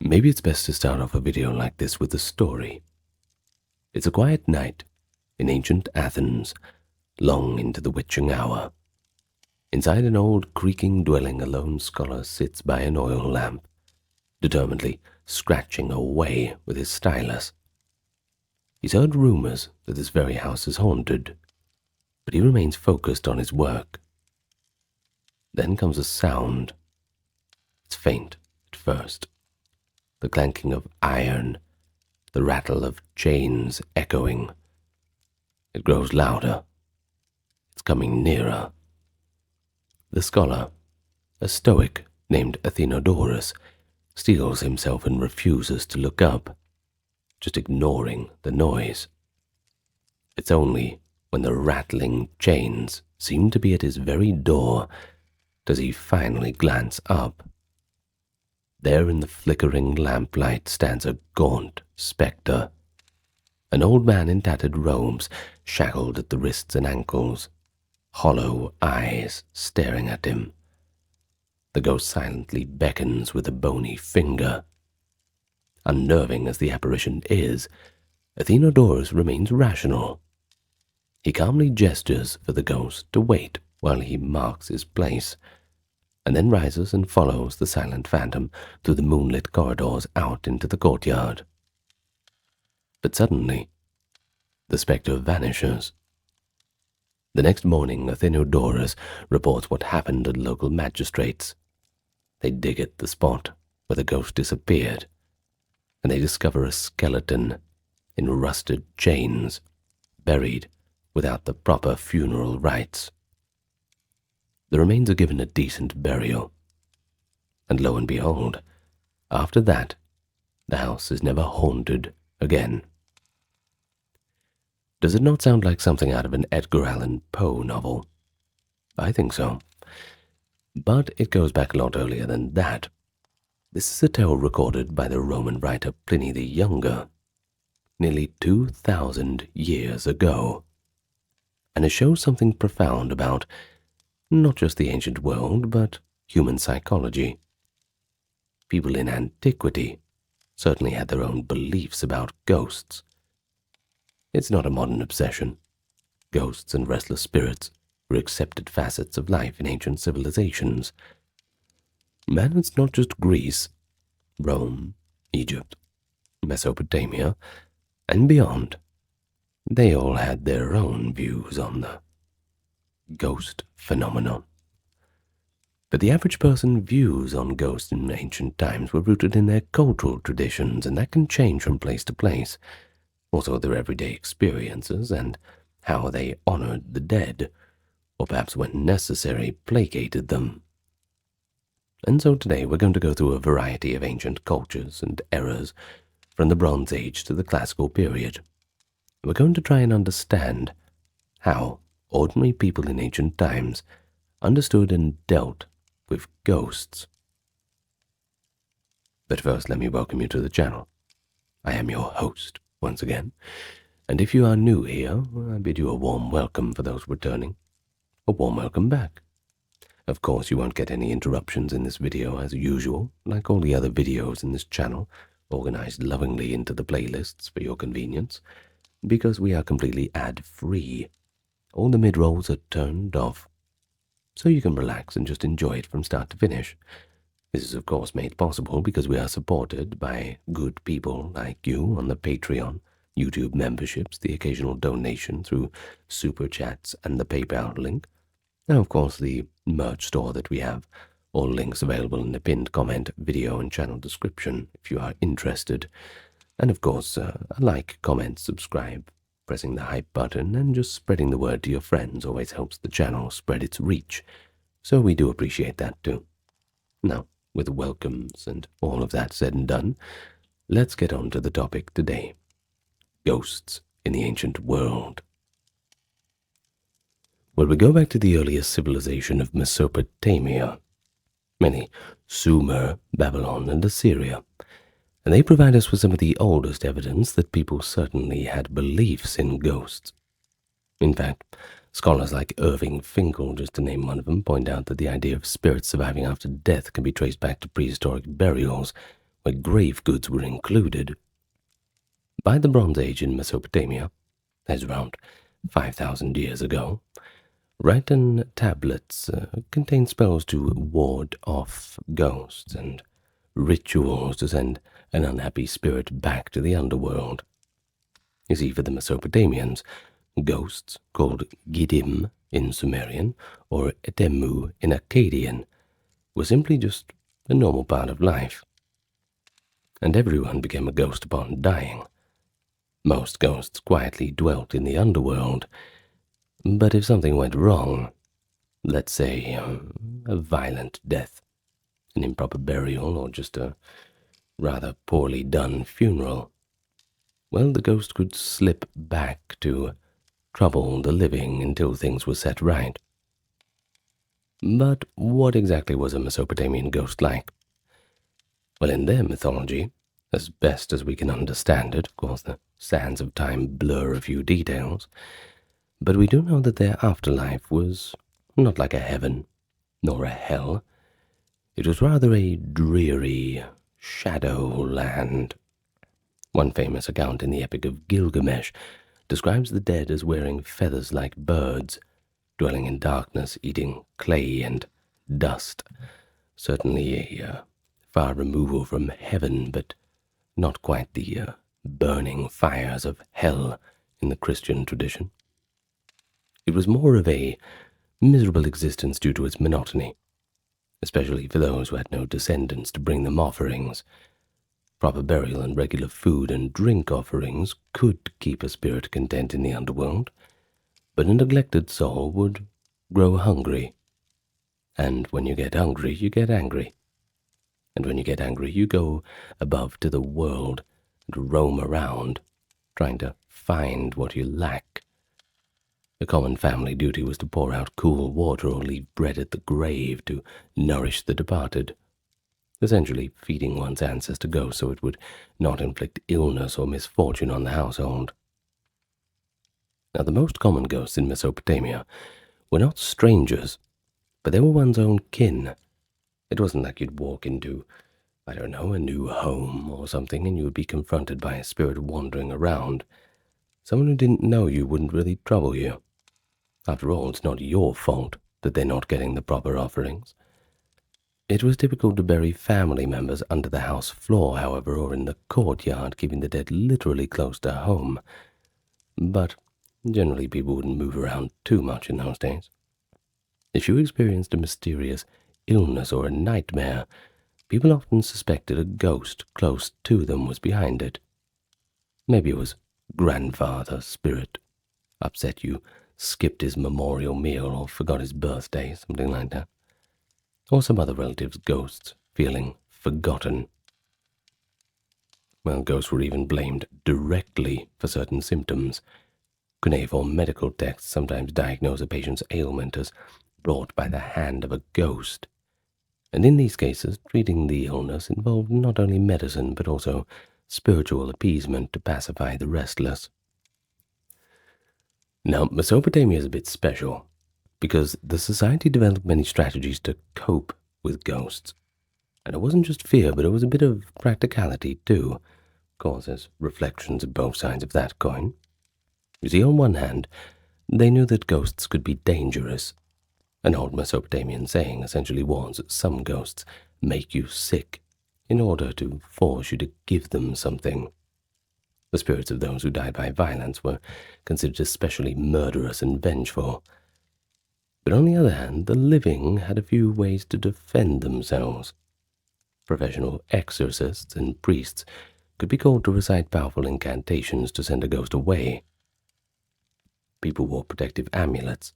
Maybe it's best to start off a video like this with a story. It's a quiet night in ancient Athens, long into the witching hour. Inside an old creaking dwelling, a lone scholar sits by an oil lamp, determinedly scratching away with his stylus. He's heard rumors that this very house is haunted, but he remains focused on his work. Then comes a sound. It's faint at first. The clanking of iron, the rattle of chains echoing. It grows louder. It's coming nearer. The scholar, a stoic named Athenodorus, steels himself and refuses to look up, just ignoring the noise. It's only when the rattling chains seem to be at his very door does he finally glance up. There in the flickering lamplight stands a gaunt spectre, an old man in tattered robes, shackled at the wrists and ankles, hollow eyes staring at him. The ghost silently beckons with a bony finger. Unnerving as the apparition is, Athenodorus remains rational. He calmly gestures for the ghost to wait while he marks his place, and then rises and follows the silent phantom through the moonlit corridors out into the courtyard. But suddenly, the spectre vanishes. The next morning, Athenodorus reports what happened to the local magistrates. They dig at the spot where the ghost disappeared, and they discover a skeleton in rusted chains, buried without the proper funeral rites. The remains are given a decent burial, and lo and behold, after that, the house is never haunted again. Does it not sound like something out of an Edgar Allan Poe novel? I think so. But it goes back a lot earlier than that. This is a tale recorded by the Roman writer Pliny the Younger, nearly 2,000 years ago, and it shows something profound about not just the ancient world, but human psychology. People in antiquity certainly had their own beliefs about ghosts. It's not a modern obsession. Ghosts and restless spirits were accepted facets of life in ancient civilizations. Man, it's not just Greece, Rome, Egypt, Mesopotamia, and beyond. They all had their own views on the ghost phenomenon. But the average person's views on ghosts in ancient times were rooted in their cultural traditions, and that can change from place to place. Also their everyday experiences and how they honored the dead, or perhaps when necessary, placated them. And so today we're going to go through a variety of ancient cultures and eras from the Bronze Age to the Classical period. We're going to try and understand how ordinary people in ancient times understood and dealt with ghosts. But first, let me welcome you to the channel. I am your host, once again, and if you are new here, I bid you a warm welcome. For those returning, a warm welcome back. Of course, you won't get any interruptions in this video as usual, like all the other videos in this channel, organized lovingly into the playlists for your convenience, because we are completely ad-free. All the mid-rolls are turned off, so you can relax and just enjoy it from start to finish. This is of course made possible because we are supported by good people like you on the Patreon, YouTube memberships, the occasional donation through Super Chats and the PayPal link, and of course the merch store that we have. All links available in the pinned comment, video and channel description if you are interested. And of course, like, comment, subscribe, pressing the hype button, and just spreading the word to your friends always helps the channel spread its reach, so we do appreciate that too. Now, with welcomes and all of that said and done, let's get on to the topic today: ghosts in the ancient world. Well, we go back to the earliest civilization of Mesopotamia, many Sumer, Babylon, and Assyria, and they provide us with some of the oldest evidence that people certainly had beliefs in ghosts. In fact, scholars like Irving Finkel, just to name one of them, point out that the idea of spirits surviving after death can be traced back to prehistoric burials, where grave goods were included. By the Bronze Age in Mesopotamia, that's around 5,000 years ago, written tablets contained spells to ward off ghosts and rituals to send an unhappy spirit back to the underworld. You see, for the Mesopotamians, ghosts, called Gidim in Sumerian or Etemu in Akkadian, were simply just a normal part of life. And everyone became a ghost upon dying. Most ghosts quietly dwelt in the underworld, but if something went wrong, let's say a violent death, an improper burial, or just a rather poorly done funeral, well, the ghost could slip back to trouble the living until things were set right. But what exactly was a Mesopotamian ghost like? Well, in their mythology, as best as we can understand it, of course the sands of time blur a few details, but we do know that their afterlife was not like a heaven, nor a hell. It was rather a dreary shadow land. One famous account in the Epic of Gilgamesh describes the dead as wearing feathers like birds, dwelling in darkness, eating clay and dust. Certainly a far removal from heaven, but not quite the burning fires of hell in the Christian tradition. It was more of a miserable existence due to its monotony, especially for those who had no descendants to bring them offerings. Proper burial and regular food and drink offerings could keep a spirit content in the underworld, but a neglected soul would grow hungry. And when you get hungry, you get angry. And when you get angry, you go above to the world and roam around, trying to find what you lack. A common family duty was to pour out cool water or leave bread at the grave to nourish the departed, essentially feeding one's ancestor ghost so it would not inflict illness or misfortune on the household. Now, the most common ghosts in Mesopotamia were not strangers, but they were one's own kin. It wasn't like you'd walk into, I don't know, a new home or something and you would be confronted by a spirit wandering around. Someone who didn't know you wouldn't really trouble you. After all, it's not your fault that they're not getting the proper offerings. It was typical to bury family members under the house floor, however, or in the courtyard, keeping the dead literally close to home. But generally people wouldn't move around too much in those days. If you experienced a mysterious illness or a nightmare, people often suspected a ghost close to them was behind it. Maybe it was grandfather spirit, upset you skipped his memorial meal or forgot his birthday, something like that. Or some other relative's ghosts feeling forgotten. Well, ghosts were even blamed directly for certain symptoms. Cuneiform medical texts sometimes diagnose a patient's ailment as brought by the hand of a ghost. And in these cases, treating the illness involved not only medicine but also spiritual appeasement to pacify the restless. Now, Mesopotamia is a bit special because the society developed many strategies to cope with ghosts. And it wasn't just fear, but it was a bit of practicality too. Of course, there's reflections of both sides of that coin. You see, on one hand, they knew that ghosts could be dangerous. An old Mesopotamian saying essentially was that some ghosts make you sick in order to force you to give them something. The spirits of those who died by violence were considered especially murderous and vengeful. But on the other hand, the living had a few ways to defend themselves. Professional exorcists and priests could be called to recite powerful incantations to send a ghost away. People wore protective amulets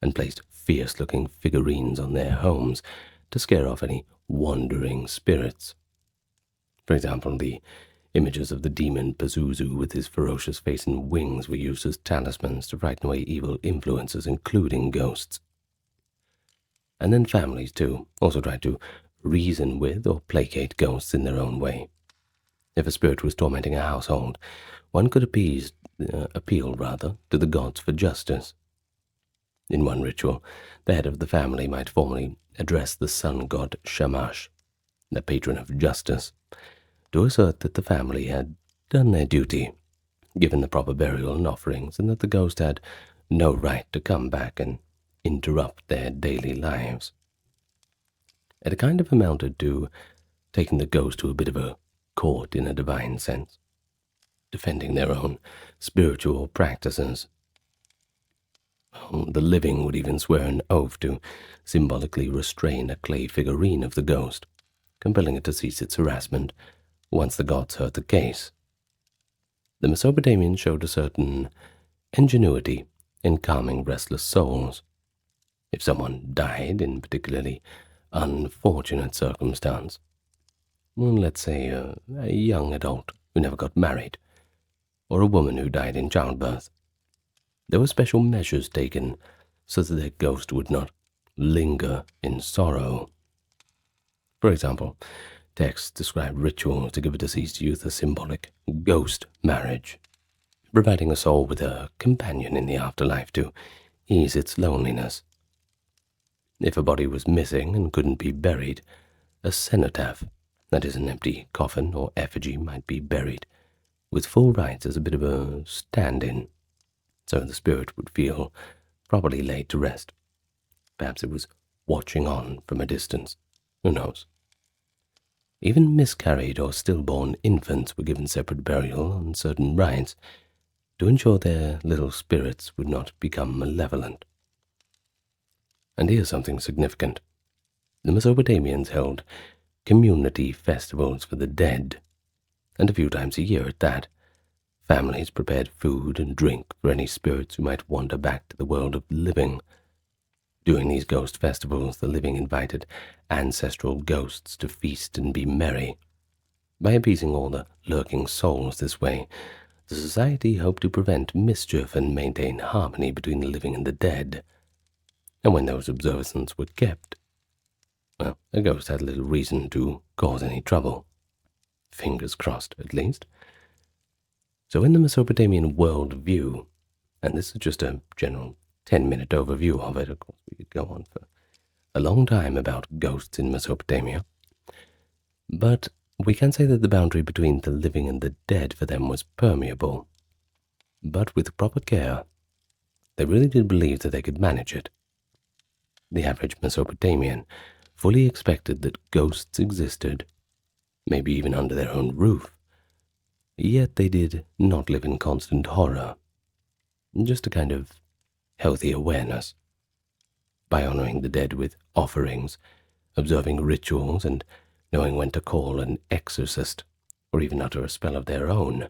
and placed fierce-looking figurines on their homes to scare off any wandering spirits. For example, the images of the demon Pazuzu with his ferocious face and wings were used as talismans to frighten away evil influences, including ghosts. And then families, too, also tried to reason with or placate ghosts in their own way. If a spirit was tormenting a household, one could appeal to the gods for justice. In one ritual, the head of the family might formally address the sun god Shamash, the patron of justice, to assert that the family had done their duty, given the proper burial and offerings, and that the ghost had no right to come back and interrupt their daily lives. It kind of amounted to taking the ghost to a bit of a court in a divine sense, defending their own spiritual practices. The living would even swear an oath to symbolically restrain a clay figurine of the ghost, compelling it to cease its harassment once the gods heard the case. The Mesopotamians showed a certain ingenuity in calming restless souls. If someone died in particularly unfortunate circumstance, let's say a young adult who never got married, or a woman who died in childbirth, there were special measures taken so that their ghost would not linger in sorrow. For example, texts describe rituals to give a deceased youth a symbolic ghost marriage, providing a soul with a companion in the afterlife to ease its loneliness. If a body was missing and couldn't be buried, a cenotaph, that is an empty coffin or effigy, might be buried, with full rites as a bit of a stand-in, so the spirit would feel properly laid to rest. Perhaps it was watching on from a distance. Who knows? Even miscarried or stillborn infants were given separate burial and certain rites to ensure their little spirits would not become malevolent. And here's something significant. The Mesopotamians held community festivals for the dead, and a few times a year at that. Families prepared food and drink for any spirits who might wander back to the world of the living. During these ghost festivals, the living invited ancestral ghosts to feast and be merry. By appeasing all the lurking souls this way, the society hoped to prevent mischief and maintain harmony between the living and the dead. And when those observances were kept, well, a ghost had little reason to cause any trouble. Fingers crossed, at least. So in the Mesopotamian world view, and this is just a general 10-minute overview of it, of course we could go on for a long time about ghosts in Mesopotamia, but we can say that the boundary between the living and the dead for them was permeable. But with proper care, they really did believe that they could manage it. The average Mesopotamian fully expected that ghosts existed, maybe even under their own roof, yet they did not live in constant horror, just a kind of healthy awareness. By honoring the dead with offerings, observing rituals, and knowing when to call an exorcist, or even utter a spell of their own,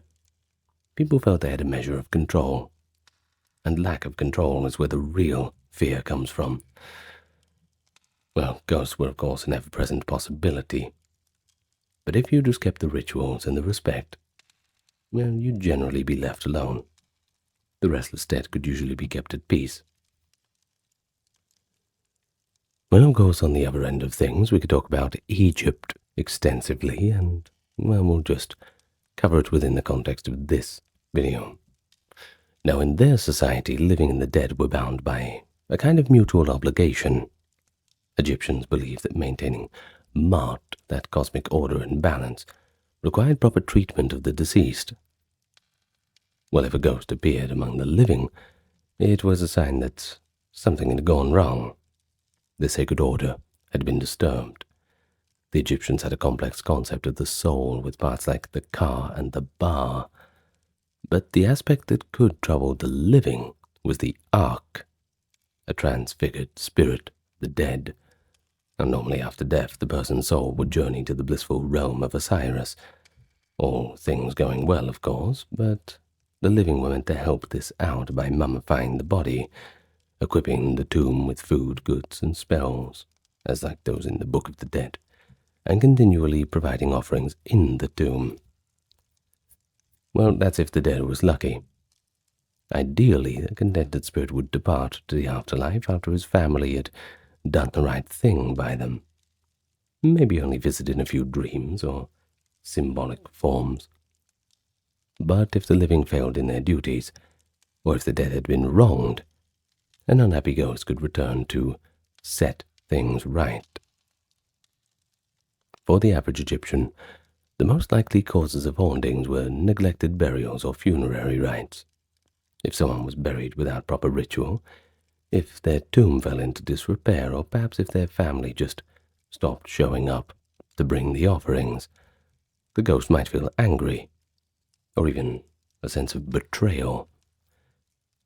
people felt they had a measure of control. And lack of control is where the real fear comes from. Well, ghosts were of course an ever-present possibility, but if you just kept the rituals and the respect, well, you'd generally be left alone. The restless dead could usually be kept at peace. Well, of course, on the other end of things, we could talk about Egypt extensively, and, well, we'll just cover it within the context of this video. Now, in their society, living and the dead were bound by a kind of mutual obligation. Egyptians believed that maintaining Ma'at, that cosmic order and balance, required proper treatment of the deceased. Well, if a ghost appeared among the living, it was a sign that something had gone wrong. The sacred order had been disturbed. The Egyptians had a complex concept of the soul with parts like the Ka and the Ba, but the aspect that could trouble the living was the Ark, a transfigured spirit, the dead. And normally after death, the person's soul would journey to the blissful realm of Osiris. All things going well, of course, but the living were meant to help this out by mummifying the body, equipping the tomb with food, goods, and spells, as like those in the Book of the Dead, and continually providing offerings in the tomb. Well, that's if the dead was lucky. Ideally, the contented spirit would depart to the afterlife after his family had done the right thing by them, maybe only visited in a few dreams or symbolic forms. But if the living failed in their duties, or if the dead had been wronged, an unhappy ghost could return to set things right. For the average Egyptian, The most likely causes of hauntings were neglected burials or funerary rites. If someone was buried without proper ritual, if their tomb fell into disrepair, or perhaps if their family just stopped showing up to bring the offerings, the ghost might feel angry, or even a sense of betrayal.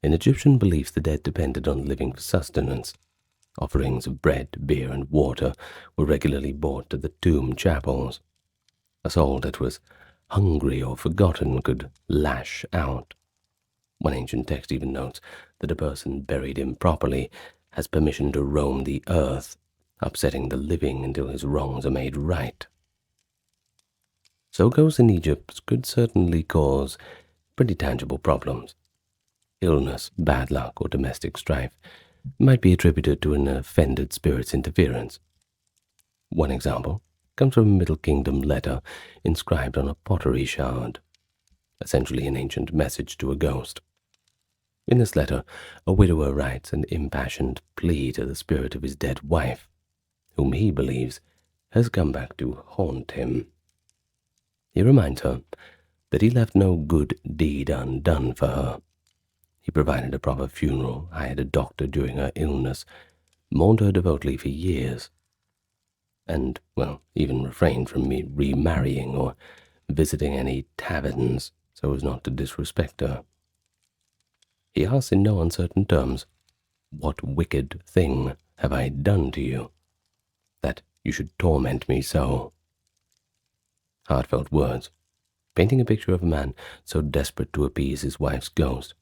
In Egyptian beliefs, the dead depended on the living for sustenance. Offerings of bread, beer, and water were regularly brought to the tomb chapels. A soul that was hungry or forgotten could lash out. One ancient text even notes that a person buried improperly has permission to roam the earth, upsetting the living until his wrongs are made right. So ghosts in Egypt could certainly cause pretty tangible problems. Illness, bad luck, or domestic strife might be attributed to an offended spirit's interference. One example comes from a Middle Kingdom letter inscribed on a pottery shard, essentially an ancient message to a ghost. In this letter, a widower writes an impassioned plea to the spirit of his dead wife, whom he believes has come back to haunt him. He reminds her that he left no good deed undone for her. He provided a proper funeral, hired a doctor during her illness, mourned her devotedly for years, and, well, even refrained from remarrying or visiting any taverns so as not to disrespect her. He asks in no uncertain terms, "What wicked thing have I done to you, that you should torment me so?" Heartfelt words, painting a picture of a man so desperate to appease his wife's ghost,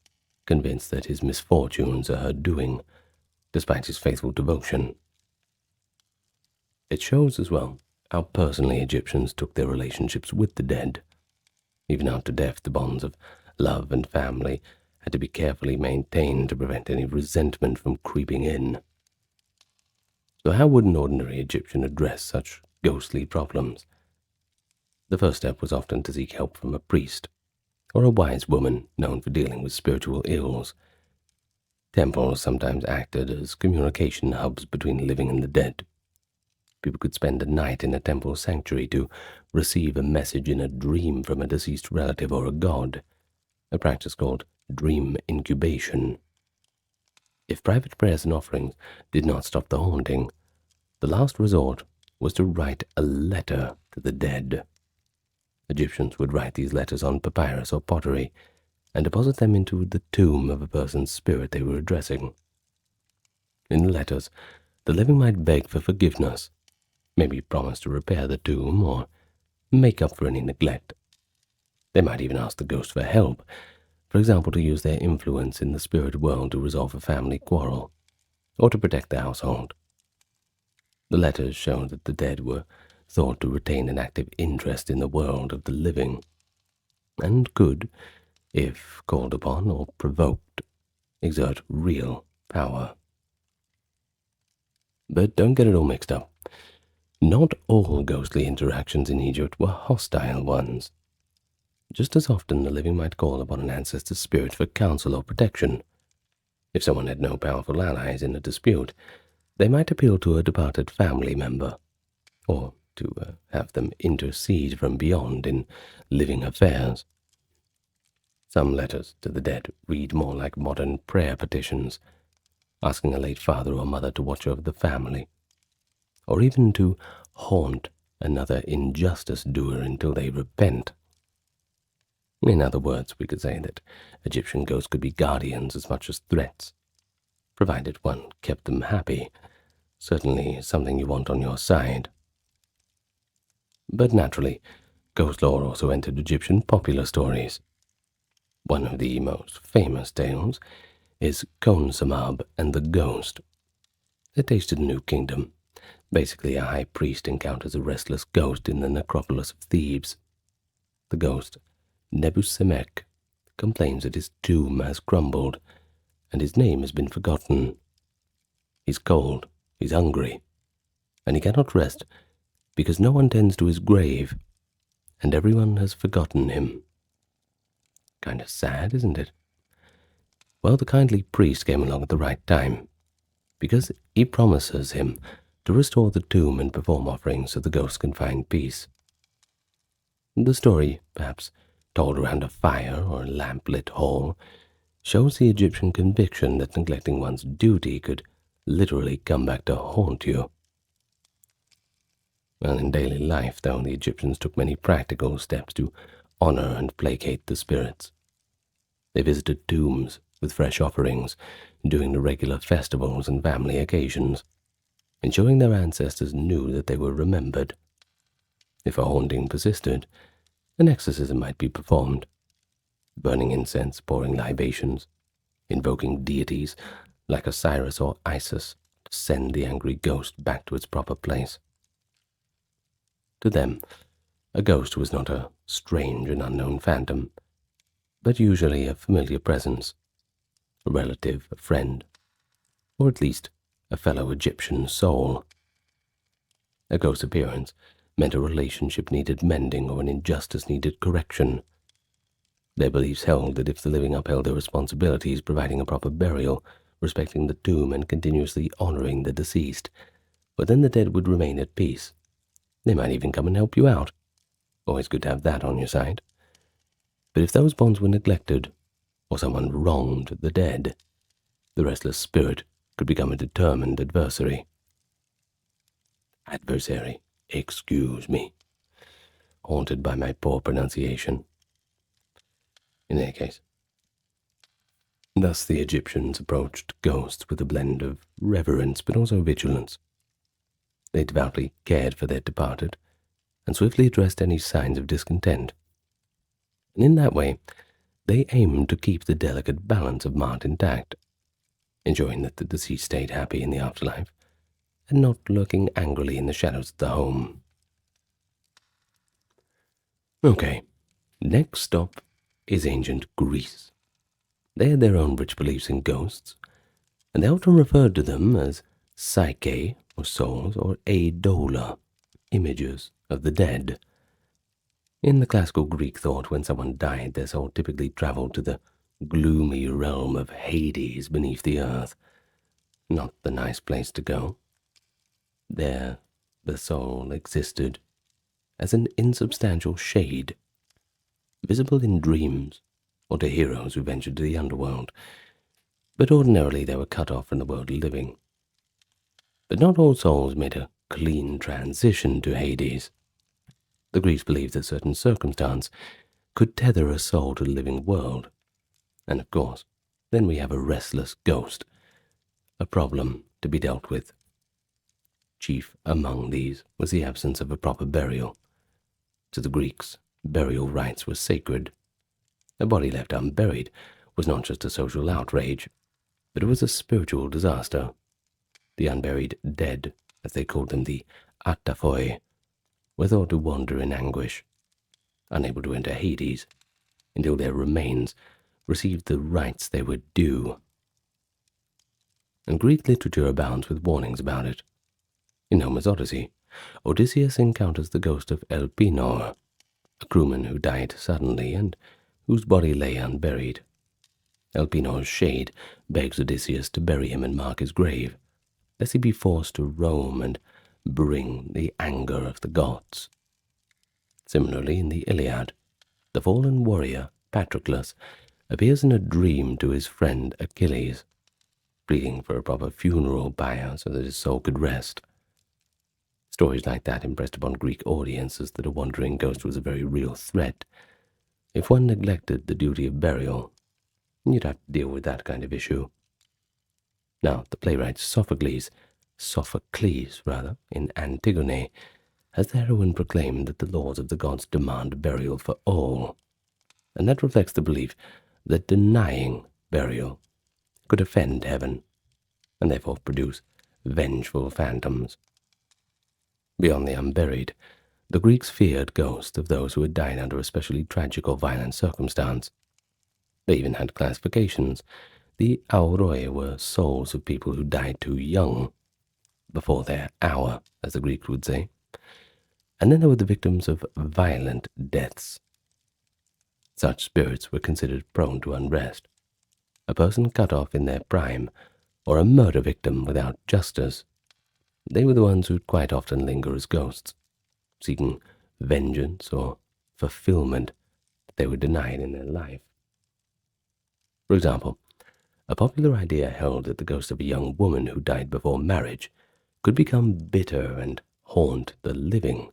convinced that his misfortunes are her doing, despite his faithful devotion. It shows as well how personally Egyptians took their relationships with the dead. Even after death, the bonds of love and family had to be carefully maintained to prevent any resentment from creeping in. So how would an ordinary Egyptian address such ghostly problems? The first step was often to seek help from a priest, or a wise woman known for dealing with spiritual ills. Temples sometimes acted as communication hubs between the living and the dead. People could spend a night in a temple sanctuary to receive a message in a dream from a deceased relative or a god, a practice called dream incubation. If private prayers and offerings did not stop the haunting, the last resort was to write a letter to the dead. Egyptians would write these letters on papyrus or pottery and deposit them into the tomb of a person's spirit they were addressing. In the letters, the living might beg for forgiveness, maybe promise to repair the tomb or make up for any neglect. They might even ask the ghost for help, for example, to use their influence in the spirit world to resolve a family quarrel, or to protect the household. The letters show that the dead were thought to retain an active interest in the world of the living, and could, if called upon or provoked, exert real power. But don't get it all mixed up. Not all ghostly interactions in Egypt were hostile ones. Just as often, the living might call upon an ancestor spirit for counsel or protection. If someone had no powerful allies in a dispute, they might appeal to a departed family member, or to have them intercede from beyond in living affairs. Some letters to the dead read more like modern prayer petitions, asking a late father or mother to watch over the family, or even to haunt another injustice doer until they repent. In other words, we could say that Egyptian ghosts could be guardians as much as threats, provided one kept them happy. Certainly something you want on your side. But naturally, ghost lore also entered Egyptian popular stories. One of the most famous tales is Samab and the Ghost. It takes to the New Kingdom. Basically, a high priest encounters a restless ghost in the necropolis of Thebes. The ghost, Nebusemek, complains that his tomb has crumbled and his name has been forgotten. He's cold, he's hungry, and he cannot rest because no one tends to his grave, and everyone has forgotten him. Kind of sad, isn't it? Well, the kindly priest came along at the right time, because he promises him to restore the tomb and perform offerings so the ghost can find peace. The story, perhaps told around a fire or a lamp-lit hall, shows the Egyptian conviction that neglecting one's duty could literally come back to haunt you. Well, in daily life, though, the Egyptians took many practical steps to honor and placate the spirits. They visited tombs with fresh offerings during the regular festivals and family occasions, ensuring their ancestors knew that they were remembered. If a haunting persisted, an exorcism might be performed, burning incense, pouring libations, invoking deities like Osiris or Isis to send the angry ghost back to its proper place. To them, a ghost was not a strange and unknown phantom, but usually a familiar presence, a relative, a friend, or at least a fellow Egyptian soul. A ghost's appearance meant a relationship needed mending or an injustice needed correction. Their beliefs held that if the living upheld their responsibilities, providing a proper burial, respecting the tomb, and continuously honoring the deceased, but then the dead would remain at peace. They might even come and help you out. Always good to have that on your side. But if those bonds were neglected, or someone wronged the dead, the restless spirit could become a determined adversary. Adversary, excuse me. Haunted by my poor pronunciation. In any case. Thus the Egyptians approached ghosts with a blend of reverence but also vigilance. They devoutly cared for their departed, and swiftly addressed any signs of discontent. And in that way, they aimed to keep the delicate balance of Ma'at intact, ensuring that the deceased stayed happy in the afterlife, and not lurking angrily in the shadows of the home. Okay, next stop is ancient Greece. They had their own rich beliefs in ghosts, and they often referred to them as psyche, or souls, or eidola, images of the dead. In the classical Greek thought, when someone died, their soul typically traveled to the gloomy realm of Hades beneath the earth. Not the nice place to go. There, the soul existed as an insubstantial shade, visible in dreams or to heroes who ventured to the underworld, but ordinarily they were cut off from the world living. But not all souls made a clean transition to Hades. The Greeks believed that certain circumstance could tether a soul to the living world, and of course, then we have a restless ghost, a problem to be dealt with. Chief among these was the absence of a proper burial. To the Greeks, burial rites were sacred. A body left unburied was not just a social outrage, but it was a spiritual disaster. The unburied dead, as they called them, the ataphoi, were thought to wander in anguish, unable to enter Hades, until their remains received the rites they were due. And Greek literature abounds with warnings about it. In Homer's Odyssey, Odysseus encounters the ghost of Elpenor, a crewman who died suddenly and whose body lay unburied. Elpenor's shade begs Odysseus to bury him and mark his grave, lest he be forced to roam and bring the anger of the gods. Similarly, in the Iliad, the fallen warrior, Patroclus, appears in a dream to his friend Achilles, pleading for a proper funeral pyre so that his soul could rest. Stories like that impressed upon Greek audiences that a wandering ghost was a very real threat. If one neglected the duty of burial, you'd have to deal with that kind of issue. Now, the playwright Sophocles, in Antigone, has the heroine proclaim that the laws of the gods demand burial for all, and that reflects the belief that denying burial could offend heaven, and therefore produce vengeful phantoms. Beyond the unburied, the Greeks feared ghosts of those who had died under especially tragic or violent circumstance. They even had classifications. The auroi were souls of people who died too young, before their hour, as the Greeks would say. And then there were the victims of violent deaths. Such spirits were considered prone to unrest. A person cut off in their prime, or a murder victim without justice. They were the ones who'd quite often linger as ghosts, seeking vengeance or fulfillment that they were denied in their life. For example, a popular idea held that the ghost of a young woman who died before marriage could become bitter and haunt the living,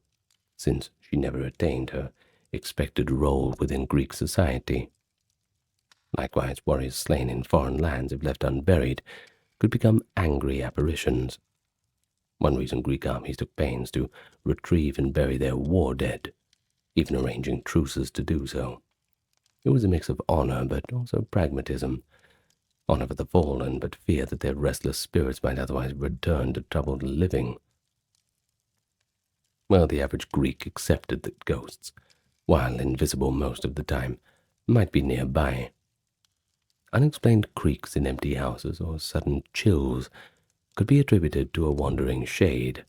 since she never attained her expected role within Greek society. Likewise, warriors slain in foreign lands, if left unburied, could become angry apparitions. One reason Greek armies took pains to retrieve and bury their war dead, even arranging truces to do so. It was a mix of honor, but also pragmatism. Honor for the fallen, but fear that their restless spirits might otherwise return to trouble the living. Well, the average Greek accepted that ghosts, while invisible most of the time, might be nearby. Unexplained creaks in empty houses or sudden chills could be attributed to a wandering shade.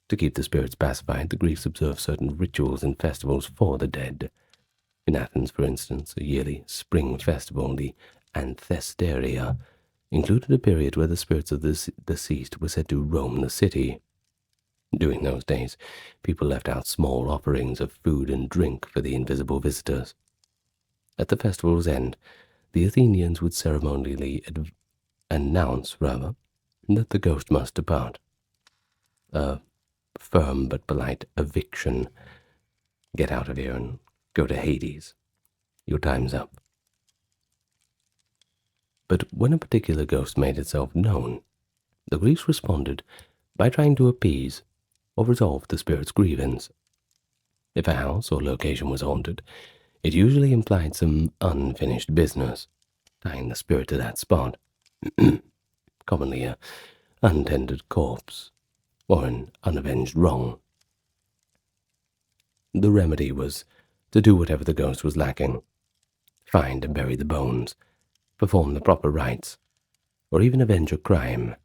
To keep the spirits pacified, the Greeks observed certain rituals and festivals for the dead. In Athens, for instance, a yearly spring festival, the Anthesteria, included a period where the spirits of the deceased were said to roam the city. During those days, people left out small offerings of food and drink for the invisible visitors. At the festival's end, the Athenians would ceremonially announce that the ghost must depart. A firm but polite eviction. Get out of here and go to Hades. Your time's up. But when a particular ghost made itself known, the Greeks responded by trying to appease or resolve the spirit's grievance. If a house or location was haunted, it usually implied some unfinished business, tying the spirit to that spot, commonly an untended corpse or an unavenged wrong. The remedy was to do whatever the ghost was lacking, find and bury the bones, perform the proper rites, or even avenge a crime.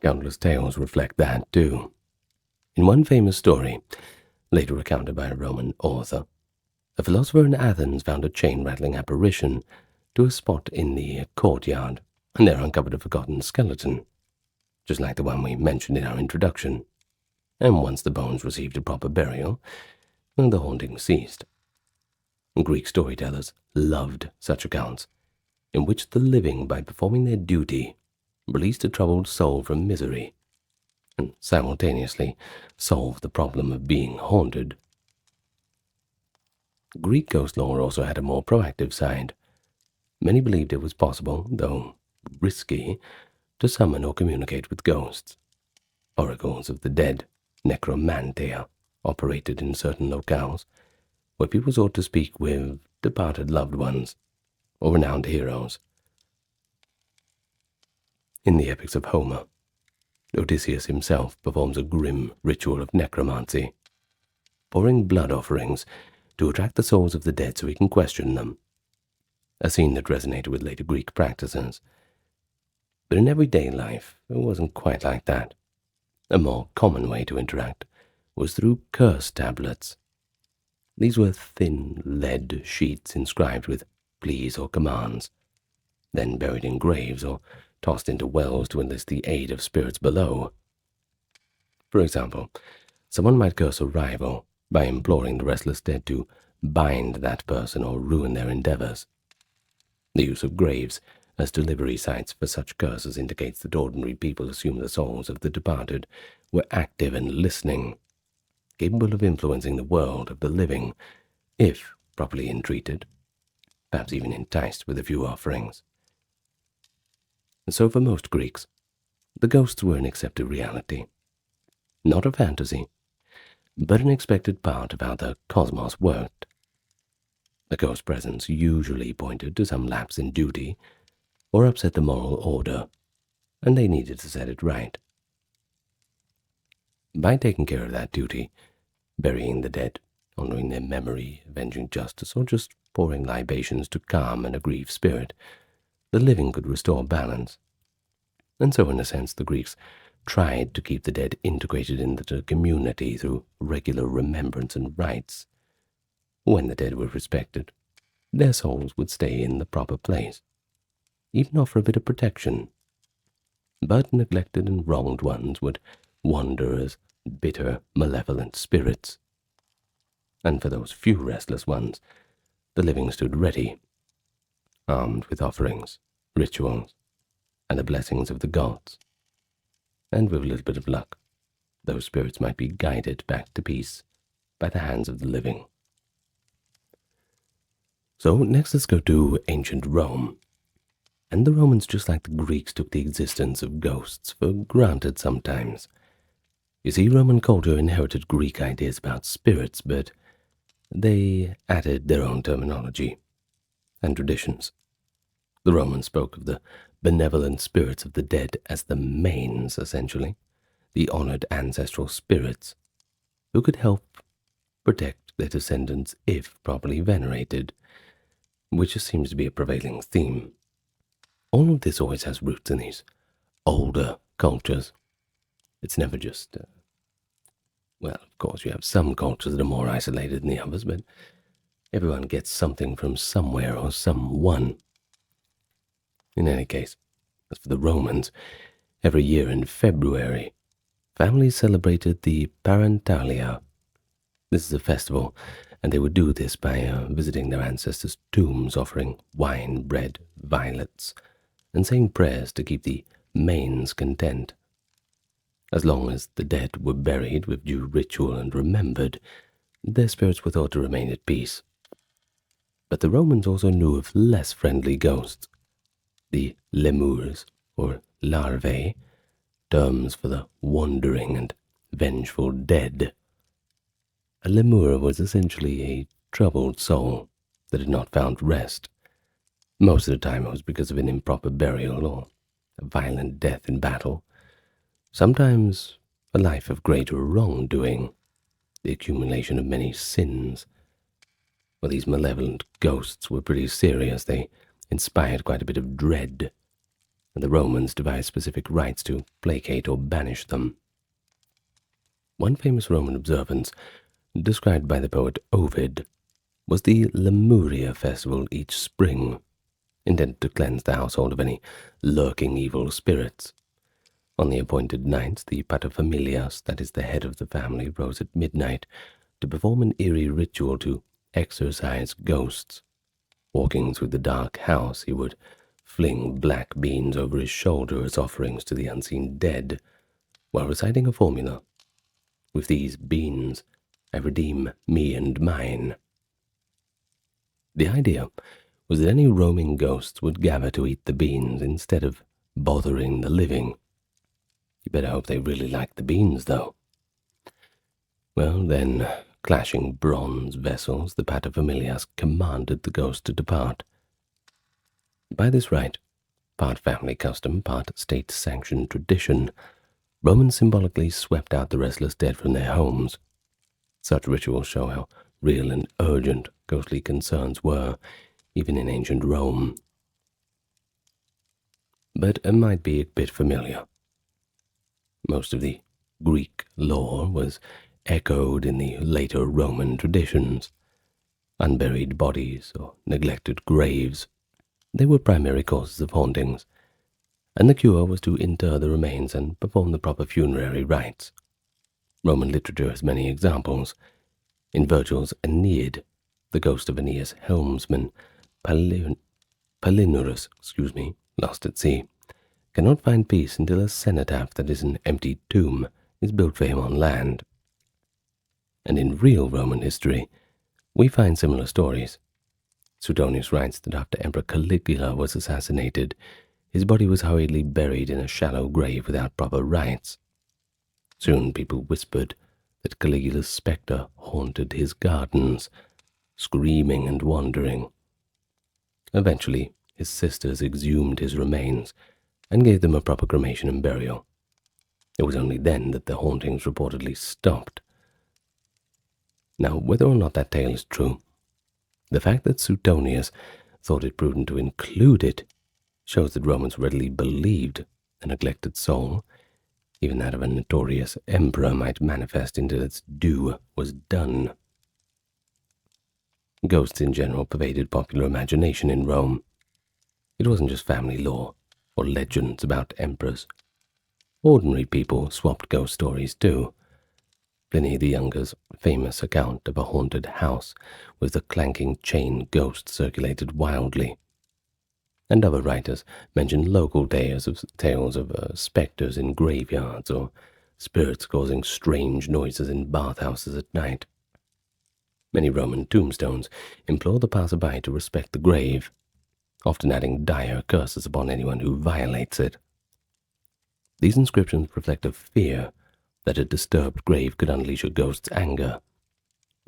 Countless tales reflect that, too. In one famous story, later recounted by a Roman author, a philosopher in Athens found a chain-rattling apparition to a spot in the courtyard, and there uncovered a forgotten skeleton, just like the one we mentioned in our introduction. And once the bones received a proper burial, the haunting ceased. Greek storytellers loved such accounts, in which the living, by performing their duty, released a troubled soul from misery, and simultaneously solved the problem of being haunted. Greek ghost lore also had a more proactive side. Many believed it was possible, though risky, to summon or communicate with ghosts. Oracles of the dead, necromantia, operated in certain locales, where people sought to speak with departed loved ones or renowned heroes. In the epics of Homer, Odysseus himself performs a grim ritual of necromancy, pouring blood offerings to attract the souls of the dead so he can question them, a scene that resonated with later Greek practices. But in everyday life, it wasn't quite like that. A more common way to interact was through curse tablets. These were thin lead sheets inscribed with pleas or commands, then buried in graves or tossed into wells to enlist the aid of spirits below. For example, someone might curse a rival by imploring the restless dead to bind that person or ruin their endeavors. The use of graves as delivery sites for such curses indicates that ordinary people assume the souls of the departed were active and listening, capable of influencing the world of the living, if properly entreated, perhaps even enticed with a few offerings. And so for most Greeks, the ghosts were an accepted reality, not a fantasy, but an expected part of how the cosmos worked. A ghost presence usually pointed to some lapse in duty or upset the moral order, and they needed to set it right. By taking care of that duty, burying the dead, honoring their memory, avenging justice, or just pouring libations to calm an aggrieved spirit, the living could restore balance. And so, in a sense, the Greeks tried to keep the dead integrated into the community through regular remembrance and rites. When the dead were respected, their souls would stay in the proper place, even offer a bit of protection. But neglected and wronged ones would wander as bitter, malevolent spirits, and for those few restless ones, the living stood ready, armed with offerings, rituals, and the blessings of the gods. And with a little bit of luck, those spirits might be guided back to peace by the hands of the living. So next let's go to ancient Rome. And the Romans, just like the Greeks, took the existence of ghosts for granted sometimes. You see, Roman culture inherited Greek ideas about spirits, but they added their own terminology and traditions. The Romans spoke of the benevolent spirits of the dead as the manes, essentially, the honored ancestral spirits, who could help protect their descendants if properly venerated, which just seems to be a prevailing theme. All of this always has roots in these older cultures. It's never just, well, of course you have some cultures that are more isolated than the others, but everyone gets something from somewhere or someone. In any case, as for the Romans, every year in February, families celebrated the Parentalia. This is a festival, and they would do this by visiting their ancestors' tombs, offering wine, bread, violets, and saying prayers to keep the manes content. As long as the dead were buried with due ritual and remembered, their spirits were thought to remain at peace. But the Romans also knew of less friendly ghosts, the lemures, or larvae, terms for the wandering and vengeful dead. A lemur was essentially a troubled soul that had not found rest. Most of the time it was because of an improper burial or a violent death in battle. Sometimes a life of greater wrongdoing, the accumulation of many sins. Well, these malevolent ghosts were pretty serious. They inspired quite a bit of dread, and the Romans devised specific rites to placate or banish them. One famous Roman observance, described by the poet Ovid, was the Lemuria festival each spring, intended to cleanse the household of any lurking evil spirits. On the appointed nights, the paterfamilias, that is the head of the family, rose at midnight to perform an eerie ritual to exorcise ghosts. Walking through the dark house, he would fling black beans over his shoulder as offerings to the unseen dead, while reciting a formula. With these beans, I redeem me and mine. The idea was that any roaming ghosts would gather to eat the beans instead of bothering the living. You better hope they really liked the beans, though. Well, then, clashing bronze vessels, the paterfamilias commanded the ghost to depart. By this rite, part family custom, part state-sanctioned tradition, Romans symbolically swept out the restless dead from their homes. Such rituals show how real and urgent ghostly concerns were, even in ancient Rome. But it might be a bit familiar. Most of the Greek lore was echoed in the later Roman traditions. Unburied bodies or neglected graves, they were primary causes of hauntings, and the cure was to inter the remains and perform the proper funerary rites. Roman literature has many examples. In Virgil's Aeneid, the ghost of Aeneas' helmsman, Palinurus, lost at sea, cannot find peace until a cenotaph, that is an empty tomb, is built for him on land. And in real Roman history, we find similar stories. Suetonius writes that after Emperor Caligula was assassinated, his body was hurriedly buried in a shallow grave without proper rites. Soon people whispered that Caligula's spectre haunted his gardens, screaming and wandering. Eventually, his sisters exhumed his remains and gave them a proper cremation and burial. It was only then that the hauntings reportedly stopped. Now, whether or not that tale is true, the fact that Suetonius thought it prudent to include it shows that Romans readily believed a neglected soul, even that of a notorious emperor, might manifest until its due was done. Ghosts in general pervaded popular imagination in Rome. It wasn't just family lore or legends about emperors. Ordinary people swapped ghost stories too. Pliny the Younger's famous account of a haunted house with a clanking chain ghost circulated wildly, and other writers mention local tales of spectres in graveyards or spirits causing strange noises in bathhouses at night. Many Roman tombstones implore the passerby to respect the grave, often adding dire curses upon anyone who violates it. These inscriptions reflect a fear that a disturbed grave could unleash a ghost's anger.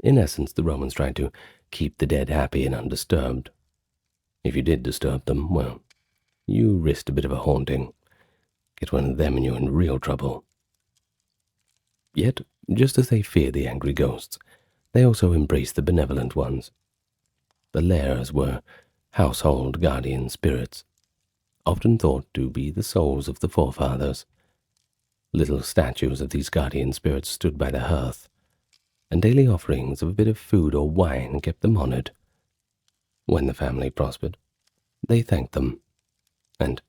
In essence, the Romans tried to keep the dead happy and undisturbed. If you did disturb them, well, you risked a bit of a haunting. Get one of them and you're in real trouble. Yet, just as they fear the angry ghosts, they also embrace the benevolent ones. The lairs were household guardian spirits, often thought to be the souls of the forefathers. Little statues of these guardian spirits stood by the hearth, and daily offerings of a bit of food or wine kept them honored. When the family prospered, they thanked them, and,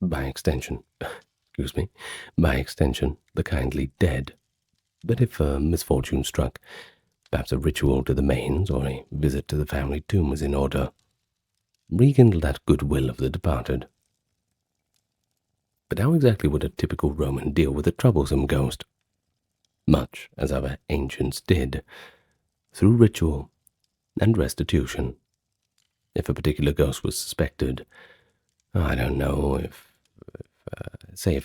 by extension, the kindly dead. But if a misfortune struck, perhaps a ritual to the mains or a visit to the family tomb was in order, rekindle that goodwill of the departed. But how exactly would a typical Roman deal with a troublesome ghost? Much as our ancients did, through ritual and restitution. If a particular ghost was suspected, I don't know, if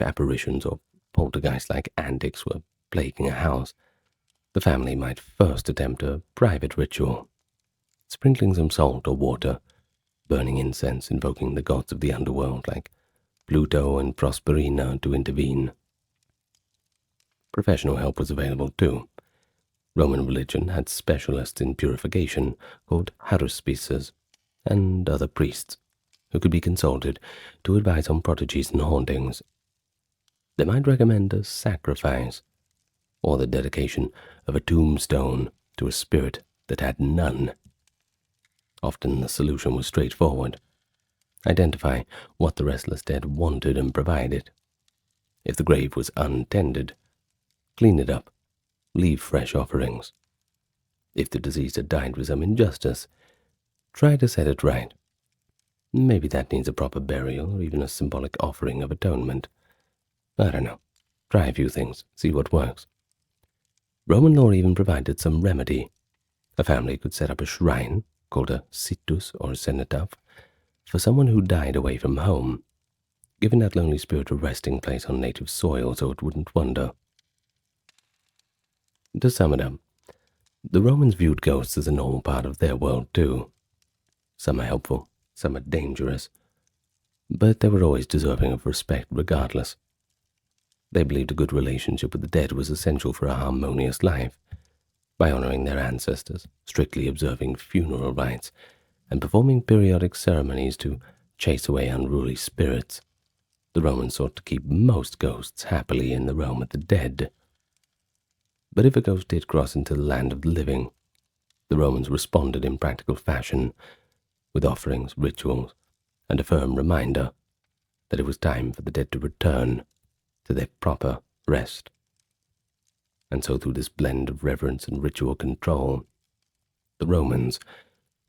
apparitions or poltergeist-like antics were plaguing a house, the family might first attempt a private ritual, sprinkling some salt or water, burning incense, invoking the gods of the underworld like Pluto and Prosperina to intervene. Professional help was available too. Roman religion had specialists in purification called haruspices, and other priests who could be consulted to advise on prodigies and hauntings. They might recommend a sacrifice, or the dedication of a tombstone to a spirit that had none. Often the solution was straightforward. Identify what the restless dead wanted and provide it. If the grave was untended, clean it up, leave fresh offerings. If the deceased had died with some injustice, try to set it right. Maybe that needs a proper burial or even a symbolic offering of atonement. I don't know. Try a few things, see what works. Roman law even provided some remedy. A family could set up a shrine, called a situs or cenotaph, for someone who died away from home, giving that lonely spirit a resting place on native soil so it wouldn't wander. To sum it up, the Romans viewed ghosts as a normal part of their world too. Some are helpful, some are dangerous, but they were always deserving of respect regardless. They believed a good relationship with the dead was essential for a harmonious life. By honoring their ancestors, strictly observing funeral rites, and performing periodic ceremonies to chase away unruly spirits, the Romans sought to keep most ghosts happily in the realm of the dead. But if a ghost did cross into the land of the living, the Romans responded in practical fashion, with offerings, rituals, and a firm reminder that it was time for the dead to return to their proper rest. And so through this blend of reverence and ritual control, the Romans,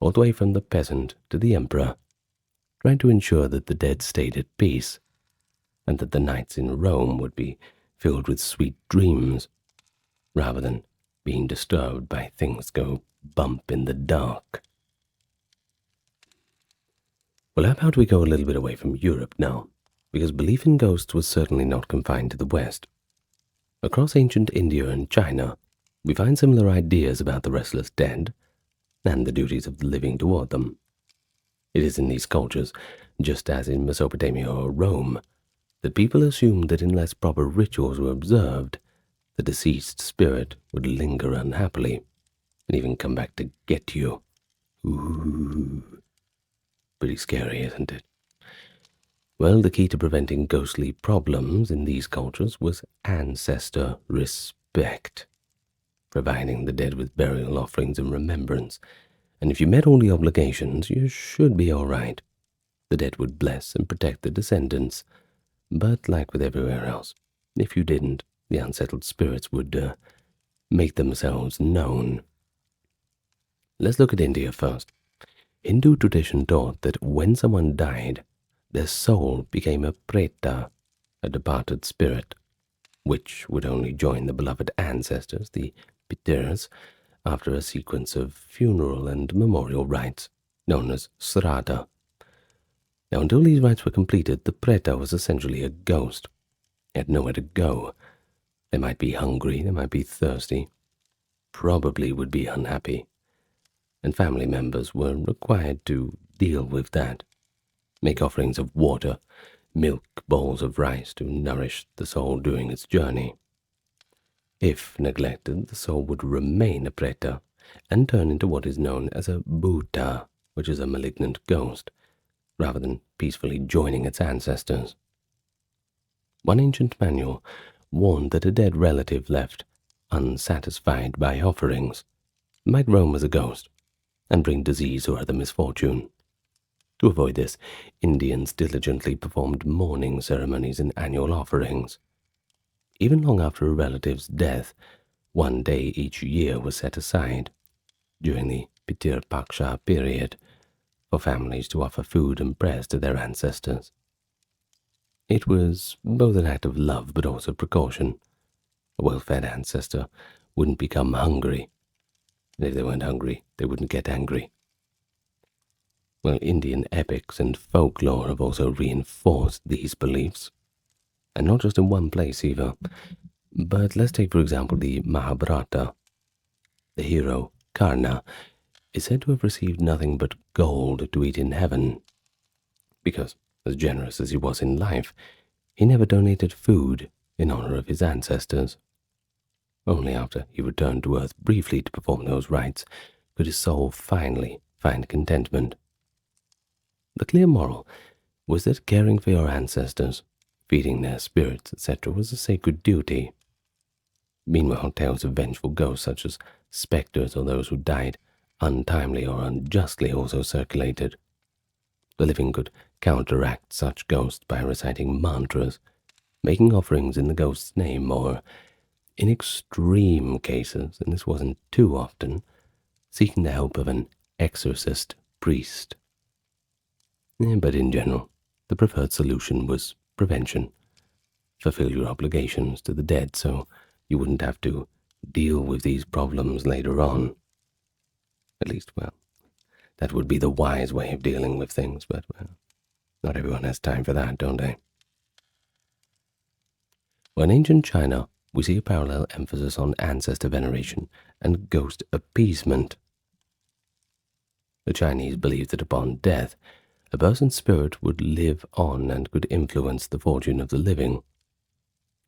all the way from the peasant to the emperor, tried to ensure that the dead stayed at peace, and that the nights in Rome would be filled with sweet dreams, rather than being disturbed by things go bump in the dark. Well, how about we go a little bit away from Europe now, because belief in ghosts was certainly not confined to the West. Across ancient India and China, we find similar ideas about the restless dead and the duties of the living toward them. It is in these cultures, just as in Mesopotamia or Rome, that people assumed that unless proper rituals were observed, the deceased spirit would linger unhappily and even come back to get you. Ooh, pretty scary, isn't it? Well, the key to preventing ghostly problems in these cultures was ancestor respect, providing the dead with burial offerings and remembrance, and if you met all the obligations, you should be all right. The dead would bless and protect the descendants, but like with everywhere else, if you didn't, the unsettled spirits would make themselves known. Let's look at India first. Hindu tradition taught that when someone died, their soul became a preta, a departed spirit, which would only join the beloved ancestors, the Pitirs, after a sequence of funeral and memorial rites known as sraddha. Now, until these rites were completed, the preta was essentially a ghost. It had nowhere to go. They might be hungry, they might be thirsty, probably would be unhappy, and family members were required to deal with that, make offerings of water, milk, bowls of rice to nourish the soul during its journey. If neglected, the soul would remain a preta and turn into what is known as a bhuta, which is a malignant ghost, rather than peacefully joining its ancestors. One ancient manual warned that a dead relative left unsatisfied by offerings might roam as a ghost and bring disease or other misfortune. To avoid this, Indians diligently performed mourning ceremonies and annual offerings. Even long after a relative's death, one day each year was set aside, during the Pitir Paksha period, for families to offer food and prayers to their ancestors. It was both an act of love but also precaution. A well-fed ancestor wouldn't become hungry, and if they weren't hungry, they wouldn't get angry. Well, Indian epics and folklore have also reinforced these beliefs, and not just in one place either. But let's take, for example, the Mahabharata. The hero, Karna, is said to have received nothing but gold to eat in heaven, because, as generous as he was in life, he never donated food in honor of his ancestors. Only after he returned to Earth briefly to perform those rites could his soul finally find contentment. The clear moral was that caring for your ancestors, feeding their spirits, etc., was a sacred duty. Meanwhile, tales of vengeful ghosts such as specters or those who died untimely or unjustly also circulated. The living could counteract such ghosts by reciting mantras, making offerings in the ghost's name, or, in extreme cases, and this wasn't too often, seeking the help of an exorcist priest. But in general, the preferred solution was prevention. Fulfill your obligations to the dead so you wouldn't have to deal with these problems later on. At least, well, that would be the wise way of dealing with things, but, well, not everyone has time for that, don't they? Well, in ancient China, we see a parallel emphasis on ancestor veneration and ghost appeasement. The Chinese believed that upon death, a person's spirit would live on and could influence the fortune of the living.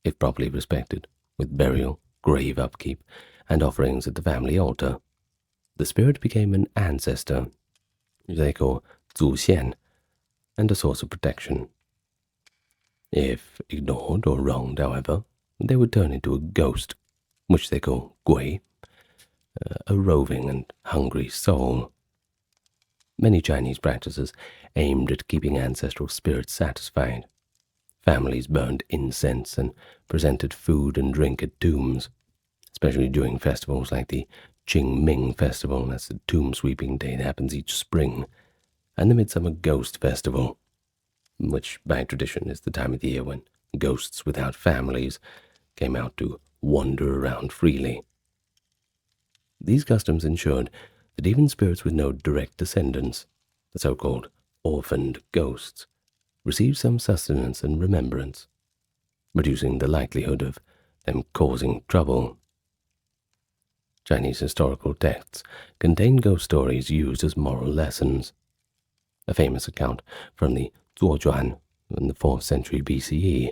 If properly respected, with burial, grave upkeep, and offerings at the family altar, the spirit became an ancestor, which they call 祖先, and a source of protection. If ignored or wronged, however, they would turn into a ghost, which they call 鬼, a roving and hungry soul. Many Chinese practices aimed at keeping ancestral spirits satisfied. Families burned incense and presented food and drink at tombs, especially during festivals like the Qingming Festival, that's the tomb sweeping day that happens each spring, and the Midsummer Ghost Festival, which by tradition is the time of the year when ghosts without families came out to wander around freely. These customs ensured that even spirits with no direct descendants, the so-called orphaned ghosts, received some sustenance and remembrance, reducing the likelihood of them causing trouble. Chinese historical texts contain ghost stories used as moral lessons. A famous account from the Zhuojuan in the 4th century BCE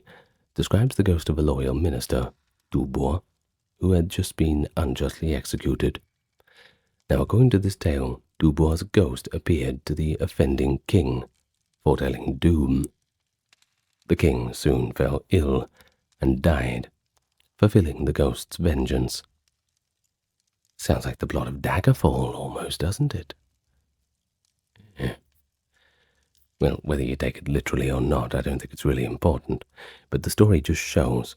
describes the ghost of a loyal minister, Du Bo, who had just been unjustly executed. Now, according to this tale, Du Bo's ghost appeared to the offending king, foretelling doom. The king soon fell ill and died, fulfilling the ghost's vengeance. Sounds like the plot of Daggerfall almost, doesn't it? Well, whether you take it literally or not, I don't think it's really important, but the story just shows,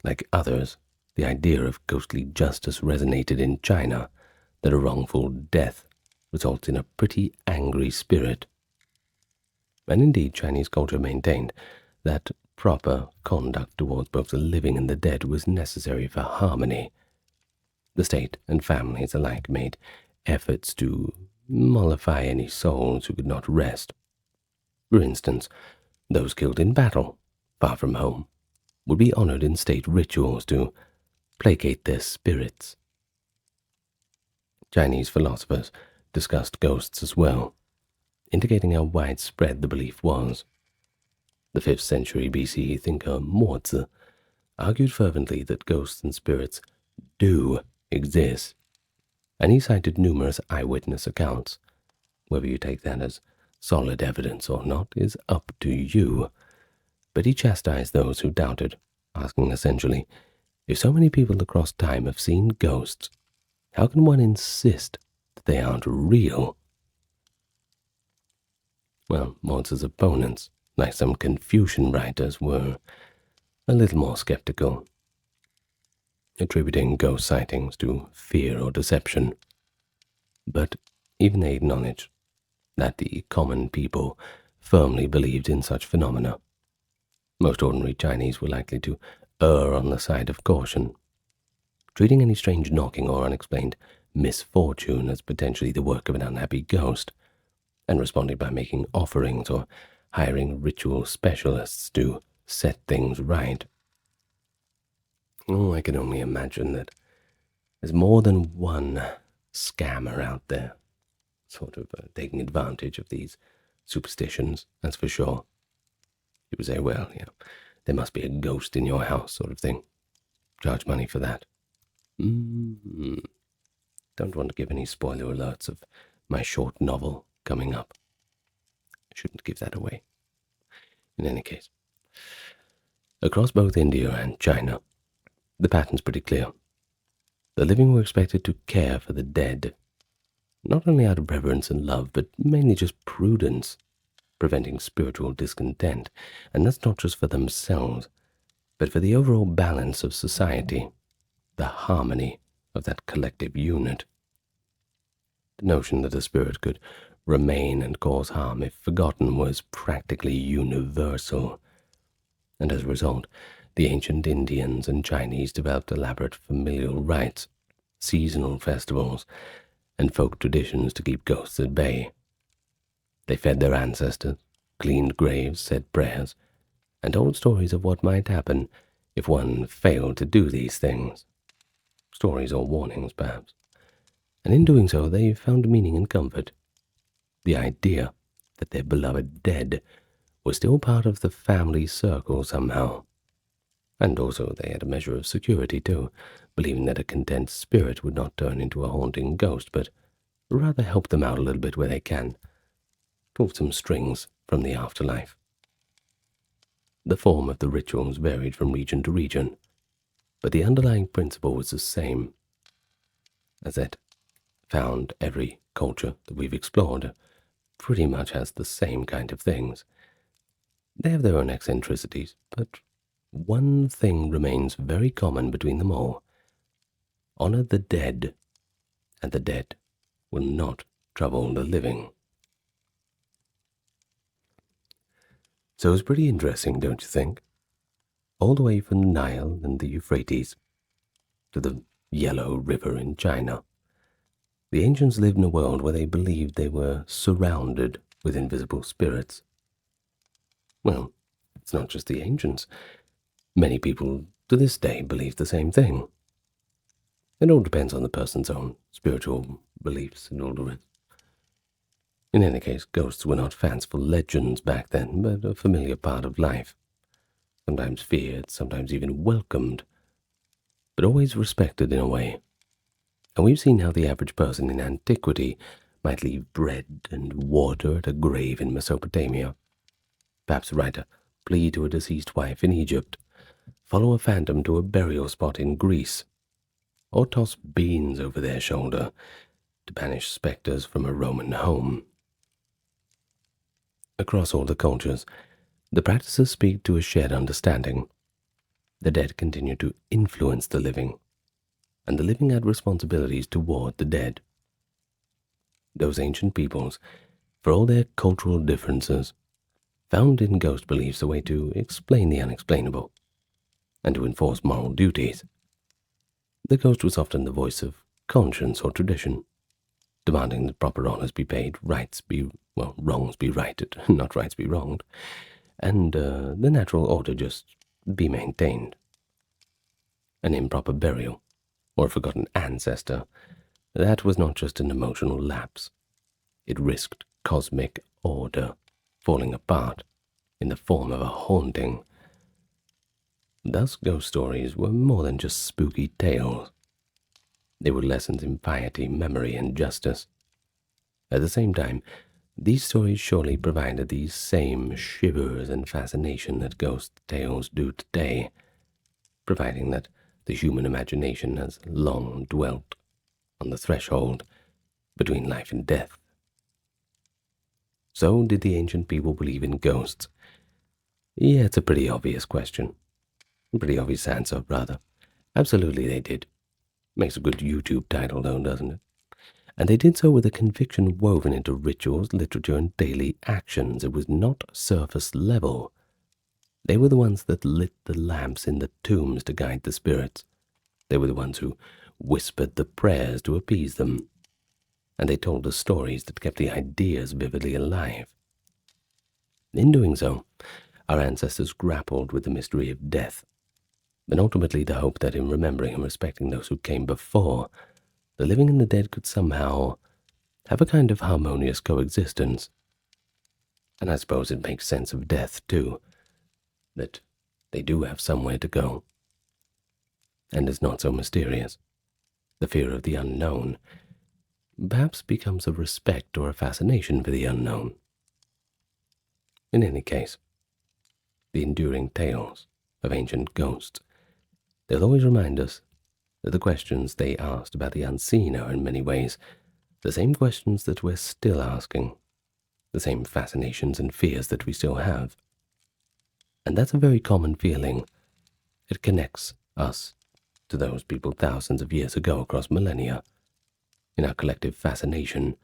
like others, the idea of ghostly justice resonated in China, that a wrongful death results in a pretty angry spirit. And indeed, Chinese culture maintained that proper conduct towards both the living and the dead was necessary for harmony. The state and families alike made efforts to mollify any souls who could not rest. For instance, those killed in battle, far from home, would be honored in state rituals to placate their spirits. Chinese philosophers discussed ghosts as well, indicating how widespread the belief was. The 5th century BC thinker Mozi argued fervently that ghosts and spirits do exist, and he cited numerous eyewitness accounts. Whether you take that as solid evidence or not is up to you, but he chastised those who doubted, asking essentially, if so many people across time have seen ghosts, how can one insist that they aren't real? Well, Mozi's opponents, like some Confucian writers, were a little more skeptical, attributing ghost sightings to fear or deception. But even they acknowledged that the common people firmly believed in such phenomena. Most ordinary Chinese were likely to err on the side of caution, treating any strange knocking or unexplained misfortune as potentially the work of an unhappy ghost, and responding by making offerings or hiring ritual specialists to set things right. Oh, I can only imagine that there's more than one scammer out there, sort of taking advantage of these superstitions, that's for sure. You would say, well, there must be a ghost in your house, sort of thing. Charge money for that. Don't want to give any spoiler alerts of my short novel coming up. I shouldn't give that away. In any case, across both India and China, the pattern's pretty clear. The living were expected to care for the dead, not only out of reverence and love, but mainly just prudence, preventing spiritual discontent, and that's not just for themselves, but for the overall balance of society, the harmony of that collective unit. The notion that a spirit could remain and cause harm if forgotten was practically universal, and as a result, the ancient Indians and Chinese developed elaborate familial rites, seasonal festivals, and folk traditions to keep ghosts at bay. They fed their ancestors, cleaned graves, said prayers, and told stories of what might happen if one failed to do these things. Stories or warnings, perhaps. And in doing so, they found meaning and comfort. The idea that their beloved dead was still part of the family circle somehow. And also they had a measure of security too, believing that a content spirit would not turn into a haunting ghost, but rather help them out a little bit where they can, pull some strings from the afterlife. The form of the rituals varied from region to region, but the underlying principle was the same, as that found every culture that we've explored pretty much has the same kind of things. They have their own eccentricities, but one thing remains very common between them all. Honor the dead, and the dead will not trouble the living. So it's pretty interesting, don't you think? All the way from the Nile and the Euphrates to the Yellow River in China, the ancients lived in a world where they believed they were surrounded with invisible spirits. Well, it's not just the ancients. Many people to this day believe the same thing. It all depends on the person's own spiritual beliefs and all the rest. In any case, ghosts were not fanciful legends back then, but a familiar part of life. Sometimes feared, sometimes even welcomed, but always respected in a way. And we've seen how the average person in antiquity might leave bread and water at a grave in Mesopotamia, perhaps write a plea to a deceased wife in Egypt, follow a phantom to a burial spot in Greece, or toss beans over their shoulder to banish specters from a Roman home. Across all the cultures, the practices speak to a shared understanding. the dead continued to influence the living, and the living had responsibilities toward the dead. Those ancient peoples, for all their cultural differences, found in ghost beliefs a way to explain the unexplainable and to enforce moral duties. The ghost was often the voice of conscience or tradition, demanding that proper honors be paid, wrongs be righted, not rights be wronged, and the natural order just be maintained. An improper burial, or a forgotten ancestor, that was not just an emotional lapse. It risked cosmic order falling apart in the form of a haunting. Thus, ghost stories were more than just spooky tales. They were lessons in piety, memory, and justice. At the same time, these stories surely provided these same shivers and fascination that ghost tales do today, providing that the human imagination has long dwelt on the threshold between life and death. So, did the ancient people believe in ghosts? Yeah, it's a pretty obvious question. A pretty obvious answer, rather. Absolutely they did. Makes a good YouTube title, though, doesn't it? And they did so with a conviction woven into rituals, literature, and daily actions. It was not surface level. They were the ones that lit the lamps in the tombs to guide the spirits. They were the ones who whispered the prayers to appease them. And they told the stories that kept the ideas vividly alive. In doing so, our ancestors grappled with the mystery of death, and ultimately the hope that in remembering and respecting those who came before, the living and the dead could somehow have a kind of harmonious coexistence. And I suppose it makes sense of death, too, that they do have somewhere to go. And it's not so mysterious. The fear of the unknown perhaps becomes a respect or a fascination for the unknown. In any case, the enduring tales of ancient ghosts, they'll always remind us that the questions they asked about the unseen are in many ways the same questions that we're still asking, the same fascinations and fears that we still have. And that's a very common feeling. It connects us to those people thousands of years ago across millennia, in our collective fascination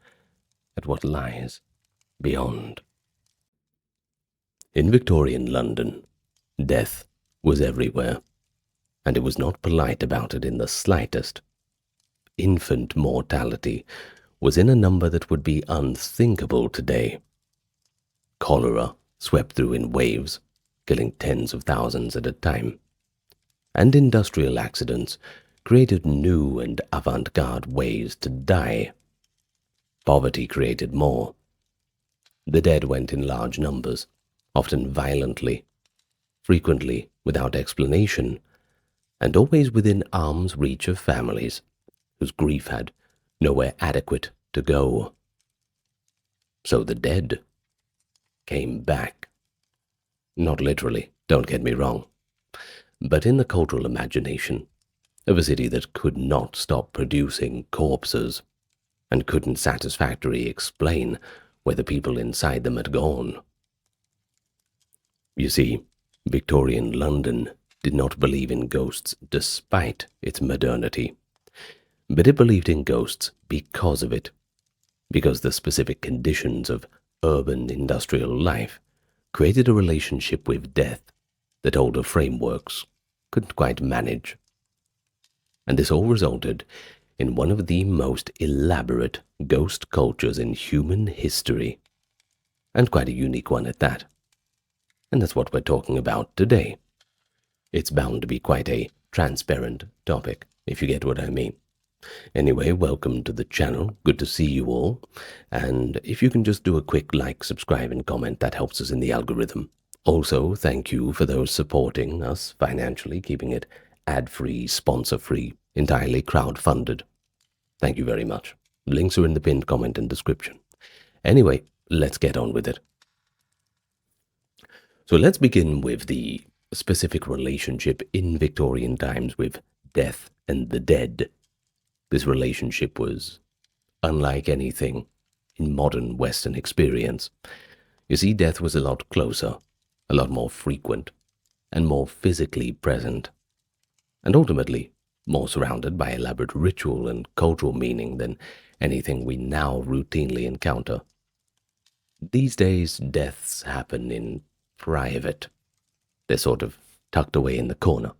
at what lies beyond. In Victorian London, death was everywhere, and it was not polite about it in the slightest. Infant mortality was in a number that would be unthinkable today. Cholera swept through in waves, killing tens of thousands at a time. And industrial accidents created new and avant-garde ways to die. Poverty created more. The dead went in large numbers, often violently, frequently without explanation, and always within arm's reach of families whose grief had nowhere adequate to go. So the dead came back. Not literally, don't get me wrong, but in the cultural imagination of a city that could not stop producing corpses and couldn't satisfactorily explain where the people inside them had gone. You see, Victorian London did not believe in ghosts despite its modernity, but it believed in ghosts because of it, because the specific conditions of urban industrial life created a relationship with death that older frameworks couldn't quite manage. And this all resulted in one of the most elaborate ghost cultures in human history, and quite a unique one at that. And that's what we're talking about today. It's bound to be quite a transparent topic, if you get what I mean. Anyway, welcome to the channel. Good to see you all. And if you can just do a quick like, subscribe, and comment, that helps us in the algorithm. Also, thank you for those supporting us financially, keeping it ad-free, sponsor-free, entirely crowd-funded. Thank you very much. Links are in the pinned comment and description. Anyway, let's get on with it. So let's begin with the specific relationship in Victorian times with death and the dead. This relationship was unlike anything in modern Western experience. You see, death was a lot closer, a lot more frequent. and more physically present, and ultimately more surrounded by elaborate ritual and cultural meaning than anything we now routinely encounter. These days, deaths happen in private. They're sort of tucked away in the corner.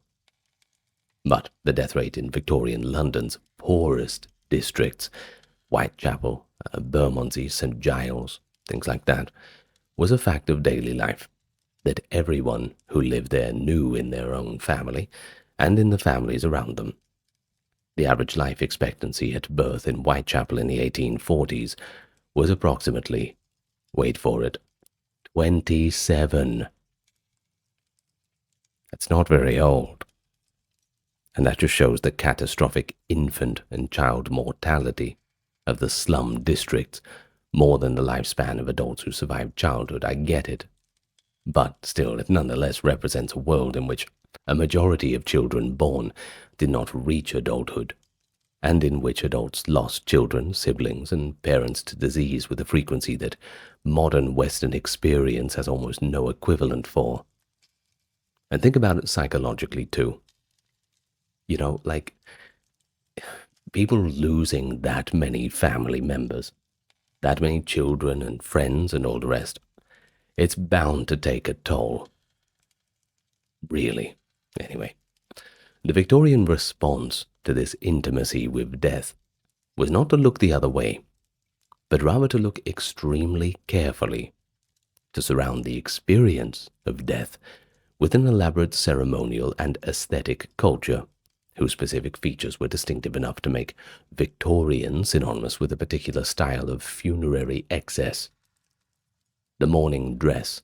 But the death rate in Victorian London's poorest districts, Whitechapel, Bermondsey, St. Giles, things like that, was a fact of daily life that everyone who lived there knew in their own family and in the families around them. The average life expectancy at birth in Whitechapel in the 1840s was approximately, wait for it, 27. That's not very old. And that just shows the catastrophic infant and child mortality of the slum districts more than the lifespan of adults who survived childhood. I get it. But still, it nonetheless represents a world in which a majority of children born did not reach adulthood, and in which adults lost children, siblings, and parents to disease with a frequency that modern Western experience has almost no equivalent for. And think about it psychologically, too. You know, like, people losing that many family members, that many children and friends and all the rest, it's bound to take a toll. Really. Anyway, the Victorian response to this intimacy with death was not to look the other way, but rather to look extremely carefully, to surround the experience of death with an elaborate ceremonial and aesthetic culture, whose specific features were distinctive enough to make Victorian synonymous with a particular style of funerary excess. The mourning dress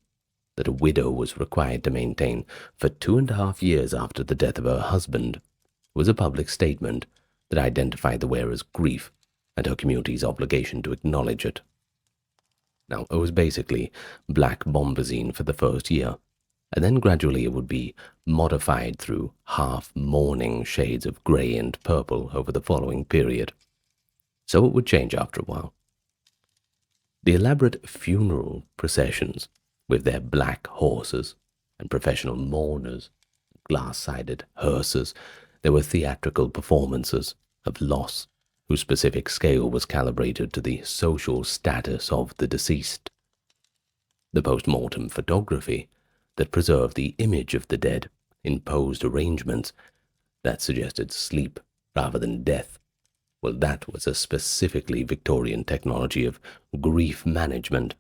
that a widow was required to maintain for 2.5 years after the death of her husband was a public statement that identified the wearer's grief and her community's obligation to acknowledge it. Now, it was basically black bombazine for the first year, and then gradually it would be modified through half-mourning shades of grey and purple over the following period. So it would change after a while. The elaborate funeral processions, with their black horses and professional mourners, glass-sided hearses, there were theatrical performances of loss, whose specific scale was calibrated to the social status of the deceased. The post-mortem photography that preserved the image of the dead in posed arrangements that suggested sleep rather than death. Well, that was a specifically Victorian technology of grief management,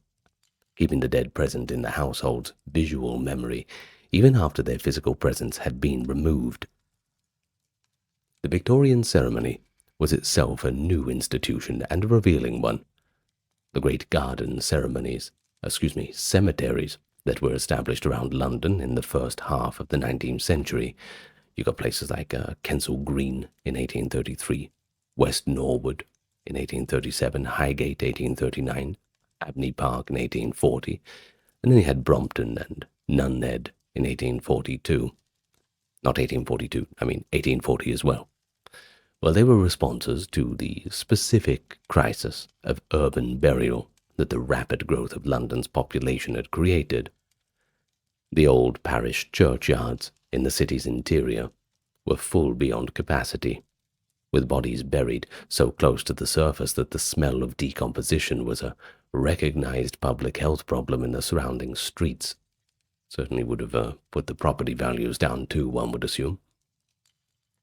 keeping the dead present in the household's visual memory even after their physical presence had been removed. The Victorian ceremony was itself a new institution and a revealing one. The great garden cemeteries that were established around London in the first half of the 19th century. You got places like Kensal Green in 1833, West Norwood in 1837, Highgate 1839, Abney Park in 1840, and then you had Brompton and Nunhead in 1842. Not 1842, I mean 1840 as well. Well, they were responses to the specific crisis of urban burial that the rapid growth of London's population had created. The old parish churchyards in the city's interior were full beyond capacity, with bodies buried so close to the surface that the smell of decomposition was a recognized public health problem in the surrounding streets. Certainly would have put the property values down too, one would assume.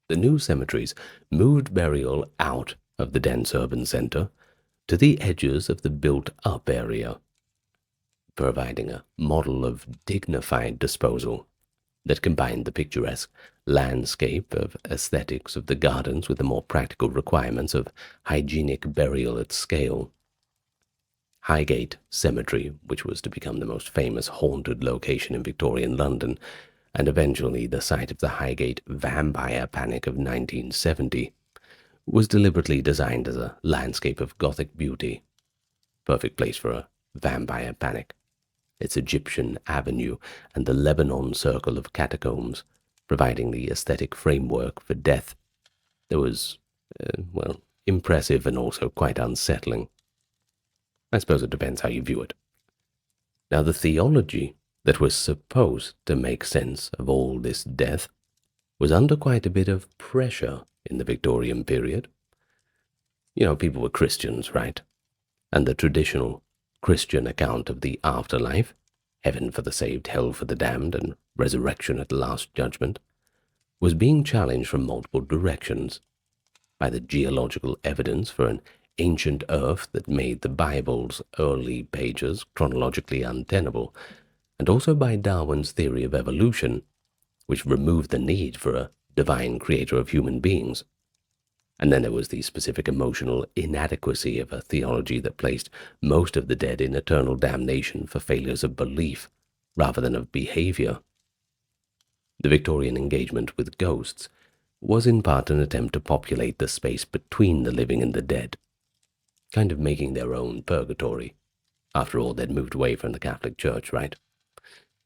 The new cemeteries moved burial out of the dense urban center to the edges of the built-up area, providing a model of dignified disposal that combined the picturesque landscape of aesthetics of the gardens with the more practical requirements of hygienic burial at scale. Highgate Cemetery, which was to become the most famous haunted location in Victorian London, and eventually the site of the Highgate vampire panic of 1970, was deliberately designed as a landscape of Gothic beauty. Perfect place for a vampire panic. Its Egyptian avenue and the Lebanon circle of catacombs providing the aesthetic framework for death. That was, impressive and also quite unsettling. I suppose it depends how you view it. Now, the theology that was supposed to make sense of all this death was under quite a bit of pressure in the Victorian period. People were Christians, right? And the traditional Christian account of the afterlife, heaven for the saved, hell for the damned, and resurrection at the last judgment, was being challenged from multiple directions by the geological evidence for an ancient Earth that made the Bible's early pages chronologically untenable, and also by Darwin's theory of evolution, which removed the need for a divine creator of human beings. And then there was the specific emotional inadequacy of a theology that placed most of the dead in eternal damnation for failures of belief rather than of behavior. The Victorian engagement with ghosts was in part an attempt to populate the space between the living and the dead, kind of making their own purgatory. After all, they'd moved away from the Catholic Church, right?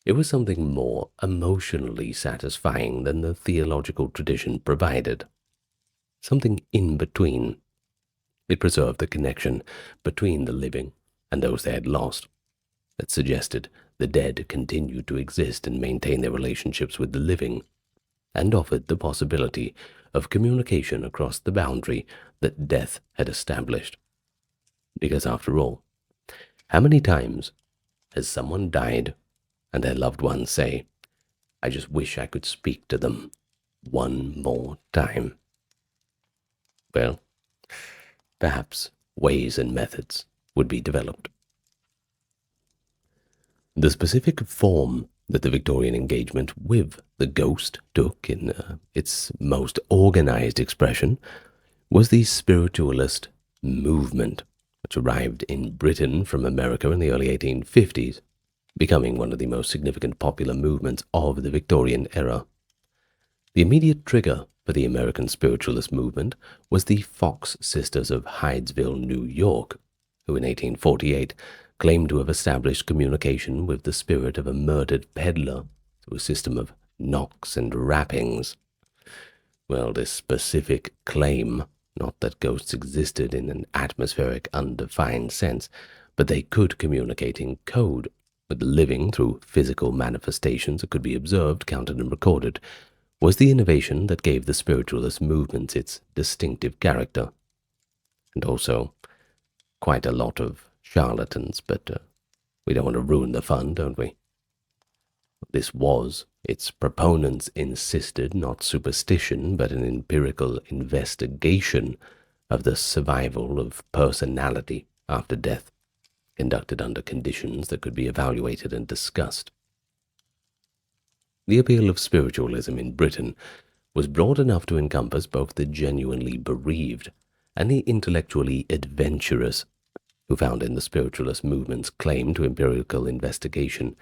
It was something more emotionally satisfying than the theological tradition provided. Something in between. It preserved the connection between the living and those they had lost. It suggested the dead continued to exist and maintain their relationships with the living, and offered the possibility of communication across the boundary that death had established. Because after all, how many times has someone died and their loved ones say, "I just wish I could speak to them one more time"? Well, perhaps ways and methods would be developed. The specific form that the Victorian engagement with the ghost took in its most organized expression was the spiritualist movement, which arrived in Britain from America in the early 1850s, becoming one of the most significant popular movements of the Victorian era. The immediate trigger for the American spiritualist movement was the Fox sisters of Hydesville, New York, who in 1848 claimed to have established communication with the spirit of a murdered peddler through a system of knocks and rappings. Well, this specific claim, not that ghosts existed in an atmospheric, undefined sense, but they could communicate in code with the living through physical manifestations that could be observed, counted, and recorded, was the innovation that gave the spiritualist movement its distinctive character. And also, quite a lot of charlatans, but we don't want to ruin the fun, don't we? This was, its proponents insisted, not superstition, but an empirical investigation of the survival of personality after death, conducted under conditions that could be evaluated and discussed. The appeal of spiritualism in Britain was broad enough to encompass both the genuinely bereaved and the intellectually adventurous, who found in the spiritualist movement's claim to empirical investigation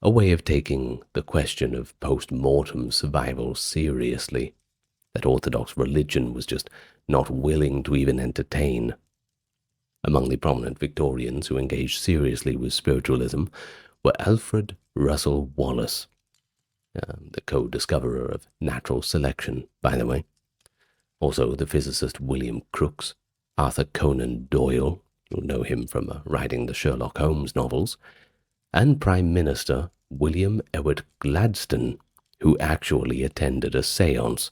a way of taking the question of post-mortem survival seriously, that orthodox religion was just not willing to even entertain. Among the prominent Victorians who engaged seriously with spiritualism were Alfred Russel Wallace, the co-discoverer of natural selection, by the way, also the physicist William Crookes, Arthur Conan Doyle, you'll know him from writing the Sherlock Holmes novels, and Prime Minister William Ewart Gladstone, who actually attended a séance,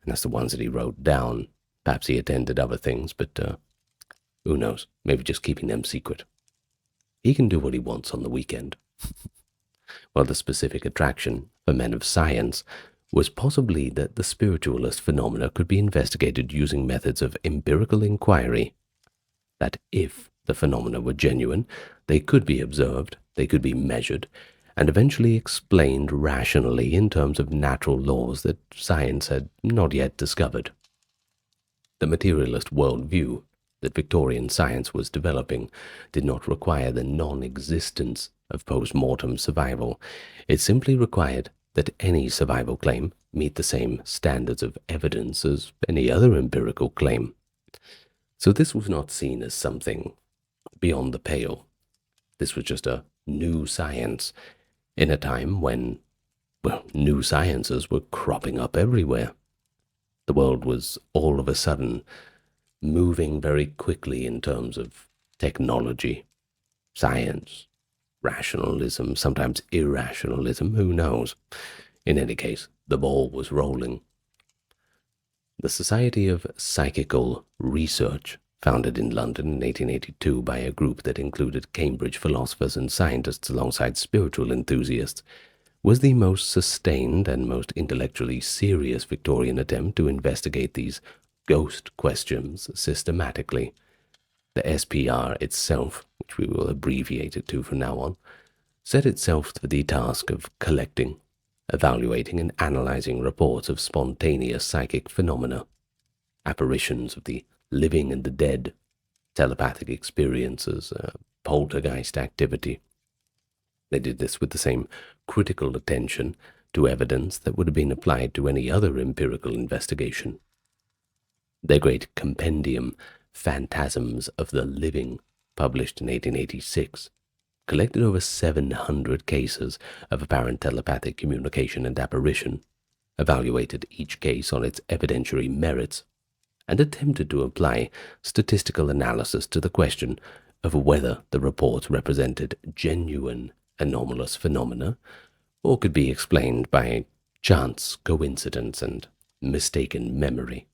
and that's the ones that he wrote down. Perhaps he attended other things, but who knows, maybe just keeping them secret. He can do what he wants on the weekend. Well, the specific attraction for men of science was possibly that the spiritualist phenomena could be investigated using methods of empirical inquiry, that if the phenomena were genuine, they could be observed, they could be measured, and eventually explained rationally in terms of natural laws that science had not yet discovered. The materialist worldview that Victorian science was developing did not require the non-existence of post-mortem survival. It simply required that any survival claim meet the same standards of evidence as any other empirical claim. So this was not seen as something beyond the pale. This was just a new science in a time when, well, new sciences were cropping up everywhere. The world was all of a sudden moving very quickly in terms of technology, science, rationalism, sometimes irrationalism, who knows? In any case, the ball was rolling. The Society of Psychical Research, founded in London in 1882 by a group that included Cambridge philosophers and scientists alongside spiritual enthusiasts, was the most sustained and most intellectually serious Victorian attempt to investigate these ghost questions systematically. The SPR itself, which we will abbreviate it to from now on, set itself the task of collecting, evaluating and analyzing reports of spontaneous psychic phenomena, apparitions of the living and the dead, telepathic experiences, poltergeist activity. They did this with the same critical attention to evidence that would have been applied to any other empirical investigation. Their great compendium, Phantasms of the Living, published in 1886, collected over 700 cases of apparent telepathic communication and apparition, evaluated each case on its evidentiary merits, and attempted to apply statistical analysis to the question of whether the reports represented genuine anomalous phenomena or could be explained by chance, coincidence, and mistaken memory.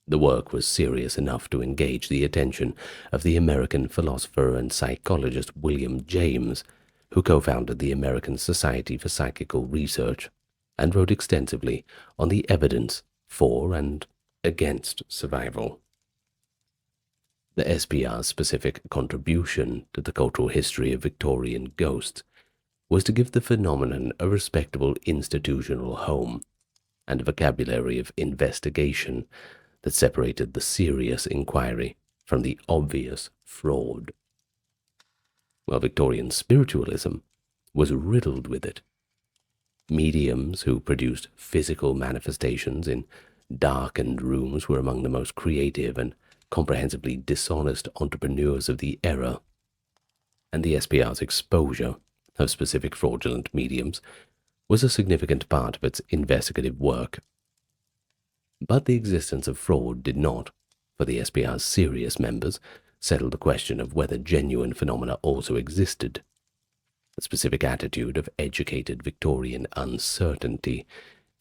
The work was serious enough to engage the attention of the American philosopher and psychologist William James, who co-founded the American Society for Psychical Research and wrote extensively on the evidence for and against survival. The SPR's specific contribution to the cultural history of Victorian ghosts was to give the phenomenon a respectable institutional home and a vocabulary of investigation that separated the serious inquiry from the obvious fraud. While Victorian spiritualism was riddled with it. Mediums who produced physical manifestations in darkened rooms were among the most creative and comprehensively dishonest entrepreneurs of the era, and the SPR's exposure of specific fraudulent mediums was a significant part of its investigative work. But the existence of fraud did not, for the SPR's serious members, settle the question of whether genuine phenomena also existed. The specific attitude of educated Victorian uncertainty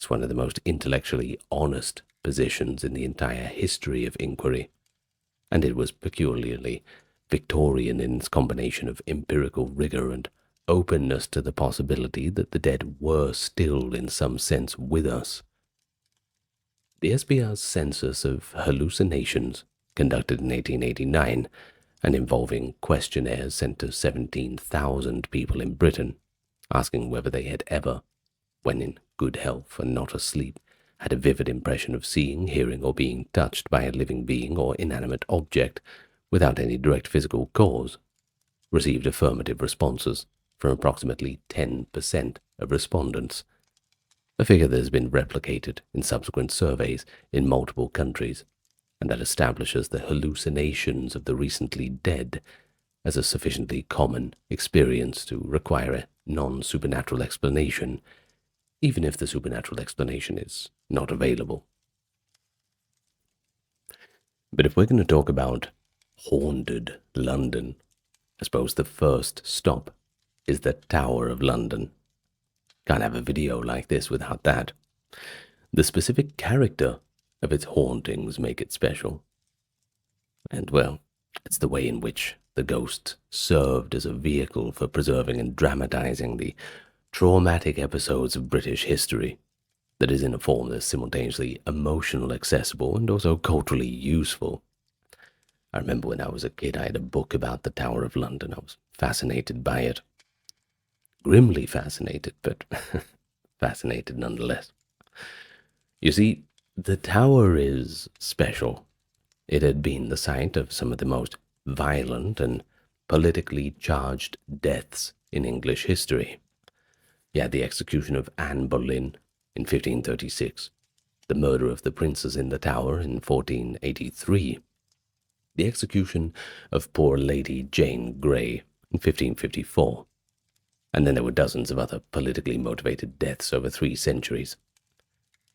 is one of the most intellectually honest positions in the entire history of inquiry, and it was peculiarly Victorian in its combination of empirical rigor and openness to the possibility that the dead were still in some sense with us. The SPR's census of hallucinations, conducted in 1889, and involving questionnaires sent to 17,000 people in Britain, asking whether they had ever, when in good health and not asleep, had a vivid impression of seeing, hearing, or being touched by a living being or inanimate object without any direct physical cause, received affirmative responses from approximately 10% of respondents, a figure that has been replicated in subsequent surveys in multiple countries, and that establishes the hallucinations of the recently dead as a sufficiently common experience to require a non-supernatural explanation, even if the supernatural explanation is not available. But if we're going to talk about haunted London, I suppose the first stop is the Tower of London. Can't have a video like this without that. The specific character of its hauntings make it special. And, well, it's the way in which the ghost served as a vehicle for preserving and dramatizing the traumatic episodes of British history that is in a form that's simultaneously emotional, accessible, and also culturally useful. I remember when I was a kid, I had a book about the Tower of London. I was fascinated by it. Grimly fascinated, but fascinated nonetheless. You see, the tower is special. It had been the site of some of the most violent and politically charged deaths in English history. You had the execution of Anne Boleyn in 1536, the murder of the princes in the Tower in 1483, the execution of poor Lady Jane Grey in 1554, and then there were dozens of other politically motivated deaths over 3 centuries.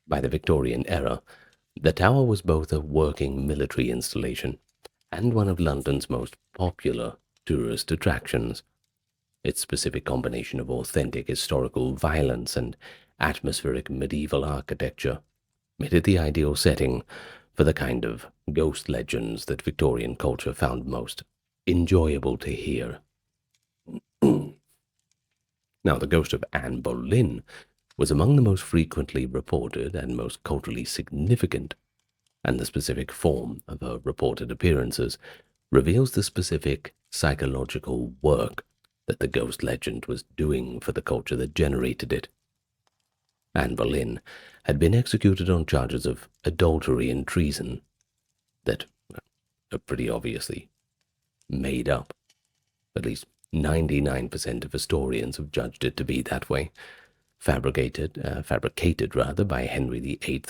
By the Victorian era, the Tower was both a working military installation and one of London's most popular tourist attractions. Its specific combination of authentic historical violence and atmospheric medieval architecture made it the ideal setting for the kind of ghost legends that Victorian culture found most enjoyable to hear. Now, the ghost of Anne Boleyn was among the most frequently reported and most culturally significant, and the specific form of her reported appearances reveals the specific psychological work that the ghost legend was doing for the culture that generated it. Anne Boleyn had been executed on charges of adultery and treason that are pretty obviously made up. At least 99% of historians have judged it to be that way, fabricated by Henry VIII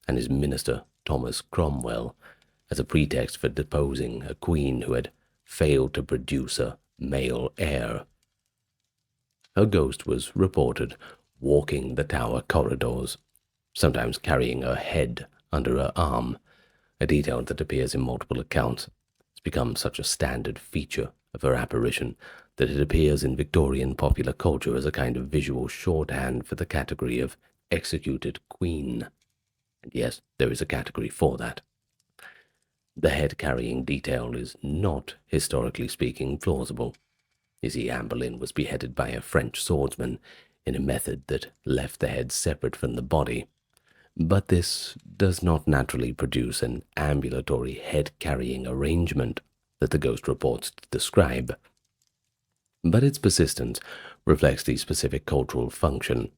and his minister Thomas Cromwell as a pretext for deposing a queen who had failed to produce a male heir. Her ghost was reported walking the Tower corridors, sometimes carrying her head under her arm, a detail that appears in multiple accounts. It's become such a standard feature of her apparition that it appears in Victorian popular culture as a kind of visual shorthand for the category of executed queen. And yes, there is a category for that. The head-carrying detail is not, historically speaking, plausible. You see, Anne Boleyn was beheaded by a French swordsman in a method that left the head separate from the body, but this does not naturally produce an ambulatory head-carrying arrangement that the ghost reports to describe. But its persistence reflects the specific cultural function.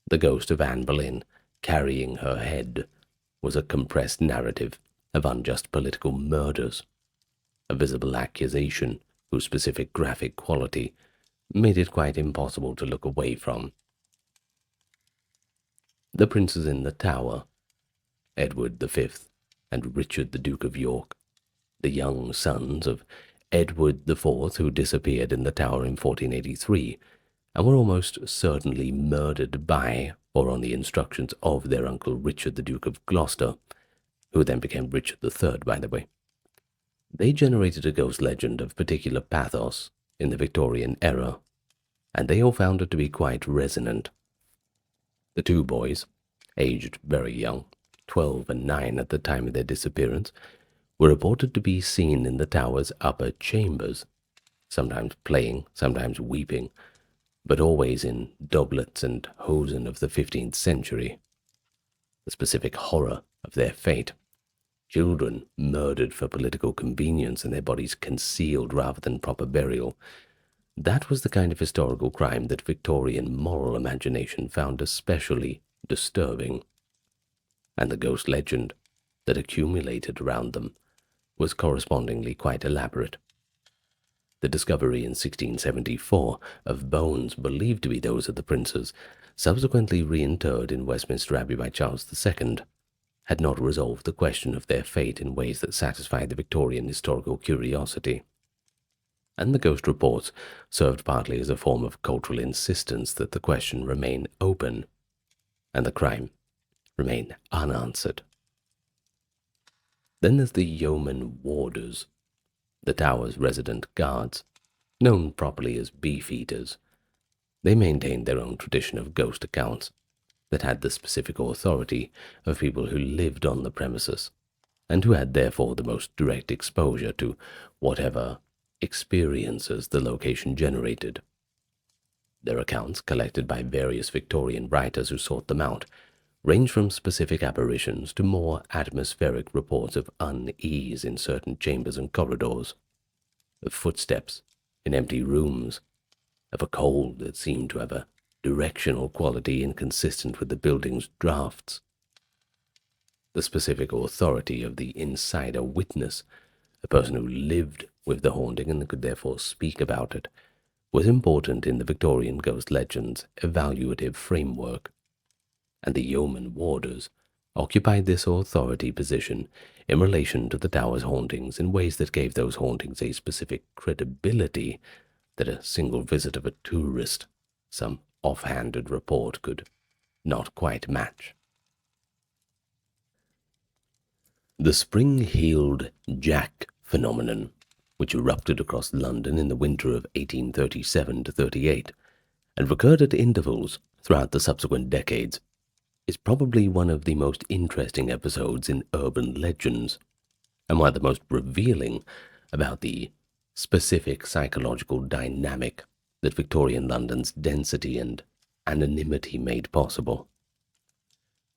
The ghost of Anne Boleyn carrying her head was a compressed narrative of unjust political murders, a visible accusation whose specific graphic quality made it quite impossible to look away from. The princes in the Tower, Edward V and Richard the Duke of York, the young sons of Edward IV, who disappeared in the Tower in 1483, and were almost certainly murdered by or on the instructions of their uncle Richard the Duke of Gloucester, who then became Richard III, by the way. They generated a ghost legend of particular pathos in the Victorian era, and they all found it to be quite resonant. The two boys, aged very young, 12 and 9 at the time of their disappearance, were reported to be seen in the tower's upper chambers, sometimes playing, sometimes weeping, but always in doublets and hosen of the 15th century. The specific horror of their fate, children murdered for political convenience and their bodies concealed rather than proper burial, that was the kind of historical crime that Victorian moral imagination found especially disturbing. And the ghost legend that accumulated around them was correspondingly quite elaborate. The discovery in 1674 of bones believed to be those of the princes, subsequently reinterred in Westminster Abbey by Charles II, had not resolved the question of their fate in ways that satisfied the Victorian historical curiosity. And the ghost reports served partly as a form of cultural insistence that the question remain open, and the crime remain unanswered. Then there's the yeoman warders, the tower's resident guards, known properly as beefeaters. They maintained their own tradition of ghost accounts that had the specific authority of people who lived on the premises, and who had therefore the most direct exposure to whatever experiences the location generated. Their accounts, collected by various Victorian writers who sought them out, range from specific apparitions to more atmospheric reports of unease in certain chambers and corridors, of footsteps in empty rooms, of a cold that seemed to have a directional quality inconsistent with the building's drafts. The specific authority of the insider witness, a person who lived with the haunting and could therefore speak about it, was important in the Victorian ghost legend's evaluative framework, and the yeoman warders occupied this authority position in relation to the tower's hauntings in ways that gave those hauntings a specific credibility that a single visit of a tourist, some offhanded report, could not quite match. The spring-heeled Jack phenomenon which erupted across London in the winter of 1837 to 38, and recurred at intervals throughout the subsequent decades, is probably one of the most interesting episodes in urban legends, and one of the most revealing about the specific psychological dynamic that Victorian London's density and anonymity made possible.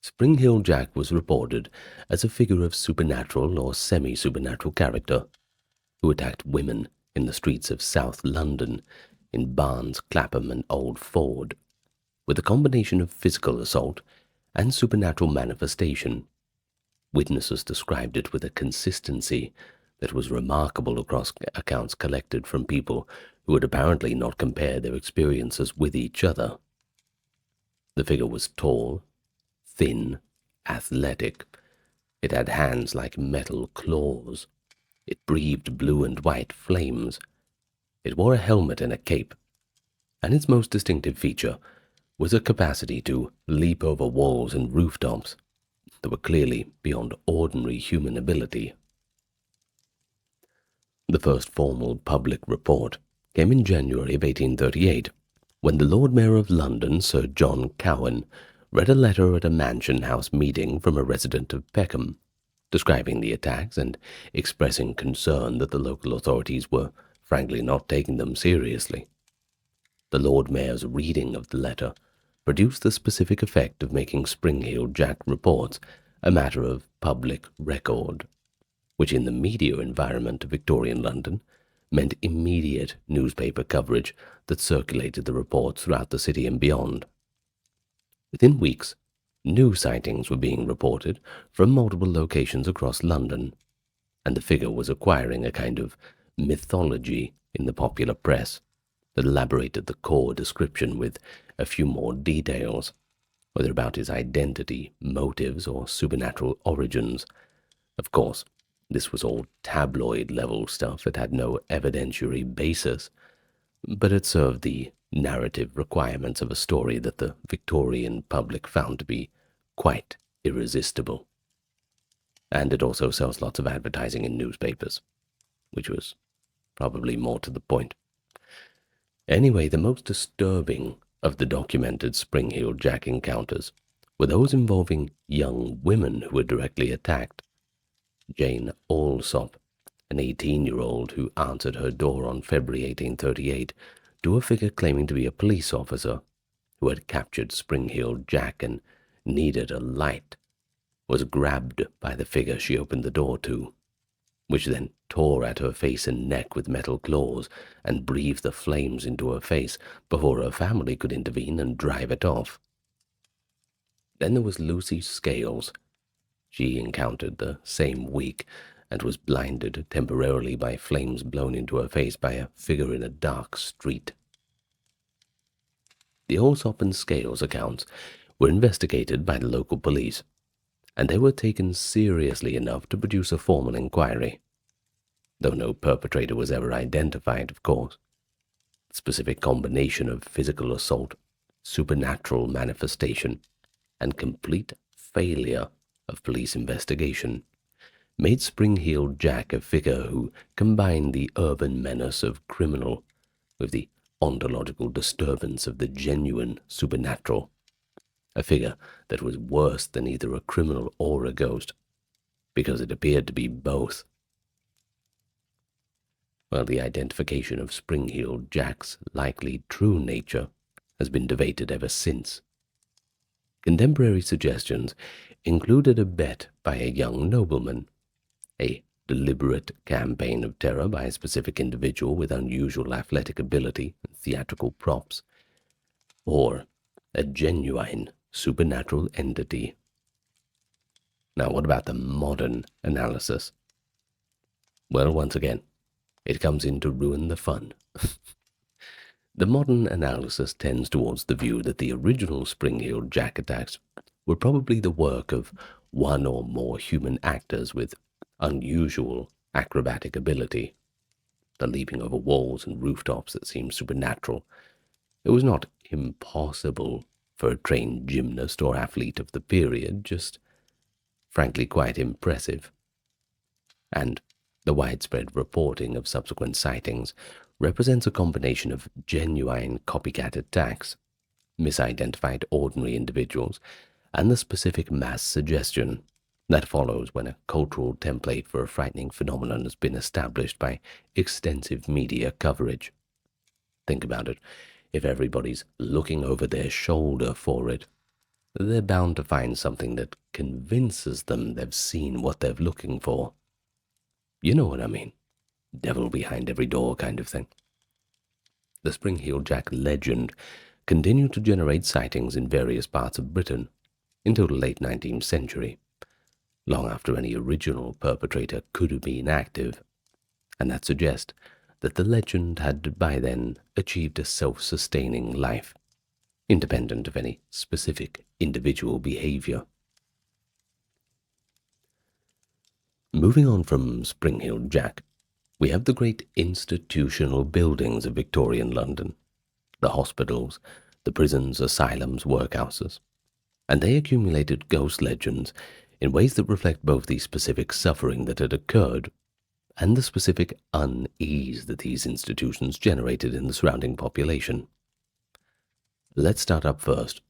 Spring Hill Jack was reported as a figure of supernatural or semi-supernatural character who attacked women in the streets of South London, in Barnes, Clapham, and Old Ford, with a combination of physical assault and supernatural manifestation. Witnesses described it with a consistency that was remarkable across accounts collected from people who had apparently not compared their experiences with each other. The figure was tall, thin, athletic. It had hands like metal claws. It breathed blue and white flames. It wore a helmet and a cape, and its most distinctive feature was a capacity to leap over walls and rooftops that were clearly beyond ordinary human ability. The first formal public report came in January of 1838, when the Lord Mayor of London, Sir John Cowan, read a letter at a Mansion House meeting from a resident of Peckham, describing the attacks and expressing concern that the local authorities were frankly not taking them seriously. The Lord Mayor's reading of the letter produced the specific effect of making Spring Hill Jack reports a matter of public record, which in the media environment of Victorian London meant immediate newspaper coverage that circulated the reports throughout the city and beyond. Within weeks, new sightings were being reported from multiple locations across London, and the figure was acquiring a kind of mythology in the popular press that elaborated the core description with a few more details, whether about his identity, motives, or supernatural origins. Of course, this was all tabloid-level stuff that had no evidentiary basis, but it served the narrative requirements of a story that the Victorian public found to be quite irresistible. And it also sells lots of advertising in newspapers, which was probably more to the point. Anyway, the most disturbing of the documented Spring Hill Jack encounters were those involving young women who were directly attacked. Jane Alsop, an 18-year-old who answered her door on February 1838 to a figure claiming to be a police officer who had captured Spring Hill Jack and needed a light, was grabbed by the figure she opened the door to, which then tore at her face and neck with metal claws and breathed the flames into her face before her family could intervene and drive it off. Then there was Lucy Scales. She encountered the same week and was blinded temporarily by flames blown into her face by a figure in a dark street. The Alsop and Scales accounts were investigated by the local police, and they were taken seriously enough to produce a formal inquiry, though no perpetrator was ever identified, of course. The specific combination of physical assault, supernatural manifestation, and complete failure of police investigation made Spring Hill Jack a figure who combined the urban menace of criminal with the ontological disturbance of the genuine supernatural, a figure that was worse than either a criminal or a ghost, because it appeared to be both. While the identification of Spring Hill Jack's likely true nature has been debated ever since. Contemporary suggestions included a bet by a young nobleman, a deliberate campaign of terror by a specific individual with unusual athletic ability and theatrical props, or a genuine supernatural entity. Now, what about the modern analysis? Well, once again, it comes in to ruin the fun. The modern analysis tends towards the view that the original Spring Hill Jack attacks were probably the work of one or more human actors with unusual acrobatic ability, the leaping over walls and rooftops that seemed supernatural. It was not impossible for a trained gymnast or athlete of the period, just frankly quite impressive. And The widespread reporting of subsequent sightings represents a combination of genuine copycat attacks, misidentified ordinary individuals, and the specific mass suggestion that follows when a cultural template for a frightening phenomenon has been established by extensive media coverage. Think about it. If everybody's looking over their shoulder for it, they're bound to find something that convinces them they've seen what they're looking for. You know what I mean. Devil behind every door kind of thing. The Spring-Heeled Jack legend continued to generate sightings in various parts of Britain until the late 19th century, long after any original perpetrator could have been active, and that suggests that the legend had by then achieved a self-sustaining life, independent of any specific individual behavior. Moving on from Spring-Heeled Jack, we have the great institutional buildings of Victorian London, the hospitals, the prisons, asylums, workhouses, and they accumulated ghost legends in ways that reflect both the specific suffering that had occurred and the specific unease that these institutions generated in the surrounding population. Let's start up first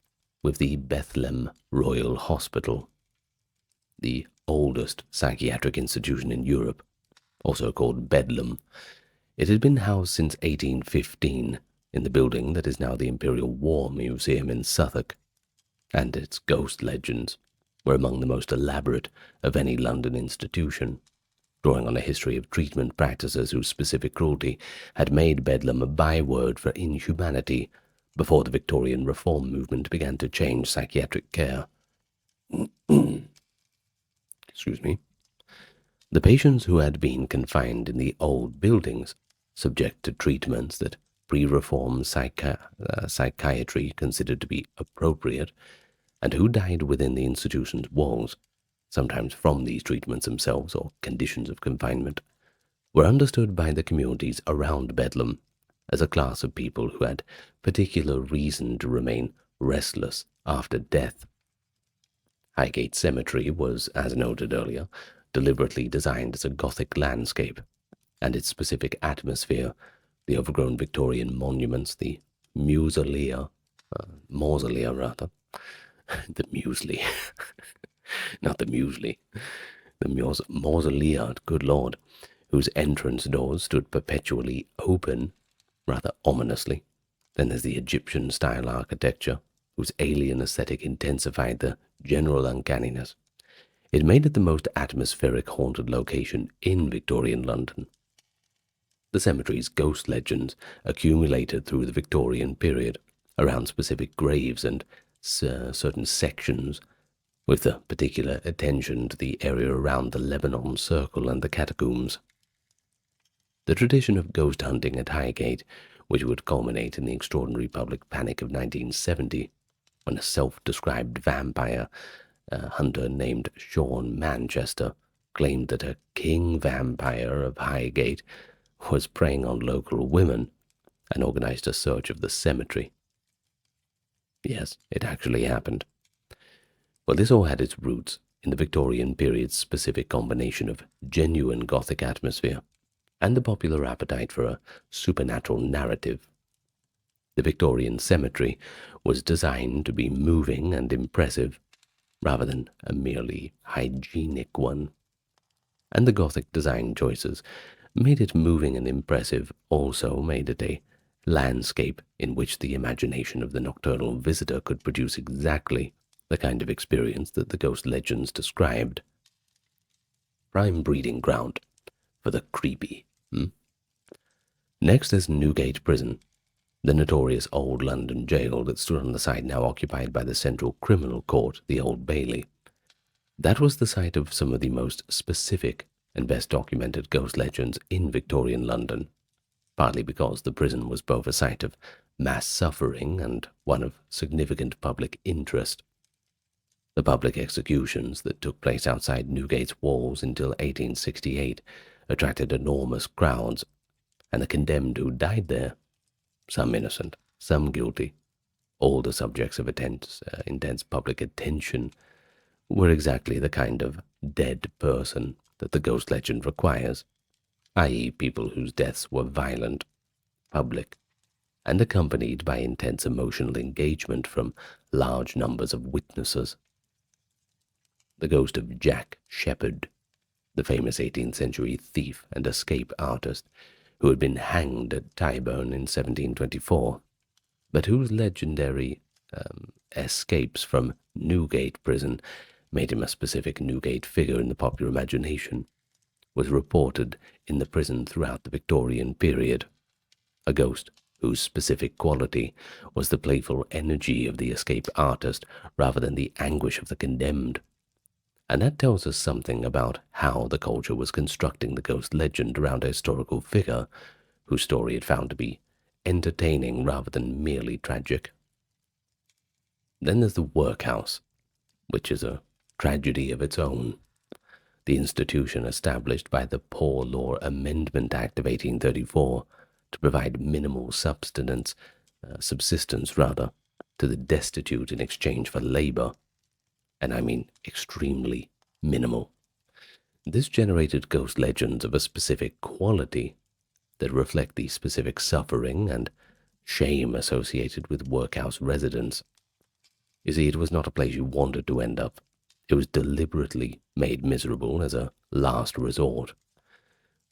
with the Bethlehem Royal Hospital, the oldest psychiatric institution in Europe, also called Bedlam. It had been housed since 1815 in the building that is now the Imperial War Museum in Southwark, and its ghost legends were among the most elaborate of any London institution, drawing on a history of treatment practices whose specific cruelty had made Bedlam a byword for inhumanity before the Victorian reform movement began to change psychiatric care. Excuse me. The patients who had been confined in the old buildings, subject to treatments that pre-reform psychiatry considered to be appropriate, and who died within the institution's walls, sometimes from these treatments themselves or conditions of confinement, were understood by the communities around Bedlam as a class of people who had particular reason to remain restless after death. Highgate Cemetery was, as noted earlier, deliberately designed as a Gothic landscape, and its specific atmosphere, the overgrown Victorian monuments, the mausolea, the muesli, not the muesli, the mausolea, good Lord, whose entrance doors stood perpetually open, rather ominously. Then there's the Egyptian-style architecture, whose alien aesthetic intensified the general uncanniness. It made it the most atmospheric haunted location in Victorian London. The cemetery's ghost legends accumulated through the Victorian period around specific graves and certain sections, with the particular attention to the area around the Lebanon Circle and the catacombs. The tradition of ghost hunting at Highgate, which would culminate in the extraordinary public panic of 1970, when a self-described vampire hunter named Sean Manchester claimed that a king vampire of Highgate was preying on local women and organized a search of the cemetery. Yes, it actually happened. Well, this all had its roots in the Victorian period's specific combination of genuine Gothic atmosphere and the popular appetite for a supernatural narrative. The Victorian cemetery was designed to be moving and impressive, rather than a merely hygienic one. And the Gothic design choices made it moving and impressive, also made it a landscape in which the imagination of the nocturnal visitor could produce exactly the kind of experience that the ghost legends described. Prime breeding ground for the creepy. Next there's Newgate Prison, the notorious old London jail that stood on the site now occupied by the Central Criminal Court, the Old Bailey. That was the site of some of the most specific and best documented ghost legends in Victorian London, partly because the prison was both a site of mass suffering and one of significant public interest. The public executions that took place outside Newgate's walls until 1868 attracted enormous crowds, and the condemned who died there, some innocent, some guilty, all the subjects of intense public attention, were exactly the kind of dead person that the ghost legend requires. i.e. people whose deaths were violent, public, and accompanied by intense emotional engagement from large numbers of witnesses. The ghost of Jack Sheppard, the famous 18th century thief and escape artist who had been hanged at Tyburn in 1724, but whose legendary escapes from Newgate prison made him a specific Newgate figure in the popular imagination, was reported in the prison throughout the Victorian period, a ghost whose specific quality was the playful energy of the escape artist rather than the anguish of the condemned. And that tells us something about how the culture was constructing the ghost legend around a historical figure whose story it found to be entertaining rather than merely tragic. Then there's the workhouse, which is a tragedy of its own. The institution established by the Poor Law Amendment Act of 1834 to provide minimal subsistence, to the destitute in exchange for labor, and I mean extremely minimal. This generated ghost legends of a specific quality that reflect the specific suffering and shame associated with workhouse residents. You see, it was not a place you wanted to end up. It was deliberately made miserable as a last resort.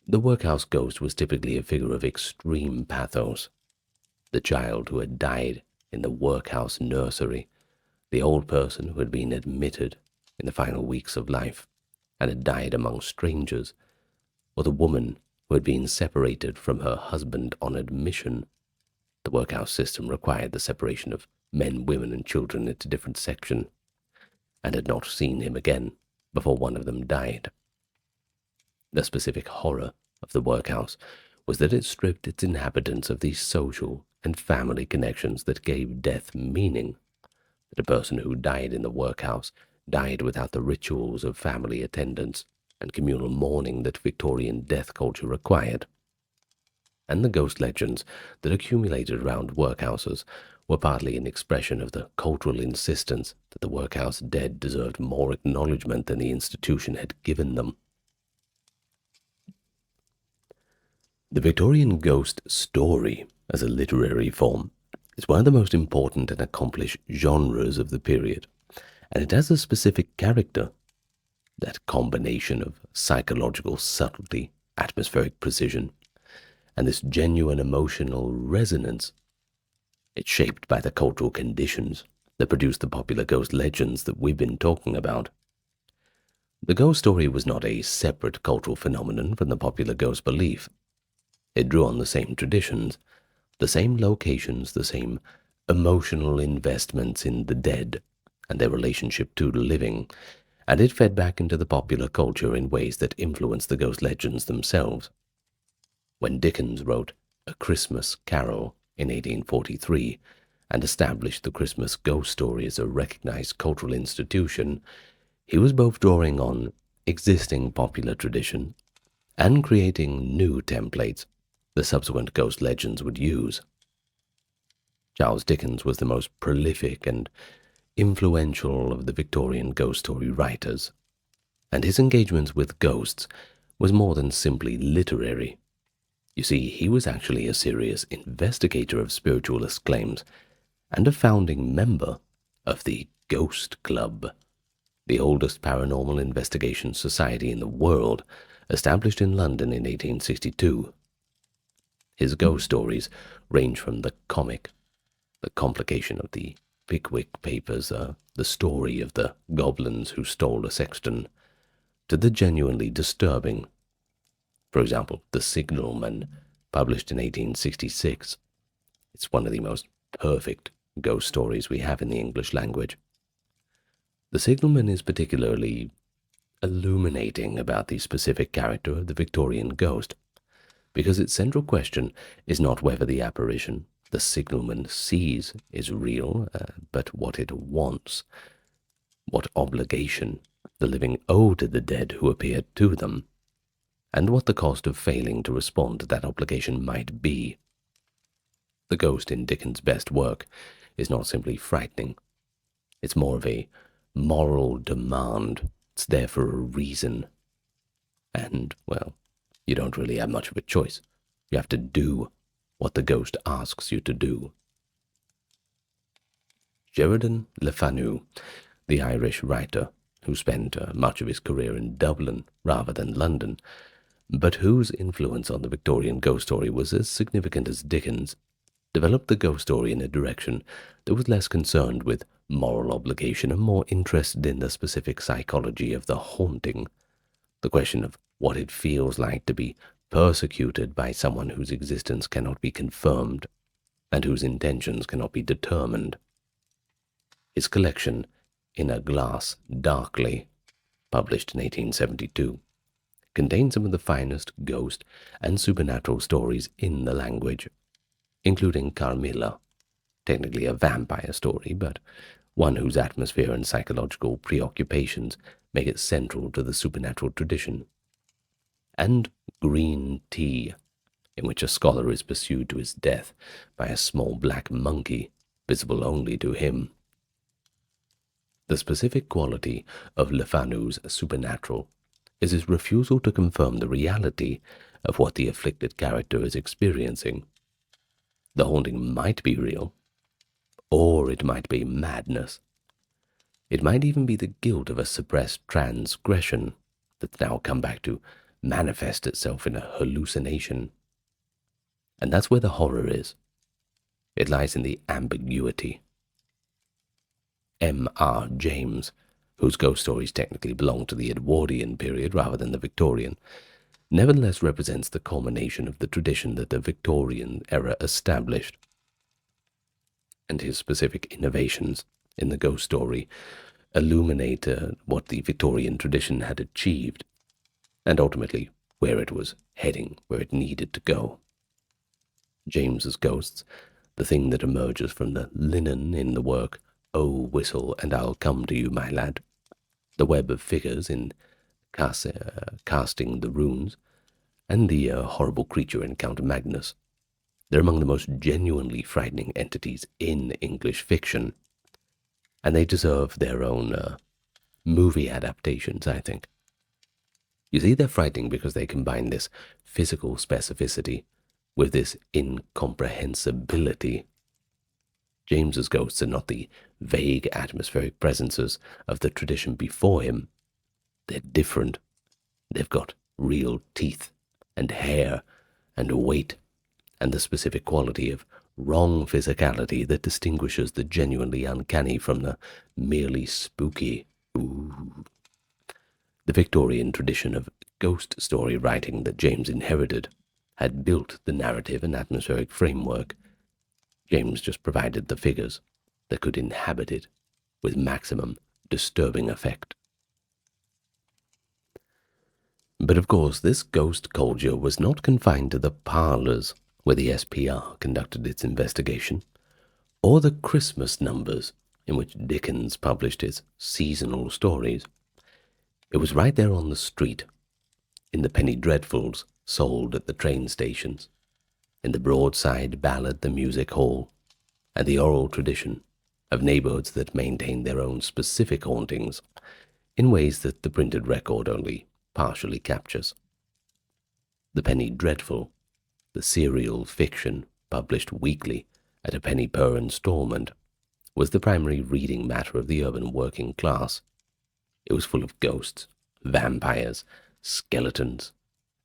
The workhouse ghost was typically a figure of extreme pathos. The child who had died in the workhouse nursery, the old person who had been admitted in the final weeks of life and had died among strangers, or the woman who had been separated from her husband on admission. The workhouse system required the separation of men, women, and children into different sections, and had not seen him again before one of them died. The specific horror of the workhouse was that it stripped its inhabitants of the social and family connections that gave death meaning. That a person who died in the workhouse died without the rituals of family attendance and communal mourning that Victorian death culture required. And the ghost legends that accumulated around workhouses were partly an expression of the cultural insistence that the workhouse dead deserved more acknowledgement than the institution had given them. The Victorian ghost story, as a literary form, is one of the most important and accomplished genres of the period, and it has a specific character, that combination of psychological subtlety, atmospheric precision, and this genuine emotional resonance. It's shaped by the cultural conditions that produced the popular ghost legends that we've been talking about. The ghost story was not a separate cultural phenomenon from the popular ghost belief. It drew on the same traditions, the same locations, the same emotional investments in the dead and their relationship to the living, and it fed back into the popular culture in ways that influenced the ghost legends themselves. When Dickens wrote A Christmas Carol in 1843 and established the Christmas ghost story as a recognized cultural institution, he was both drawing on existing popular tradition and creating new templates the subsequent ghost legends would use. Charles Dickens was the most prolific and influential of the Victorian ghost story writers, and his engagements with ghosts was more than simply literary. You see, he was actually a serious investigator of spiritualist claims and a founding member of the Ghost Club, the oldest paranormal investigation society in the world, established in London in 1862. His ghost stories range from the comic, the complication of the Pickwick Papers, the story of the goblins who stole a sexton, to the genuinely disturbing. For example, The Signalman, published in 1866. It's one of the most perfect ghost stories we have in the English language. The Signalman is particularly illuminating about the specific character of the Victorian ghost, because its central question is not whether the apparition the signalman sees is real, but what it wants, what obligation the living owe to the dead who appeared to them, and what the cost of failing to respond to that obligation might be. The ghost in Dickens' best work is not simply frightening. It's more of a moral demand. It's there for a reason. And, well, you don't really have much of a choice. You have to do what the ghost asks you to do. Sheridan Le Fanu, the Irish writer, who spent much of his career in Dublin rather than London, but whose influence on the Victorian ghost story was as significant as Dickens, developed the ghost story in a direction that was less concerned with moral obligation and more interested in the specific psychology of the haunting, the question of what it feels like to be persecuted by someone whose existence cannot be confirmed and whose intentions cannot be determined. His collection, In a Glass Darkly, published in 1872, contains some of the finest ghost and supernatural stories in the language, including Carmilla, technically a vampire story, but one whose atmosphere and psychological preoccupations make it central to the supernatural tradition, and Green Tea, in which a scholar is pursued to his death by a small black monkey, visible only to him. The specific quality of Le Fanu's supernatural is his refusal to confirm the reality of what the afflicted character is experiencing. The haunting might be real, or it might be madness. It might even be the guilt of a suppressed transgression that's now come back to manifest itself in a hallucination. And that's where the horror is. It lies in the ambiguity. M.R. James, whose ghost stories technically belong to the Edwardian period rather than the Victorian, nevertheless represents the culmination of the tradition that the Victorian era established. And his specific innovations in the ghost story illuminate what the Victorian tradition had achieved, and ultimately where it was heading, where it needed to go. James's ghosts, the thing that emerges from the linen in the work "Oh, whistle, and I'll come to you, my lad," the web of figures in casting the runes, and the horrible creature in Count Magnus. They're among the most genuinely frightening entities in English fiction, and they deserve their own movie adaptations, I think. You see, they're frightening because they combine this physical specificity with this incomprehensibility. James's ghosts are not the vague atmospheric presences of the tradition before him. They're different. They've got real teeth and hair and weight and the specific quality of wrong physicality that distinguishes the genuinely uncanny from the merely spooky. Ooh. The Victorian tradition of ghost story writing that James inherited had built the narrative and atmospheric framework. James just provided the figures that could inhabit it with maximum disturbing effect. But of course, this ghost culture was not confined to the parlors where the SPR conducted its investigation, or the Christmas numbers in which Dickens published his seasonal stories. It was right there on the street, in the penny dreadfuls sold at the train stations, in the broadside ballad, the music hall, and the oral tradition of neighborhoods that maintained their own specific hauntings in ways that the printed record only partially captures. The penny dreadful, the serial fiction published weekly at a penny per installment, was the primary reading matter of the urban working class. It was full of ghosts, vampires, skeletons,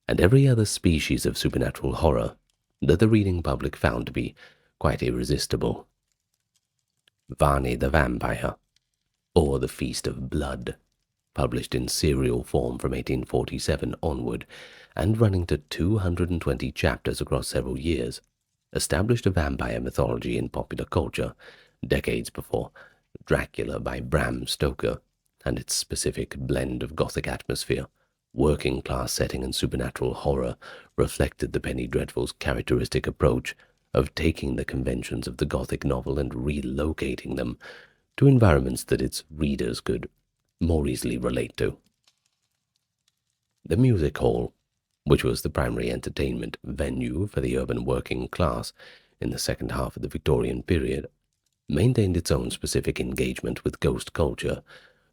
and every other species of supernatural horror that the reading public found to be quite irresistible. Varney the Vampire, or The Feast of Blood, published in serial form from 1847 onward, and running to 220 chapters across several years, established a vampire mythology in popular culture decades before Dracula by Bram Stoker and its specific blend of Gothic atmosphere, working-class setting, and supernatural horror reflected the penny dreadful's characteristic approach of taking the conventions of the Gothic novel and relocating them to environments that its readers could more easily relate to. The music hall, which was the primary entertainment venue for the urban working class in the second half of the Victorian period, maintained its own specific engagement with ghost culture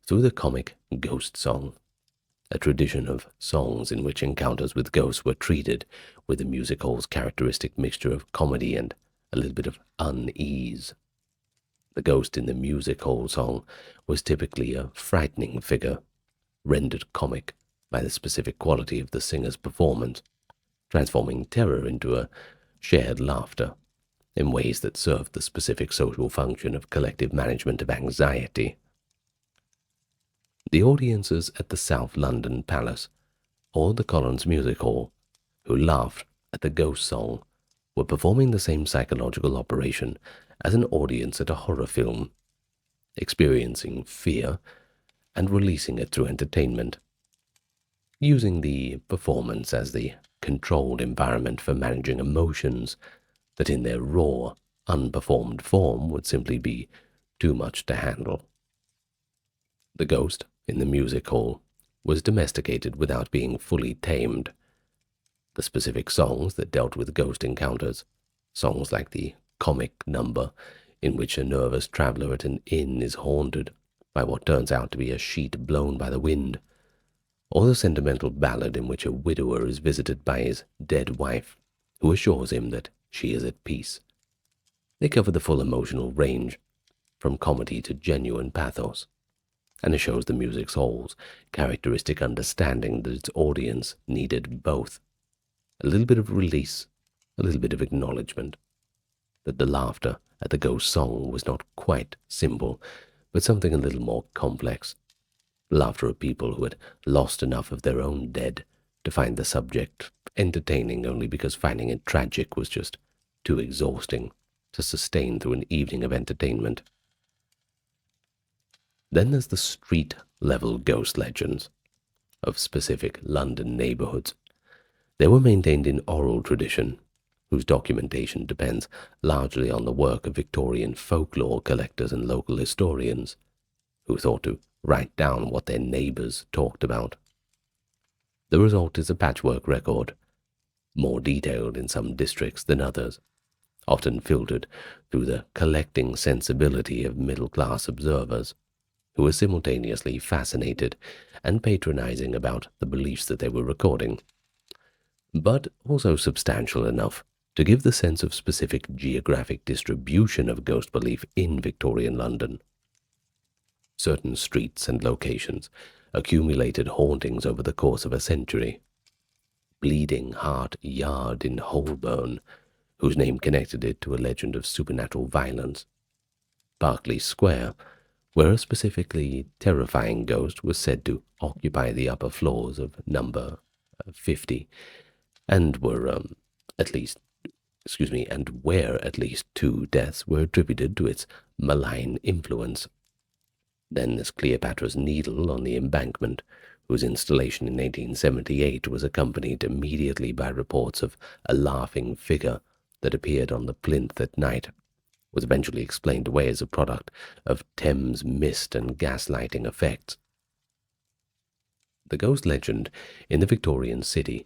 through the comic Ghost Song, a tradition of songs in which encounters with ghosts were treated with the music hall's characteristic mixture of comedy and a little bit of unease. The ghost in the music hall song was typically a frightening figure, rendered comic by the specific quality of the singer's performance, transforming terror into a shared laughter in ways that served the specific social function of collective management of anxiety. The audiences at the South London Palace or the Collins Music Hall who laughed at the ghost song were performing the same psychological operation as an audience at a horror film, experiencing fear and releasing it through entertainment, using the performance as the controlled environment for managing emotions that in their raw, unperformed form would simply be too much to handle. The ghost in the music hall was domesticated without being fully tamed. The specific songs that dealt with ghost encounters, songs like the comic number in which a nervous traveler at an inn is haunted by what turns out to be a sheet blown by the wind, or the sentimental ballad in which a widower is visited by his dead wife, who assures him that she is at peace. They cover the full emotional range, from comedy to genuine pathos, and it shows the music hall's characteristic understanding that its audience needed both. A little bit of release, a little bit of acknowledgement, that the laughter at the ghost song was not quite simple, but something a little more complex. Laughter of people who had lost enough of their own dead to find the subject entertaining only because finding it tragic was just too exhausting to sustain through an evening of entertainment. Then there's the street-level ghost legends of specific London neighbourhoods. They were maintained in oral tradition, whose documentation depends largely on the work of Victorian folklore collectors and local historians, who thought to write down what their neighbours talked about. The result is a patchwork record, more detailed in some districts than others, often filtered through the collecting sensibility of middle-class observers, who were simultaneously fascinated and patronizing about the beliefs that they were recording, but also substantial enough to give the sense of specific geographic distribution of ghost belief in Victorian London. Certain streets and locations accumulated hauntings over the course of a century. Bleeding Heart Yard in Holborn, whose name connected it to a legend of supernatural violence. Berkeley Square, where a specifically terrifying ghost was said to occupy the upper floors of number 50, and where at least 2 deaths were attributed to its malign influence. Then there's Cleopatra's Needle on the Embankment, whose installation in 1878 was accompanied immediately by reports of a laughing figure that appeared on the plinth at night, was eventually explained away as a product of Thames mist and gaslighting effects. The ghost legend in the Victorian city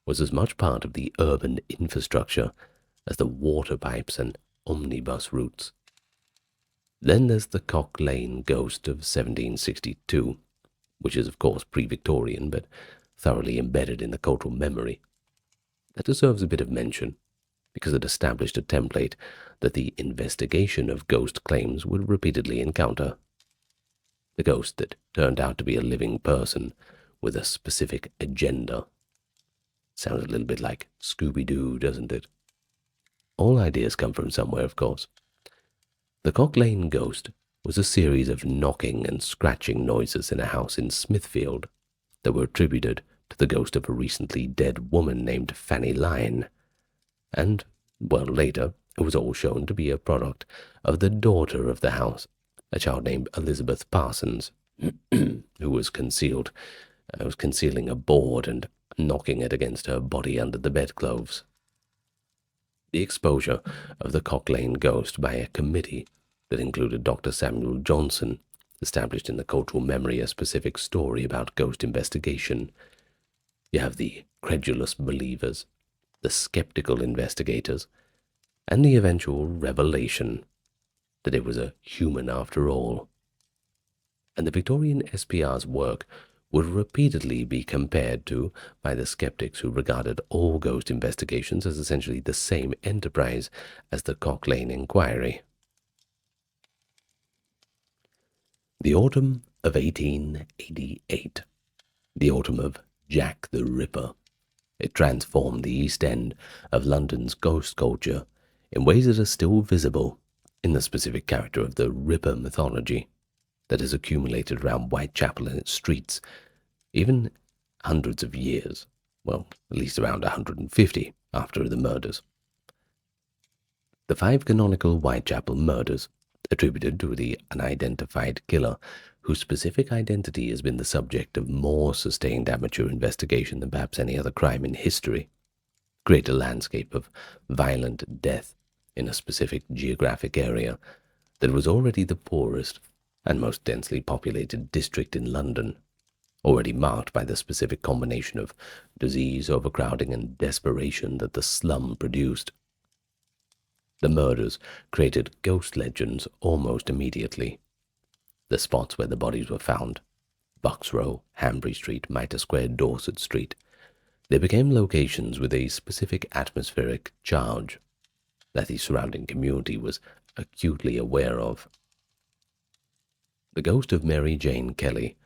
was as much part of the urban infrastructure as the water pipes and omnibus routes. Then there's the Cock Lane ghost of 1762, which is of course pre-Victorian but thoroughly embedded in the cultural memory. That deserves a bit of mention, because it established a template that the investigation of ghost claims would repeatedly encounter. The ghost that turned out to be a living person with a specific agenda. Sounds a little bit like Scooby-Doo, doesn't it? All ideas come from somewhere, of course. The Cock Lane ghost was a series of knocking and scratching noises in a house in Smithfield that were attributed to the ghost of a recently dead woman named Fanny Lyne. And, well, later, it was all shown to be a product of the daughter of the house, a child named Elizabeth Parsons, who was concealing a board and knocking it against her body under the bedclothes. The exposure of the Cock Lane ghost by a committee that included Dr. Samuel Johnson established in the cultural memory a specific story about ghost investigation. You have the credulous believers, the skeptical investigators, and the eventual revelation that it was a human after all. And the Victorian SPR's work would repeatedly be compared to by the skeptics who regarded all ghost investigations as essentially the same enterprise as the Cock Lane Inquiry. The autumn of 1888, the autumn of Jack the Ripper. It transformed the East End of London's ghost culture in ways that are still visible in the specific character of the Ripper mythology that has accumulated around Whitechapel and its streets, even hundreds of years, well, at least around 150 after the murders. The 5 canonical Whitechapel murders, attributed to the unidentified killer, whose specific identity has been the subject of more sustained amateur investigation than perhaps any other crime in history, create a landscape of violent death in a specific geographic area that was already the poorest and most densely populated district in London, already marked by the specific combination of disease, overcrowding, and desperation that the slum produced. The murders created ghost legends almost immediately. The spots where the bodies were found, Bucks Row, Hanbury Street, Mitre Square, Dorset Street, they became locations with a specific atmospheric charge that the surrounding community was acutely aware of. The ghost of Mary Jane Kelly,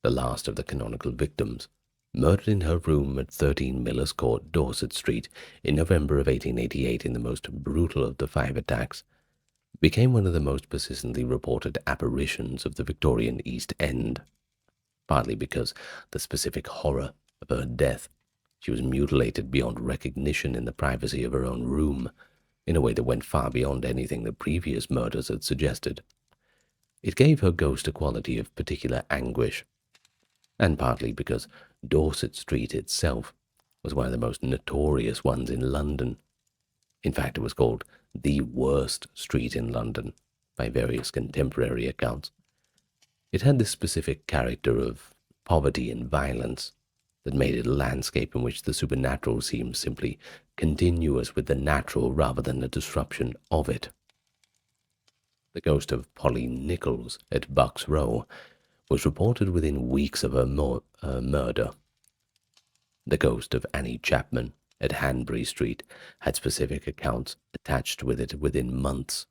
the last of the canonical victims, murdered in her room at 13 Miller's Court, Dorset Street, in November of 1888 in the most brutal of the 5 attacks, became one of the most persistently reported apparitions of the Victorian East End, partly because the specific horror of her death. She was mutilated beyond recognition in the privacy of her own room, in a way that went far beyond anything the previous murders had suggested. It gave her ghost a quality of particular anguish, and partly because Dorset Street itself was one of the most notorious ones in London. In fact, it was called the worst street in London by various contemporary accounts. It had this specific character of poverty and violence that made it a landscape in which the supernatural seemed simply continuous with the natural rather than a disruption of it. The ghost of Polly Nichols at Bucks Row was reported within weeks of her murder. The ghost of Annie Chapman at Hanbury Street had specific accounts attached with it within months.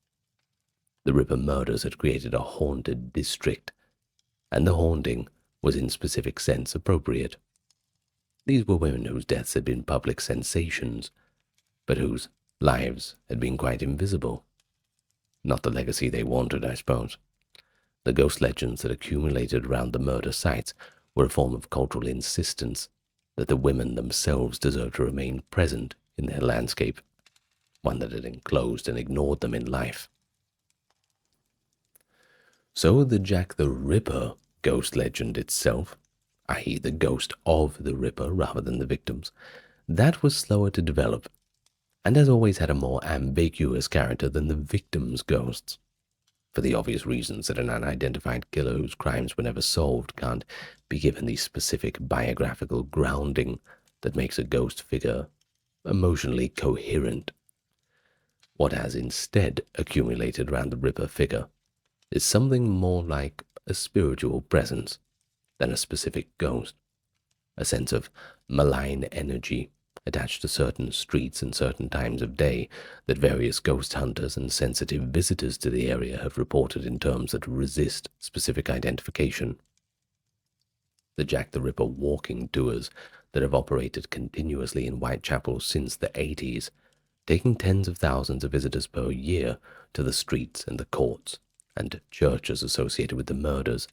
The Ripper murders had created a haunted district, and the haunting was in specific sense appropriate. These were women whose deaths had been public sensations, but whose lives had been quite invisible. Not the legacy they wanted, I suppose. The ghost legends that accumulated around the murder sites were a form of cultural insistence that the women themselves deserved to remain present in their landscape, one that had enclosed and ignored them in life. So the Jack the Ripper ghost legend itself, i.e. the ghost of the Ripper rather than the victims, that was slower to develop, and has always had a more ambiguous character than the victims' ghosts, for the obvious reasons that an unidentified killer whose crimes were never solved can't be given the specific biographical grounding that makes a ghost figure emotionally coherent. What has instead accumulated around the Ripper figure is something more like a spiritual presence than a specific ghost, a sense of malign energy attached to certain streets and certain times of day that various ghost hunters and sensitive visitors to the area have reported in terms that resist specific identification. The Jack the Ripper walking tours that have operated continuously in Whitechapel since the 80s, taking tens of thousands of visitors per year to the streets and the courts and churches associated with the murders,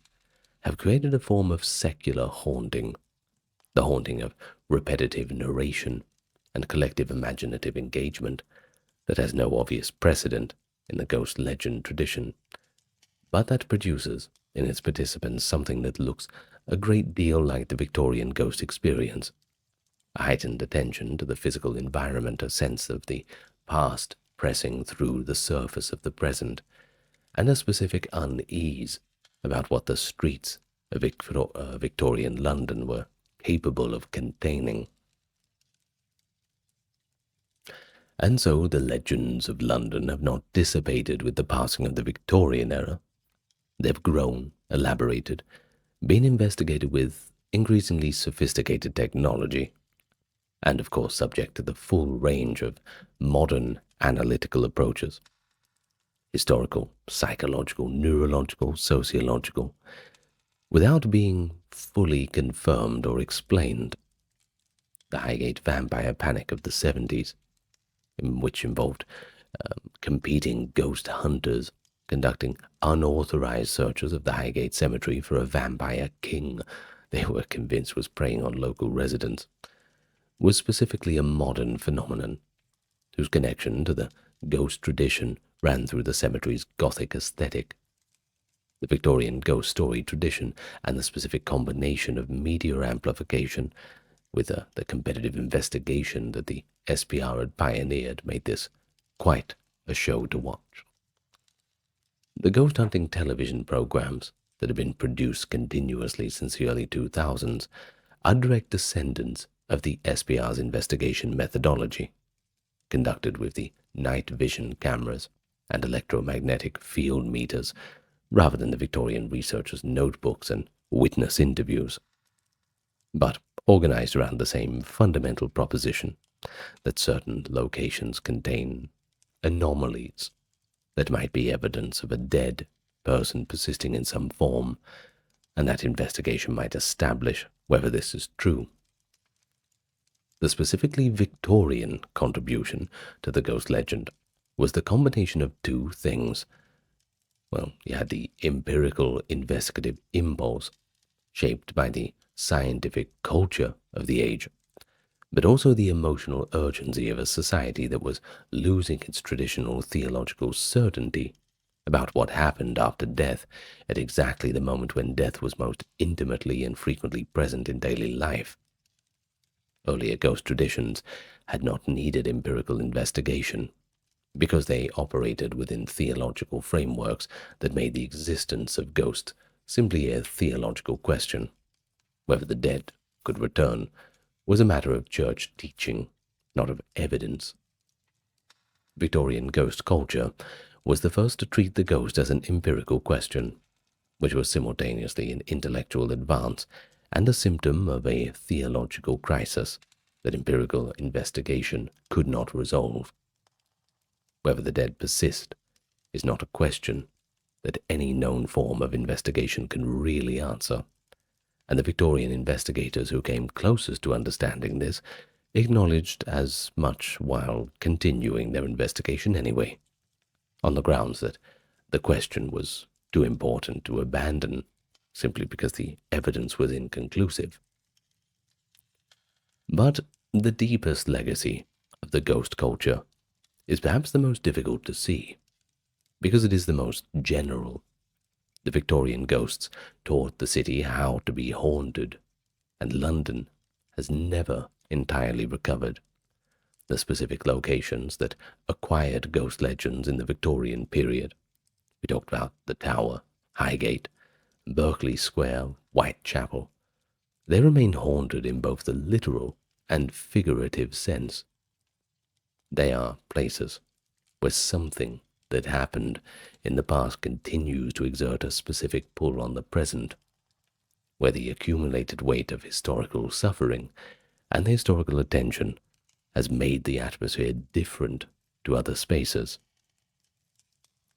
have created a form of secular haunting, the haunting of repetitive narration and collective imaginative engagement that has no obvious precedent in the ghost legend tradition, but that produces in its participants something that looks a great deal like the Victorian ghost experience, a heightened attention to the physical environment, a sense of the past pressing through the surface of the present, and a specific unease about what the streets of Victorian London were capable of containing. And so the legends of London have not dissipated with the passing of the Victorian era. They've grown, elaborated, been investigated with increasingly sophisticated technology, and of course subject to the full range of modern analytical approaches: historical, psychological, neurological, sociological, without being fully confirmed or explained. The Highgate vampire panic of the 70s, which involved competing ghost hunters conducting unauthorized searches of the Highgate Cemetery for a vampire king they were convinced was preying on local residents, was specifically a modern phenomenon whose connection to the ghost tradition ran through the cemetery's Gothic aesthetic. The Victorian ghost story tradition and the specific combination of media amplification with the competitive investigation that the SPR had pioneered made this quite a show to watch. The ghost hunting television programs that have been produced continuously since the early 2000s are direct descendants of the SPR's investigation methodology, conducted with the night vision cameras and electromagnetic field meters rather than the Victorian researchers' notebooks and witness interviews, but organized around the same fundamental proposition that certain locations contain anomalies that might be evidence of a dead person persisting in some form, and that investigation might establish whether this is true. The specifically Victorian contribution to the ghost legend was the combination of two things. Well, you had the empirical investigative impulse, shaped by the scientific culture of the age, but also the emotional urgency of a society that was losing its traditional theological certainty about what happened after death at exactly the moment when death was most intimately and frequently present in daily life. Earlier ghost traditions had not needed empirical investigation because they operated within theological frameworks that made the existence of ghosts simply a theological question. Whether the dead could return was a matter of church teaching, not of evidence. Victorian ghost culture was the first to treat the ghost as an empirical question, which was simultaneously an intellectual advance and a symptom of a theological crisis that empirical investigation could not resolve. Whether the dead persist is not a question that any known form of investigation can really answer, and the Victorian investigators who came closest to understanding this acknowledged as much while continuing their investigation anyway, on the grounds that the question was too important to abandon simply because the evidence was inconclusive. But the deepest legacy of the ghost culture is perhaps the most difficult to see, because it is the most general. The Victorian ghosts taught the city how to be haunted, and London has never entirely recovered. The specific locations that acquired ghost legends in the Victorian period, we talked about the Tower, Highgate, Berkeley Square, Whitechapel, they remain haunted in both the literal and figurative sense. They are places where something that happened in the past continues to exert a specific pull on the present, where the accumulated weight of historical suffering and the historical attention has made the atmosphere different to other spaces.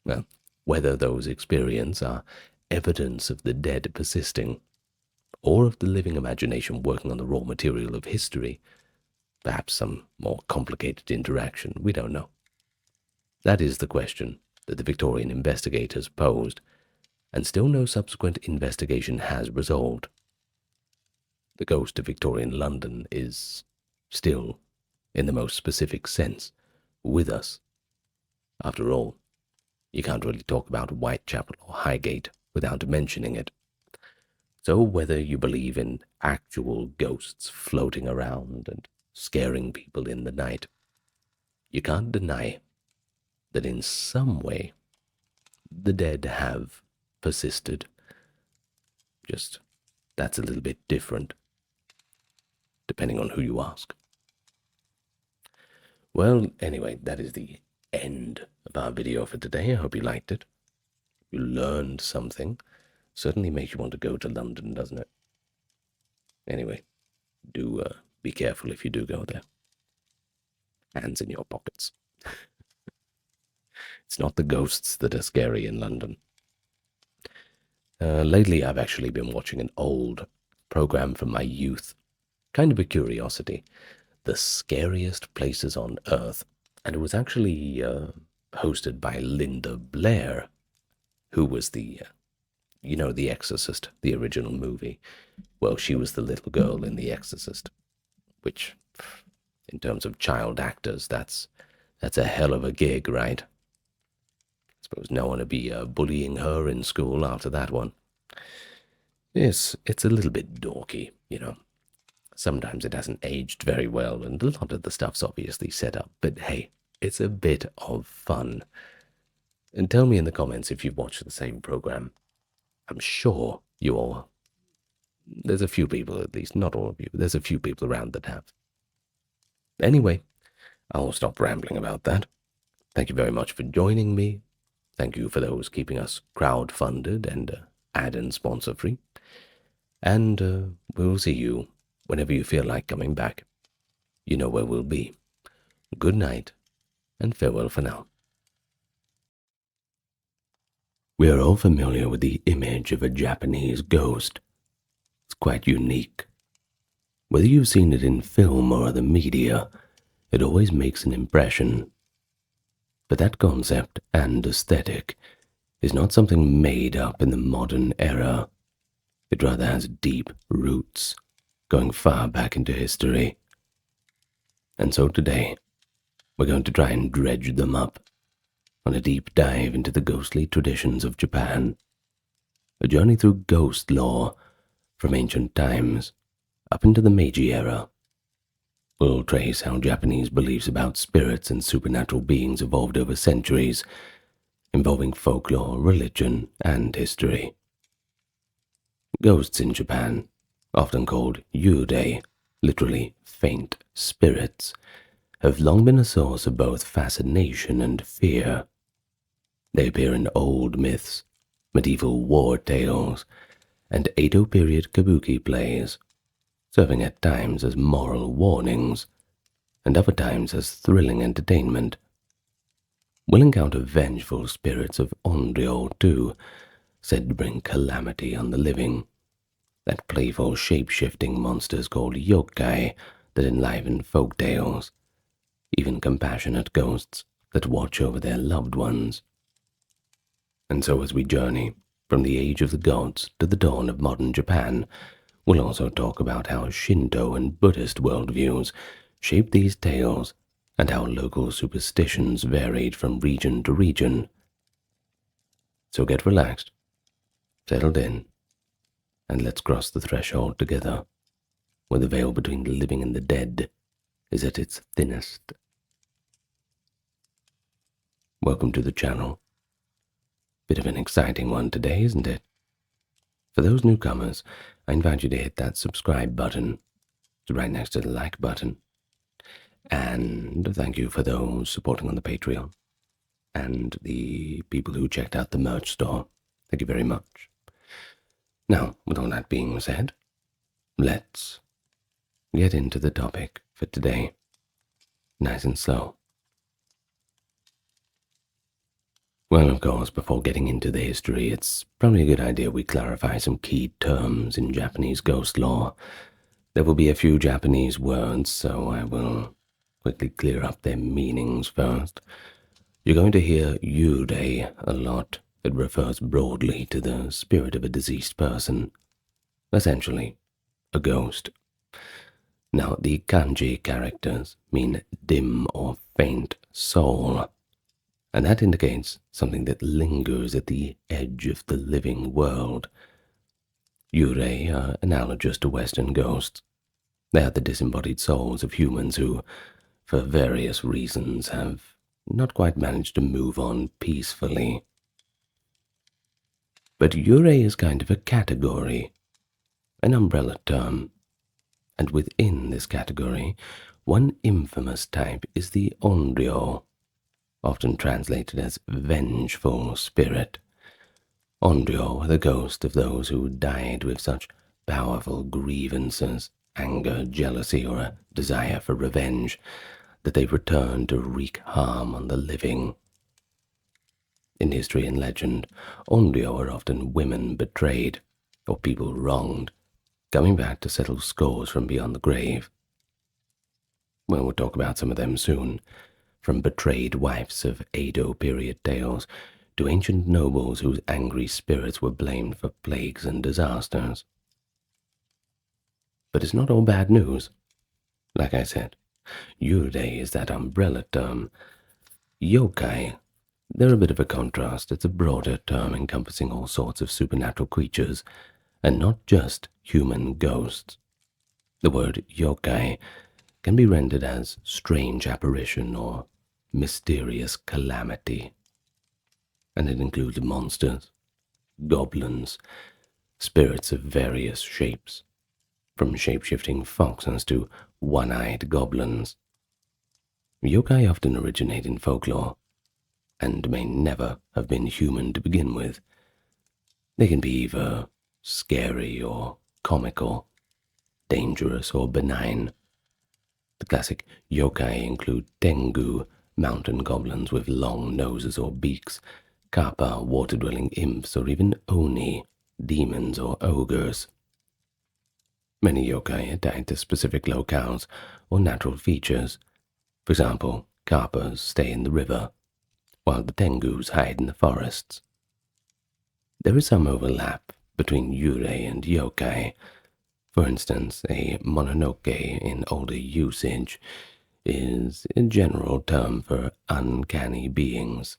Well, whether those experiences are evidence of the dead persisting, or of the living imagination working on the raw material of history, perhaps some more complicated interaction, we don't know. That is the question that the Victorian investigators posed, and still no subsequent investigation has resolved. The ghost of Victorian London is still, in the most specific sense, with us. After all, you can't really talk about Whitechapel or Highgate without mentioning it. So whether you believe in actual ghosts floating around and scaring people in the night, you can't deny that in some way the dead have persisted. Just that's a little bit different, depending on who you ask. Well, anyway, that is the end of our video for today. I hope you liked it. You learned something. Certainly makes you want to go to London, doesn't it? Anyway, do be careful if you do go there. Hands in your pockets. It's not the ghosts that are scary in London. Lately, I've actually been watching an old program from my youth. Kind of a curiosity. The Scariest Places on Earth. And it was actually hosted by Linda Blair, who was the The Exorcist, the original movie. Well, she was the little girl in The Exorcist, which, in terms of child actors, that's a hell of a gig, right? I suppose no one would be bullying her in school after that one. Yes, it's a little bit dorky, Sometimes it hasn't aged very well, and a lot of the stuff's obviously set up, but hey, it's a bit of fun. And tell me in the comments if you've watched the same program. I'm sure you all. There's a few people, at least, not all of you, but there's a few people around that have. Anyway, I'll stop rambling about that. Thank you very much for joining me. Thank you for those keeping us crowd-funded and ad and sponsor-free. And we'll see you whenever you feel like coming back. You know where we'll be. Good night, and farewell for now. We are all familiar with the image of a Japanese ghost. It's quite unique. Whether you've seen it in film or other media, it always makes an impression. But that concept and aesthetic is not something made up in the modern era. It rather has deep roots, going far back into history. And so today, we're going to try and dredge them up on a deep dive into the ghostly traditions of Japan. A journey through ghost lore from ancient times up into the Meiji era. We'll trace how Japanese beliefs about spirits and supernatural beings evolved over centuries, involving folklore, religion, and history. Ghosts in Japan, often called yurei, literally faint spirits, have long been a source of both fascination and fear. They appear in old myths, medieval war tales, and Edo period kabuki plays, serving at times as moral warnings, and other times as thrilling entertainment. We'll encounter vengeful spirits of Onryo too, said to bring calamity on the living, that playful shape-shifting monsters called yokai that enliven folk tales, even compassionate ghosts that watch over their loved ones. And so as we journey from the age of the gods to the dawn of modern Japan, we'll also talk about how Shinto and Buddhist worldviews shaped these tales and how local superstitions varied from region to region. So get relaxed, settled in, and let's cross the threshold together, where the veil between the living and the dead is at its thinnest. Welcome to the channel. Bit of an exciting one today, isn't it? For those newcomers, I invite you to hit that subscribe button. It's right next to the like button. And thank you for those supporting on the Patreon and the people who checked out the merch store. Thank you very much. Now, with all that being said, let's get into the topic for today. Nice and slow. Well, of course, before getting into the history, it's probably a good idea we clarify some key terms in Japanese ghost lore. There will be a few Japanese words, so I will quickly clear up their meanings first. You're going to hear yurei a lot. It refers broadly to the spirit of a deceased person. Essentially, a ghost. Now, the kanji characters mean dim or faint soul, and that indicates something that lingers at the edge of the living world. Yurei are analogous to Western ghosts. They are the disembodied souls of humans who, for various reasons, have not quite managed to move on peacefully. But yurei is kind of a category, an umbrella term, and within this category, one infamous type is the onryo, often translated as vengeful spirit. Onryo are the ghost of those who died with such powerful grievances, anger, jealousy, or a desire for revenge, that they return to wreak harm on the living. In history and legend, onryo are often women betrayed, or people wronged, coming back to settle scores from beyond the grave. Well, we'll talk about some of them soon, from betrayed wives of Edo period tales to ancient nobles whose angry spirits were blamed for plagues and disasters. But it's not all bad news. Like I said, Yurei is that umbrella term. Yokai, they're a bit of a contrast. It's a broader term encompassing all sorts of supernatural creatures, and not just human ghosts. The word yokai can be rendered as strange apparition or mysterious calamity, and it includes monsters, goblins, spirits of various shapes, from shape-shifting foxes to one-eyed goblins. Yokai often originate in folklore, and may never have been human to begin with. They can be either scary or comical, dangerous or benign. The classic yokai include tengu, mountain goblins with long noses or beaks, kappa, water-dwelling imps, or even oni, demons or ogres. Many yokai are tied to specific locales or natural features. For example, kappas stay in the river, while the tengus hide in the forests. There is some overlap between yurei and yokai. For instance, a mononoke in older usage is a general term for uncanny beings,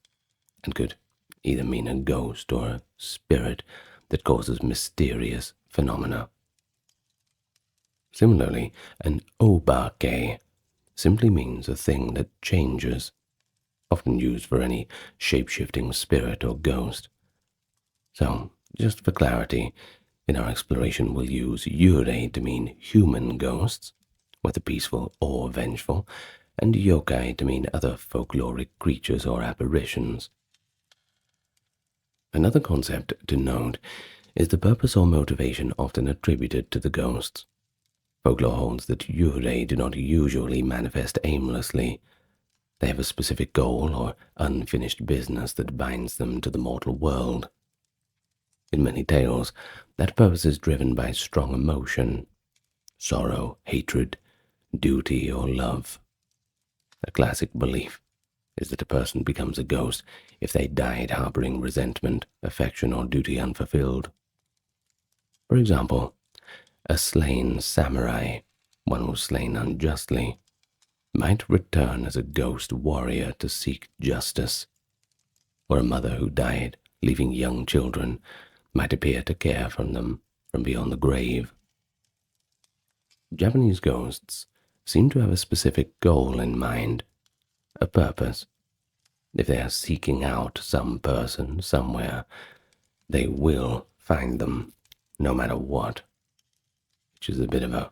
and could either mean a ghost or a spirit that causes mysterious phenomena. Similarly, an obake simply means a thing that changes, often used for any shape-shifting spirit or ghost. So, just for clarity, in our exploration we'll use yurei to mean human ghosts, whether peaceful or vengeful, and yokai to mean other folkloric creatures or apparitions. Another concept to note is the purpose or motivation often attributed to the ghosts. Folklore holds that yurei do not usually manifest aimlessly. They have a specific goal or unfinished business that binds them to the mortal world. In many tales, that purpose is driven by strong emotion, sorrow, hatred, duty, or love. A classic belief is that a person becomes a ghost if they died harboring resentment, affection, or duty unfulfilled. For example, a slain samurai, one who was slain unjustly, might return as a ghost warrior to seek justice, or a mother who died, leaving young children, might appear to care for them from beyond the grave. Japanese ghosts seem to have a specific goal in mind, a purpose. If they are seeking out some person somewhere, they will find them, no matter what. Which is a bit of a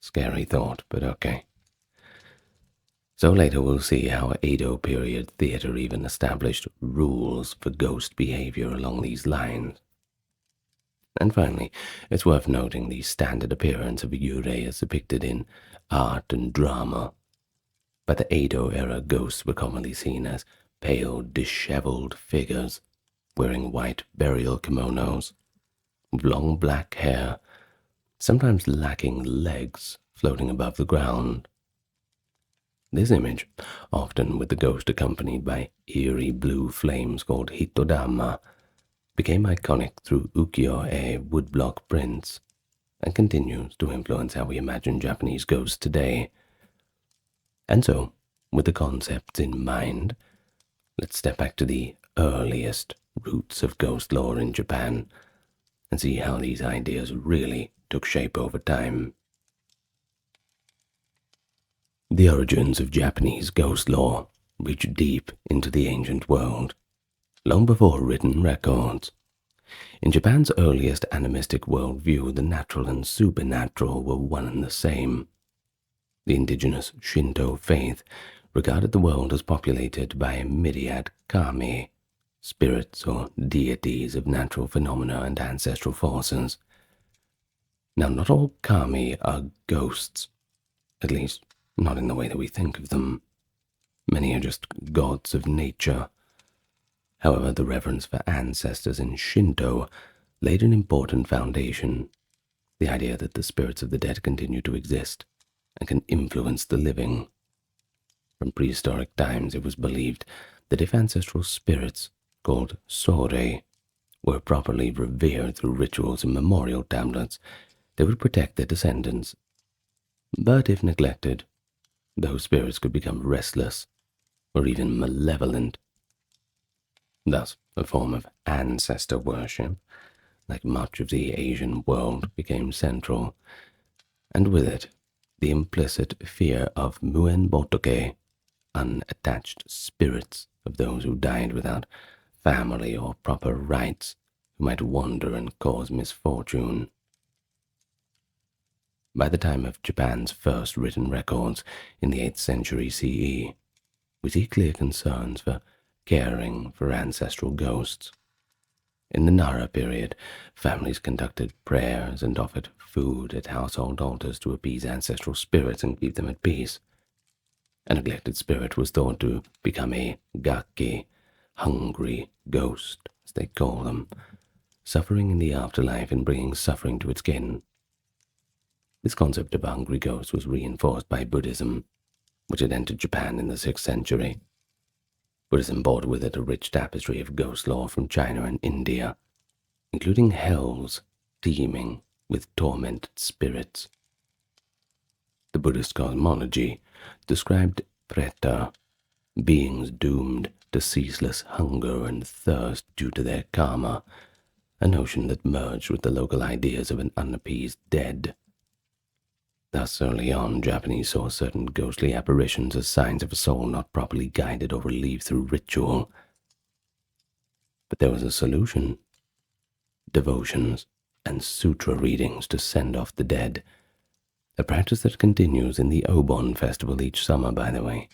scary thought, but okay. So later we'll see how Edo period theater even established rules for ghost behavior along these lines. And finally, it's worth noting the standard appearance of a yurei as depicted in art and drama. By the Edo era, ghosts were commonly seen as pale, disheveled figures, wearing white burial kimonos, with long black hair, sometimes lacking legs, floating above the ground. This image, often with the ghost accompanied by eerie blue flames called hitodama, became iconic through ukiyo-e woodblock prints, and continues to influence how we imagine Japanese ghosts today. And so, with the concepts in mind, let's step back to the earliest roots of ghost lore in Japan and see how these ideas really took shape over time. The origins of Japanese ghost lore reach deep into the ancient world, long before written records. In Japan's earliest animistic worldview, the natural and supernatural were one and the same. The indigenous Shinto faith regarded the world as populated by a myriad kami, spirits or deities of natural phenomena and ancestral forces. Now, not all kami are ghosts, at least not in the way that we think of them. Many are just gods of nature. However, the reverence for ancestors in Shinto laid an important foundation, the idea that the spirits of the dead continue to exist and can influence the living. From prehistoric times, it was believed that if ancestral spirits, called sore, were properly revered through rituals and memorial tablets, they would protect their descendants. But if neglected, those spirits could become restless or even malevolent. Thus, a form of ancestor worship, like much of the Asian world, became central, and with it, the implicit fear of muen botoke, unattached spirits of those who died without family or proper rites, who might wander and cause misfortune. By the time of Japan's first written records in the 8th century CE, we see clear concerns for caring for ancestral ghosts. In the Nara period, families conducted prayers and offered food at household altars to appease ancestral spirits and keep them at peace. A neglected spirit was thought to become a gaki, hungry ghost, as they call them, suffering in the afterlife and bringing suffering to its kin. This concept of a hungry ghost was reinforced by Buddhism, which had entered Japan in the 6th century. Buddhism brought with it a rich tapestry of ghost lore from China and India, including hells teeming with tormented spirits. The Buddhist cosmology described preta, beings doomed to ceaseless hunger and thirst due to their karma, a notion that merged with the local ideas of an unappeased dead. Thus, early on, Japanese saw certain ghostly apparitions as signs of a soul not properly guided or relieved through ritual. But there was a solution: devotions and sutra readings to send off the dead, a practice that continues in the Obon festival each summer, by the way,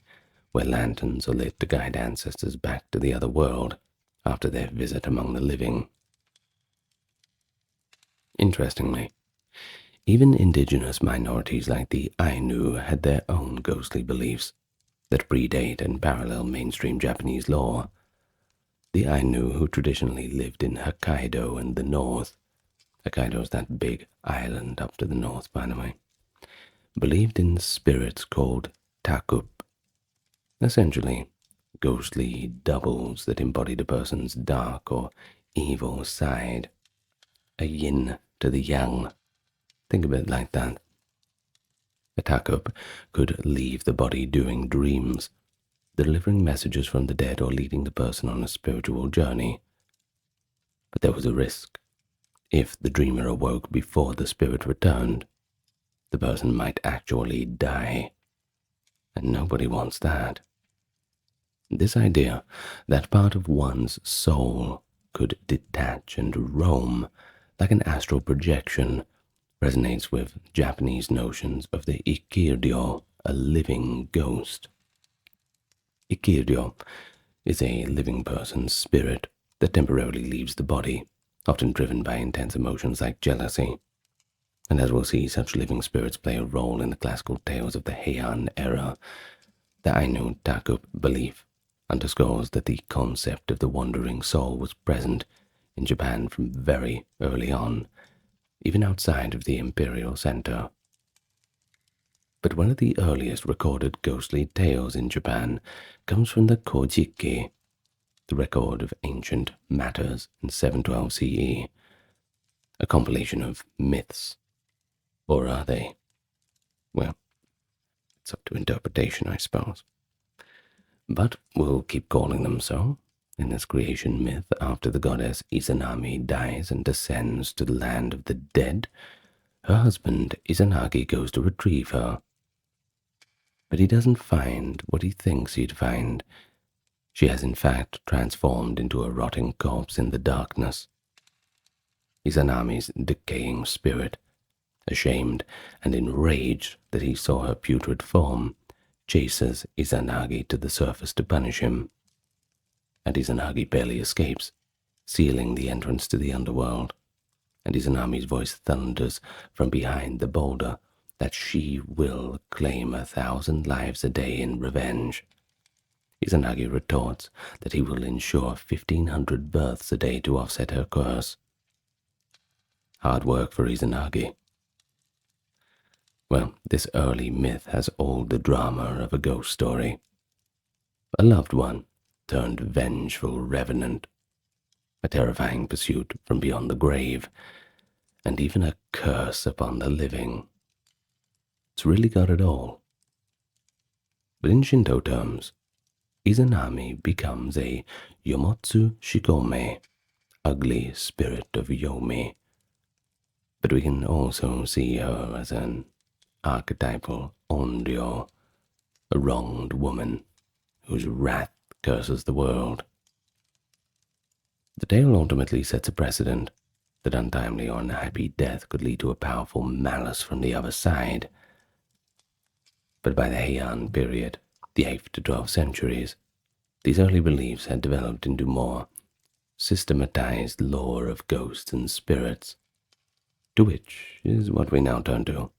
where lanterns are lit to guide ancestors back to the other world after their visit among the living. Interestingly, even indigenous minorities like the Ainu had their own ghostly beliefs that predate and parallel mainstream Japanese lore. The Ainu, who traditionally lived in Hokkaido and the north — Hokkaido is that big island up to the north, by the way — believed in spirits called takup, essentially ghostly doubles that embodied a person's dark or evil side, a yin to the yang. Think of it like that. A takup could leave the body during dreams, delivering messages from the dead or leading the person on a spiritual journey. But there was a risk. If the dreamer awoke before the spirit returned, the person might actually die, and nobody wants that. This idea that part of one's soul could detach and roam like an astral projection resonates with Japanese notions of the ikiryo, a living ghost. Ikiryo is a living person's spirit that temporarily leaves the body, often driven by intense emotions like jealousy. And as we'll see, such living spirits play a role in the classical tales of the Heian era. The Ainu takup belief underscores that the concept of the wandering soul was present in Japan from very early on, even outside of the imperial center. But one of the earliest recorded ghostly tales in Japan comes from the Kojiki, the record of ancient matters in 712 CE, a compilation of myths. Or are they? Well, it's up to interpretation, I suppose. But we'll keep calling them so. In this creation myth, after the goddess Izanami dies and descends to the land of the dead, her husband Izanagi goes to retrieve her. But he doesn't find what he thinks he'd find. She has in fact transformed into a rotting corpse in the darkness. Izanami's decaying spirit, ashamed and enraged that he saw her putrid form, chases Izanagi to the surface to punish him. And Izanagi barely escapes, sealing the entrance to the underworld. and Izanami's voice thunders from behind the boulder that she will claim 1,000 lives a day in revenge. Izanagi retorts that he will ensure 1,500 births a day to offset her curse. Hard work for Izanagi. Well, this early myth has all the drama of a ghost story. A loved one turned vengeful revenant, a terrifying pursuit from beyond the grave, and even a curse upon the living. It's really got it all. But in Shinto terms, Izanami becomes a Yomotsu Shikome, ugly spirit of Yomi. But we can also see her as an archetypal Onryo, a wronged woman whose wrath curses the world. The tale ultimately sets a precedent that untimely or unhappy death could lead to a powerful malice from the other side. But by the Heian period, the 8th to 12th centuries, these early beliefs had developed into more systematized lore of ghosts and spirits, to which is what we now turn to.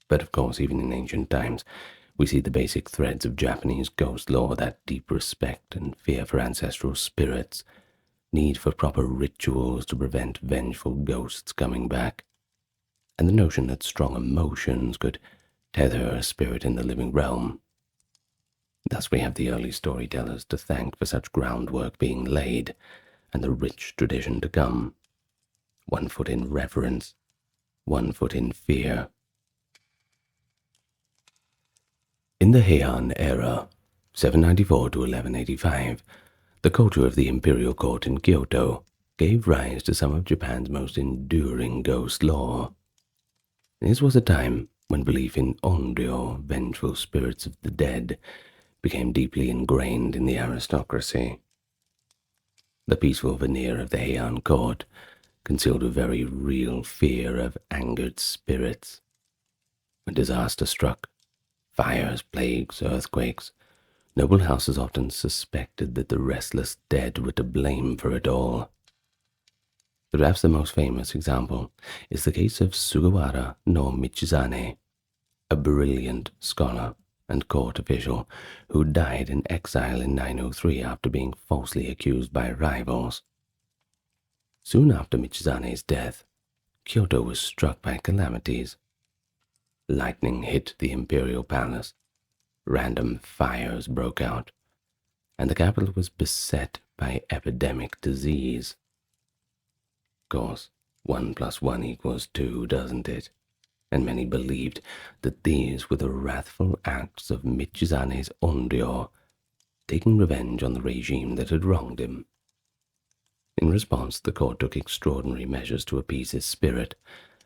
But of course, even in ancient times, we see the basic threads of Japanese ghost lore, that deep respect and fear for ancestral spirits, need for proper rituals to prevent vengeful ghosts coming back, and the notion that strong emotions could tether a spirit in the living realm. Thus we have the early storytellers to thank for such groundwork being laid, and the rich tradition to come. 1 foot in reverence, 1 foot in fear. In the Heian era, 794 to 1185, the culture of the imperial court in Kyoto gave rise to some of Japan's most enduring ghost lore. This was a time when belief in Onryo, vengeful spirits of the dead, became deeply ingrained in the aristocracy. The peaceful veneer of the Heian court concealed a very real fear of angered spirits. When disaster struck, fires, plagues, earthquakes, noble houses often suspected that the restless dead were to blame for it all. But perhaps the most famous example is the case of Sugawara no Michizane, a brilliant scholar and court official who died in exile in 903 after being falsely accused by rivals. Soon after Michizane's death, Kyoto was struck by calamities. Lightning hit the imperial palace, random fires broke out, and the capital was beset by epidemic disease. Of course, 1 + 1 = 2, doesn't it? And many believed that these were the wrathful acts of Michizane's Onryo, taking revenge on the regime that had wronged him. In response, the court took extraordinary measures to appease his spirit.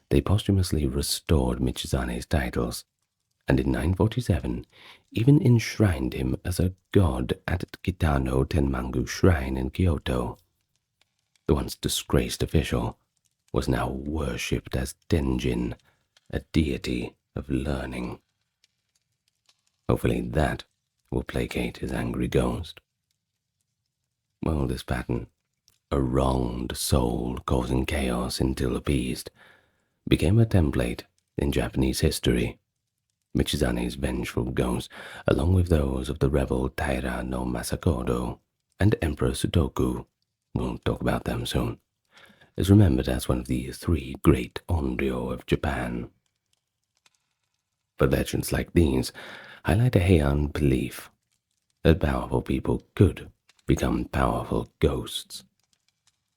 They posthumously restored Michizane's titles, and in 947 even enshrined him as a god at Kitano Tenmangu Shrine in Kyoto. The once disgraced official was now worshipped as Tenjin, a deity of learning. Hopefully that will placate his angry ghost. Well, this pattern, a wronged soul causing chaos until appeased, became a template in Japanese history. Michizane's vengeful ghost, along with those of the rebel Taira no Masakodo and Emperor Sutoku, we'll talk about them soon, is remembered as one of the 3 great Onryo of Japan. But legends like these highlight a Heian belief that powerful people could become powerful ghosts.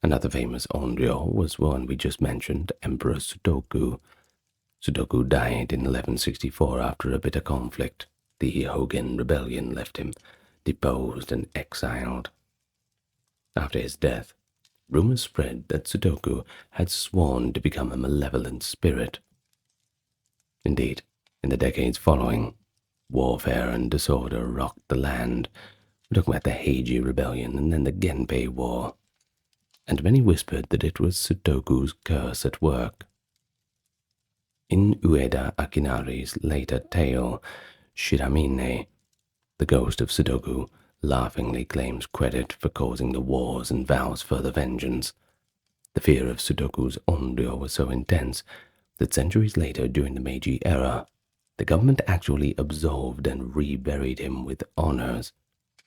Another famous Onryo was one we just mentioned, Emperor Sutoku. Sutoku died in 1164 after a bitter conflict. The Hogen rebellion left him deposed and exiled. After his death, rumors spread that Sutoku had sworn to become a malevolent spirit. Indeed, in the decades following, warfare and disorder rocked the land. We're talking about the Heiji Rebellion and then the Genpei War, and many whispered that it was Sutoku's curse at work. In Ueda Akinari's later tale, Shiramine, the ghost of Sutoku laughingly claims credit for causing the wars and vows further vengeance. The fear of Sudoku's onryo was so intense that centuries later, during the Meiji era, the government actually absolved and reburied him with honors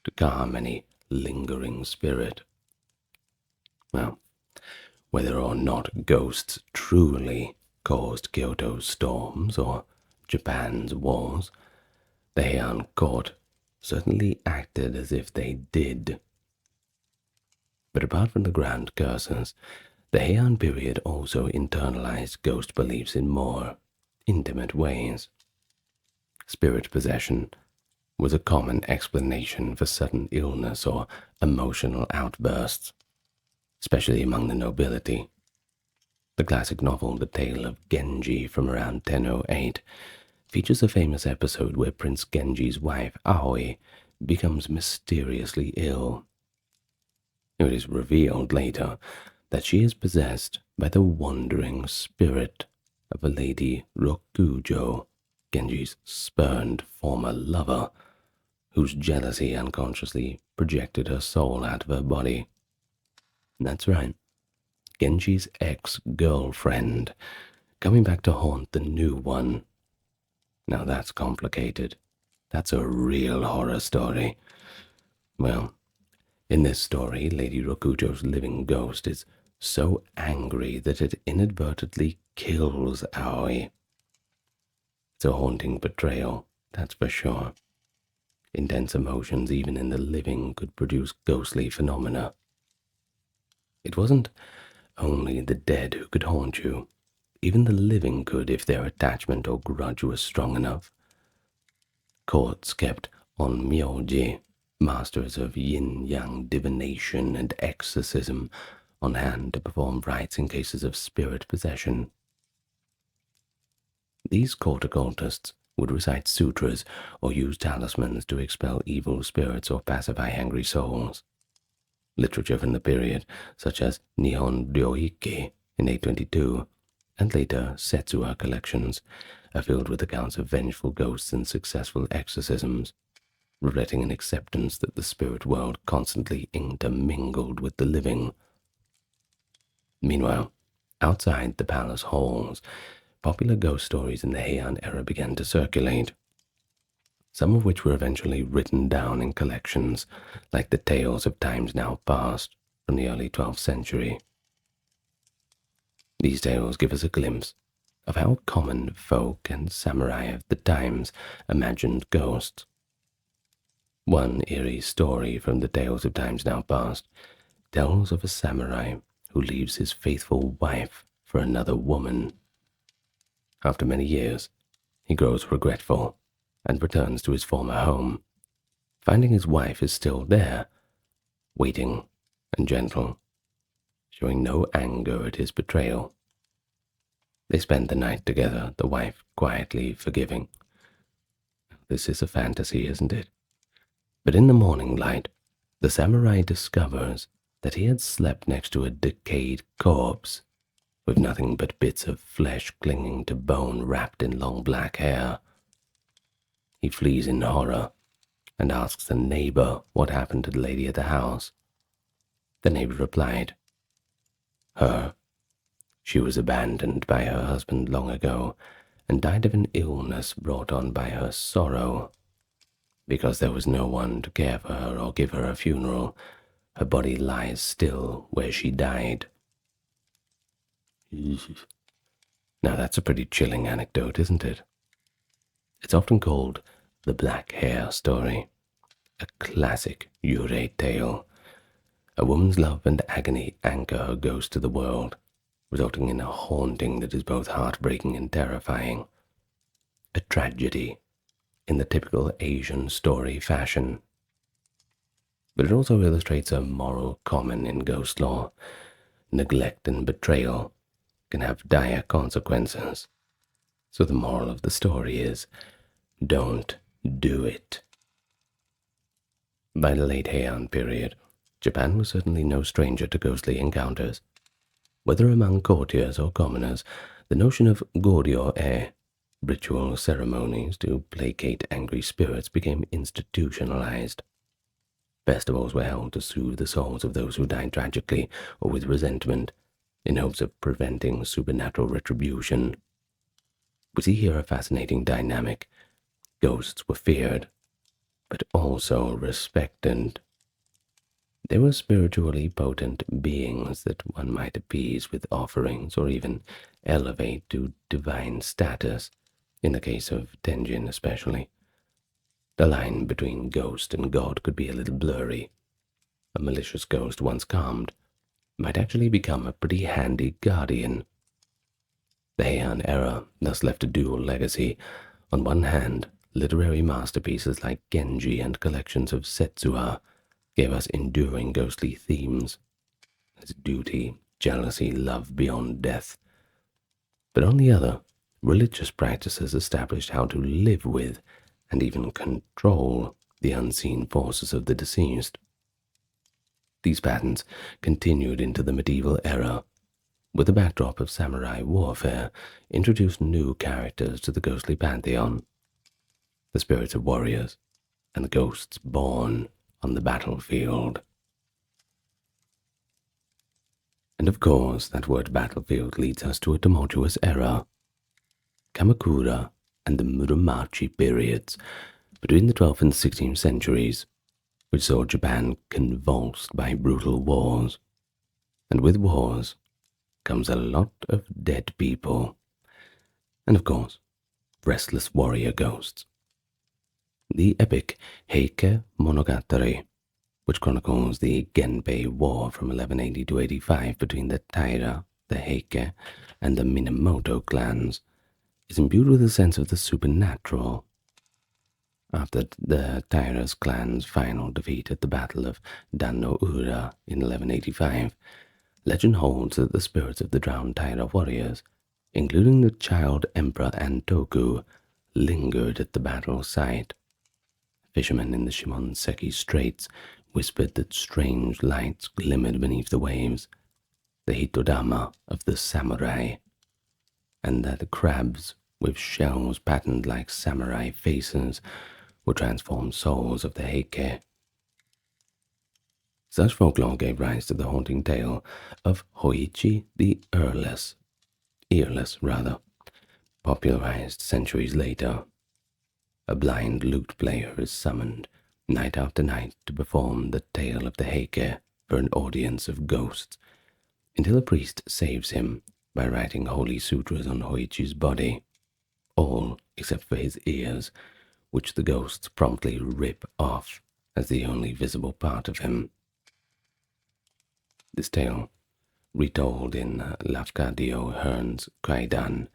to calm any lingering spirit. Well, whether or not ghosts truly caused Kyoto's storms or Japan's wars, the Heian court certainly acted as if they did. But apart from the grand curses, the Heian period also internalized ghost beliefs in more intimate ways. Spirit possession was a common explanation for sudden illness or emotional outbursts, especially among the nobility. The classic novel The Tale of Genji from around 1008 features a famous episode where Prince Genji's wife, Aoi, becomes mysteriously ill. It is revealed later that she is possessed by the wandering spirit of a lady Rokujo, Genji's spurned former lover, whose jealousy unconsciously projected her soul out of her body. That's right, Genji's ex-girlfriend, coming back to haunt the new one. Now that's complicated. That's a real horror story. Well, in this story, Lady Rokujo's living ghost is so angry that it inadvertently kills Aoi. It's a haunting portrayal, that's for sure. Intense emotions, even in the living, could produce ghostly phenomena. It wasn't only the dead who could haunt you. Even the living could if their attachment or grudge was strong enough. Courts kept onmyoji, masters of yin-yang divination and exorcism, on hand to perform rites in cases of spirit possession. These court occultists would recite sutras or use talismans to expel evil spirits or pacify angry souls. Literature from the period, such as Nihon Ryoiki in 822, and later Setsuha collections, are filled with accounts of vengeful ghosts and successful exorcisms, reflecting an acceptance that the spirit world constantly intermingled with the living. Meanwhile, outside the palace halls, popular ghost stories in the Heian era began to circulate, some of which were eventually written down in collections, like the Tales of Times Now Past from the early 12th century. These tales give us a glimpse of how common folk and samurai of the times imagined ghosts. One eerie story from the Tales of Times Now Past tells of a samurai who leaves his faithful wife for another woman. After many years, he grows regretful and returns to his former home, finding his wife is still there, waiting and gentle, showing no anger at his betrayal. They spend the night together, the wife quietly forgiving. This is a fantasy, isn't it? But in the morning light, the samurai discovers that he had slept next to a decayed corpse, with nothing but bits of flesh clinging to bone wrapped in long black hair. He flees in horror and asks the neighbor what happened to the lady at the house. The neighbor replied, "Her. She was abandoned by her husband long ago and died of an illness brought on by her sorrow. Because there was no one to care for her or give her a funeral, her body lies still where she died." Now that's a pretty chilling anecdote, isn't it? It's often called the black hair story, a classic Yurei tale. A woman's love and agony anchor her ghost to the world, resulting in a haunting that is both heartbreaking and terrifying. A tragedy in the typical Asian story fashion. But it also illustrates a moral common in ghost lore. Neglect and betrayal can have dire consequences. So the moral of the story is, don't do it. By the late Heian period, Japan was certainly no stranger to ghostly encounters. Whether among courtiers or commoners, the notion of goryo-e, ritual ceremonies to placate angry spirits, became institutionalized. Festivals were held to soothe the souls of those who died tragically or with resentment, in hopes of preventing supernatural retribution. We see here a fascinating dynamic. Ghosts were feared, but also respected. They were spiritually potent beings that one might appease with offerings or even elevate to divine status, in the case of Tenjin especially. The line between ghost and god could be a little blurry. A malicious ghost, once calmed, might actually become a pretty handy guardian. The Heian era thus left a dual legacy. On one hand, literary masterpieces like Genji and collections of Setsuha gave us enduring ghostly themes, as duty, jealousy, love beyond death. But on the other, religious practices established how to live with and even control the unseen forces of the deceased. These patterns continued into the medieval era. With the backdrop of samurai warfare, introduced new characters to the ghostly pantheon. The spirits of warriors and the ghosts born on the battlefield. And of course, that word battlefield leads us to a tumultuous era. Kamakura and the Muromachi periods between the 12th and 16th centuries, which saw Japan convulsed by brutal wars. And with wars comes a lot of dead people. And of course, restless warrior ghosts. The epic Heike Monogatari, which chronicles the Genpei War from 1180 to 85 between the Taira, the Heike, and the Minamoto clans, is imbued with a sense of the supernatural. After the Taira's clan's final defeat at the Battle of Dan-no-Ura in 1185, legend holds that the spirits of the drowned Taira warriors, including the child Emperor Antoku, lingered at the battle site. Fishermen in the Shimonseki Straits whispered that strange lights glimmered beneath the waves, the hitodama of the samurai, and that the crabs with shells patterned like samurai faces were transformed souls of the Heike. Such folklore gave rise to the haunting tale of Hoichi the Earless, popularized centuries later. A blind lute player is summoned night after night to perform the tale of the Heike for an audience of ghosts, until a priest saves him by writing holy sutras on Hoichi's body, all except for his ears, which the ghosts promptly rip off as the only visible part of him. This tale, retold in Lafcadio Hearn's Kaidan,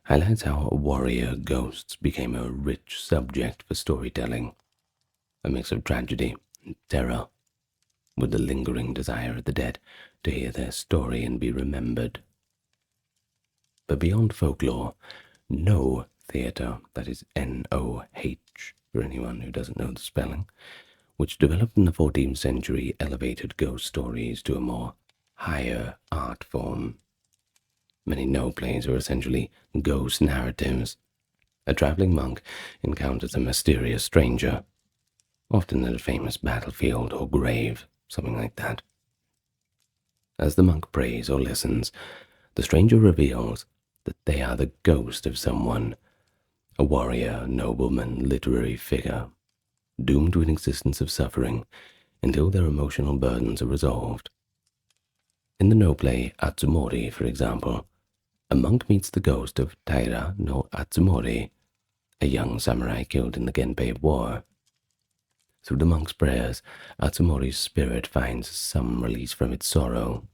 highlights how warrior ghosts became a rich subject for storytelling, a mix of tragedy and terror, with the lingering desire of the dead to hear their story and be remembered. But beyond folklore, no theatre, that is N-O-H, for anyone who doesn't know the spelling, which developed in the 14th century elevated ghost stories to a more higher art form. Many No plays are essentially ghost narratives. A traveling monk encounters a mysterious stranger, often at a famous battlefield or grave, something like that. As the monk prays or listens, the stranger reveals that they are the ghost of someone, a warrior, nobleman, literary figure, doomed to an existence of suffering until their emotional burdens are resolved. In the No play Atsumori, for example, a monk meets the ghost of Taira no Atsumori, a young samurai killed in the Genpei War. Through the monk's prayers, Atsumori's spirit finds some release from its sorrow.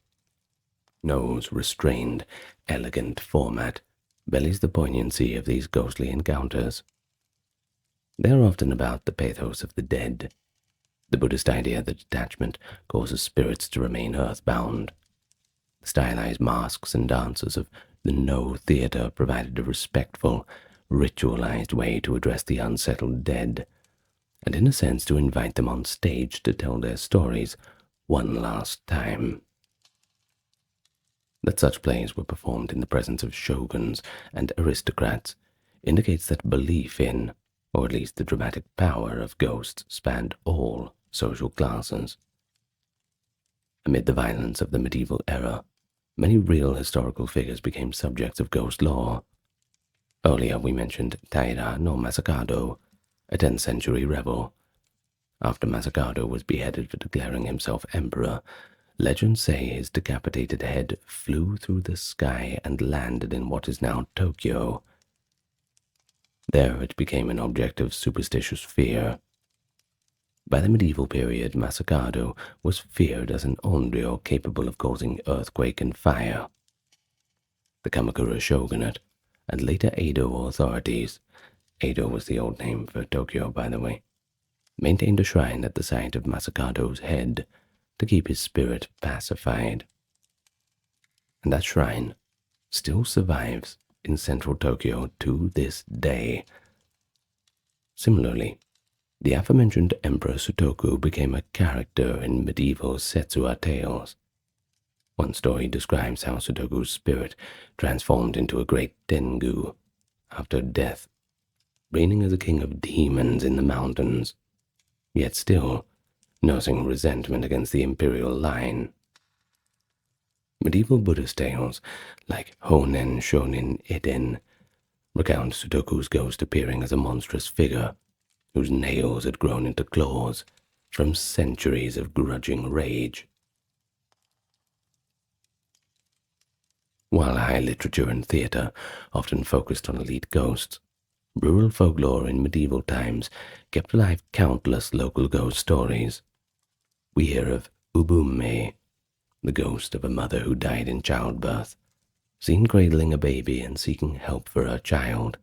No's restrained, elegant format belies the poignancy of these ghostly encounters. They are often about the pathos of the dead, the Buddhist idea that detachment causes spirits to remain earthbound. The stylized masks and dances of the No theatre provided a respectful, ritualized way to address the unsettled dead, and in a sense to invite them on stage to tell their stories one last time. That such plays were performed in the presence of shoguns and aristocrats indicates that belief in, or at least the dramatic power of ghosts, spanned all social classes. Amid the violence of the medieval era, many real historical figures became subjects of ghost lore. Earlier we mentioned Taira no Masakado, a 10th century rebel. After Masakado was beheaded for declaring himself emperor, legends say his decapitated head flew through the sky and landed in what is now Tokyo. There it became an object of superstitious fear. By the medieval period, Masakado was feared as an onryo capable of causing earthquake and fire. The Kamakura shogunate and later Edo authorities, Edo was the old name for Tokyo by the way, maintained a shrine at the site of Masakado's head to keep his spirit pacified. And that shrine still survives in central Tokyo to this day. Similarly, the aforementioned Emperor Sutoku became a character in medieval Setsuya tales. One story describes how Sutoku's spirit transformed into a great Tengu after death, reigning as a king of demons in the mountains, yet still nursing resentment against the imperial line. Medieval Buddhist tales, like Honen Shonin Eden, recount Sutoku's ghost appearing as a monstrous figure whose nails had grown into claws from centuries of grudging rage. While high literature and theatre often focused on elite ghosts, rural folklore in medieval times kept alive countless local ghost stories. We hear of Ubume, the ghost of a mother who died in childbirth, seen cradling a baby and seeking help for her child.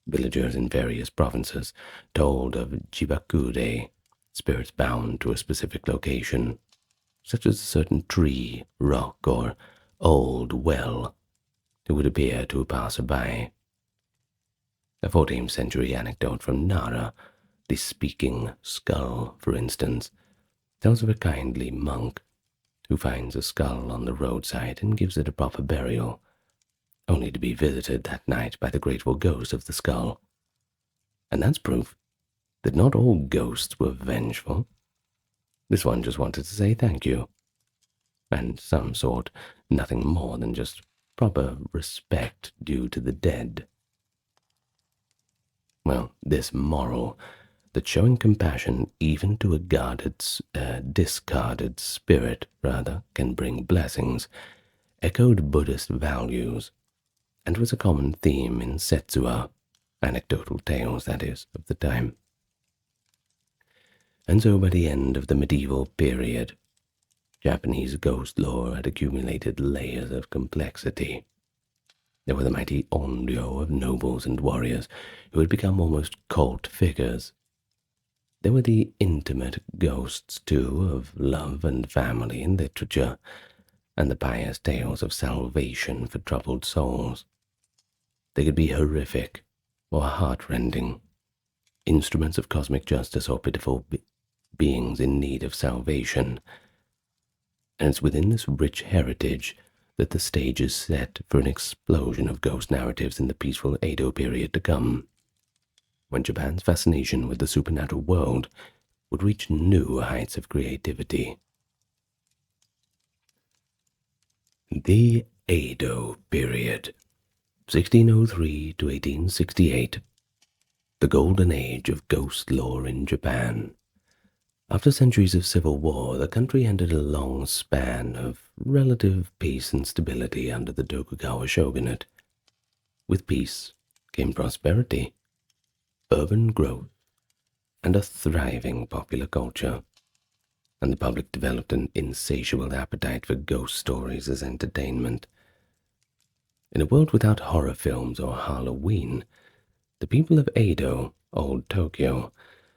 Villagers in various provinces told of Jibakure, spirits bound to a specific location, such as a certain tree, rock, or old well, who would appear to a passerby. A 14th century anecdote from Nara, the speaking skull, for instance, tells of a kindly monk who finds a skull on the roadside and gives it a proper burial, only to be visited that night by the grateful ghost of the skull. And that's proof that not all ghosts were vengeful. This one just wanted to say thank you, and some sort, nothing more than just proper respect due to the dead. Well, this moral, that showing compassion even to a discarded spirit, can bring blessings, echoed Buddhist values, and was a common theme in Setsuya, anecdotal tales, that is, of the time. And so by the end of the medieval period, Japanese ghost lore had accumulated layers of complexity. There were the mighty onryo of nobles and warriors who had become almost cult figures. There were the intimate ghosts, too, of love and family in literature, and the pious tales of salvation for troubled souls. They could be horrific or heartrending, instruments of cosmic justice or pitiful beings in need of salvation. And it's within this rich heritage that the stage is set for an explosion of ghost narratives in the peaceful Edo period to come, when Japan's fascination with the supernatural world would reach new heights of creativity. The Edo period, 1603 to 1868, the golden age of ghost lore in Japan. After centuries of civil war, the country entered a long span of relative peace and stability under the Tokugawa shogunate. With peace came prosperity, urban growth, and a thriving popular culture, and the public developed an insatiable appetite for ghost stories as entertainment. In a world without horror films or Halloween, the people of Edo, old Tokyo,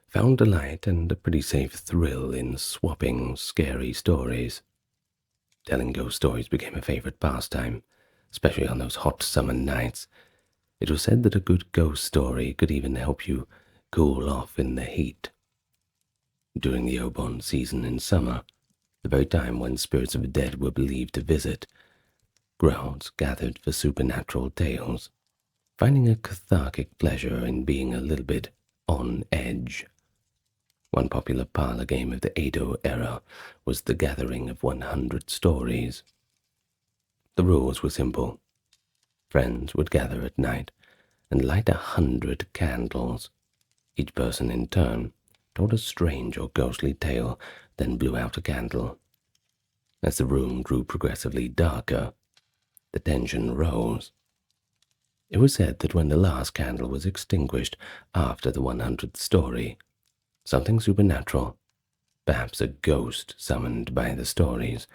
found delight and a pretty safe thrill in swapping scary stories. Telling ghost stories became a favorite pastime, especially on those hot summer nights. It was said that a good ghost story could even help you cool off in the heat. During the Obon season in summer, the very time when spirits of the dead were believed to visit, crowds gathered for supernatural tales, finding a cathartic pleasure in being a little bit on edge. One popular parlor game of the Edo era was the gathering of 100 stories. The rules were simple. Friends would gather at night and light 100 candles. Each person in turn told a strange or ghostly tale, then blew out a candle. As the room grew progressively darker, the tension rose. It was said that when the last candle was extinguished after the 100th story, something supernatural, perhaps a ghost summoned by the stories,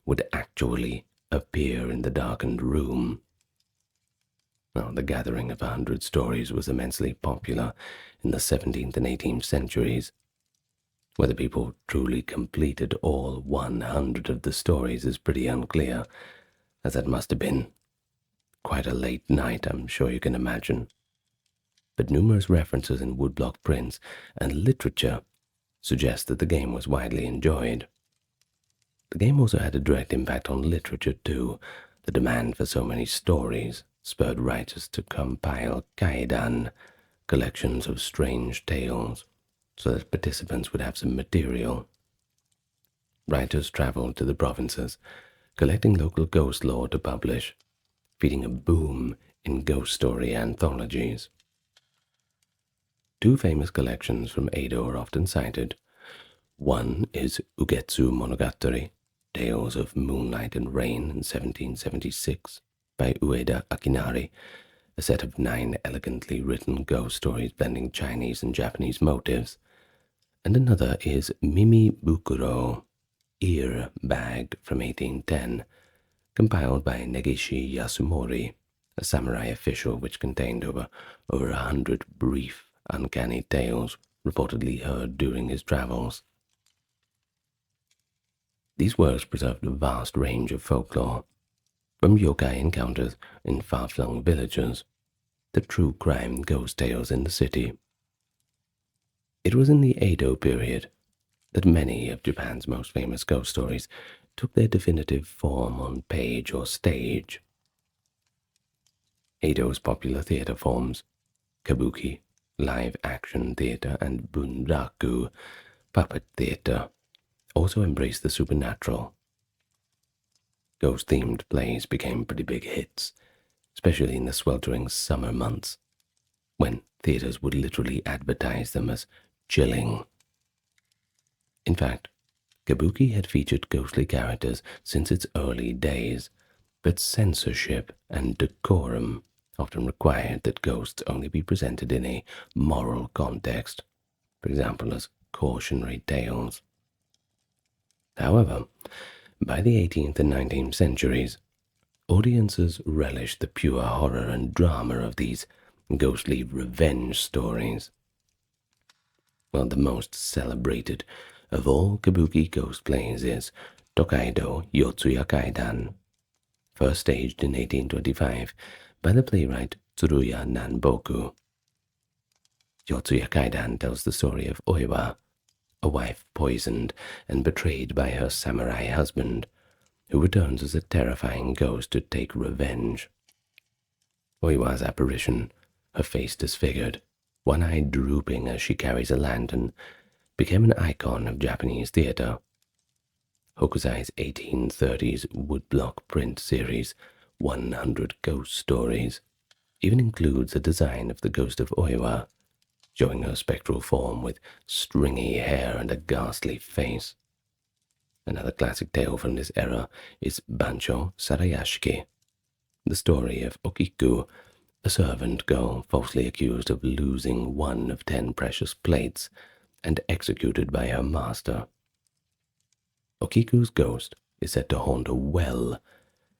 would actually appear in the darkened room. Now, the gathering of 100 stories was immensely popular in the 17th and 18th centuries. Whether people truly completed all 100 of the stories is pretty unclear, as that must have been quite a late night, I'm sure you can imagine. But numerous references in woodblock prints and literature suggest that the game was widely enjoyed. The game also had a direct impact on literature too. The demand for so many stories spurred writers to compile kaidan, collections of strange tales, so that participants would have some material. Writers traveled to the provinces, collecting local ghost lore to publish, feeding a boom in ghost story anthologies. Two famous collections from Edo are often cited. One is Ugetsu Monogatari, Tales of Moonlight and Rain in 1776, by Ueda Akinari, a set of 9 elegantly written ghost stories blending Chinese and Japanese motifs. And another is Mimi Bukuro, Ear Bag from 1810, compiled by Negishi Yasumori, a samurai official, which contained over 100 brief, uncanny tales reportedly heard during his travels. These works preserved a vast range of folklore, from yokai encounters in far-flung villages to true crime ghost tales in the city. It was in the Edo period that many of Japan's most famous ghost stories took their definitive form on page or stage. Edo's popular theater forms, kabuki, live-action theater, and bunraku, puppet theater, also embraced the supernatural. Ghost-themed plays became pretty big hits, especially in the sweltering summer months, when theaters would literally advertise them as chilling. In fact, kabuki had featured ghostly characters since its early days, but censorship and decorum often required that ghosts only be presented in a moral context, for example as cautionary tales. However, by the 18th and 19th centuries, audiences relished the pure horror and drama of these ghostly revenge stories. Well, the most celebrated of all kabuki ghost plays is Tokaido Yotsuya Kaidan, first staged in 1825 by the playwright Tsuruya Nanboku. Yotsuya Kaidan tells the story of Oiwa, a wife poisoned and betrayed by her samurai husband, who returns as a terrifying ghost to take revenge. Oiwa's apparition, her face disfigured, one eye drooping as she carries a lantern, became an icon of Japanese theater. Hokusai's 1830s woodblock print series, 100 Ghost Stories, even includes a design of the ghost of Oiwa, showing her spectral form with stringy hair and a ghastly face. Another classic tale from this era is Bancho Sarayashiki, the story of Okiku, a servant girl falsely accused of losing one of 10 precious plates and executed by her master. Okiku's ghost is said to haunt a well,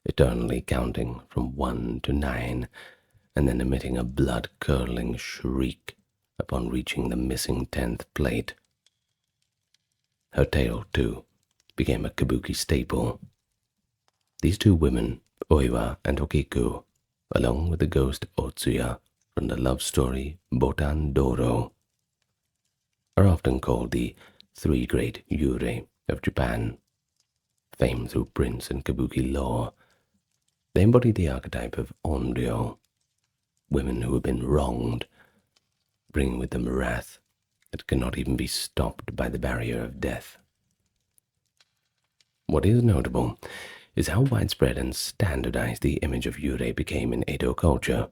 eternally counting from 1 to 9, and then emitting a blood-curdling shriek upon reaching the missing 10th plate. Her tale, too, became a kabuki staple. These two women, Oiwa and Okiku, along with the ghost Otsuya from the love story Botan Doro, are often called the 3 great yurei of Japan. Famed through prints and kabuki lore, they embody the archetype of onryo, women who have been wronged, bringing with them wrath that cannot even be stopped by the barrier of death. What is notable is how widespread and standardized the image of Yurei became in Edo culture.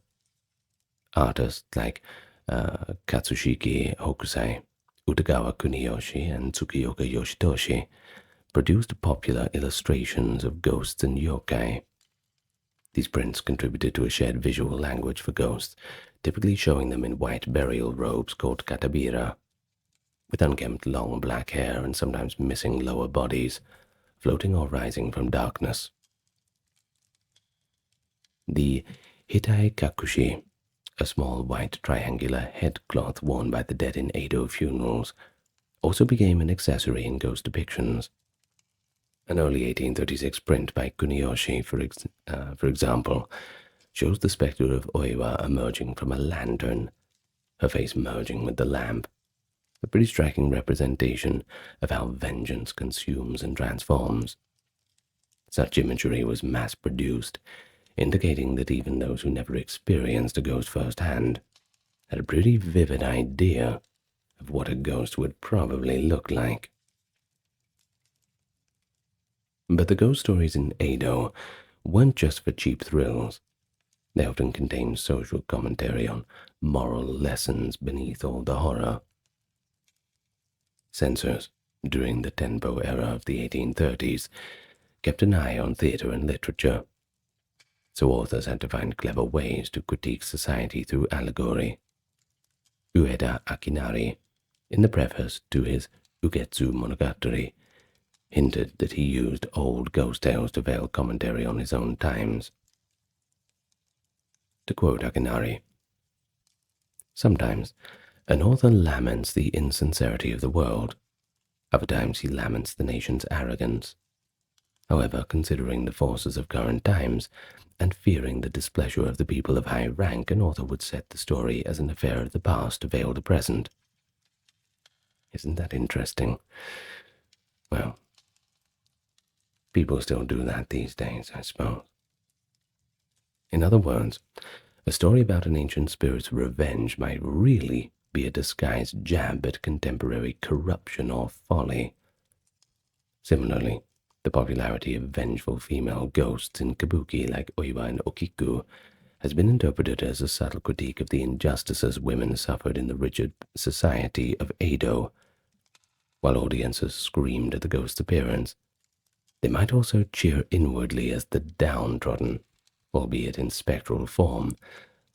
Artists like Katsushiki Hokusai, Utagawa Kuniyoshi, and Tsukiyoka Yoshitoshi produced popular illustrations of ghosts and yokai. These prints contributed to a shared visual language for ghosts, typically showing them in white burial robes called katabira, with unkempt long black hair and sometimes missing lower bodies, floating or rising from darkness. The hitai kakushi, a small white triangular headcloth worn by the dead in Edo funerals, also became an accessory in ghost depictions. An early 1836 print by Kuniyoshi, for example, shows the spectre of Oiwa emerging from a lantern, her face merging with the lamp, a pretty striking representation of how vengeance consumes and transforms. Such imagery was mass-produced, indicating that even those who never experienced a ghost firsthand had a pretty vivid idea of what a ghost would probably look like. But the ghost stories in Edo weren't just for cheap thrills. They often contained social commentary on moral lessons beneath all the horror. Censors, during the Tenpo era of the 1830s, kept an eye on theater and literature, so authors had to find clever ways to critique society through allegory. Ueda Akinari, in the preface to his Ugetsu Monogatari, hinted that he used old ghost tales to veil commentary on his own times. To quote Akinari, "Sometimes an author laments the insincerity of the world. Other times he laments the nation's arrogance. However, considering the forces of current times and fearing the displeasure of the people of high rank, an author would set the story as an affair of the past to veil the present." Isn't that interesting? Well, people still do that these days, I suppose. In other words, a story about an ancient spirit's revenge might really be a disguised jab at contemporary corruption or folly. Similarly, the popularity of vengeful female ghosts in kabuki like Oiwa and Okiku has been interpreted as a subtle critique of the injustices women suffered in the rigid society of Edo. While audiences screamed at the ghost's appearance, they might also cheer inwardly as the downtrodden, albeit in spectral form,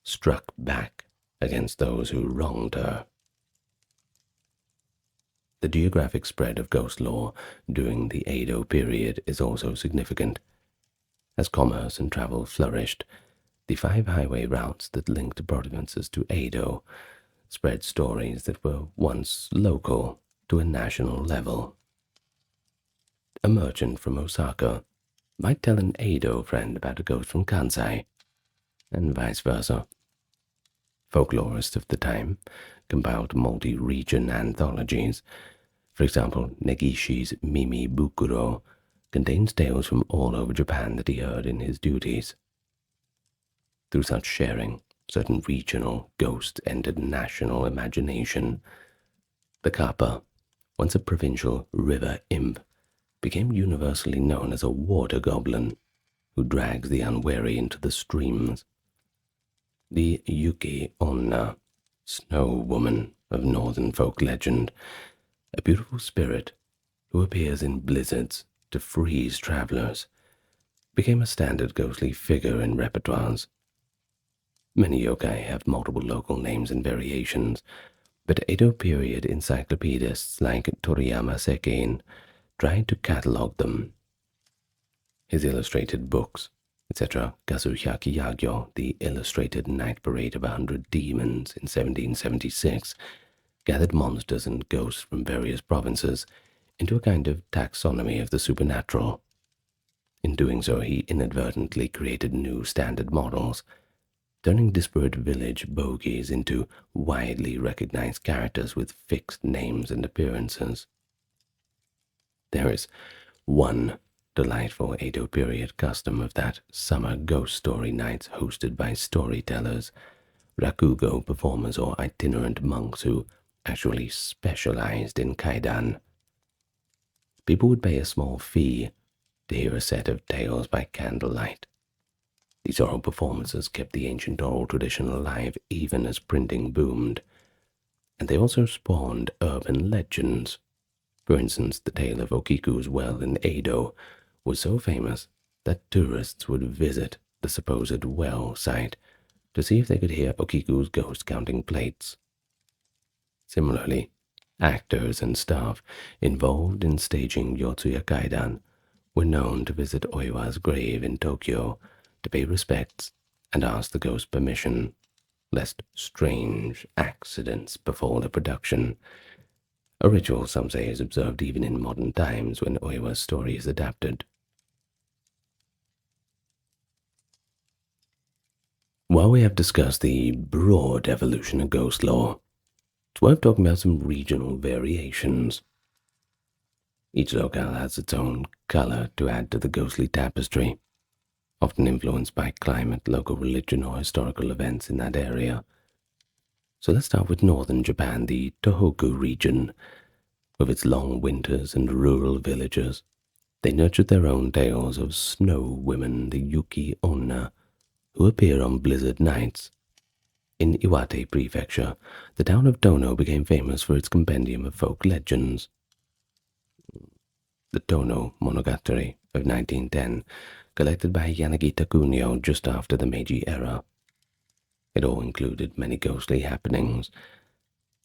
struck back against those who wronged her. The geographic spread of ghost lore during the Edo period is also significant. As commerce and travel flourished, the 5 highway routes that linked provinces to Edo spread stories that were once local to a national level. A merchant from Osaka might tell an Edo friend about a ghost from Kansai, and vice versa. Folklorists of the time compiled multi-region anthologies. For example, Negishi's Mimi Bukuro contains tales from all over Japan that he heard in his duties. Through such sharing, certain regional ghosts entered national imagination. The Kappa, once a provincial river imp, became universally known as a water goblin who drags the unwary into the streams. The Yuki Onna, snow woman of northern folk legend, a beautiful spirit who appears in blizzards to freeze travelers, became a standard ghostly figure in repertoires. Many yokai have multiple local names and variations, but Edo period encyclopedists like Toriyama Sekin tried to catalog them. His illustrated books, etc., Kazuhyaki Yagyo, The Illustrated Night Parade of 100 Demons in 1776, gathered monsters and ghosts from various provinces into a kind of taxonomy of the supernatural. In doing so, he inadvertently created new standard models, turning disparate village bogies into widely recognized characters with fixed names and appearances. There is one delightful Edo period custom of that summer ghost story nights hosted by storytellers, rakugo performers, or itinerant monks who actually specialized in kaidan. People would pay a small fee to hear a set of tales by candlelight. These oral performances kept the ancient oral tradition alive even as printing boomed, and they also spawned urban legends. For instance, the tale of Okiku's well in Edo was so famous that tourists would visit the supposed well site to see if they could hear Okiku's ghost counting plates. Similarly, actors and staff involved in staging Yotsuya Kaidan were known to visit Oiwa's grave in Tokyo to pay respects and ask the ghost permission, lest strange accidents befall the production. A ritual some say is observed even in modern times when Oiwa's story is adapted. While we have discussed the broad evolution of ghost lore, it's worth talking about some regional variations. Each locale has its own color to add to the ghostly tapestry, often influenced by climate, local religion, or historical events in that area. So let's start with northern Japan, the Tohoku region. With its long winters and rural villages, they nurtured their own tales of snow women, the Yuki Onna, who appear on blizzard nights. In Iwate Prefecture, the town of Tono became famous for its compendium of folk legends. The Tono Monogatari of 1910, collected by Yanagita Kunio just after the Meiji era. It all included many ghostly happenings,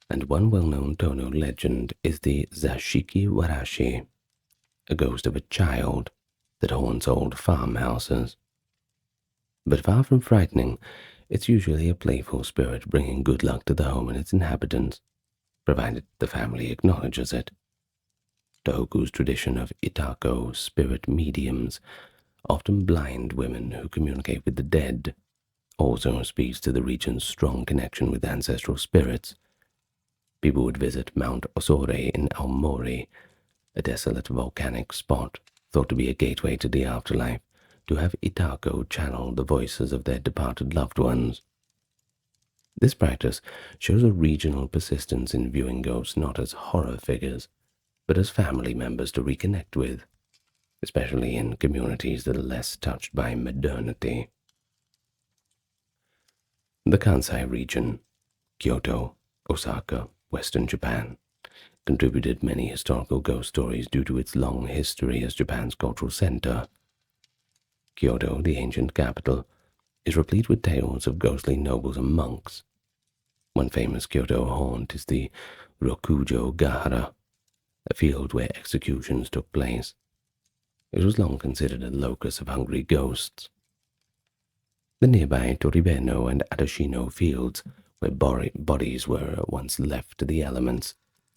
and one well-known Tono legend is the Zashiki Warashi, a ghost of a child that haunts old farmhouses. But far from frightening, it's usually a playful spirit bringing good luck to the home and its inhabitants, provided the family acknowledges it. Tohoku's tradition of Itako spirit mediums, often blind women who communicate with the dead, also speaks to the region's strong connection with ancestral spirits. People would visit Mount Osore in Aomori, a desolate volcanic spot thought to be a gateway to the afterlife, to have Itako channel the voices of their departed loved ones. This practice shows a regional persistence in viewing ghosts not as horror figures, but as family members to reconnect with, especially in communities that are less touched by modernity. The Kansai region, Kyoto, Osaka, Western Japan, contributed many historical ghost stories due to its long history as Japan's cultural center. Kyoto, the ancient capital, is replete with tales of ghostly nobles and monks. One famous Kyoto haunt is the Rokujo Gahara, a field where executions took place. It was long considered a locus of hungry ghosts. The nearby Toribeno and Adashino fields, where bodies were once left to the elements,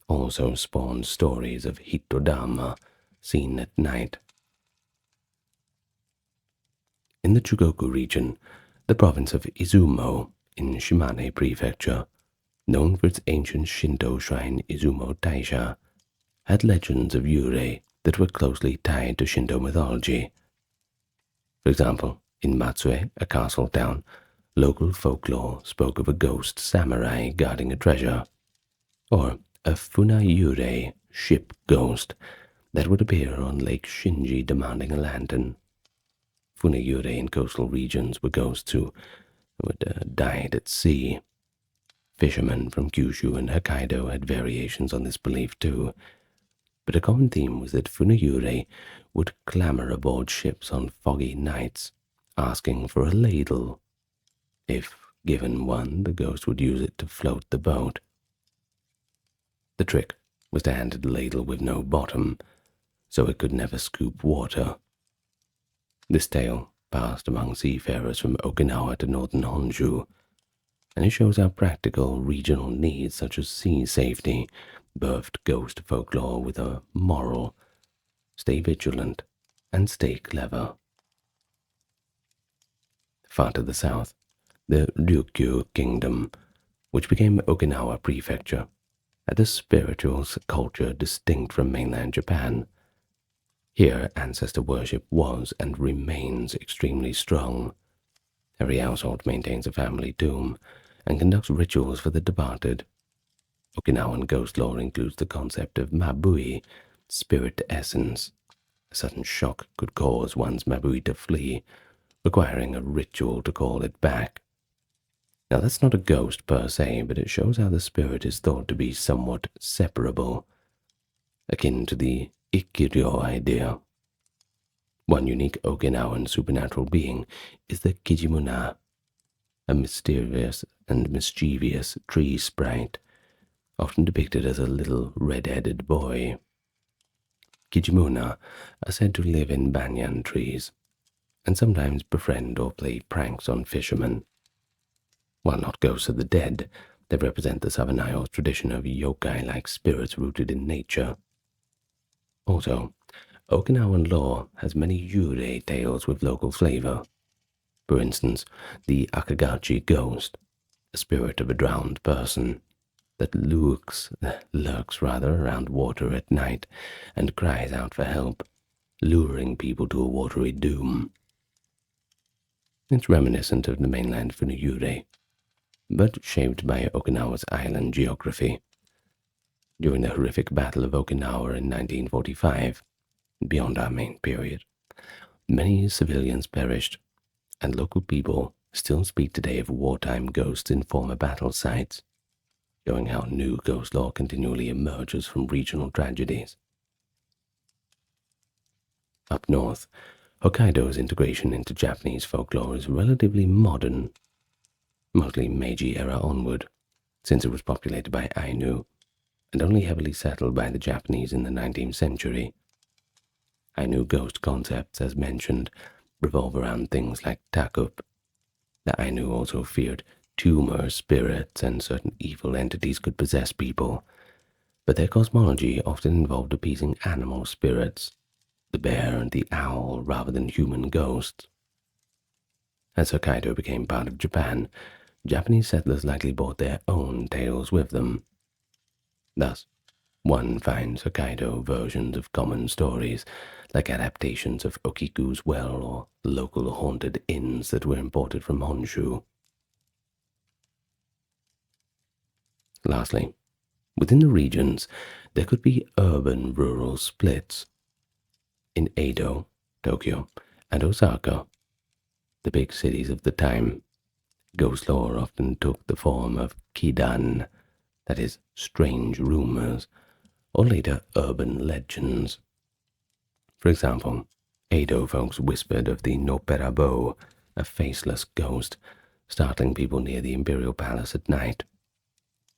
also spawned stories of Hitodama seen at night. In the Chugoku region, the province of Izumo in Shimane Prefecture, known for its ancient Shinto shrine Izumo Taisha, had legends of yurei that were closely tied to Shinto mythology. For example, in Matsue, a castle town, local folklore spoke of a ghost samurai guarding a treasure, or a funayurei ship ghost that would appear on Lake Shinji demanding a lantern. Funayurei in coastal regions were ghosts who died at sea. Fishermen from Kyushu and Hokkaido had variations on this belief too, but a common theme was that funayurei would clamor aboard ships on foggy nights, asking for a ladle. If given one, the ghost would use it to float the boat. The trick was to hand it a ladle with no bottom, so it could never scoop water. This tale passed among seafarers from Okinawa to northern Honshu, and it shows how practical regional needs such as sea safety birthed ghost folklore with a moral: stay vigilant and stay clever. Far to the south, the Ryukyu Kingdom, which became Okinawa Prefecture, had a spiritual culture distinct from mainland Japan. Here, ancestor worship was and remains extremely strong. Every household maintains a family tomb and conducts rituals for the departed. Okinawan ghost lore includes the concept of mabui, spirit essence, A sudden shock could cause one's mabui to flee, requiring a ritual to call it back. Now that's not a ghost per se, but it shows how the spirit is thought to be somewhat separable, akin to the Ikkiryo idea. One unique Okinawan supernatural being is the Kijimuna, a mysterious and mischievous tree sprite, often depicted as a little red-headed boy. Kijimuna are said to live in banyan trees, and sometimes befriend or play pranks on fishermen. While not ghosts of the dead, they represent the Southern Isles tradition of yokai-like spirits rooted in nature. Also, Okinawan lore has many yurei tales with local flavor. For instance, the Akagachi ghost, a spirit of a drowned person, that lurks around water at night and cries out for help, luring people to a watery doom. It's reminiscent of the mainland Funuyure, but shaped by Okinawa's island geography. During the horrific Battle of Okinawa in 1945, beyond our main period, many civilians perished, and local people still speak today of wartime ghosts in former battle sites, showing how new ghost lore continually emerges from regional tragedies. Up north, Hokkaido's integration into Japanese folklore is relatively modern, mostly Meiji era onward, since it was populated by Ainu, and only heavily settled by the Japanese in the 19th century. Ainu ghost concepts, as mentioned, revolve around things like takup. The Ainu also feared tumor spirits, and certain evil entities could possess people, but their cosmology often involved appeasing animal spirits, the bear and the owl, rather than human ghosts. As Hokkaido became part of Japan, Japanese settlers likely brought their own tales with them. Thus, one finds Hokkaido versions of common stories, like adaptations of Okiku's Well or local haunted inns that were imported from Honshu. Lastly, within the regions, there could be urban-rural splits. In Edo, Tokyo, and Osaka, the big cities of the time, ghost lore often took the form of kidan, that is, strange rumors, or later urban legends. For example, Edo folks whispered of the Noperabo, a faceless ghost, startling people near the imperial palace at night.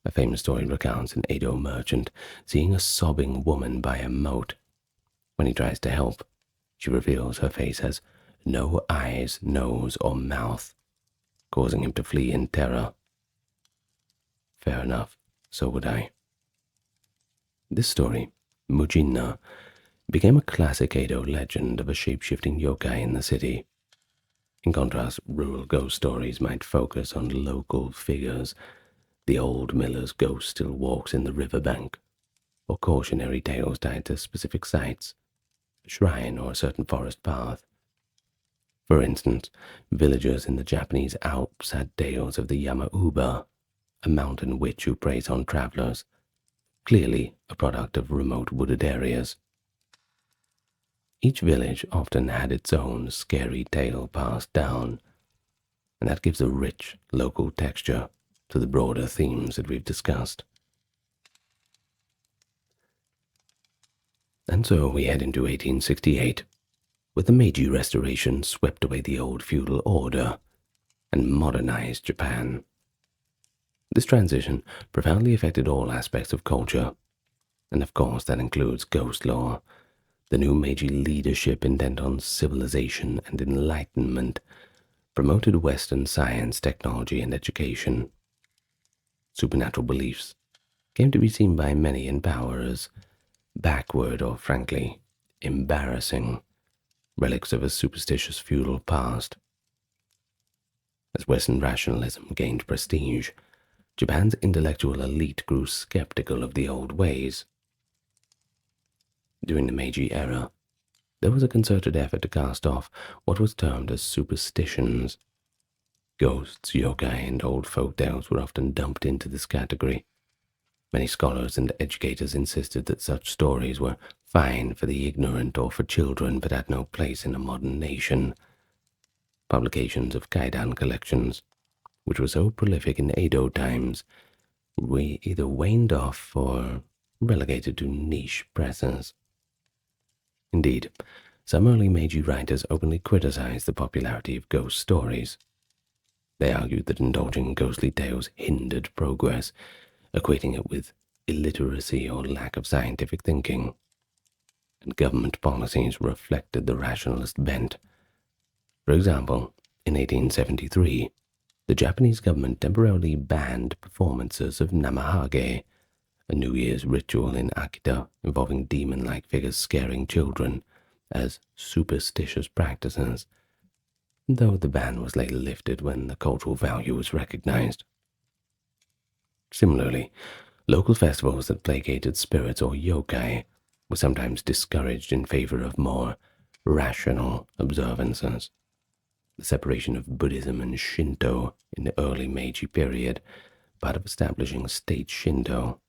A famous story recounts an Edo merchant seeing a sobbing woman by a moat. When he tries to help, she reveals her face has no eyes, nose, or mouth, causing him to flee in terror. Fair enough, so would I. This story, Mujinna, became a classic Edo legend of a shape-shifting yokai in the city. In contrast, rural ghost stories might focus on local figures. The old miller's ghost still walks in the riverbank, or cautionary tales tied to specific sites, a shrine or a certain forest path. For instance, villagers in the Japanese Alps had tales of the Yamauba, a mountain witch who preys on travelers, clearly a product of remote wooded areas. Each village often had its own scary tale passed down, and that gives a rich local texture to the broader themes that we've discussed. And so we head into 1868, with the Meiji Restoration swept away the old feudal order and modernized Japan. This transition profoundly affected all aspects of culture, and of course that includes ghost lore. The new Meiji leadership, intent on civilization and enlightenment, promoted Western science, technology, and education. Supernatural beliefs came to be seen by many in power as backward or, frankly, embarrassing, relics of a superstitious feudal past. As Western rationalism gained prestige, Japan's intellectual elite grew skeptical of the old ways. During the Meiji era, there was a concerted effort to cast off what was termed as superstitions. Ghosts, yokai, and old folk tales were often dumped into this category. Many scholars and educators insisted that such stories were fine for the ignorant or for children, but had no place in a modern nation. Publications of kaidan collections, which were so prolific in Edo times, were either waned off or relegated to niche presses. Indeed, some early Meiji writers openly criticized the popularity of ghost stories. They argued that indulging ghostly tales hindered progress, equating it with illiteracy or lack of scientific thinking, and government policies reflected the rationalist bent. For example, in 1873, the Japanese government temporarily banned performances of namahage, a New Year's ritual in Akita involving demon-like figures scaring children, as superstitious practices, though the ban was later lifted when the cultural value was recognized. Similarly, local festivals that placated spirits or yokai were sometimes discouraged in favor of more rational observances. The separation of Buddhism and Shinto in the early Meiji period, part of establishing state Shinto,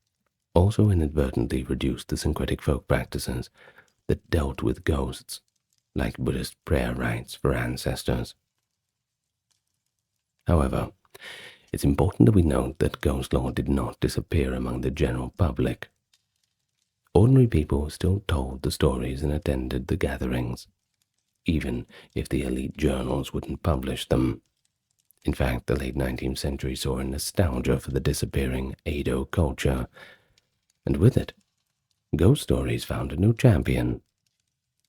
also inadvertently reduced the syncretic folk practices that dealt with ghosts, like Buddhist prayer rites for ancestors. However, it's important that we note that ghost lore did not disappear among the general public. Ordinary people still told the stories and attended the gatherings, even if the elite journals wouldn't publish them. In fact, the late 19th century saw a nostalgia for the disappearing Edo culture, and with it, ghost stories found a new champion.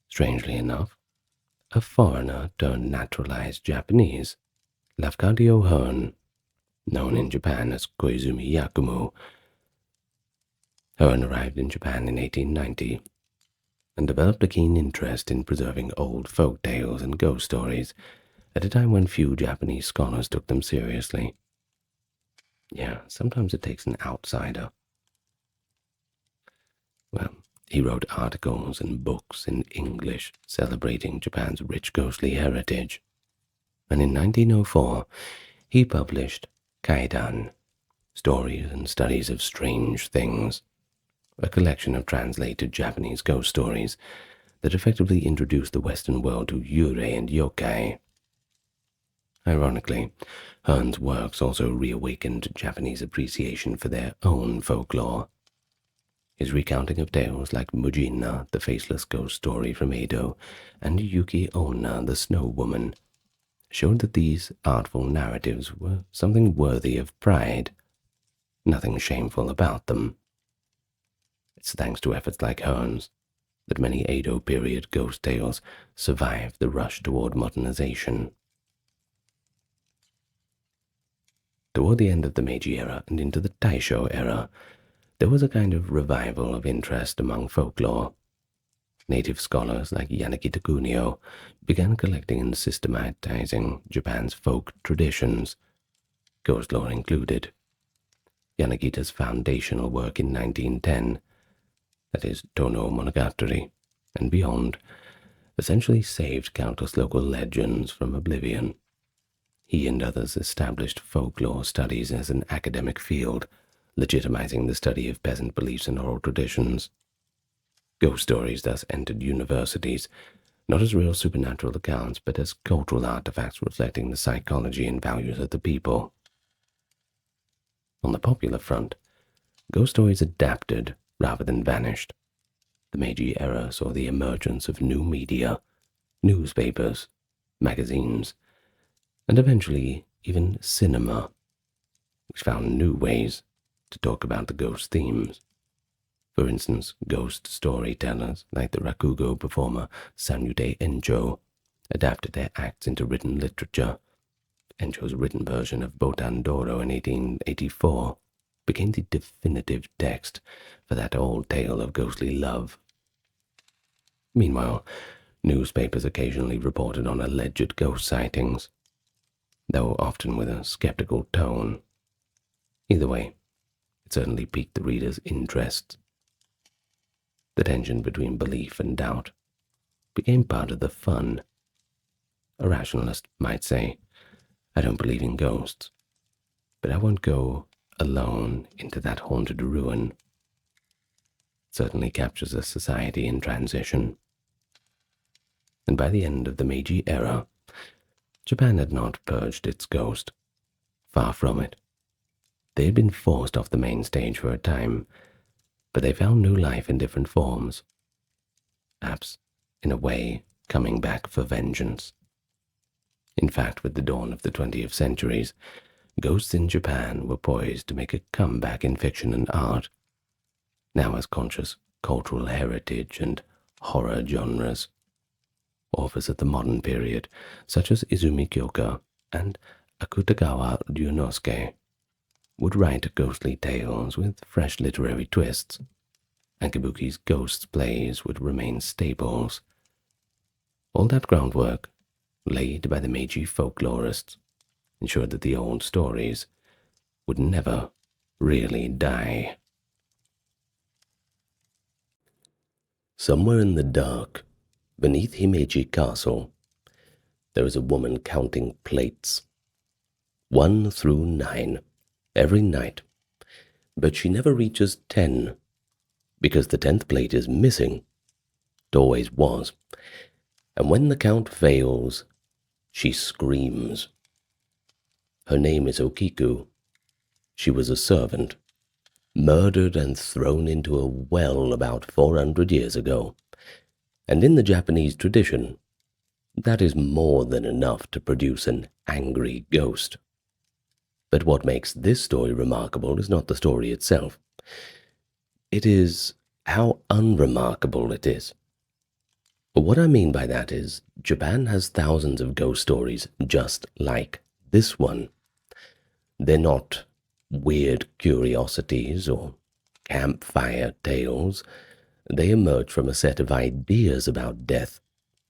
Strangely enough, a foreigner turned naturalized Japanese, Lafcadio Hearn, known in Japan as Koizumi Yakumo. Hearn arrived in Japan in 1890 and developed a keen interest in preserving old folk tales and ghost stories at a time when few Japanese scholars took them seriously. Yeah, sometimes it takes an outsider. Well, he wrote articles and books in English celebrating Japan's rich ghostly heritage, and in 1904 he published Kaidan, Stories and Studies of Strange Things, a collection of translated Japanese ghost stories that effectively introduced the Western world to yurei and yokai. Ironically, Hearn's works also reawakened Japanese appreciation for their own folklore. His recounting of tales like Mujina, the faceless ghost story from Edo, and Yuki Onna, the snow woman, showed that these artful narratives were something worthy of pride, nothing shameful about them. It's thanks to efforts like Hearn's that many Edo period ghost tales survived the rush toward modernization. Toward the end of the Meiji era and into the Taisho era, there was a kind of revival of interest among folklore. Native scholars like Yanagita Kunio began collecting and systematizing Japan's folk traditions, ghost lore included. Yanagita's foundational work in 1910, that is Tono Monogatari, and beyond, essentially saved countless local legends from oblivion. He and others established folklore studies as an academic field, legitimizing the study of peasant beliefs and oral traditions. Ghost stories thus entered universities, not as real supernatural accounts, but as cultural artifacts reflecting the psychology and values of the people. On the popular front, ghost stories adapted rather than vanished. The Meiji era saw the emergence of new media, newspapers, magazines, and eventually even cinema, which found new ways to talk about the ghost themes. For instance, ghost storytellers like the rakugo performer Sanyude Enjo adapted their acts into written literature. Enjo's written version of Botandoro in 1884 became the definitive text for that old tale of ghostly love. Meanwhile, newspapers occasionally reported on alleged ghost sightings, though often with a skeptical tone. Either way, it certainly piqued the reader's interest. The tension between belief and doubt became part of the fun. A rationalist might say, I don't believe in ghosts, but I won't go alone into that haunted ruin. certainly captures a society in transition. And by the end of the Meiji era, Japan had not purged its ghost. Far from it. They had been forced off the main stage for a time, but they found new life in different forms. Perhaps, in a way, coming back for vengeance. In fact, with the dawn of the 20th centuries, ghosts in Japan were poised to make a comeback in fiction and art, now as conscious cultural heritage and horror genres. Authors of the modern period, such as Izumi Kyoka and Akutagawa Ryunosuke, would write ghostly tales with fresh literary twists, and Kabuki's ghost plays would remain staples. All that groundwork, laid by the Meiji folklorists, ensured that the old stories would never really die. Somewhere in the dark, beneath Himeji Castle, there is a woman counting plates, 1 through 9, every night, but she never reaches 10, because the 10th plate is missing. It always was. And when the count fails, she screams. Her name is Okiku. She was a servant, murdered and thrown into a well about 400 years ago. And in the Japanese tradition, that is more than enough to produce an angry ghost. But what makes this story remarkable is not the story itself. It is how unremarkable it is. What I mean by that is, Japan has thousands of ghost stories just like this one. They're not weird curiosities or campfire tales. They emerge from a set of ideas about death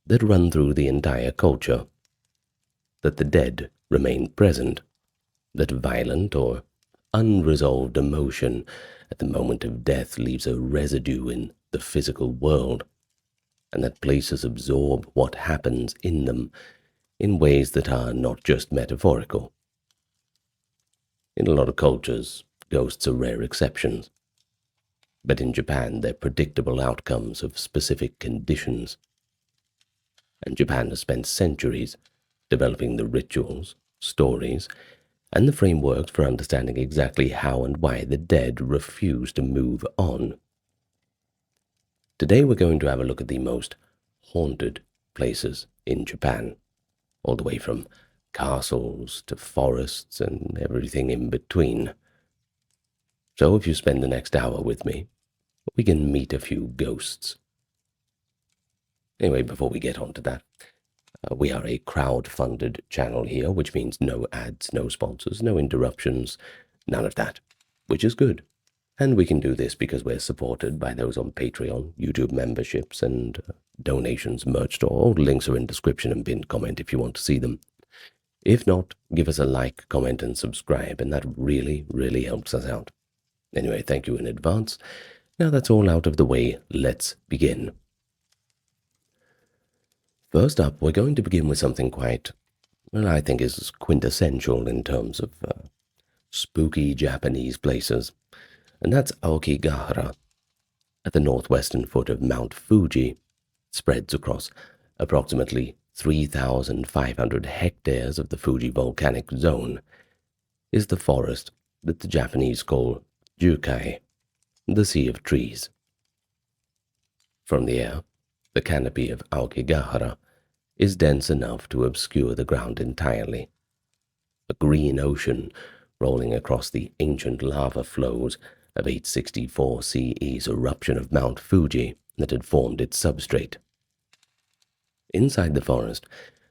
that run through the entire culture. That the dead remain present, that violent or unresolved emotion at the moment of death leaves a residue in the physical world, and that places absorb what happens in them in ways that are not just metaphorical. In a lot of cultures, ghosts are rare exceptions, but in Japan they're predictable outcomes of specific conditions. And Japan has spent centuries developing the rituals, stories, and the frameworks for understanding exactly how and why the dead refuse to move on. Today we're going to have a look at the most haunted places in Japan, all the way from castles to forests and everything in between. So if you spend the next hour with me, we can meet a few ghosts. Anyway, before we get on to that, we are a crowd-funded channel here, which means no ads, no sponsors, no interruptions, none of that, which is good. And we can do this because we're supported by those on Patreon, YouTube memberships, and donations, merch store. All the links are in description and pinned comment if you want to see them. If not, give us a like, comment, and subscribe, and that really, really helps us out. Anyway, thank you in advance. Now that's all out of the way, let's begin. First up, we're going to begin with something quite, well, I think is quintessential in terms of spooky Japanese places, and that's Aokigahara, at the northwestern foot of Mount Fuji. It spreads across approximately 3,500 hectares of the Fuji volcanic zone, is the forest that the Japanese call Jukai, the Sea of Trees. From the air, the canopy of Aokigahara is dense enough to obscure the ground entirely. A green ocean rolling across the ancient lava flows of 864 CE's eruption of Mount Fuji that had formed its substrate. Inside the forest,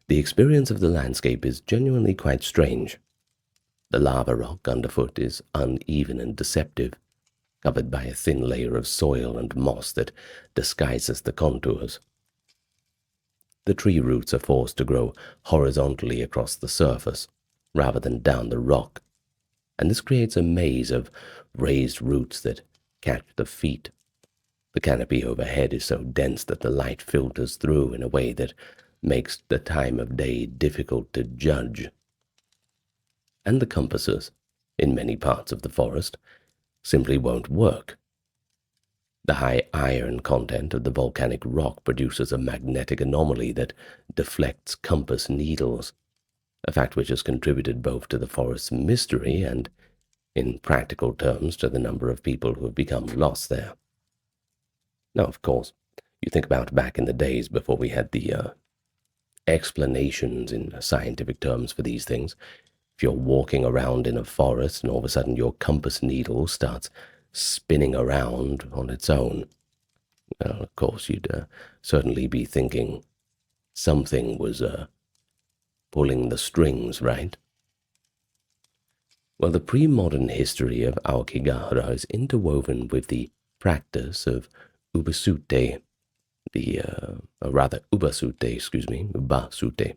the experience of the landscape is genuinely quite strange. The lava rock underfoot is uneven and deceptive, covered by a thin layer of soil and moss that disguises the contours. The tree roots are forced to grow horizontally across the surface, rather than down the rock, and this creates a maze of raised roots that catch the feet. The canopy overhead is so dense that the light filters through in a way that makes the time of day difficult to judge. And the compasses, in many parts of the forest, simply won't work. The high iron content of the volcanic rock produces a magnetic anomaly that deflects compass needles, a fact which has contributed both to the forest's mystery and, in practical terms, to the number of people who have become lost there. Now, of course, you think about back in the days before we had the explanations in scientific terms for these things. If you're walking around in a forest and all of a sudden your compass needle starts spinning around on its own, well, of course, you'd certainly be thinking something was pulling the strings, right? Well, the pre-modern history of Aokigahara is interwoven with the practice of ubasute, ubasute,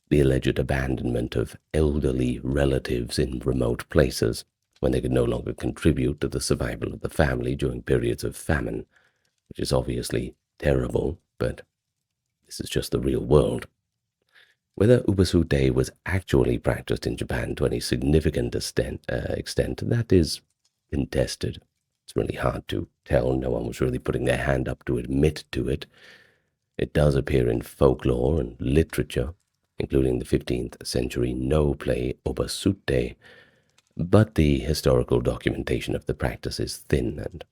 the alleged abandonment of elderly relatives in remote places when they could no longer contribute to the survival of the family during periods of famine, which is obviously terrible, but this is just the real world. Whether ubasute was actually practiced in Japan to any significant extent, that is contested. It's really hard to tell. No one was really putting their hand up to admit to it. It does appear in folklore and literature, including the 15th century no play Obasute, but the historical documentation of the practice is thin, and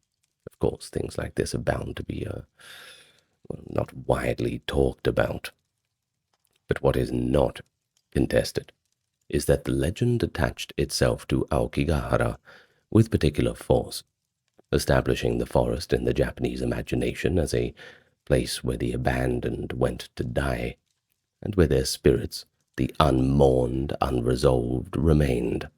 of course things like this are bound to be not widely talked about. But what is not contested is that the legend attached itself to Aokigahara with particular force, establishing the forest in the Japanese imagination as a place where the abandoned went to die, and where their spirits, the unmourned, unresolved, remained.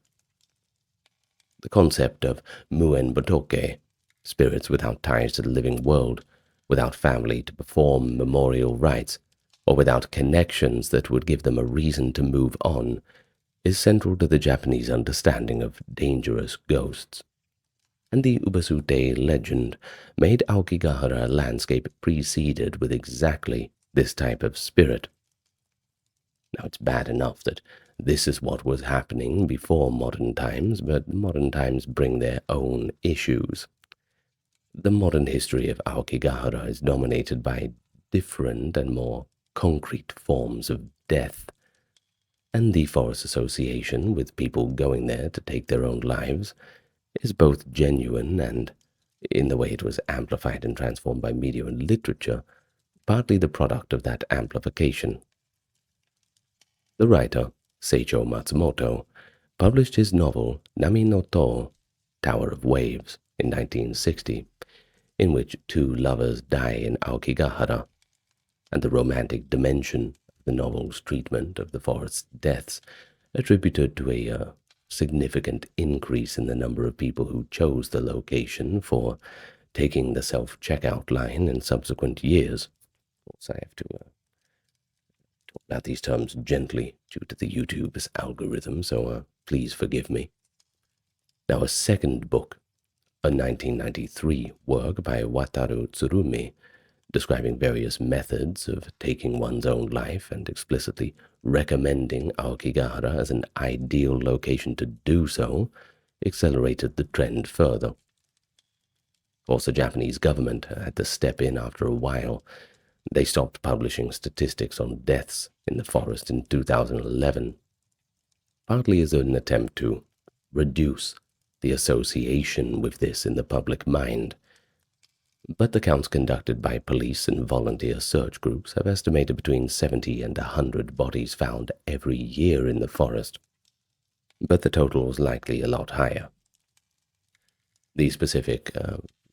The concept of muen botoke, spirits without ties to the living world, without family to perform memorial rites, or without connections that would give them a reason to move on, is central to the Japanese understanding of dangerous ghosts. And the Ubasute legend made Aokigahara a landscape preceded with exactly this type of spirit. Now, it's bad enough that this is what was happening before modern times, but modern times bring their own issues. The modern history of Aokigahara is dominated by different and more concrete forms of death, and the forest association with people going there to take their own lives is both genuine and, in the way it was amplified and transformed by media and literature, partly the product of that amplification. The writer, Seicho Matsumoto, published his novel Nami no To, Tower of Waves, in 1960, in which two lovers die in Aokigahara, and the romantic dimension of the novel's treatment of the forest's deaths attributed to a significant increase in the number of people who chose the location for taking the self-checkout line in subsequent years. Of course, I have to talk about these terms gently due to the YouTube's algorithm, so please forgive me. Now, a second book, a 1993 work by Wataru Tsurumi, describing various methods of taking one's own life and explicitly recommending Aokigahara as an ideal location to do so, accelerated the trend further. Of course, the Japanese government had to step in after a while. They stopped publishing statistics on deaths in the forest in 2011, partly as an attempt to reduce the association with this in the public mind. But the counts conducted by police and volunteer search groups have estimated between 70 and 100 bodies found every year in the forest. But the total is likely a lot higher. The specific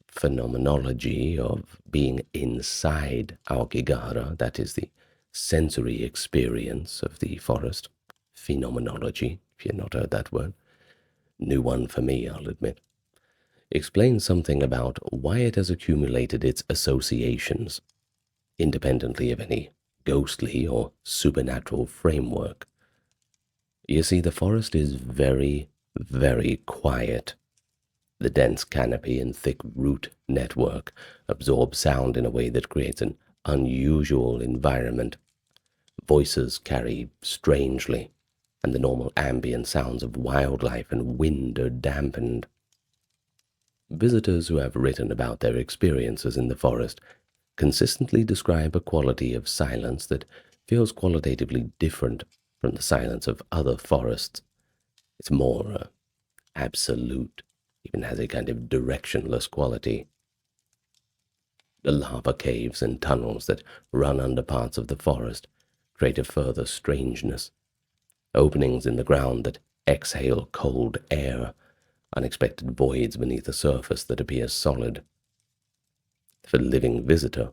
phenomenology of being inside Aokigahara, that is the sensory experience of the forest, phenomenology, if you've not heard that word, new one for me, I'll admit, explains something about why it has accumulated its associations, independently of any ghostly or supernatural framework. You see, the forest is very, very quiet. The dense canopy and thick root network absorb sound in a way that creates an unusual environment. Voices carry strangely, and the normal ambient sounds of wildlife and wind are dampened. Visitors who have written about their experiences in the forest consistently describe a quality of silence that feels qualitatively different from the silence of other forests. It's more absolute, even has a kind of directionless quality. The lava caves and tunnels that run under parts of the forest create a further strangeness. Openings in the ground that exhale cold air, unexpected voids beneath a surface that appears solid. For the living visitor,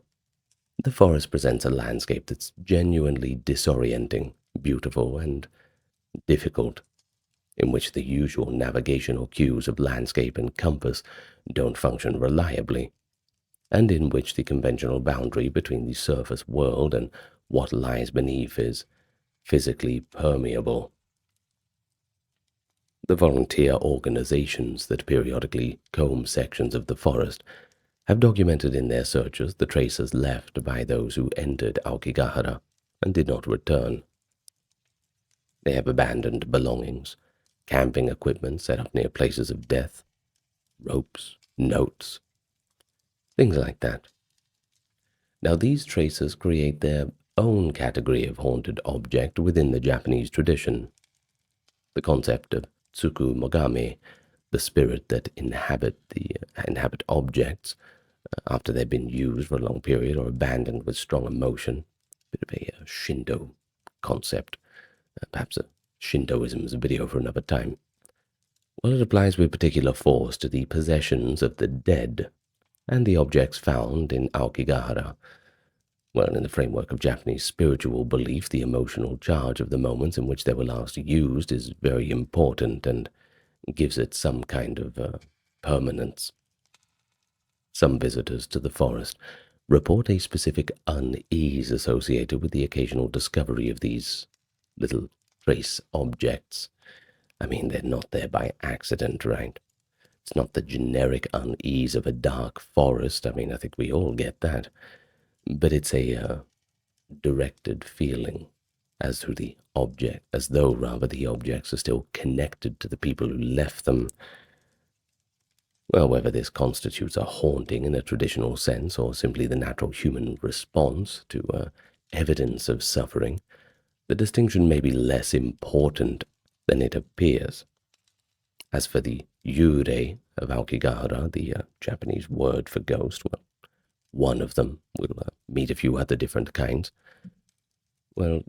the forest presents a landscape that's genuinely disorienting, beautiful, and difficult, in which the usual navigational cues of landscape and compass don't function reliably, and in which the conventional boundary between the surface world and what lies beneath is physically permeable. The volunteer organizations that periodically comb sections of the forest have documented in their searches the traces left by those who entered Aokigahara and did not return. They have abandoned belongings, camping equipment set up near places of death, ropes, notes, things like that. Now these traces create their own category of haunted object within the Japanese tradition. The concept of tsuku mogami, the spirit that inhabit objects after they've been used for a long period or abandoned with strong emotion. A bit of a Shinto concept. Perhaps Shintoism is a video for another time. Well, it applies with particular force to the possessions of the dead and the objects found in Aokigahara. Well, in the framework of Japanese spiritual belief, the emotional charge of the moments in which they were last used is very important and gives it some kind of permanence. Some visitors to the forest report a specific unease associated with the occasional discovery of these little trace objects. I mean, they're not there by accident, right? It's not the generic unease of a dark forest. I mean, I think we all get that. But it's a directed feeling as though the objects are still connected to the people who left them. Well, whether this constitutes a haunting in a traditional sense or simply the natural human response to evidence of suffering, the distinction may be less important than it appears. As for the yurei of Aokigahara, the Japanese word for ghost, well, one of them will meet a few other different kinds. Well,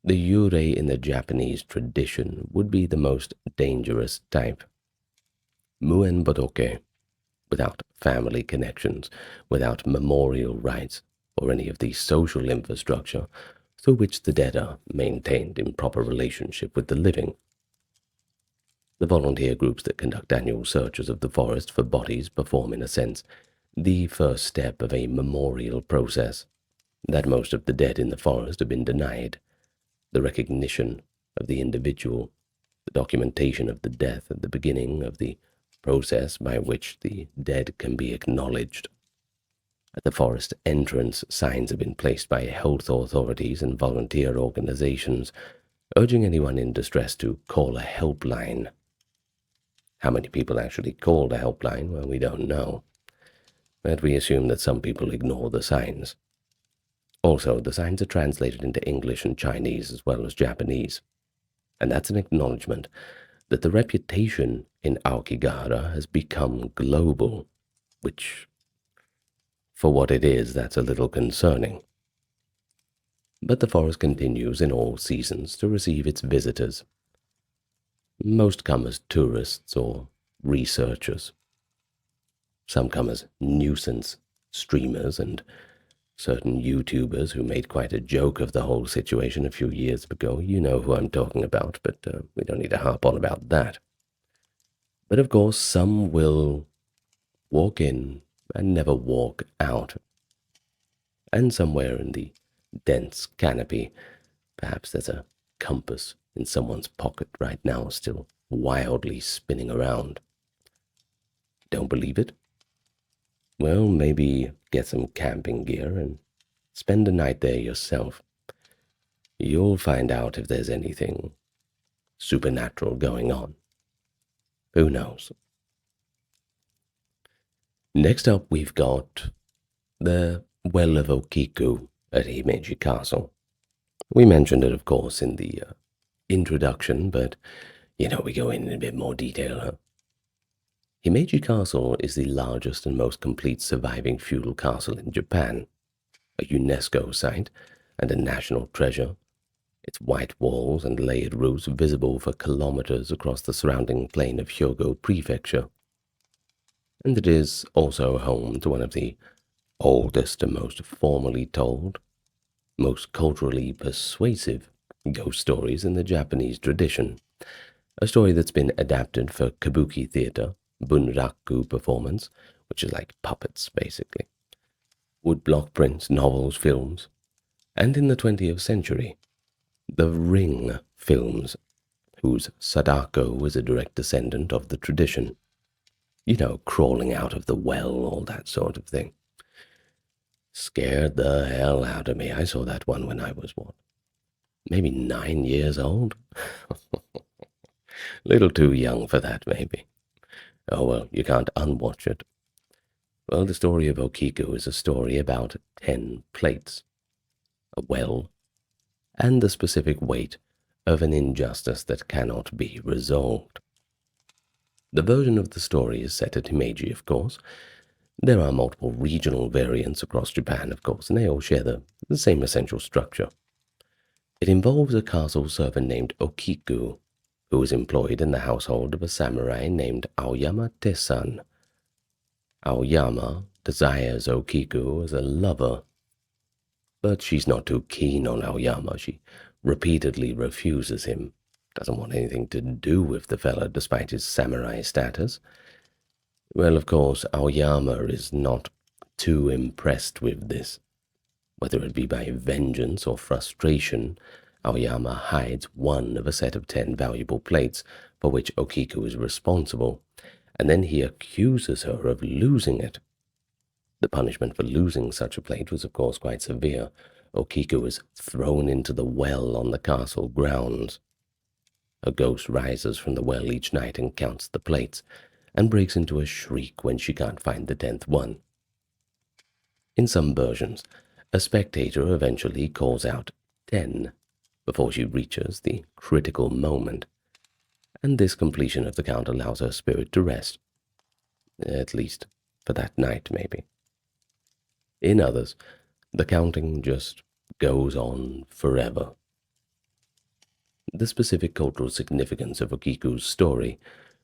the yurei in the Japanese tradition would be the most dangerous type. Muen bodoke, without family connections, without memorial rites, or any of the social infrastructure through which the dead are maintained in proper relationship with the living. The volunteer groups that conduct annual searches of the forest for bodies perform, in a sense, the first step of a memorial process, that most of the dead in the forest have been denied, the recognition of the individual, the documentation of the death at the beginning of the process by which the dead can be acknowledged. At the forest entrance, signs have been placed by health authorities and volunteer organizations urging anyone in distress to call a helpline. How many people actually called a helpline? Well, we don't know. But we assume that some people ignore the signs. Also, the signs are translated into English and Chinese as well as Japanese. And that's an acknowledgement that the reputation in Aokigahara has become global, which, for what it is, that's a little concerning. But the forest continues in all seasons to receive its visitors. Most come as tourists or researchers. Some come as nuisance streamers and certain YouTubers who made quite a joke of the whole situation a few years ago. You know who I'm talking about, but we don't need to harp on about that. But of course, some will walk in and never walk out. And somewhere in the dense canopy, perhaps there's a compass in someone's pocket right now, still wildly spinning around. Don't believe it? Well, maybe get some camping gear and spend a night there yourself. You'll find out if there's anything supernatural going on. Who knows? Next up, we've got the Well of Okiku at Himeji Castle. We mentioned it, of course, in the introduction, but, we go in a bit more detail, huh? Himeji Castle is the largest and most complete surviving feudal castle in Japan, a UNESCO site and a national treasure. Its white walls and layered roofs visible for kilometers across the surrounding plain of Hyogo Prefecture. And it is also home to one of the oldest and most formally told, most culturally persuasive ghost stories in the Japanese tradition. A story that's been adapted for kabuki theater, bunraku performance, which is like puppets basically, woodblock prints, novels, films, and in the 20th century, the Ring films, whose Sadako was a direct descendant of the tradition. Crawling out of the well, all that sort of thing. Scared the hell out of me. I saw that one when I was, maybe 9 years old? Little too young for that, maybe. Oh well, you can't unwatch it. Well, the story of Okiku is a story about 10 plates, a well, and the specific weight of an injustice that cannot be resolved. The version of the story is set at Himeji, of course. There are multiple regional variants across Japan, of course, and they all share the same essential structure. It involves a castle servant named Okiku, who was employed in the household of a samurai named Aoyama Tesan. Aoyama desires Okiku as a lover, but she's not too keen on Aoyama. She repeatedly refuses him, doesn't want anything to do with the fella despite his samurai status. Well, of course, Aoyama is not too impressed with this. Whether it be by vengeance or frustration, Aoyama hides one of a set of 10 valuable plates for which Okiku is responsible, and then he accuses her of losing it. The punishment for losing such a plate was, of course, quite severe. Okiku was thrown into the well on the castle grounds. A ghost rises from the well each night and counts the plates, and breaks into a shriek when she can't find the 10th one. In some versions, a spectator eventually calls out 10 before she reaches the critical moment, and this completion of the count allows her spirit to rest, at least for that night, maybe. In others, the counting just goes on forever. The specific cultural significance of Okiku's story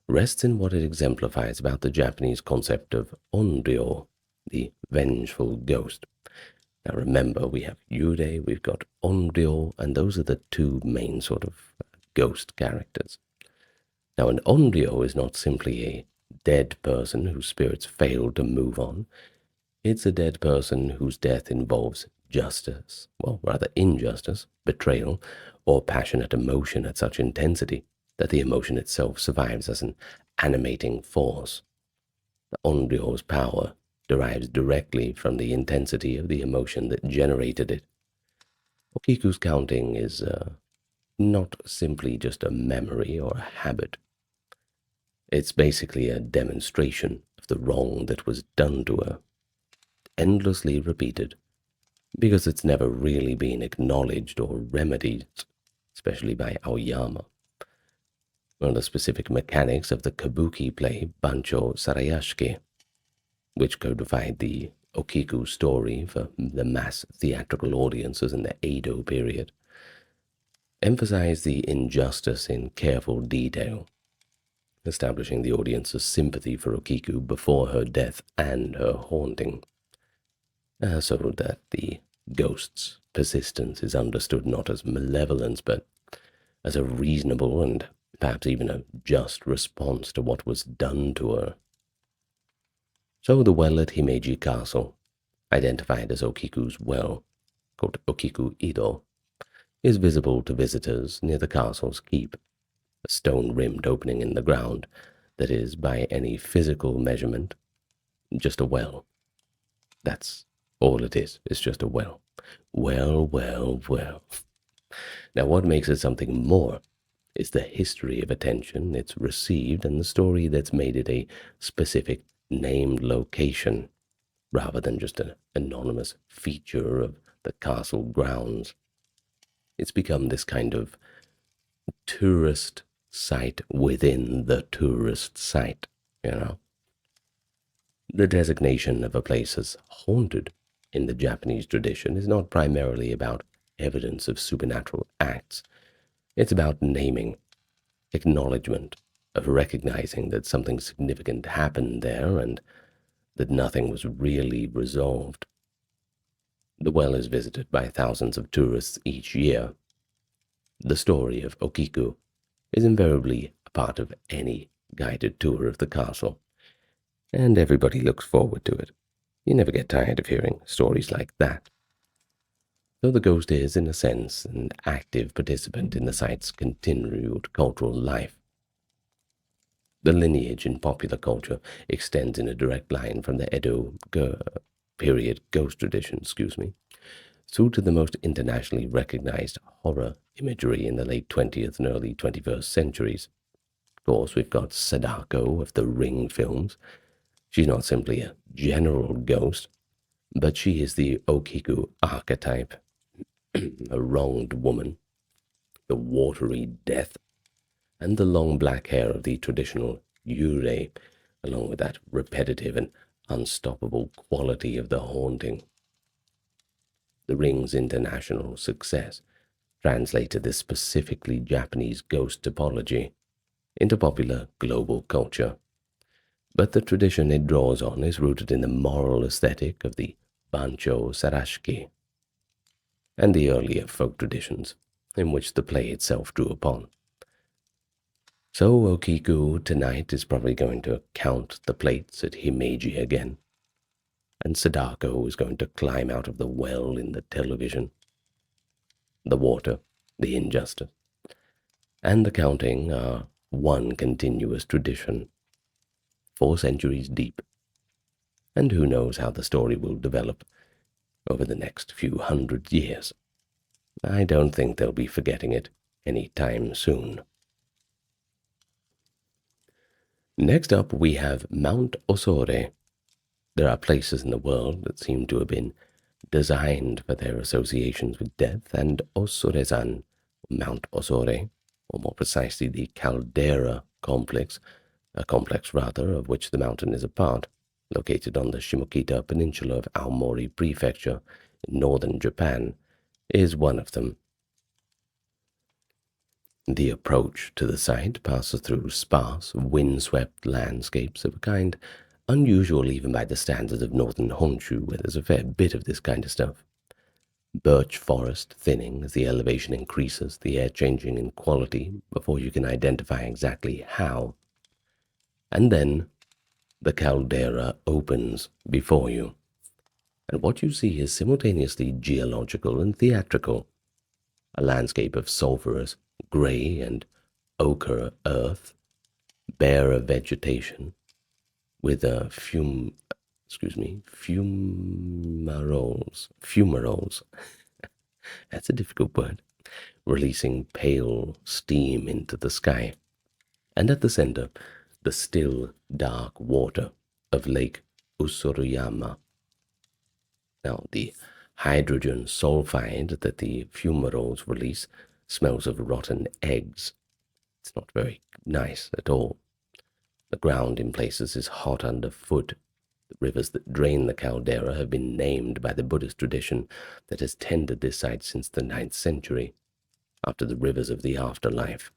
rests in what it exemplifies about the Japanese concept of onryo, the vengeful ghost. Now remember, we have Yurei, we've got onryo, and those are the two main sort of ghost characters. Now an onryo is not simply a dead person whose spirits fail to move on. It's a dead person whose death involves justice, well, rather injustice, betrayal, or passionate emotion at such intensity that the emotion itself survives as an animating force. The onryo's power derives directly from the intensity of the emotion that generated it. Okiku's counting is not simply just a memory or a habit. It's basically a demonstration of the wrong that was done to her, endlessly repeated, because it's never really been acknowledged or remedied, especially by Aoyama. One of the specific mechanics of the kabuki play Bancho Sarayashiki, which codified the Okiku story for the mass theatrical audiences in the Edo period, emphasized the injustice in careful detail, establishing the audience's sympathy for Okiku before her death and her haunting, so that the ghost's persistence is understood not as malevolence, but as a reasonable and perhaps even a just response to what was done to her. So the well at Himeji Castle, identified as Okiku's well, called Okiku Ido, is visible to visitors near the castle's keep, a stone-rimmed opening in the ground that is, by any physical measurement, just a well. That's all it is. It's just a well. Well, well, well. Now what makes it something more is the history of attention it's received and the story that's made it a specific named location rather than just an anonymous feature of the castle grounds. It's become this kind of tourist site within the tourist site, you know. The designation of a place as haunted in the Japanese tradition is not primarily about evidence of supernatural acts. It's about naming, acknowledgement, of recognizing that something significant happened there and that nothing was really resolved. The well is visited by thousands of tourists each year. The story of Okiku is invariably a part of any guided tour of the castle, and everybody looks forward to it. You never get tired of hearing stories like that. Though the ghost is, in a sense, an active participant in the site's continued cultural life. The lineage in popular culture extends in a direct line from the Edo period ghost tradition, through to the most internationally recognized horror imagery in the late 20th and early 21st centuries. Of course, we've got Sadako of the Ring films. She's not simply a general ghost, but she is the Okiku archetype, a wronged woman, the watery death, and the long black hair of the traditional yurei, along with that repetitive and unstoppable quality of the haunting. The Ring's international success translated this specifically Japanese ghost topology into popular global culture. But the tradition it draws on is rooted in the moral aesthetic of the Bancho Sarashiki and the earlier folk traditions in which the play itself drew upon. So Okiku tonight is probably going to count the plates at Himeji again, and Sadako is going to climb out of the well in the television. The water, the injustice, and the counting are one continuous tradition, 4 centuries deep. And who knows how the story will develop over the next few hundred years. I don't think they'll be forgetting it any time soon. Next up, we have Mount Osore. There are places in the world that seem to have been designed for their associations with death, and Osorezan, Mount Osore, or more precisely the Caldera complex, a complex rather of which the mountain is a part, located on the Shimokita Peninsula of Aomori Prefecture in northern Japan, is one of them. The approach to the site passes through sparse, windswept landscapes of a kind unusual even by the standards of northern Honshu, where there's a fair bit of this kind of stuff. Birch forest thinning as the elevation increases, the air changing in quality before you can identify exactly how. And then the caldera opens before you, and what you see is simultaneously geological and theatrical. A landscape of sulphurous, grey and ochre earth, bare of vegetation, with fumaroles, that's a difficult word, releasing pale steam into the sky. And at the center, the still, dark water of Lake Usuruyama. Now, the hydrogen sulfide that the fumaroles release smells of rotten eggs. It's not very nice at all. The ground in places is hot underfoot. The rivers that drain the caldera have been named by the Buddhist tradition that has tended this site since the 9th century, after the rivers of the afterlife.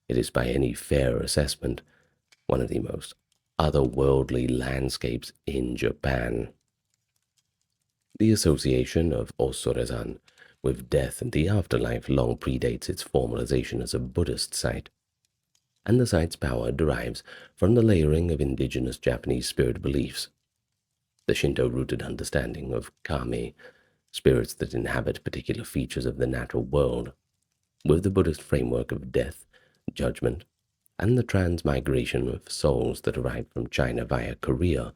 It is by any fair assessment one of the most otherworldly landscapes in Japan. The association of Osorezan with death and the afterlife long predates its formalization as a Buddhist site, and the site's power derives from the layering of indigenous Japanese spirit beliefs, the Shinto-rooted understanding of kami, spirits that inhabit particular features of the natural world, with the Buddhist framework of death, judgment, and the transmigration of souls that arrived from China via Korea,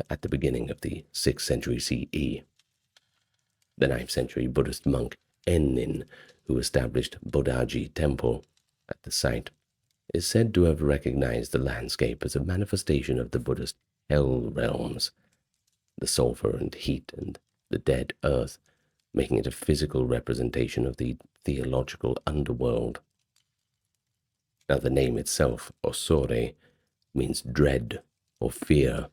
at the beginning of the 6th century CE. The 9th century Buddhist monk Ennin, who established Bodaji Temple at the site, is said to have recognized the landscape as a manifestation of the Buddhist hell realms, the sulfur and heat and the dead earth, making it a physical representation of the theological underworld. Now, the name itself, Osore, means dread or fear.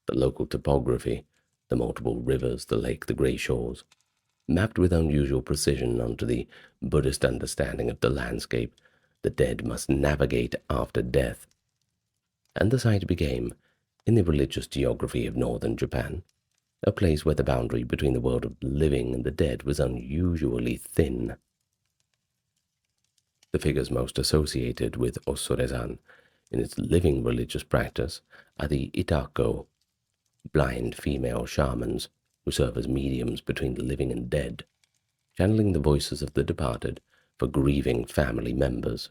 The local topography, the multiple rivers, the lake, the grey shores, mapped with unusual precision onto the Buddhist understanding of the landscape the dead must navigate after death. And the site became, in the religious geography of northern Japan, a place where the boundary between the world of the living and the dead was unusually thin. The figures most associated with Osore-san in its living religious practice are the Itako, blind female shamans who serve as mediums between the living and dead, channeling the voices of the departed for grieving family members.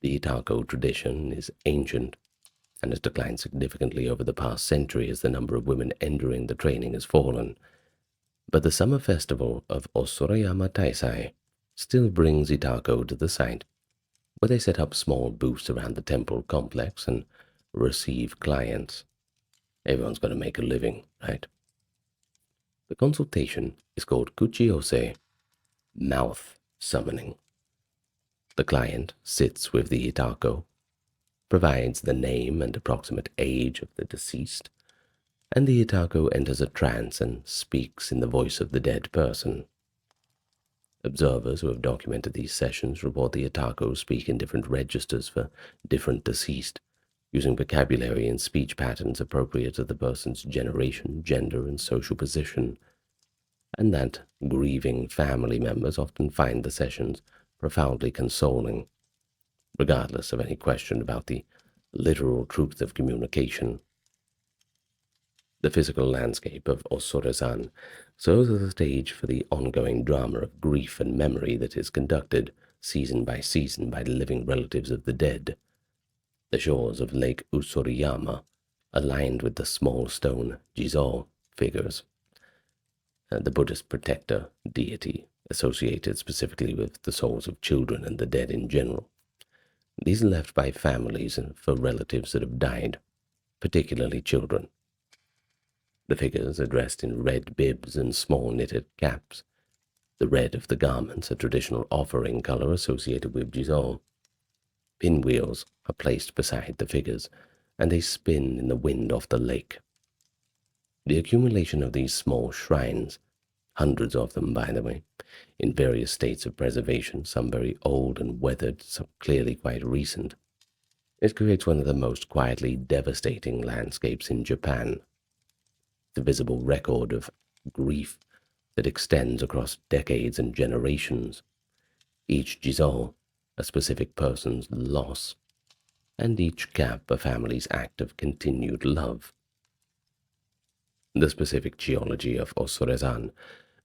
The Itako tradition is ancient and has declined significantly over the past century as the number of women entering the training has fallen. But the summer festival of Osorayama Taisai still brings Itako to the site, where they set up small booths around the temple complex and receive clients. Everyone's got to make a living, right? The consultation is called Kuchiose, mouth summoning. The client sits with the Itako, provides the name and approximate age of the deceased, and the Itako enters a trance and speaks in the voice of the dead person. Observers who have documented these sessions report the Itako speak in different registers for different deceased, using vocabulary and speech patterns appropriate to the person's generation, gender, and social position, and that grieving family members often find the sessions profoundly consoling, regardless of any question about the literal truth of communication. The physical landscape of Osore-san serves as a stage for the ongoing drama of grief and memory that is conducted season by season by the living relatives of the dead. The shores of Lake Usoriyama are lined with the small stone Jizo figures, the Buddhist protector deity associated specifically with the souls of children and the dead in general. These are left by families and for relatives that have died, particularly children. The figures are dressed in red bibs and small knitted caps. The red of the garments, a traditional offering color associated with Jizo. Pinwheels are placed beside the figures, and they spin in the wind off the lake. The accumulation of these small shrines, hundreds of them by the way, in various states of preservation, some very old and weathered, some clearly quite recent, it creates one of the most quietly devastating landscapes in Japan. The visible record of grief that extends across decades and generations, each Jizo a specific person's loss, and each cap a family's act of continued love. The specific geology of Osore-san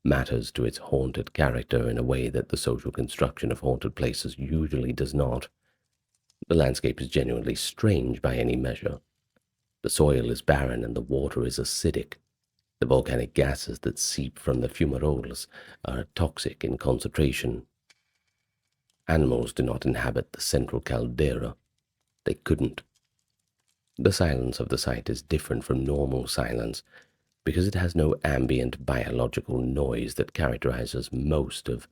matters to its haunted character in a way that the social construction of haunted places usually does not. The landscape is genuinely strange by any measure. The soil is barren and the water is acidic. The volcanic gases that seep from the fumaroles are toxic in concentration. Animals do not inhabit the central caldera. They couldn't. The silence of the site is different from normal silence because it has no ambient biological noise that characterizes most of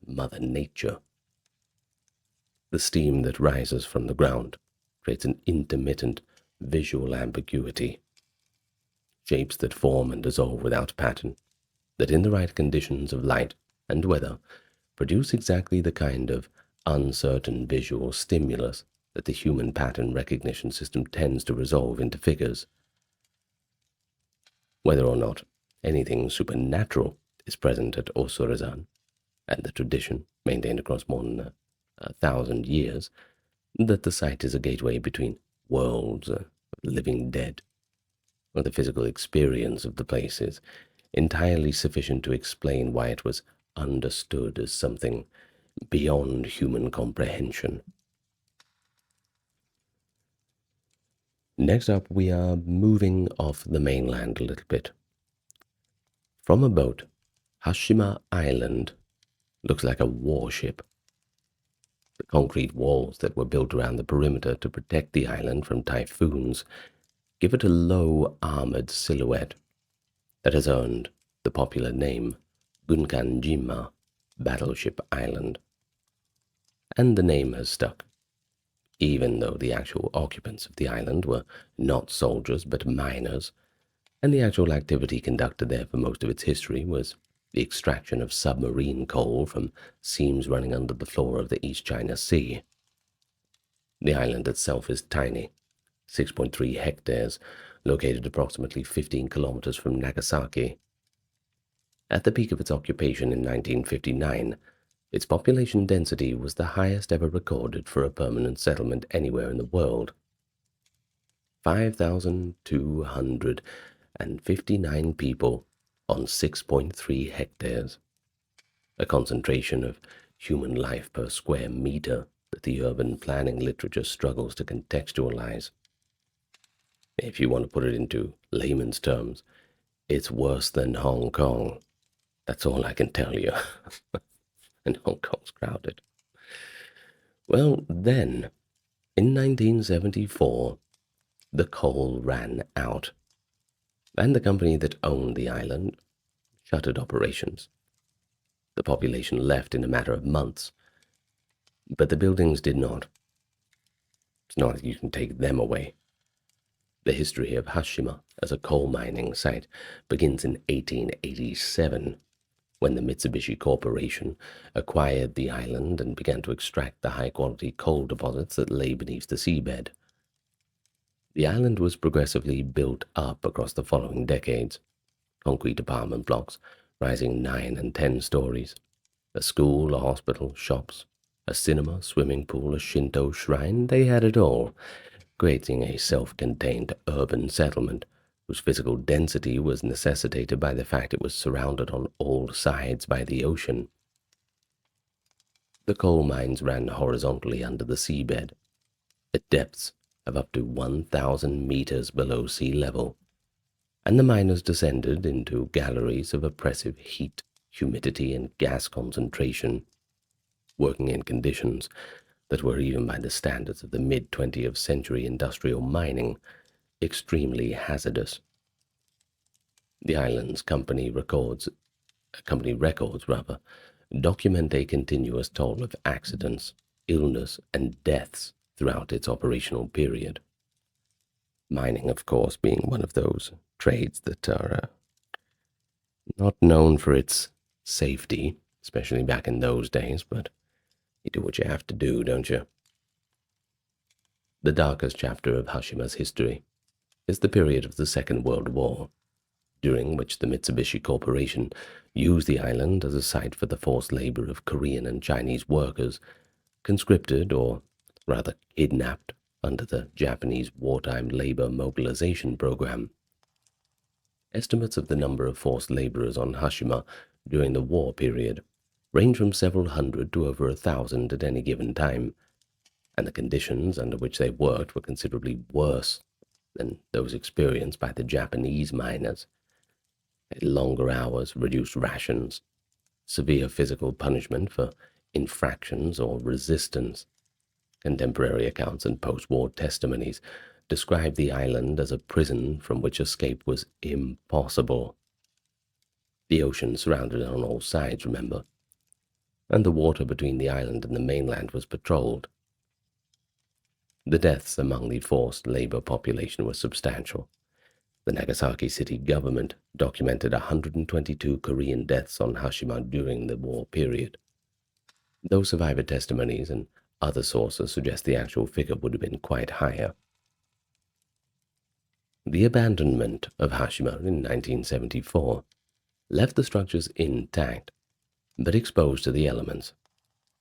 Mother Nature. The steam that rises from the ground creates an intermittent visual ambiguity, shapes that form and dissolve without pattern, that in the right conditions of light and weather produce exactly the kind of uncertain visual stimulus that the human pattern recognition system tends to resolve into figures. Whether or not anything supernatural is present at Osore-san, and the tradition, maintained across more than 1,000 years, that the site is a gateway between worlds of living dead, or the physical experience of the place is entirely sufficient to explain why it was understood as something beyond human comprehension. Next up, we are moving off the mainland a little bit. From a boat, Hashima Island looks like a warship. The concrete walls that were built around the perimeter to protect the island from typhoons give it a low, armored silhouette that has earned the popular name Gunkanjima, Battleship Island. And the name has stuck, even though the actual occupants of the island were not soldiers but miners, and the actual activity conducted there for most of its history was the extraction of submarine coal from seams running under the floor of the East China Sea. The island itself is tiny, 6.3 hectares, located approximately 15 kilometers from Nagasaki. At the peak of its occupation in 1959, its population density was the highest ever recorded for a permanent settlement anywhere in the world. 5,259 people on 6.3 hectares, a concentration of human life per square meter that the urban planning literature struggles to contextualize. If you want to put it into layman's terms, it's worse than Hong Kong. That's all I can tell you. And Hong Kong's crowded. Well, then, in 1974, the coal ran out, and the company that owned the island shuttered operations. The population left in a matter of months, but the buildings did not. It's not that you can take them away. The history of Hashima as a coal mining site begins in 1887, when the Mitsubishi Corporation acquired the island and began to extract the high-quality coal deposits that lay beneath the seabed. The island was progressively built up across the following decades. Concrete apartment blocks rising 9 and 10 stories, a school, a hospital, shops, a cinema, swimming pool, a Shinto shrine. They had it all, creating a self-contained urban settlement whose physical density was necessitated by the fact it was surrounded on all sides by the ocean. The coal mines ran horizontally under the seabed, at depths of up to 1,000 meters below sea level, and the miners descended into galleries of oppressive heat, humidity, and gas concentration, working in conditions that were, even by the standards of the mid-20th century industrial mining, extremely hazardous. The island's company records document a continuous toll of accidents, illness, and deaths throughout its operational period. Mining, of course, being one of those trades that are not known for its safety, especially back in those days, but you do what you have to do, don't you? The darkest chapter of Hashima's history is the period of the Second World War, during which the Mitsubishi Corporation used the island as a site for the forced labor of Korean and Chinese workers, conscripted or rather kidnapped under the Japanese wartime labor mobilization program. Estimates of the number of forced laborers on Hashima during the war period range from several hundred to over 1,000 at any given time, and the conditions under which they worked were considerably worse than those experienced by the Japanese miners. Longer hours, reduced rations, severe physical punishment for infractions or resistance. Contemporary accounts and post-war testimonies describe the island as a prison from which escape was impossible. The ocean surrounded it on all sides, remember, and the water between the island and the mainland was patrolled. The deaths among the forced labor population were substantial. The Nagasaki city government documented 122 Korean deaths on Hashima during the war period, though survivor testimonies and other sources suggest the actual figure would have been quite higher. The abandonment of Hashima in 1974 left the structures intact, but exposed to the elements,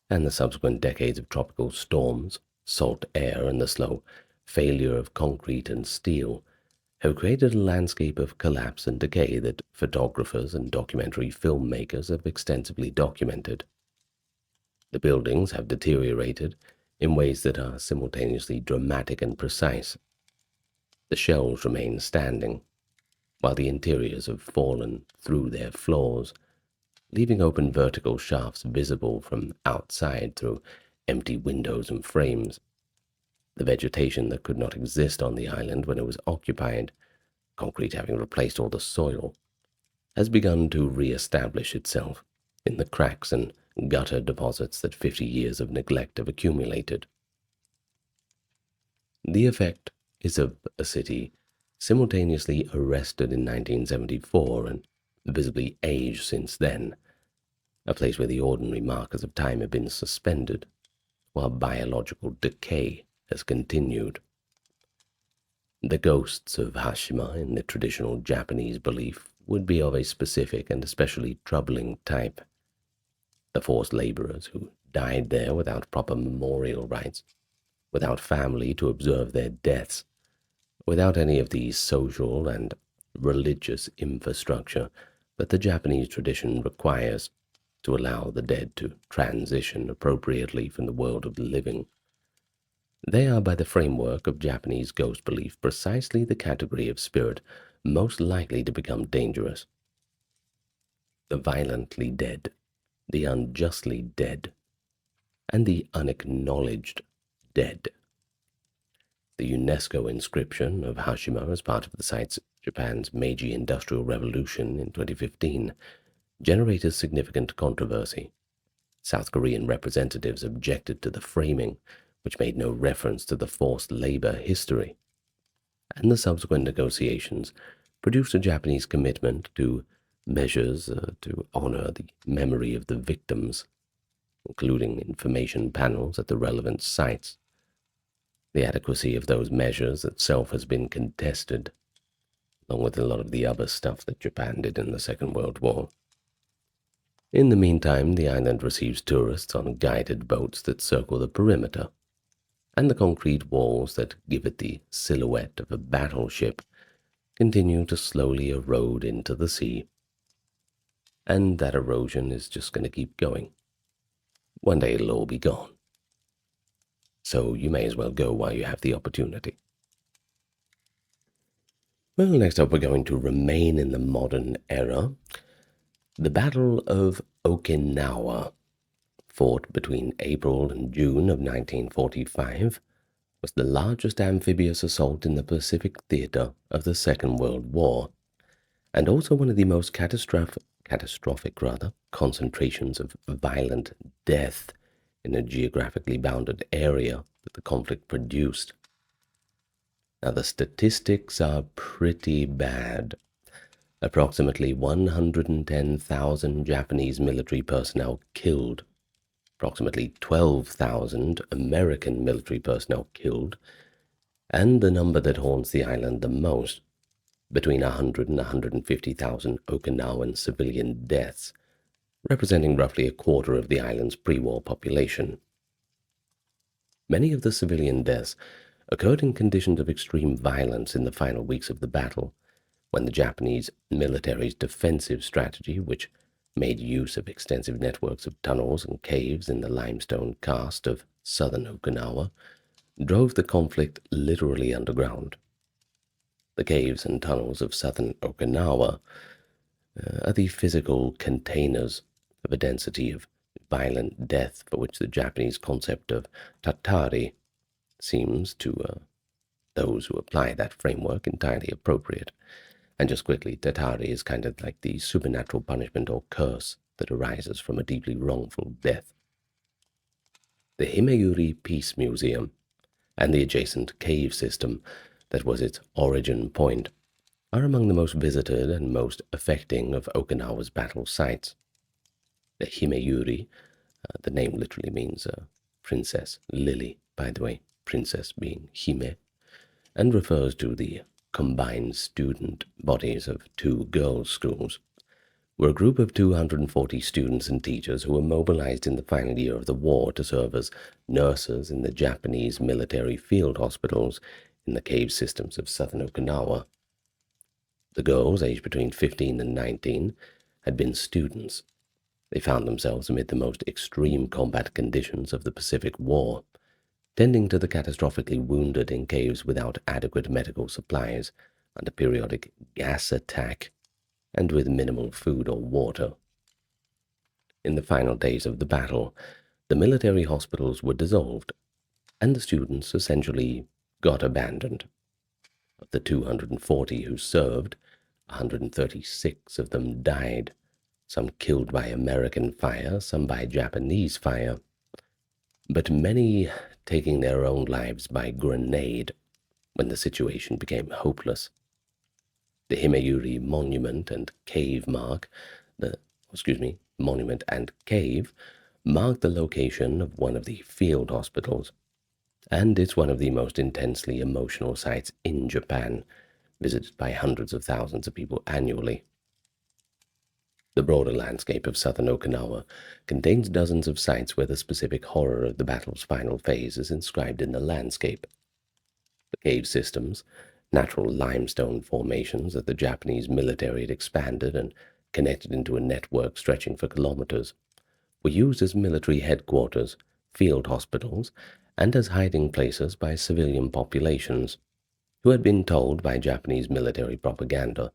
and the subsequent decades of tropical storms, salt air, and the slow failure of concrete and steel have created a landscape of collapse and decay that photographers and documentary filmmakers have extensively documented. The buildings have deteriorated in ways that are simultaneously dramatic and precise. The shells remain standing, while the interiors have fallen through their floors, leaving open vertical shafts visible from outside through empty windows and frames. The vegetation that could not exist on the island when it was occupied, concrete having replaced all the soil, has begun to re-establish itself in the cracks and gutter deposits that 50 years of neglect have accumulated. The effect is of a city simultaneously arrested in 1974 and visibly aged since then, a place where the ordinary markers of time have been suspended, while biological decay has continued. The ghosts of Hashima, in the traditional Japanese belief, would be of a specific and especially troubling type. The forced laborers who died there without proper memorial rites, without family to observe their deaths, without any of the social and religious infrastructure that the Japanese tradition requires to allow the dead to transition appropriately from the world of the living. They are, by the framework of Japanese ghost belief, precisely the category of spirit most likely to become dangerous. The violently dead, the unjustly dead, and the unacknowledged dead. The UNESCO inscription of Hashima as part of the site's Japan's Meiji Industrial Revolution in 2015 generated significant controversy. South Korean representatives objected to the framing, which made no reference to the forced labor history, and the subsequent negotiations produced a Japanese commitment to measures to honor the memory of the victims, including information panels at the relevant sites. The adequacy of those measures itself has been contested, along with a lot of the other stuff that Japan did in the Second World War. In the meantime, the island receives tourists on guided boats that circle the perimeter, and the concrete walls that give it the silhouette of a battleship continue to slowly erode into the sea. And that erosion is just going to keep going. One day it'll all be gone. So you may as well go while you have the opportunity. Well, next up we're going to remain in the modern era. The Battle of Okinawa, fought between April and June of 1945, was the largest amphibious assault in the Pacific theater of the Second World War, and also one of the most catastrophic concentrations of violent death in a geographically bounded area that the conflict produced. Now, the statistics are pretty bad. Approximately 110,000 Japanese military personnel killed, approximately 12,000 American military personnel killed, and the number that haunts the island the most, between 100 and 150,000 Okinawan civilian deaths, representing roughly a quarter of the island's pre-war population. Many of the civilian deaths occurred in conditions of extreme violence in the final weeks of the battle, when the Japanese military's defensive strategy, which made use of extensive networks of tunnels and caves in the limestone karst of southern Okinawa, drove the conflict literally underground. The caves and tunnels of southern Okinawa are the physical containers of a density of violent death for which the Japanese concept of tatari seems to those who apply that framework entirely appropriate. And just quickly, tatari is kind of like the supernatural punishment or curse that arises from a deeply wrongful death. The Himeyuri Peace Museum and the adjacent cave system that was its origin point are among the most visited and most affecting of Okinawa's battle sites. The Himeyuri, the name literally means princess lily, by the way, princess being Hime, and refers to the combined student bodies of two girls' schools, were a group of 240 students and teachers who were mobilized in the final year of the war to serve as nurses in the Japanese military field hospitals in the cave systems of southern Okinawa. The girls, aged between 15 and 19, had been students. They found themselves amid the most extreme combat conditions of the Pacific War, tending to the catastrophically wounded in caves without adequate medical supplies, under periodic gas attack, and with minimal food or water. In the final days of the battle, the military hospitals were dissolved, and the students essentially got abandoned. Of the 240 who served, 136 of them died, some killed by American fire, some by Japanese fire, but many taking their own lives by grenade when the situation became hopeless. The Himeuri Monument and Cave Monument and Cave mark the location of one of the field hospitals, and it's one of the most intensely emotional sites in Japan, visited by hundreds of thousands of people annually. The broader landscape of southern Okinawa contains dozens of sites where the specific horror of the battle's final phase is inscribed in the landscape. The cave systems, natural limestone formations that the Japanese military had expanded and connected into a network stretching for kilometers, were used as military headquarters, field hospitals, and as hiding places by civilian populations who had been told by Japanese military propaganda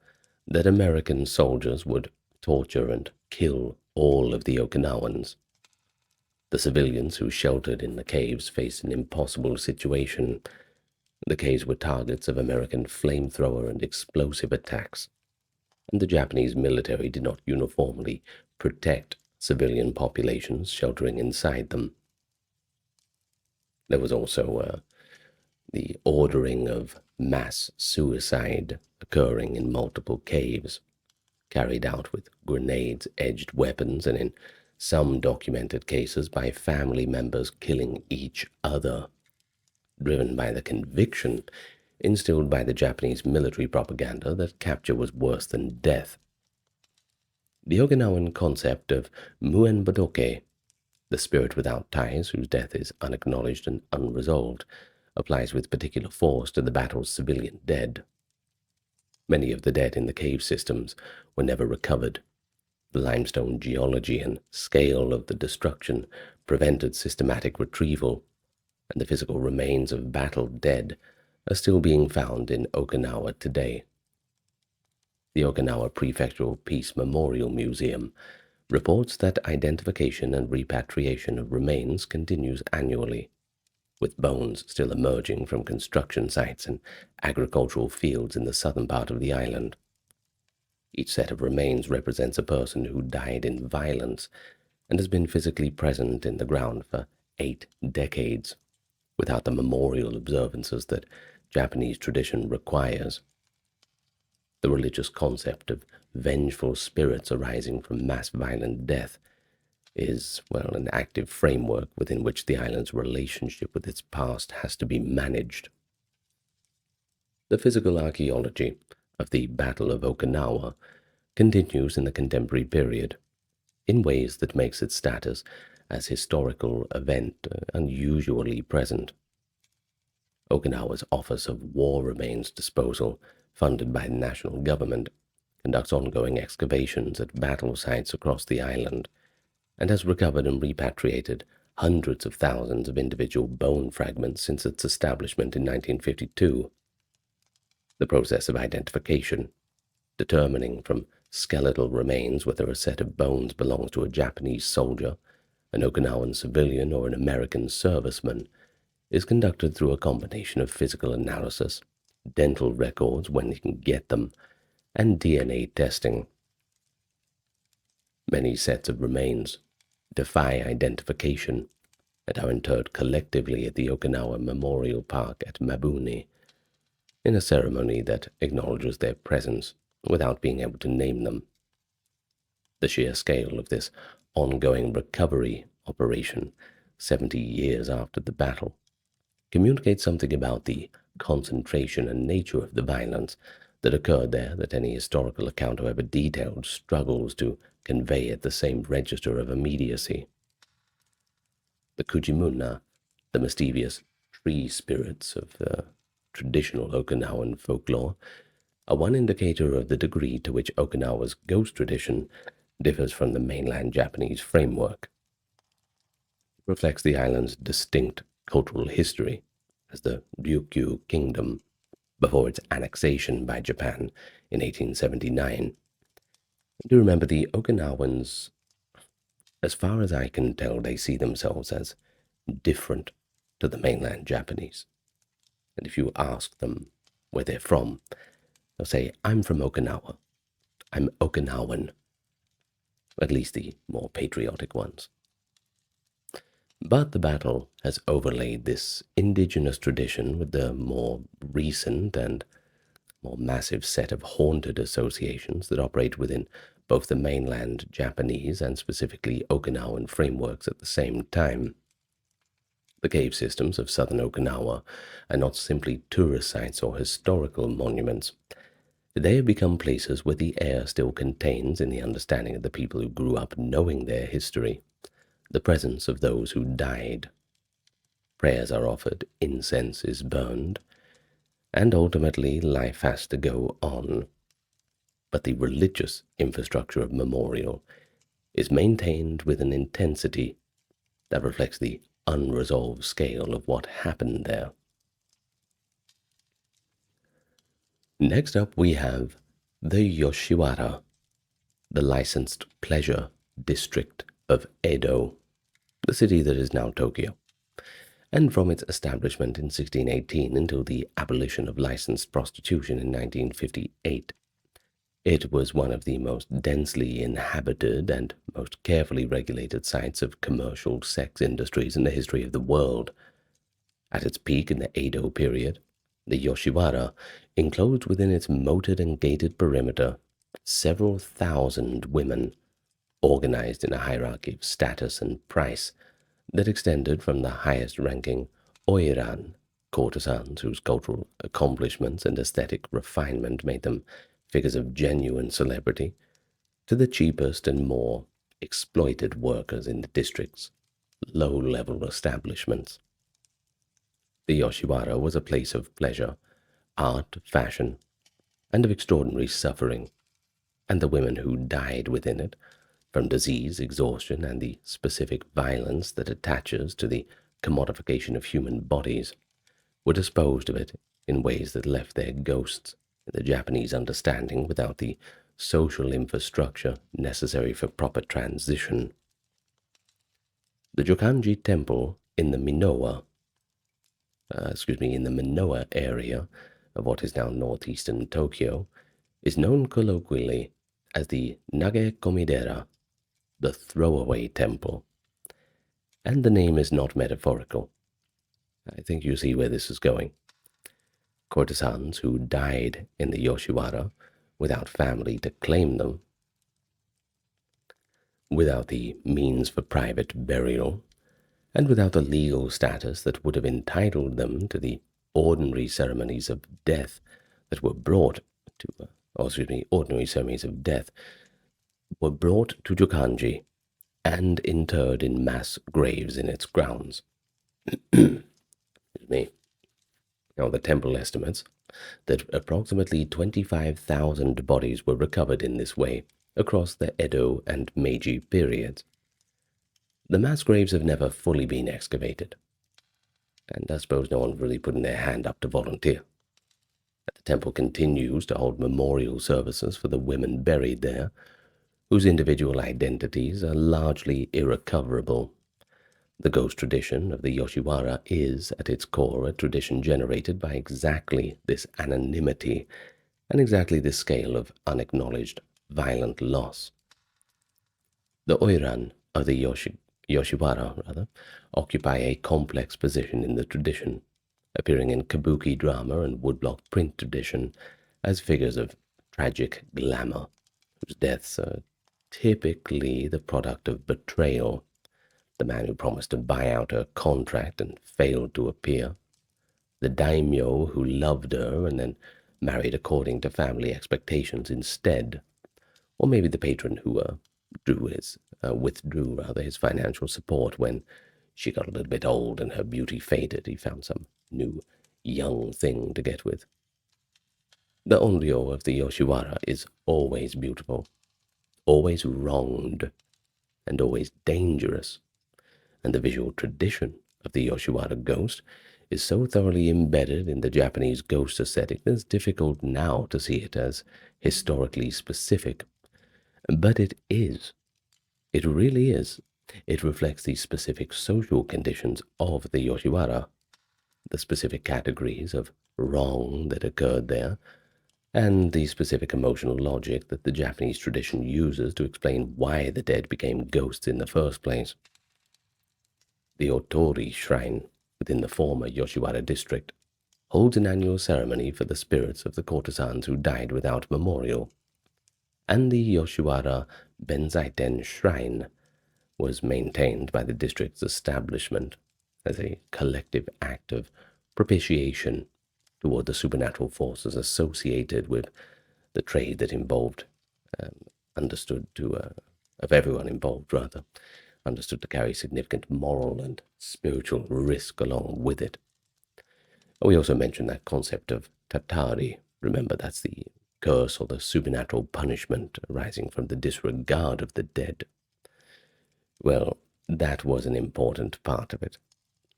that American soldiers would torture and kill all of the Okinawans. The civilians who sheltered in the caves faced an impossible situation. The caves were targets of American flamethrower and explosive attacks, and the Japanese military did not uniformly protect civilian populations sheltering inside them. There was also the ordering of mass suicide occurring in multiple caves, carried out with grenades-edged weapons, and in some documented cases by family members killing each other, driven by the conviction instilled by the Japanese military propaganda that capture was worse than death. The Okinawan concept of muen bodoke, the spirit without ties whose death is unacknowledged and unresolved, applies with particular force to the battle's civilian dead. Many of the dead in the cave systems were never recovered. The limestone geology and scale of the destruction prevented systematic retrieval, and the physical remains of battle dead are still being found in Okinawa today. The Okinawa Prefectural Peace Memorial Museum reports that identification and repatriation of remains continues annually, with bones still emerging from construction sites and agricultural fields in the southern part of the island. Each set of remains represents a person who died in violence and has been physically present in the ground for 8 decades, without the memorial observances that Japanese tradition requires. The religious concept of vengeful spirits arising from mass violent death is, an active framework within which the island's relationship with its past has to be managed. The physical archaeology of the Battle of Okinawa continues in the contemporary period, in ways that makes its status as historical event unusually present. Okinawa's Office of War Remains Disposal, funded by the national government, conducts ongoing excavations at battle sites across the island, and has recovered and repatriated hundreds of thousands of individual bone fragments since its establishment in 1952. The process of identification, determining from skeletal remains whether a set of bones belongs to a Japanese soldier, an Okinawan civilian, or an American serviceman, is conducted through a combination of physical analysis, dental records when you can get them, and DNA testing. Many sets of remains defy identification and are interred collectively at the Okinawa Memorial Park at Mabuni, in a ceremony that acknowledges their presence without being able to name them. The sheer scale of this ongoing recovery operation, 70 years after the battle, communicates something about the concentration and nature of the violence that occurred there that any historical account, however detailed, struggles to convey at the same register of immediacy. The Kujimuna, the mischievous tree spirits of the traditional Okinawan folklore, are one indicator of the degree to which Okinawa's ghost tradition differs from the mainland Japanese framework. It reflects the island's distinct cultural history as the Ryukyu Kingdom before its annexation by Japan in 1879. Do remember, the Okinawans As far as I can tell, they see themselves as different to the mainland Japanese. And if you ask them where they're from, they'll say, I'm from Okinawa. I'm Okinawan. At least the more patriotic ones. But the battle has overlaid this indigenous tradition with the more recent and more massive set of haunted associations that operate within both the mainland Japanese and specifically Okinawan frameworks at the same time. The cave systems of southern Okinawa are not simply tourist sites or historical monuments. They have become places where the air still contains, in the understanding of the people who grew up knowing their history, the presence of those who died. Prayers are offered, incense is burned, and ultimately life has to go on. But the religious infrastructure of memorial is maintained with an intensity that reflects the unresolved scale of what happened there. Next up we have the Yoshiwara, the licensed pleasure district of Edo, the city that is now Tokyo. And from its establishment in 1618 until the abolition of licensed prostitution in 1958, it was one of the most densely inhabited and most carefully regulated sites of commercial sex industries in the history of the world. At its peak in the Edo period, the Yoshiwara enclosed within its moated and gated perimeter several thousand women, organized in a hierarchy of status and price that extended from the highest-ranking oiran, courtesans whose cultural accomplishments and aesthetic refinement made them figures of genuine celebrity, to the cheapest and more exploited workers in the district's low-level establishments. The Yoshiwara was a place of pleasure, art, fashion, and of extraordinary suffering, and the women who died within it, from disease, exhaustion, and the specific violence that attaches to the commodification of human bodies, were disposed of it in ways that left their ghosts in the Japanese understanding without the social infrastructure necessary for proper transition. The Jokanji Temple in the Minoa area of what is now northeastern Tokyo is known colloquially as the Nage Komidera, the throwaway temple. And the name is not metaphorical. I think you see where this is going. Courtesans who died in the Yoshiwara without family to claim them, without the means for private burial, and without the legal status that would have entitled them to the ordinary ceremonies of death that were brought to, ordinary ceremonies of death were brought to Jokanji and interred in mass graves in its grounds. Excuse me. Now, the temple estimates that approximately 25,000 bodies were recovered in this way across the Edo and Meiji periods. The mass graves have never fully been excavated, and I suppose no one really putting their hand up to volunteer. The temple continues to hold memorial services for the women buried there, whose individual identities are largely irrecoverable. The ghost tradition of the Yoshiwara is, at its core, a tradition generated by exactly this anonymity and exactly this scale of unacknowledged violent loss. The oiran of the Yoshiwara occupy a complex position in the tradition, appearing in kabuki drama and woodblock print tradition as figures of tragic glamour, whose deaths are typically the product of betrayal. The man who promised to buy out her contract and failed to appear, the daimyo who loved her and then married according to family expectations instead, or maybe the patron who withdrew his financial support when she got a little bit old and her beauty faded. He found some new young thing to get with. The onryo of the Yoshiwara is always beautiful, always wronged, and always dangerous. And the visual tradition of the Yoshiwara ghost is so thoroughly embedded in the Japanese ghost aesthetic that it's difficult now to see it as historically specific. But it is. It really is It reflects the specific social conditions of the Yoshiwara, the specific categories of wrong that occurred there, and the specific emotional logic that the Japanese tradition uses to explain why the dead became ghosts in the first place. The Otori shrine within the former Yoshiwara district holds an annual ceremony for the spirits of the courtesans who died without memorial, and the Yoshiwara Benzaiten shrine was maintained by the district's establishment as a collective act of propitiation toward the supernatural forces associated with the trade that involved, understood to, of everyone involved rather, understood to carry significant moral and spiritual risk along with it. We also mentioned that concept of Tatari. Remember, that's the curse or the supernatural punishment arising from the disregard of the dead. Well, that was an important part of it.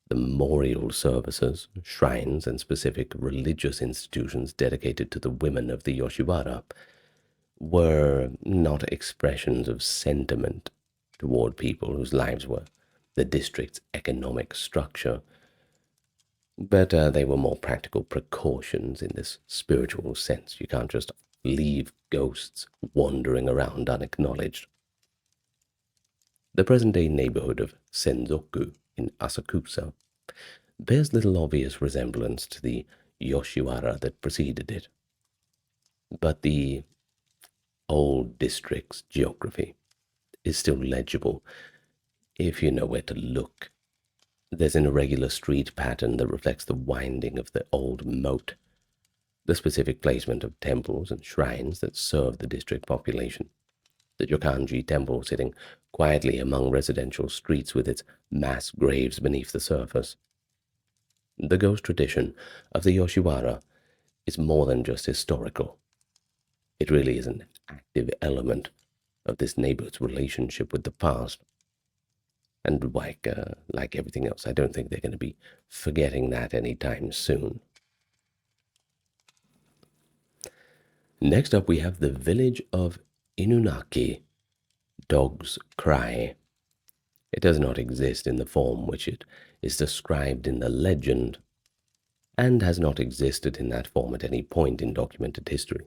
The memorial services, shrines, and specific religious institutions dedicated to the women of the Yoshiwara were not expressions of sentiment toward people whose lives were the district's economic structure, but they were more practical precautions in this spiritual sense. You can't just leave ghosts wandering around unacknowledged. The present-day neighborhood of Senzoku in Asakusa bears little obvious resemblance to the Yoshiwara that preceded it, but the old district's geography is still legible if you know where to look. There's an irregular street pattern that reflects the winding of the old moat, the specific placement of temples and shrines that serve the district population. The Jokanji temple sitting quietly among residential streets with its mass graves beneath the surface. The ghost tradition of the Yoshiwara is more than just historical. It really is an active element of this neighborhood's relationship with the past. And like everything else, I don't think they're going to be forgetting that anytime soon. Next up, we have the village of Inunaki, Dog's Cry. It does not exist in the form which it is described in the legend, and has not existed in that form at any point in documented history,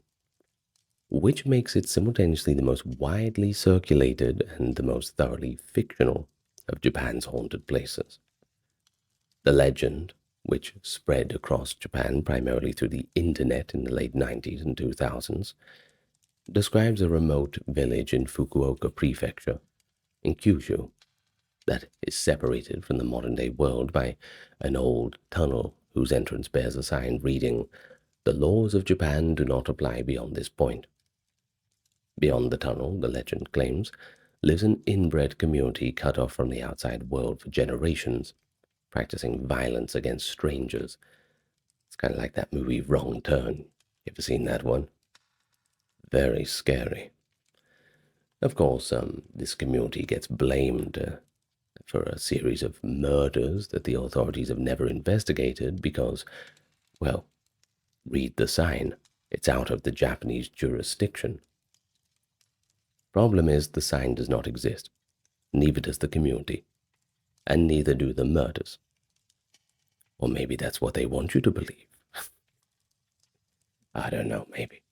which makes it simultaneously the most widely circulated and the most thoroughly fictional of Japan's haunted places. The legend, which spread across Japan primarily through the internet in the late 90s and 2000s, describes a remote village in Fukuoka Prefecture, in Kyushu, that is separated from the modern-day world by an old tunnel whose entrance bears a sign reading, "The laws of Japan do not apply beyond this point." Beyond the tunnel, the legend claims, lives an inbred community cut off from the outside world for generations, practicing violence against strangers. It's kind of like that movie Wrong Turn. You ever seen that one? Very scary. Of course, this community gets blamed for a series of murders that the authorities have never investigated because, well, read the sign. It's out of the Japanese jurisdiction. Problem is, the sign does not exist. Neither does the community. And neither do the murders. Or maybe that's what they want you to believe. I don't know, maybe.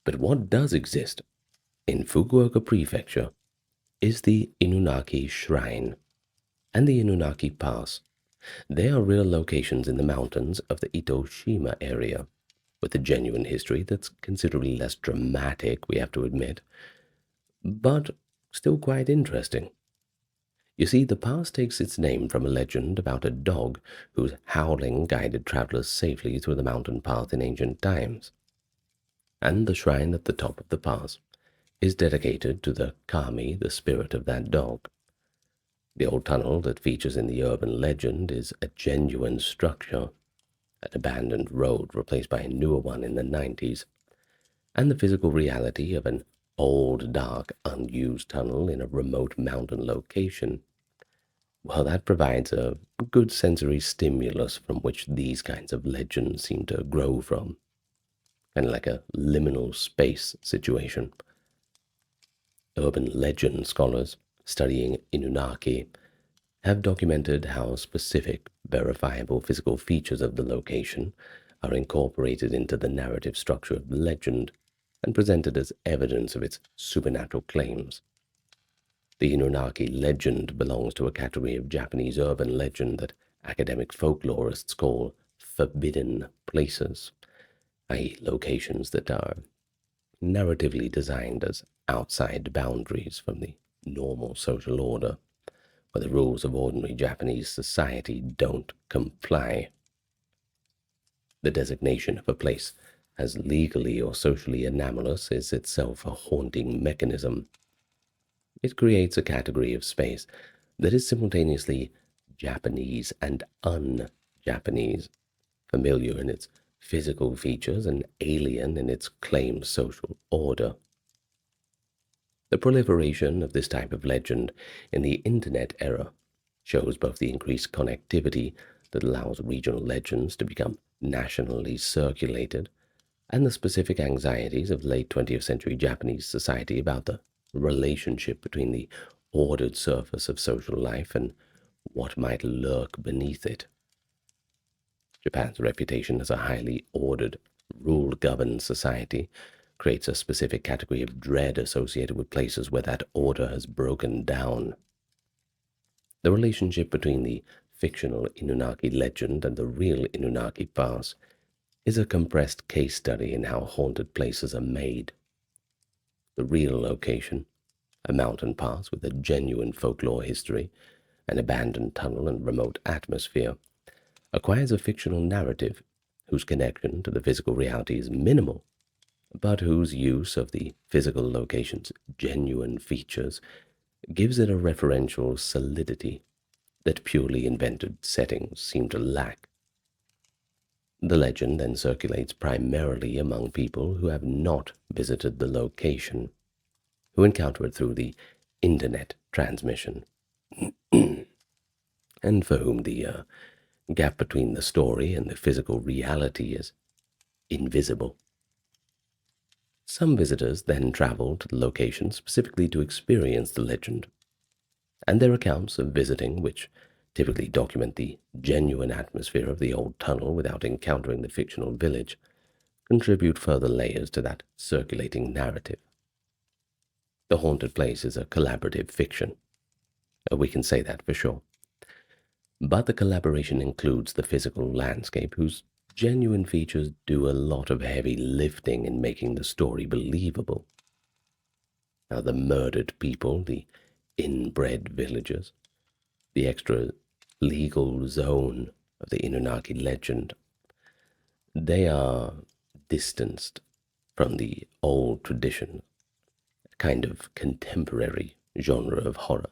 But what does exist in Fukuoka Prefecture is the Inunaki Shrine and the Inunaki Pass. They are real locations in the mountains of the Itoshima area, with a genuine history that's considerably less dramatic, we have to admit, but still quite interesting. You see, the pass takes its name from a legend about a dog whose howling guided travelers safely through the mountain path in ancient times. And the shrine at the top of the pass is dedicated to the kami, the spirit of that dog. The old tunnel that features in the urban legend is a genuine structure, an abandoned road replaced by a newer one in the 90s, and the physical reality of an old, dark, unused tunnel in a remote mountain location, well, that provides a good sensory stimulus from which these kinds of legends seem to grow from, kind of like a liminal space situation. Urban legend scholars studying Inunaki have documented how specific, verifiable physical features of the location are incorporated into the narrative structure of the legend and presented as evidence of its supernatural claims. The Inunaki legend belongs to a category of Japanese urban legend that academic folklorists call forbidden places, i.e., locations that are narratively designed as outside boundaries from the normal social order, where the rules of ordinary Japanese society don't comply. The designation of a place as legally or socially anomalous is itself a haunting mechanism. It creates a category of space that is simultaneously Japanese and un-Japanese, familiar in its physical features and alien in its claimed social order. The proliferation of this type of legend in the Internet era shows both the increased connectivity that allows regional legends to become nationally circulated and the specific anxieties of late 20th century Japanese society about the relationship between the ordered surface of social life and what might lurk beneath it. Japan's reputation as a highly ordered, rule-governed society creates a specific category of dread associated with places where that order has broken down. The relationship between the fictional Inunaki legend and the real Inunaki pass is a compressed case study in how haunted places are made. The real location, a mountain pass with a genuine folklore history, an abandoned tunnel and remote atmosphere, acquires a fictional narrative whose connection to the physical reality is minimal, but whose use of the physical location's genuine features gives it a referential solidity that purely invented settings seem to lack. The legend then circulates primarily among people who have not visited the location, who encounter it through the internet transmission, and for whom the gap between the story and the physical reality is invisible. Some visitors then travel to the location specifically to experience the legend, and their accounts of visiting, which typically document the genuine atmosphere of the old tunnel without encountering the fictional village, contribute further layers to that circulating narrative. The haunted place is a collaborative fiction. We can say that for sure. But the collaboration includes the physical landscape, whose genuine features do a lot of heavy lifting in making the story believable. Now, the murdered people, the inbred villagers, the extra legal zone of the Inunaki legend, they are distanced from the old tradition, a kind of contemporary genre of horror.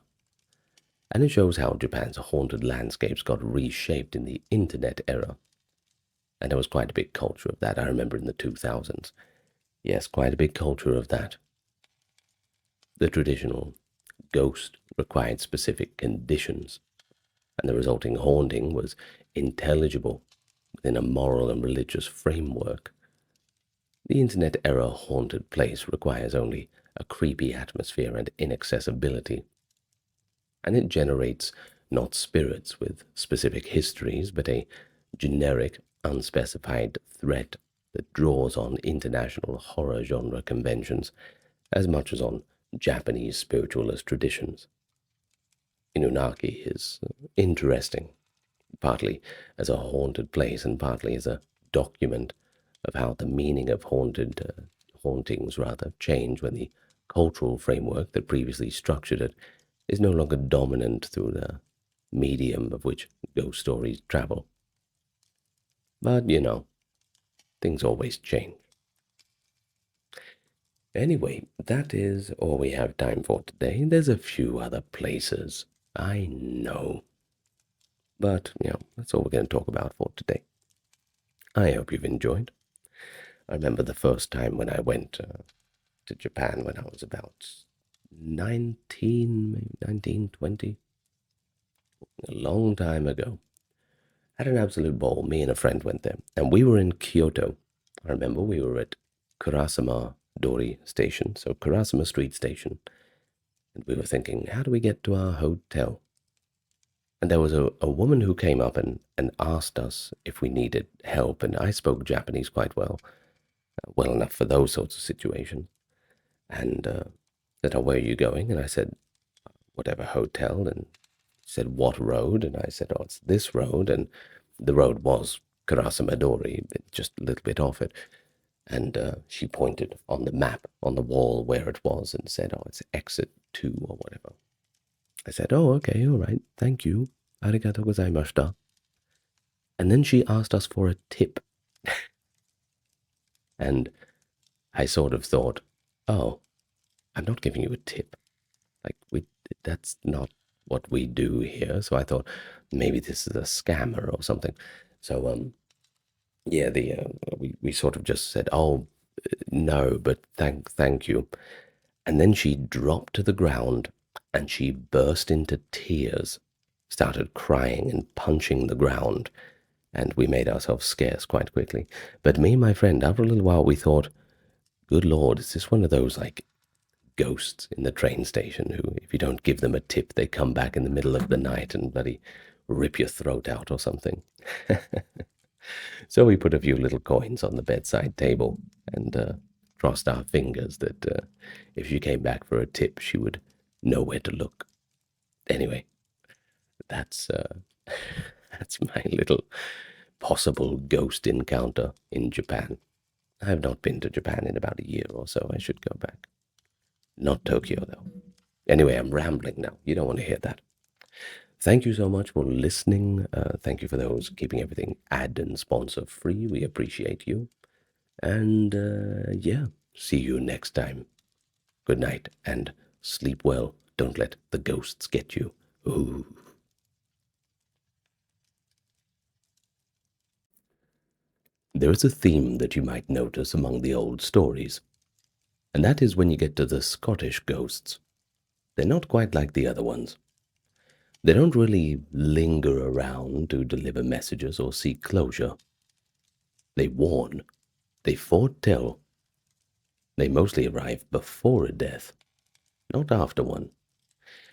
And it shows how Japan's haunted landscapes got reshaped in the internet era. And there was quite a big culture of that, I remember in the 2000s. Yes, quite a big culture of that. The traditional ghost required specific conditions, and the resulting haunting was intelligible within a moral and religious framework. The internet era haunted place requires only a creepy atmosphere and inaccessibility, and it generates not spirits with specific histories, but a generic, unspecified threat that draws on international horror genre conventions as much as on Japanese spiritualist traditions. Inunaki is interesting, partly as a haunted place and partly as a document of how the meaning of hauntings change when the cultural framework that previously structured it is no longer dominant through the medium of which ghost stories travel. But, things always change. Anyway, that is all we have time for today. There's a few other places, I know. But, that's all we're going to talk about for today. I hope you've enjoyed. I remember the first time when I went to Japan when I was about 19, maybe 19, 20. A long time ago. Had an absolute ball. Me and a friend went there. And we were in Kyoto. I remember we were at Kurasama Dori Station, so Kurasama Street Station. And we were thinking, how do we get to our hotel? And there was a woman who came up and asked us if we needed help, and I spoke Japanese quite well enough for those sorts of situations. And said, oh, where are you going? And I said, whatever hotel. And said, what road? And I said, oh, it's this road. And the road was Karasamadori, just a little bit off it. And she pointed on the map on the wall where it was and said, oh, it's exit 2 or whatever. I said, oh, okay, all right, thank you. Arigatou gozaimashita. And then she asked us for a tip. And I sort of thought, oh, I'm not giving you a tip. Like, that's not what we do here. So I thought maybe this is a scammer or something. So, yeah, we sort of just said, oh, no, but thank you. And then she dropped to the ground and she burst into tears, started crying and punching the ground, and we made ourselves scarce quite quickly. But me and my friend, after a little while, we thought, good Lord, is this one of those, like, ghosts in the train station who, if you don't give them a tip, they come back in the middle of the night and bloody rip your throat out or something? So we put a few little coins on the bedside table and crossed our fingers that if she came back for a tip, she would know where to look. Anyway, that's that's my little possible ghost encounter in Japan. I have not been to Japan in about a year or so. I should go back. Not Tokyo, though. Anyway, I'm rambling now. You don't want to hear that. Thank you so much for listening. Thank you for those keeping everything ad and sponsor free. We appreciate you. And yeah, see you next time. Good night and sleep well. Don't let the ghosts get you. Ooh. There is a theme that you might notice among the old stories, and that is when you get to the Scottish ghosts. They're not quite like the other ones. They don't really linger around to deliver messages or seek closure. They warn, they foretell. They mostly arrive before a death, not after one.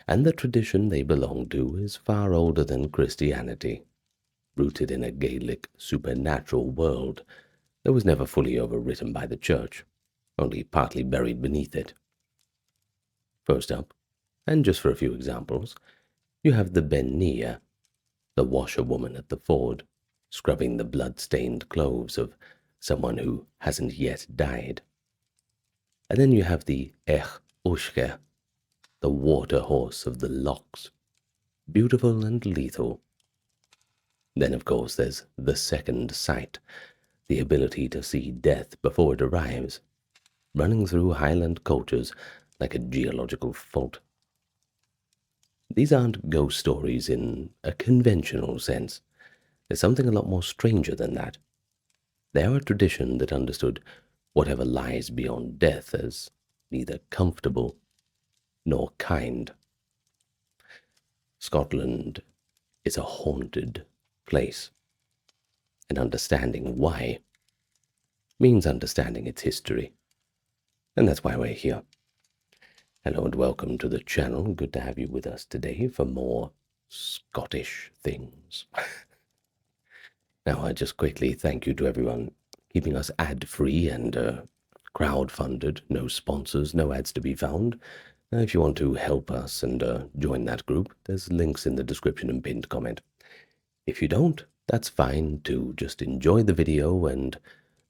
And the tradition they belong to is far older than Christianity, rooted in a Gaelic supernatural world that was never fully overwritten by the church, only partly buried beneath it. First up, and just for a few examples, you have the Bennia, the washerwoman at the ford, scrubbing the blood-stained clothes of someone who hasn't yet died. And then you have the Ech Ushke, the water horse of the lochs, beautiful and lethal. Then, of course, there's the second sight, the ability to see death before it arrives, running through Highland cultures like a geological fault. These aren't ghost stories in a conventional sense. There's something a lot more stranger than that. They are a tradition that understood whatever lies beyond death as neither comfortable nor kind. Scotland is a haunted place, and understanding why means understanding its history. And that's why we're here. Hello and welcome to the channel. Good to have you with us today for more Scottish things. Now, I just quickly thank you to everyone keeping us ad-free and crowd-funded. No sponsors, no ads to be found. If you want to help us and join that group, there's links in the description and pinned comment. If you don't, that's fine too. Just enjoy the video and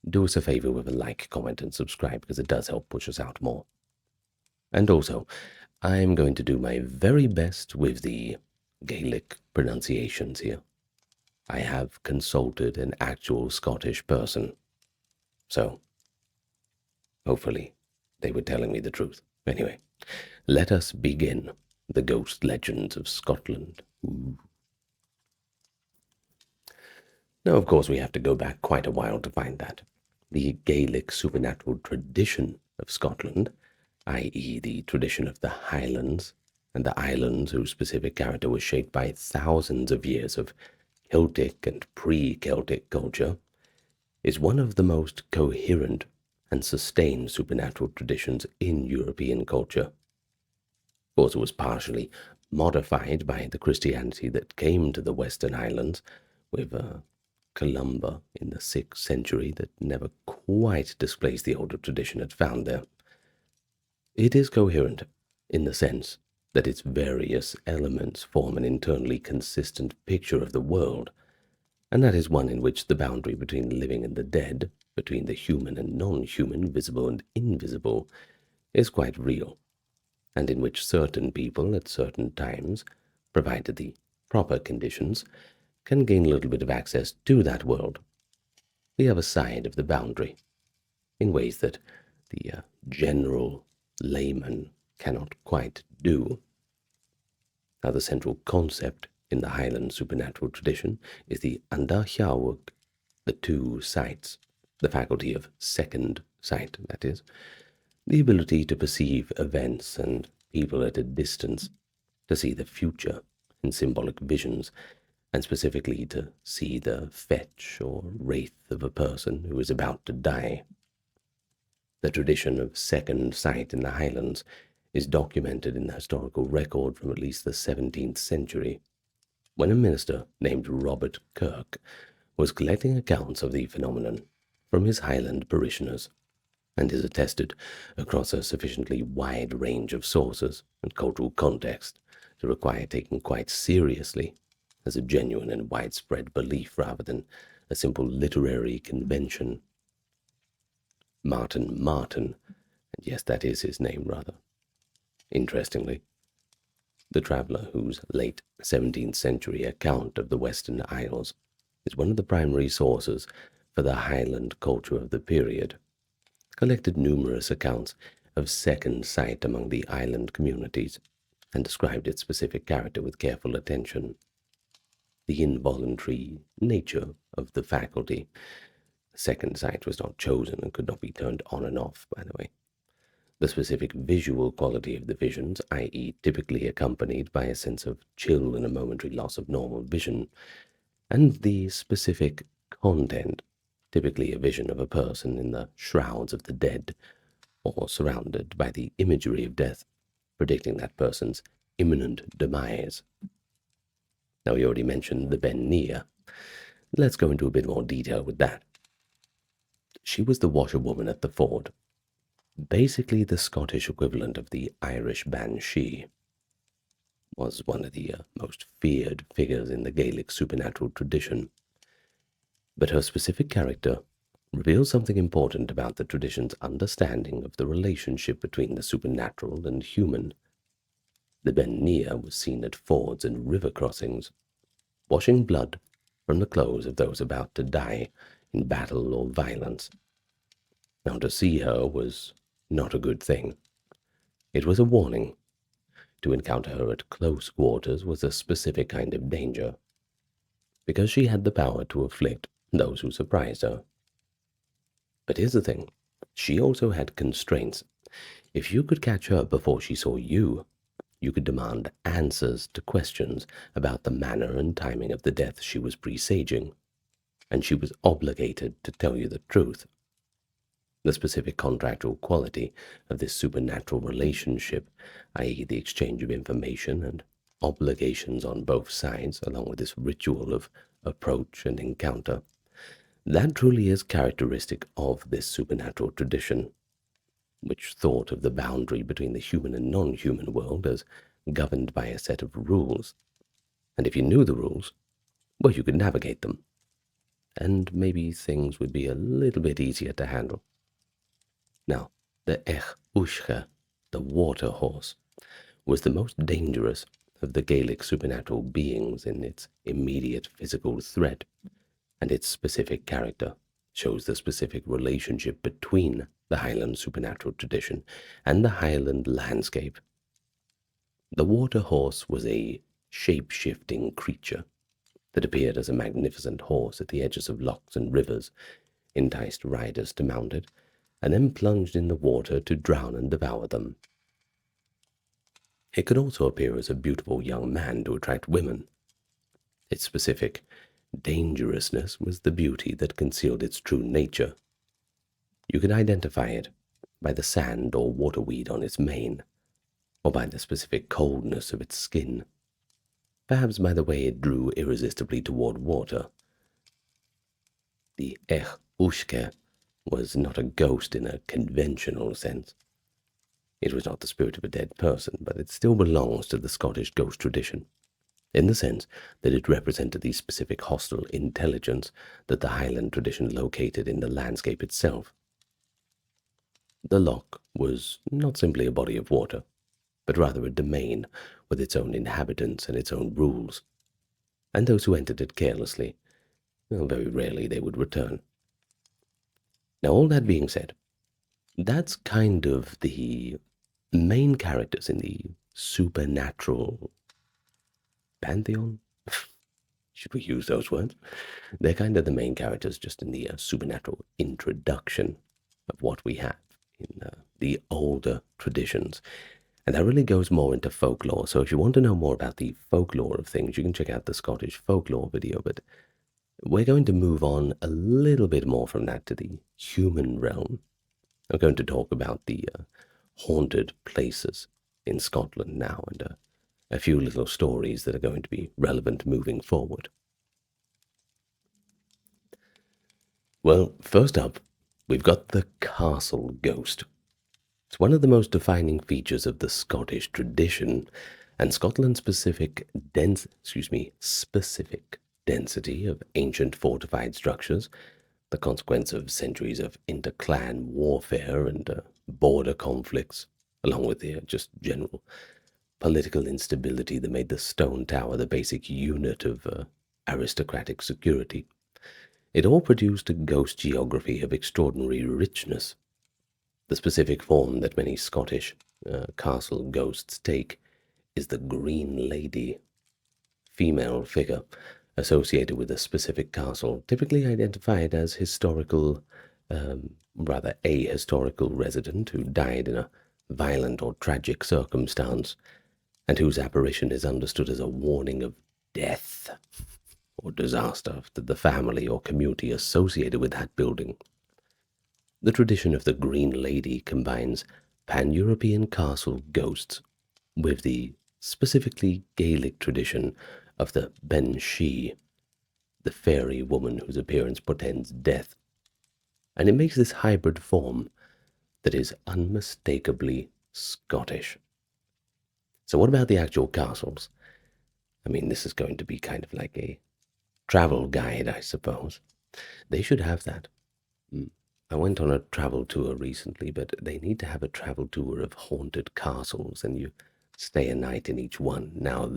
do us a favor with a like, comment, and subscribe because it does help push us out more. And also, I'm going to do my very best with the Gaelic pronunciations here. I have consulted an actual Scottish person, so hopefully they were telling me the truth. Anyway, let us begin the ghost legends of Scotland. Ooh. Now, of course, we have to go back quite a while to find that. The Gaelic supernatural tradition of Scotland, i.e. the tradition of the Highlands and the islands whose specific character was shaped by thousands of years of Celtic and pre-Celtic culture, is one of the most coherent and sustained supernatural traditions in European culture. course, it was partially modified by the Christianity that came to the Western Islands with Columba in the 6th century that never quite displaced the older tradition it found there. It is coherent in the sense that its various elements form an internally consistent picture of the world, and that is one in which the boundary between the living and the dead, between the human and non-human, visible and invisible, is quite real, and in which certain people at certain times, provided the proper conditions, can gain a little bit of access to that world, the other side of the boundary, in ways that the general layman cannot quite do. Now, the central concept in the Highland supernatural tradition is the andarchaoog, the two sights, the faculty of second sight, that is, the ability to perceive events and people at a distance, to see the future in symbolic visions, and specifically to see the fetch or wraith of a person who is about to die. The tradition of second sight in the Highlands is documented in the historical record from at least the 17th century, when a minister named Robert Kirk was collecting accounts of the phenomenon from his Highland parishioners, and is attested across a sufficiently wide range of sources and cultural context to require taking quite seriously as a genuine and widespread belief rather than a simple literary convention. Martin, and yes, that is his name rather. Interestingly, the traveller whose late 17th century account of the Western Isles is one of the primary sources for the Highland culture of the period, collected numerous accounts of second sight among the island communities, and described its specific character with careful attention. The involuntary nature of the faculty. Second sight was not chosen and could not be turned on and off, by the way. The specific visual quality of the visions, i.e. typically accompanied by a sense of chill and a momentary loss of normal vision, and the specific content, typically a vision of a person in the shrouds of the dead, or surrounded by the imagery of death, predicting that person's imminent demise. Now, we already mentioned the Ben Nia. Let's go into a bit more detail with that. She was the washerwoman at the ford, basically the Scottish equivalent of the Irish banshee, was one of the most feared figures in the Gaelic supernatural tradition. But her specific character reveals something important about the tradition's understanding of the relationship between the supernatural and human. The Ben Nia was seen at fords and river crossings, washing blood from the clothes of those about to die in battle or violence. Now, to see her was not a good thing. It was a warning. To encounter her at close quarters was a specific kind of danger, because she had the power to afflict those who surprised her. But here's the thing, she also had constraints. If you could catch her before she saw you, you could demand answers to questions about the manner and timing of the death she was presaging, and she was obligated to tell you the truth. The specific contractual quality of this supernatural relationship, i.e. the exchange of information and obligations on both sides, along with this ritual of approach and encounter, that truly is characteristic of this supernatural tradition, which thought of the boundary between the human and non-human world as governed by a set of rules. And if you knew the rules, well, you could navigate them, and maybe things would be a little bit easier to handle. Now, the Ech Ushcha, the water horse, was the most dangerous of the Gaelic supernatural beings in its immediate physical threat, and its specific character shows the specific relationship between the Highland supernatural tradition and the Highland landscape. The water horse was a shape-shifting creature that appeared as a magnificent horse at the edges of lochs and rivers, enticed riders to mount it, and then plunged in the water to drown and devour them. It could also appear as a beautiful young man to attract women. Its specific dangerousness was the beauty that concealed its true nature. You could identify it by the sand or waterweed on its mane, or by the specific coldness of its skin, perhaps by the way it drew irresistibly toward water. The Ushke was not a ghost in a conventional sense. It was not the spirit of a dead person, but it still belongs to the Scottish ghost tradition, in the sense that it represented the specific hostile intelligence that the Highland tradition located in the landscape itself. The loch was not simply a body of water, but rather a domain with its own inhabitants and its own rules, and those who entered it carelessly, well, very rarely they would return. Now, all that being said, that's kind of the main characters in the supernatural pantheon. Should we use those words? They're kind of the main characters just in the supernatural introduction of what we have in the older traditions. And that really goes more into folklore. So if you want to know more about the folklore of things, you can check out the Scottish folklore video. But we're going to move on a little bit more from that to the human realm. I'm going to talk about the haunted places in Scotland now, and a few little stories that are going to be relevant moving forward. Well, first up, we've got the castle ghost. It's one of the most defining features of the Scottish tradition, and Scotland's specific density of ancient fortified structures, the consequence of centuries of interclan warfare and border conflicts, along with the just general political instability that made the stone tower the basic unit of aristocratic security. It all produced a ghost geography of extraordinary richness. The specific form that many Scottish castle ghosts take is the Green Lady, female figure associated with a specific castle, typically identified as rather ahistorical resident who died in a violent or tragic circumstance, and whose apparition is understood as a warning of death or disaster to the family or community associated with that building. The tradition of the Green Lady combines pan-European castle ghosts with the specifically Gaelic tradition of the Banshee, the fairy woman whose appearance portends death, and it makes this hybrid form that is unmistakably Scottish. So what about the actual castles? I mean, this is going to be kind of like a travel guide, I suppose. They should have that. I went on a travel tour recently, but they need to have a travel tour of haunted castles, and you stay a night in each one. Now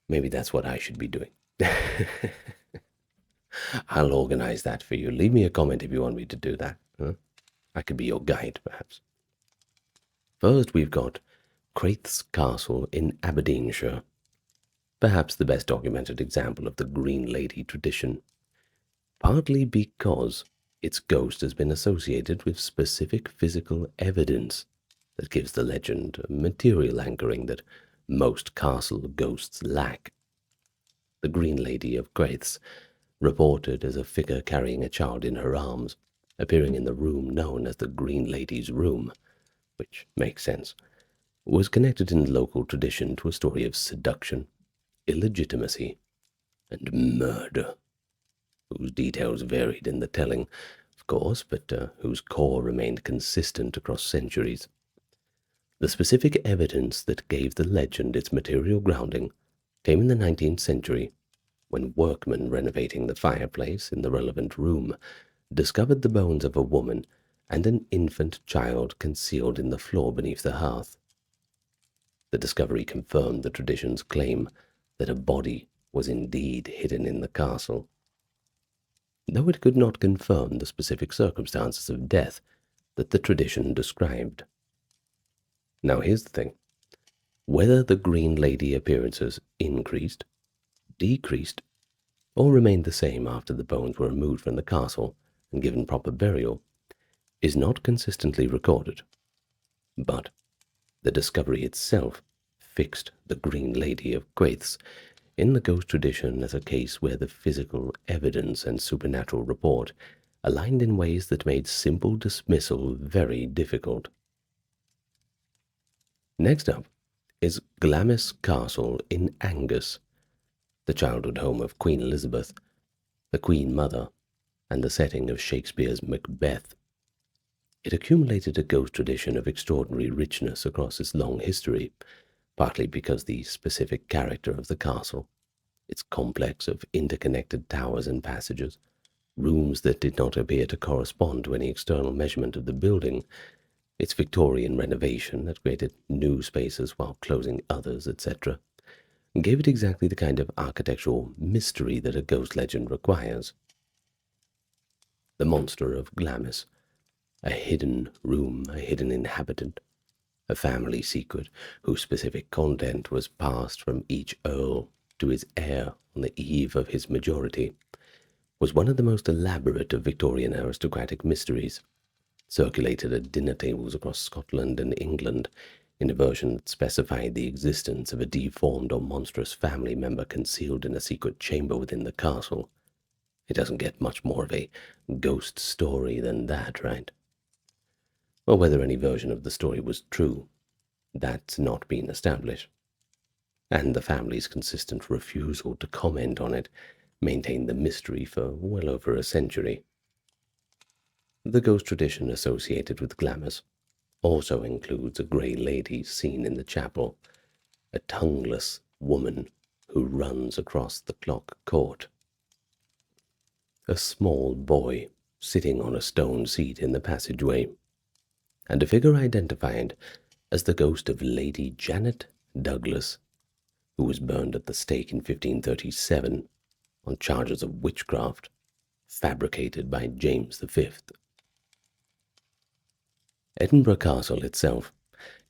maybe that's what I should be doing. I'll organize that for you. Leave me a comment if you want me to do that. Huh? I could be your guide, perhaps. First, we've got Craith's Castle in Aberdeenshire, perhaps the best documented example of the Green Lady tradition, partly because its ghost has been associated with specific physical evidence that gives the legend a material anchoring that most castle ghosts lack. The Green Lady of Craith's, reported as a figure carrying a child in her arms, appearing in the room known as the Green Lady's Room, which makes sense, was connected in local tradition to a story of seduction, illegitimacy, and murder, whose details varied in the telling, of course, but whose core remained consistent across centuries. The specific evidence that gave the legend its material grounding came in the 19th century, when workmen renovating the fireplace in the relevant room discovered the bones of a woman and an infant child concealed in the floor beneath the hearth. The discovery confirmed the tradition's claim that a body was indeed hidden in the castle, though it could not confirm the specific circumstances of death that the tradition described. Now here's the thing. Whether the Green Lady appearances increased, decreased, or remained the same after the bones were removed from the castle and given proper burial is not consistently recorded, but the discovery itself fixed the Green Lady of Craith's in the ghost tradition as a case where the physical evidence and supernatural report aligned in ways that made simple dismissal very difficult. Next up is Glamis Castle in Angus, the childhood home of Queen Elizabeth, the Queen Mother, and the setting of Shakespeare's Macbeth. It accumulated a ghost tradition of extraordinary richness across its long history, partly because the specific character of the castle, its complex of interconnected towers and passages, rooms that did not appear to correspond to any external measurement of the building, its Victorian renovation that created new spaces while closing others, etc., gave it exactly the kind of architectural mystery that a ghost legend requires. The monster of Glamis, a hidden room, a hidden inhabitant, a family secret whose specific content was passed from each earl to his heir on the eve of his majority, was one of the most elaborate of Victorian aristocratic mysteries, circulated at dinner tables across Scotland and England in a version that specified the existence of a deformed or monstrous family member concealed in a secret chamber within the castle. It doesn't get much more of a ghost story than that, right? Or whether any version of the story was true, that's not been established. And the family's consistent refusal to comment on it maintained the mystery for well over a century. The ghost tradition associated with Glamis also includes a grey lady seen in the chapel, a tongueless woman who runs across the clock court, a small boy sitting on a stone seat in the passageway, and a figure identified as the ghost of Lady Janet Douglas, who was burned at the stake in 1537 on charges of witchcraft fabricated by James V. Edinburgh Castle itself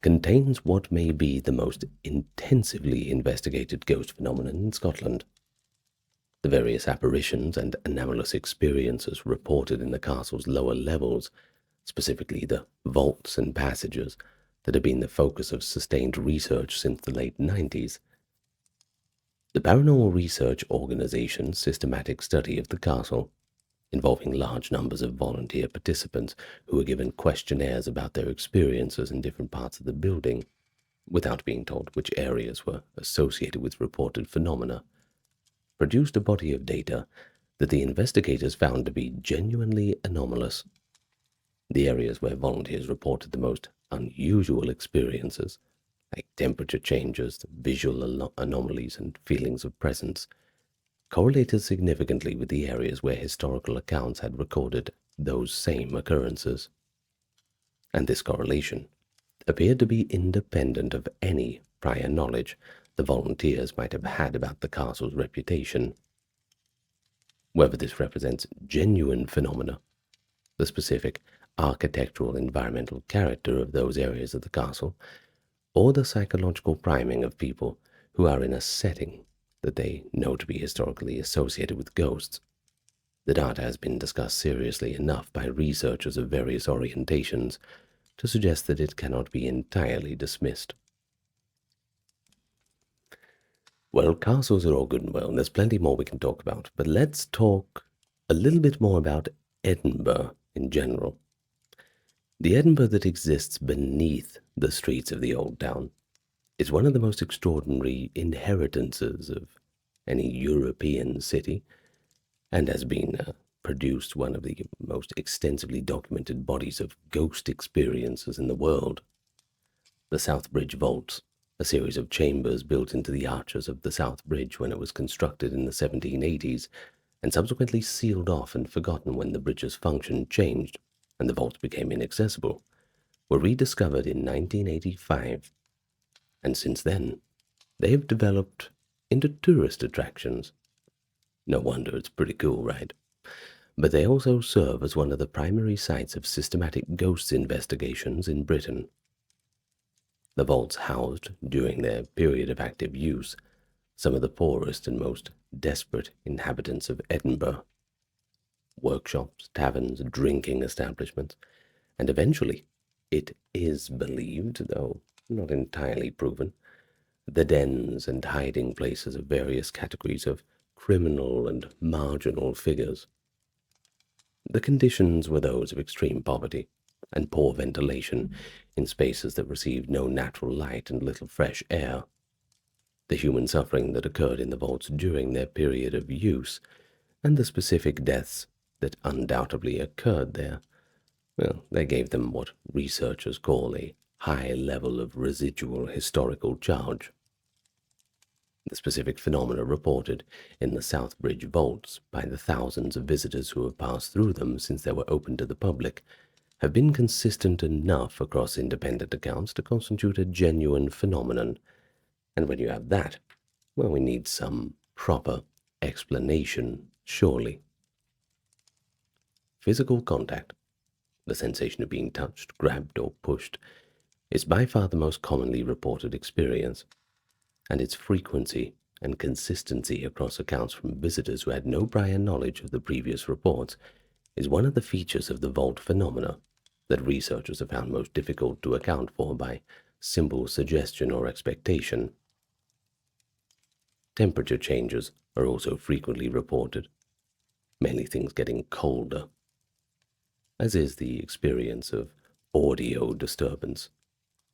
contains what may be the most intensively investigated ghost phenomenon in Scotland. The various apparitions and anomalous experiences reported in the castle's lower levels, specifically the vaults and passages that have been the focus of sustained research since the late 90s. The Paranormal Research Organization's systematic study of the castle, involving large numbers of volunteer participants who were given questionnaires about their experiences in different parts of the building, without being told which areas were associated with reported phenomena, produced a body of data that the investigators found to be genuinely anomalous. The areas where volunteers reported the most unusual experiences, like temperature changes, visual anomalies, and feelings of presence, correlated significantly with the areas where historical accounts had recorded those same occurrences. And this correlation appeared to be independent of any prior knowledge the volunteers might have had about the castle's reputation. Whether this represents genuine phenomena, the specific architectural environmental character of those areas of the castle, or the psychological priming of people who are in a setting that they know to be historically associated with ghosts, the data has been discussed seriously enough by researchers of various orientations to suggest that it cannot be entirely dismissed. Well, castles are all good and well, and there's plenty more we can talk about, but let's talk a little bit more about Edinburgh in general. The Edinburgh that exists beneath the streets of the old town is one of the most extraordinary inheritances of any European city, and has been produced one of the most extensively documented bodies of ghost experiences in the world. The South Bridge Vaults, a series of chambers built into the arches of the South Bridge when it was constructed in the 1780s, and subsequently sealed off and forgotten when the bridge's function changed and the vaults became inaccessible, were rediscovered in 1985. And since then, they have developed into tourist attractions. No wonder, it's pretty cool, right? But they also serve as one of the primary sites of systematic ghost investigations in Britain. The vaults housed, during their period of active use, some of the poorest and most desperate inhabitants of Edinburgh. Workshops, taverns, drinking establishments, and eventually, it is believed, though not entirely proven, the dens and hiding places of various categories of criminal and marginal figures. The conditions were those of extreme poverty and poor ventilation, in spaces that received no natural light and little fresh air. The human suffering that occurred in the vaults during their period of use, and the specific deaths that undoubtedly occurred there, well, they gave them what researchers call a high level of residual historical charge. The specific phenomena reported in the Southbridge vaults by the thousands of visitors who have passed through them since they were open to the public have been consistent enough across independent accounts to constitute a genuine phenomenon. And when you have that, well, we need some proper explanation, surely. Physical contact, the sensation of being touched, grabbed, or pushed, is by far the most commonly reported experience, and its frequency and consistency across accounts from visitors who had no prior knowledge of the previous reports is one of the features of the vault phenomena that researchers have found most difficult to account for by simple suggestion or expectation. Temperature changes are also frequently reported, mainly things getting colder, as is the experience of audio disturbance,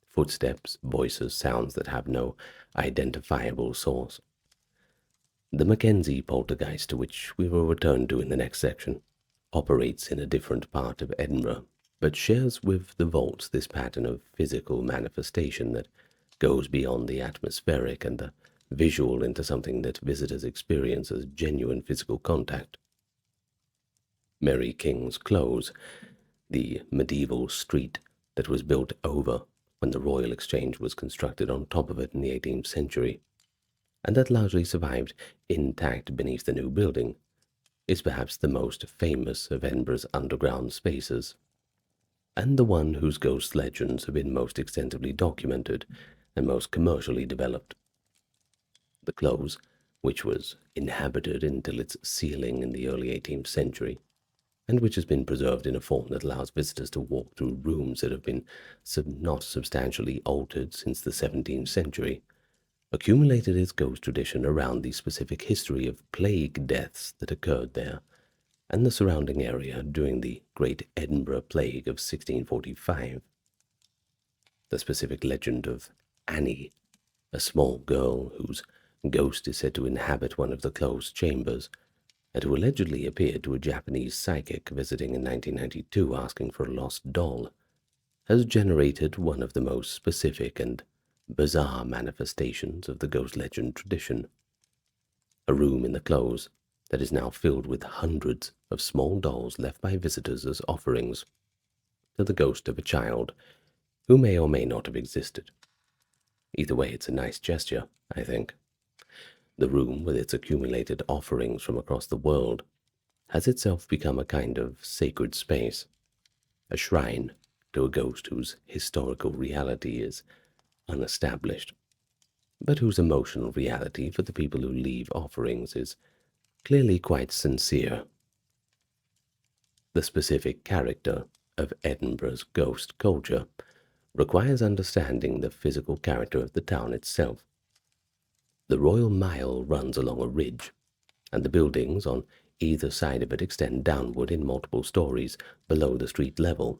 footsteps, voices, sounds that have no identifiable source. The Mackenzie poltergeist, to which we will return to in the next section, operates in a different part of Edinburgh, but shares with the vaults this pattern of physical manifestation that goes beyond the atmospheric and the visual into something that visitors experience as genuine physical contact. Mary King's Close, the medieval street that was built over when the Royal Exchange was constructed on top of it in the 18th century, and that largely survived intact beneath the new building, is perhaps the most famous of Edinburgh's underground spaces, and the one whose ghost legends have been most extensively documented and most commercially developed. The Close, which was inhabited until its sealing in the early 18th century, and which has been preserved in a form that allows visitors to walk through rooms that have been not substantially altered since the 17th century, accumulated its ghost tradition around the specific history of plague deaths that occurred there and the surrounding area during the Great Edinburgh Plague of 1645. The specific legend of Annie, a small girl whose ghost is said to inhabit one of the closed chambers, and who allegedly appeared to a Japanese psychic visiting in 1992 asking for a lost doll, has generated one of the most specific and bizarre manifestations of the ghost legend tradition. A room in the Close that is now filled with hundreds of small dolls left by visitors as offerings to the ghost of a child who may or may not have existed. Either way, it's a nice gesture, I think. The room, with its accumulated offerings from across the world, has itself become a kind of sacred space, a shrine to a ghost whose historical reality is unestablished, but whose emotional reality for the people who leave offerings is clearly quite sincere. The specific character of Edinburgh's ghost culture requires understanding the physical character of the town itself. The Royal Mile runs along a ridge, and the buildings on either side of it extend downward in multiple stories below the street level,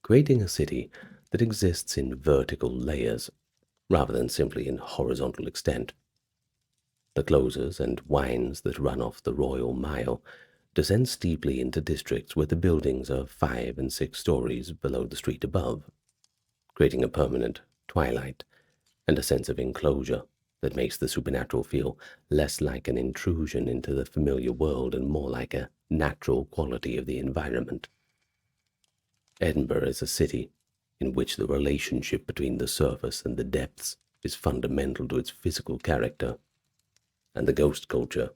creating a city that exists in vertical layers rather than simply in horizontal extent. The closes and wynds that run off the Royal Mile descend steeply into districts where the buildings are 5 and 6 stories below the street above, creating a permanent twilight and a sense of enclosure that makes the supernatural feel less like an intrusion into the familiar world and more like a natural quality of the environment. Edinburgh is a city in which the relationship between the surface and the depths is fundamental to its physical character, and the ghost culture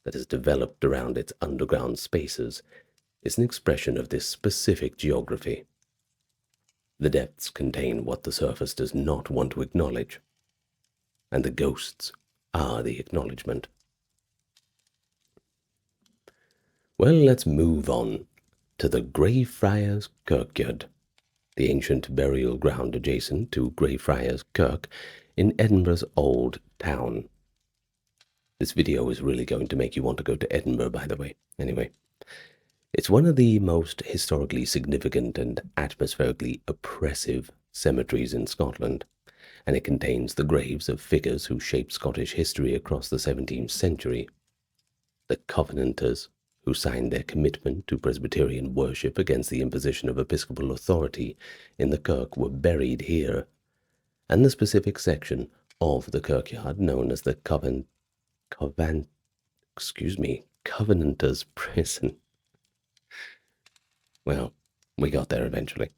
that has developed around its underground spaces is an expression of this specific geography. The depths contain what the surface does not want to acknowledge, and the ghosts are the acknowledgement. Well, let's move on to the Greyfriars Kirkyard, the ancient burial ground adjacent to Greyfriars Kirk in Edinburgh's Old Town. This video is really going to make you want to go to Edinburgh, by the way. Anyway, It's one of the most historically significant and atmospherically oppressive cemeteries in Scotland, and it contains the graves of figures who shaped Scottish history across the 17th century. The Covenanters, who signed their commitment to Presbyterian worship against the imposition of episcopal authority in the kirk, were buried here, and the specific section of the kirkyard known as the Covenanters' Prison. Well, we got there eventually.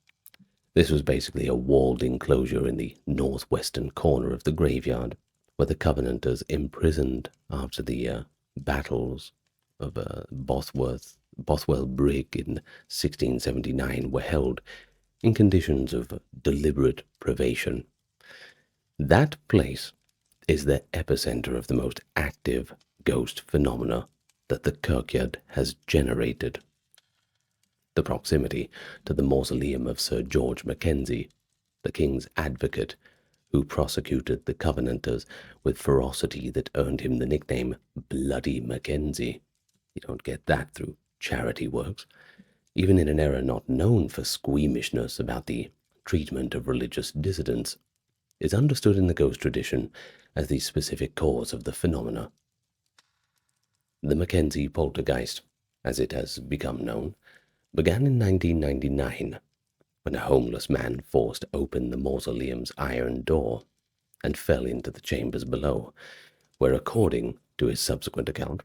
This was basically a walled enclosure in the northwestern corner of the graveyard, where the Covenanters, imprisoned after the battles of Bothwell Brig in 1679, were held in conditions of deliberate privation. That place is the epicenter of the most active ghost phenomena that the kirkyard has generated. The proximity to the mausoleum of Sir George Mackenzie, the King's advocate, who prosecuted the Covenanters with ferocity that earned him the nickname Bloody Mackenzie. You don't get that through charity works, even in an era not known for squeamishness about the treatment of religious dissidents, is understood in the ghost tradition as the specific cause of the phenomena. The Mackenzie poltergeist, as it has become known, began in 1999, when a homeless man forced open the mausoleum's iron door and fell into the chambers below, where, according to his subsequent account,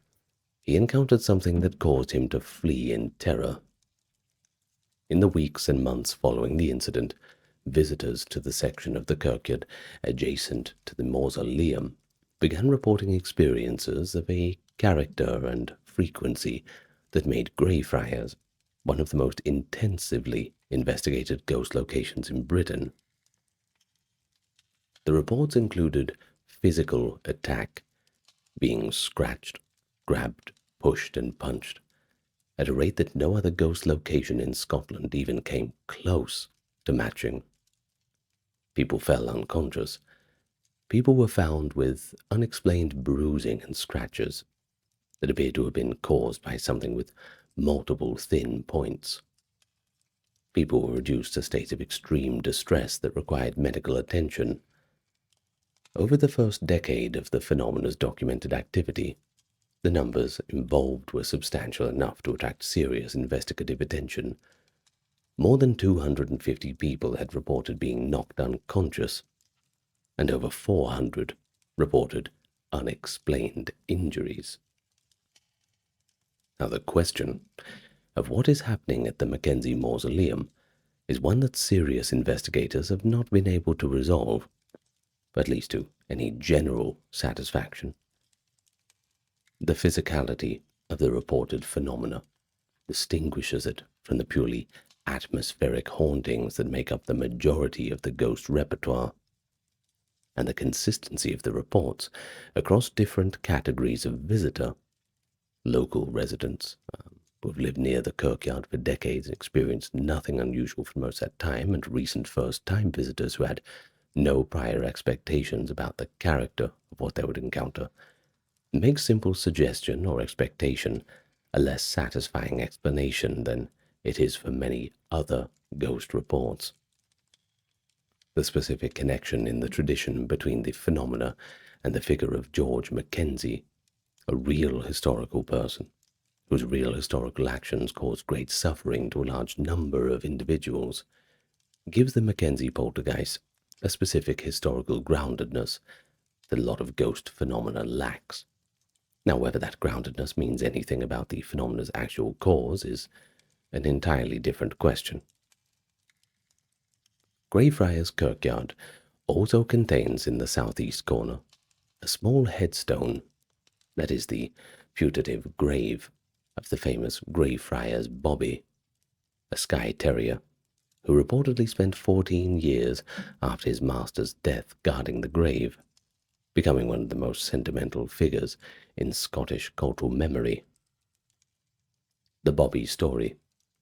he encountered something that caused him to flee in terror. In the weeks and months following the incident, visitors to the section of the kirkyard adjacent to the mausoleum began reporting experiences of a character and frequency that made Greyfriars one of the most intensively investigated ghost locations in Britain. The reports included physical attack, being scratched, grabbed, pushed, and punched, at a rate that no other ghost location in Scotland even came close to matching. People fell unconscious. People were found with unexplained bruising and scratches that appeared to have been caused by something with multiple thin points. People were reduced to states of extreme distress that required medical attention. Over the first decade of the phenomena's documented activity, the numbers involved were substantial enough to attract serious investigative attention. More than 250 people had reported being knocked unconscious, and over 400 reported unexplained injuries. Now, the question of what is happening at the Mackenzie Mausoleum is one that serious investigators have not been able to resolve, at least to any general satisfaction. The physicality of the reported phenomena distinguishes it from the purely atmospheric hauntings that make up the majority of the ghost repertoire, and the consistency of the reports across different categories of visitor: local residents who have lived near the kirkyard for decades and experienced nothing unusual for most of that time, and recent first-time visitors who had no prior expectations about the character of what they would encounter, makes simple suggestion or expectation a less satisfying explanation than it is for many other ghost reports. The specific connection in the tradition between the phenomena and the figure of George Mackenzie, a real historical person, whose real historical actions caused great suffering to a large number of individuals, gives the Mackenzie poltergeist a specific historical groundedness that a lot of ghost phenomena lacks. Now, whether that groundedness means anything about the phenomena's actual cause is an entirely different question. Greyfriars Kirkyard also contains in the southeast corner a small headstone that is the putative grave of the famous Greyfriars Bobby, a Skye Terrier who reportedly spent 14 years after his master's death guarding the grave, becoming one of the most sentimental figures in Scottish cultural memory. The Bobby story,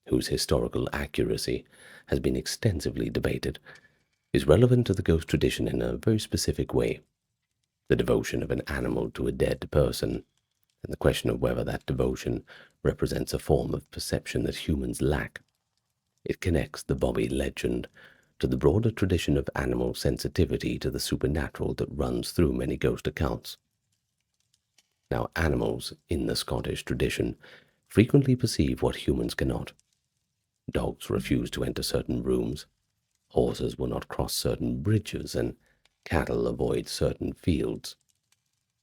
whose historical accuracy has been extensively debated, is relevant to the ghost tradition in a very specific way: the devotion of an animal to a dead person, and the question of whether that devotion represents a form of perception that humans lack. It connects the Bobby legend to the broader tradition of animal sensitivity to the supernatural that runs through many ghost accounts. Now, animals in the Scottish tradition frequently perceive what humans cannot. Dogs refuse to enter certain rooms, horses will not cross certain bridges, and cattle avoid certain fields.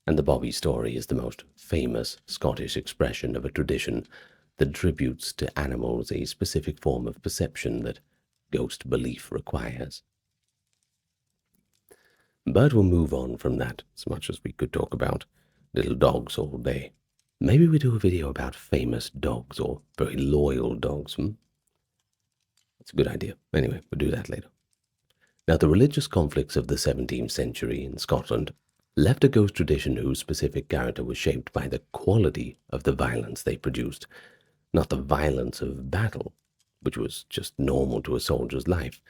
And the Bobby story is the most famous Scottish expression of a tradition that attributes to animals a specific form of perception that ghost belief requires. But we'll move on from that, as much as we could talk about little dogs all day. Maybe we do a video about famous dogs or very loyal dogs. That's a good idea. Anyway, we'll do that later. Now, the religious conflicts of the 17th century in Scotland left a ghost tradition whose specific character was shaped by the quality of the violence they produced, not the violence of battle, which was just normal to a soldier's life.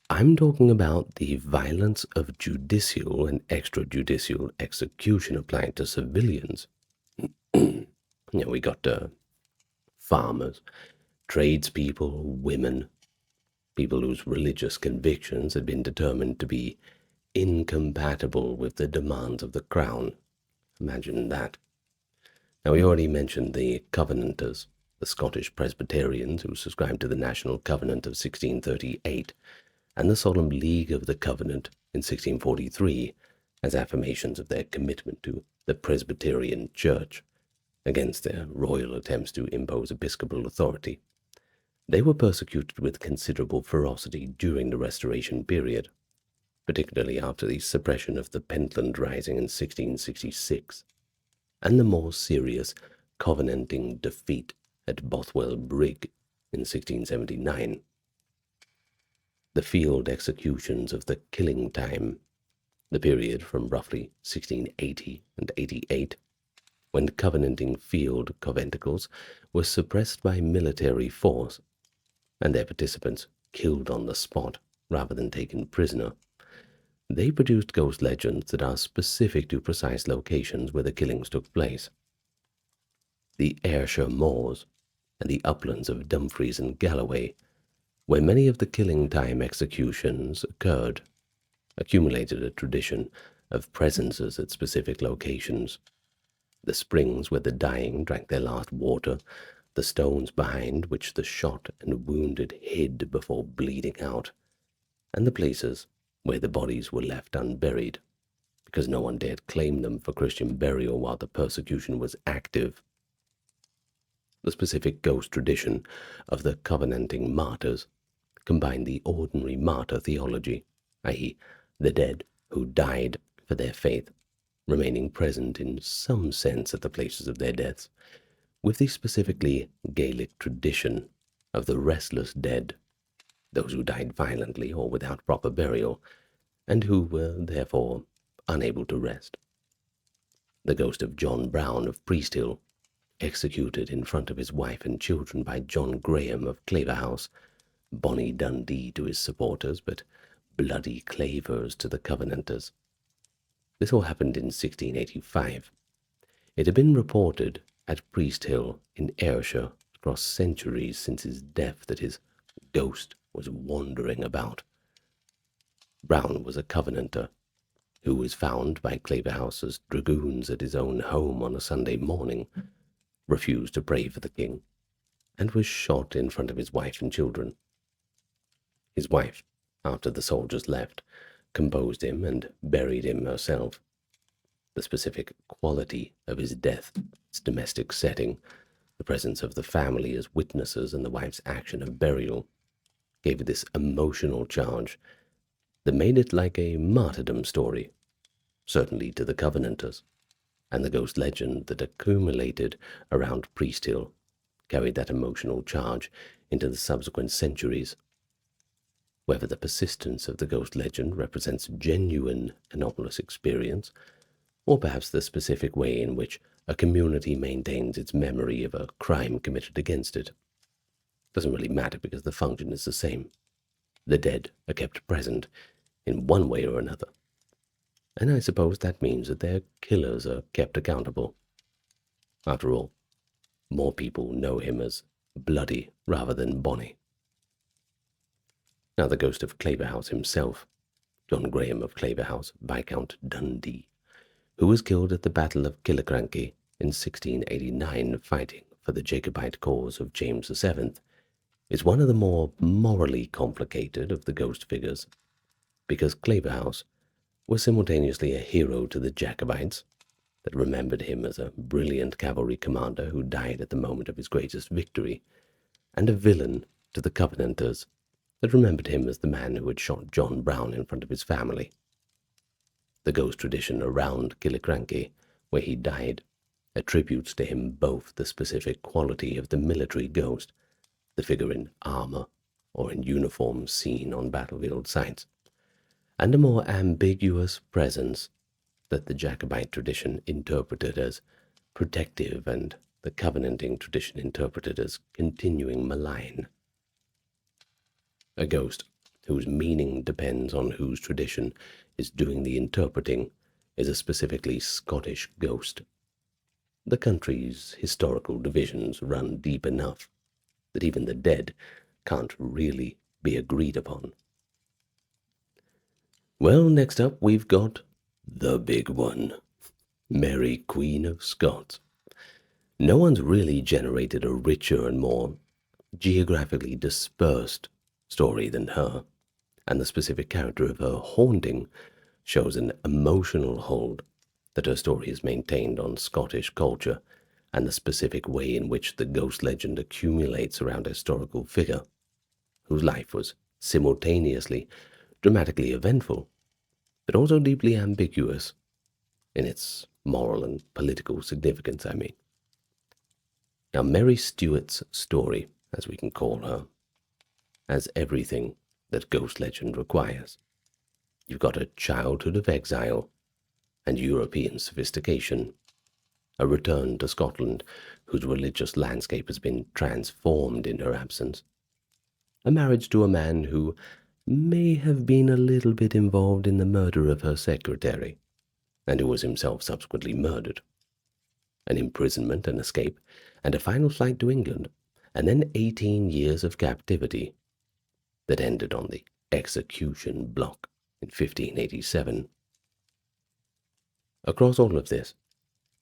I'm talking about the violence of judicial and extrajudicial execution applied to civilians. We got farmers, tradespeople, women, people whose religious convictions had been determined to be incompatible with the demands of the crown. Imagine that. Now, we already mentioned the Covenanters, the Scottish Presbyterians who subscribed to the National Covenant of 1638, and the Solemn League of the Covenant in 1643 as affirmations of their commitment to the Presbyterian Church against their royal attempts to impose episcopal authority. They were persecuted with considerable ferocity during the Restoration period, particularly after the suppression of the Pentland Rising in 1666, and the more serious Covenanting defeat at Bothwell Brig in 1679. The field executions of the Killing Time, the period from roughly 1680 and 88, when Covenanting field conventicles were suppressed by military force, and their participants killed on the spot rather than taken prisoner. They produced ghost legends that are specific to precise locations where the killings took place. The Ayrshire moors and the uplands of Dumfries and Galloway, where many of the Killing Time executions occurred, accumulated a tradition of presences at specific locations. The springs where the dying drank their last water, the stones behind which the shot and wounded hid before bleeding out, and the places where the bodies were left unburied, because no one dared claim them for Christian burial while the persecution was active. The specific ghost tradition of the Covenanting martyrs combined the ordinary martyr theology, i.e., the dead who died for their faith, remaining present in some sense at the places of their deaths, with the specifically Gaelic tradition of the restless dead, those who died violently or without proper burial, and who were therefore unable to rest. The ghost of John Brown of Priesthill, executed in front of his wife and children by John Graham of Claverhouse, Bonnie Dundee to his supporters, but bloody Clavers to the Covenanters. This all happened in 1685. It had been reported at Priesthill in Ayrshire across centuries since his death that his ghost was wandering about. Brown was a Covenanter who was found by Claverhouse's dragoons at his own home on a Sunday morning, refused to pray for the king, and was shot in front of his wife and children. His wife, after the soldiers left, composed him and buried him herself. The specific quality of his death, its domestic setting, the presence of the family as witnesses, and the wife's action of burial gave it this emotional charge that made it like a martyrdom story, certainly to the Covenanters, and the ghost legend that accumulated around Priesthill carried that emotional charge into the subsequent centuries. Whether the persistence of the ghost legend represents genuine anomalous experience, or perhaps the specific way in which a community maintains its memory of a crime committed against it, doesn't really matter because the function is the same. The dead are kept present in one way or another, and I suppose that means that their killers are kept accountable. After all, more people know him as Bloody rather than Bonnie. Now the ghost of Claverhouse himself, John Graham of Claverhouse, Viscount Dundee, who was killed at the Battle of Killiecrankie in 1689 fighting for the Jacobite cause of James VII, is one of the more morally complicated of the ghost figures, because Claverhouse was simultaneously a hero to the Jacobites, that remembered him as a brilliant cavalry commander who died at the moment of his greatest victory, and a villain to the Covenanters, that remembered him as the man who had shot John Brown in front of his family. The ghost tradition around Killiecrankie, where he died, attributes to him both the specific quality of the military ghost, the figure in armor or in uniform seen on battlefield sites, and a more ambiguous presence that the Jacobite tradition interpreted as protective and the Covenanting tradition interpreted as continuing malign. A ghost whose meaning depends on whose tradition is doing the interpreting is a specifically Scottish ghost. The country's historical divisions run deep enough that even the dead can't really be agreed upon. Well, next up we've got the big one, Mary, Queen of Scots. No one's really generated a richer and more geographically dispersed story than her, and the specific character of her haunting shows an emotional hold that her story is maintained on Scottish culture and the specific way in which the ghost legend accumulates around a historical figure whose life was simultaneously dramatically eventful, but also deeply ambiguous in its moral and political significance, I mean. Now, Mary Stuart's story, as we can call her, has everything that ghost legend requires. You've got a childhood of exile and European sophistication, a return to Scotland whose religious landscape has been transformed in her absence, a marriage to a man who may have been a little bit involved in the murder of her secretary, and who was himself subsequently murdered, an imprisonment and escape, and a final flight to England, and then 18 years of captivity that ended on the execution block in 1587. Across all of this,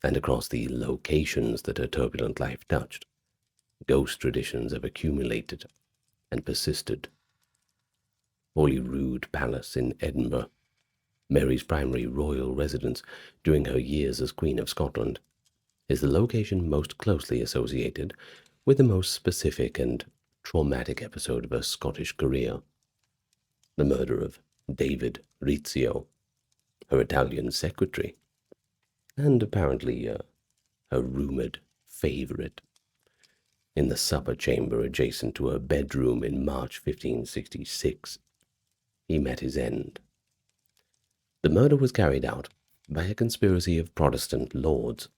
and across the locations that her turbulent life touched, ghost traditions have accumulated and persisted. Holyrood Palace in Edinburgh, Mary's primary royal residence during her years as Queen of Scotland, is the location most closely associated with the most specific and traumatic episode of her Scottish career, the murder of David Rizzio, her Italian secretary, and apparently her rumoured favourite, in the supper chamber adjacent to her bedroom in March 1566. He met his end. The murder was carried out by a conspiracy of Protestant lords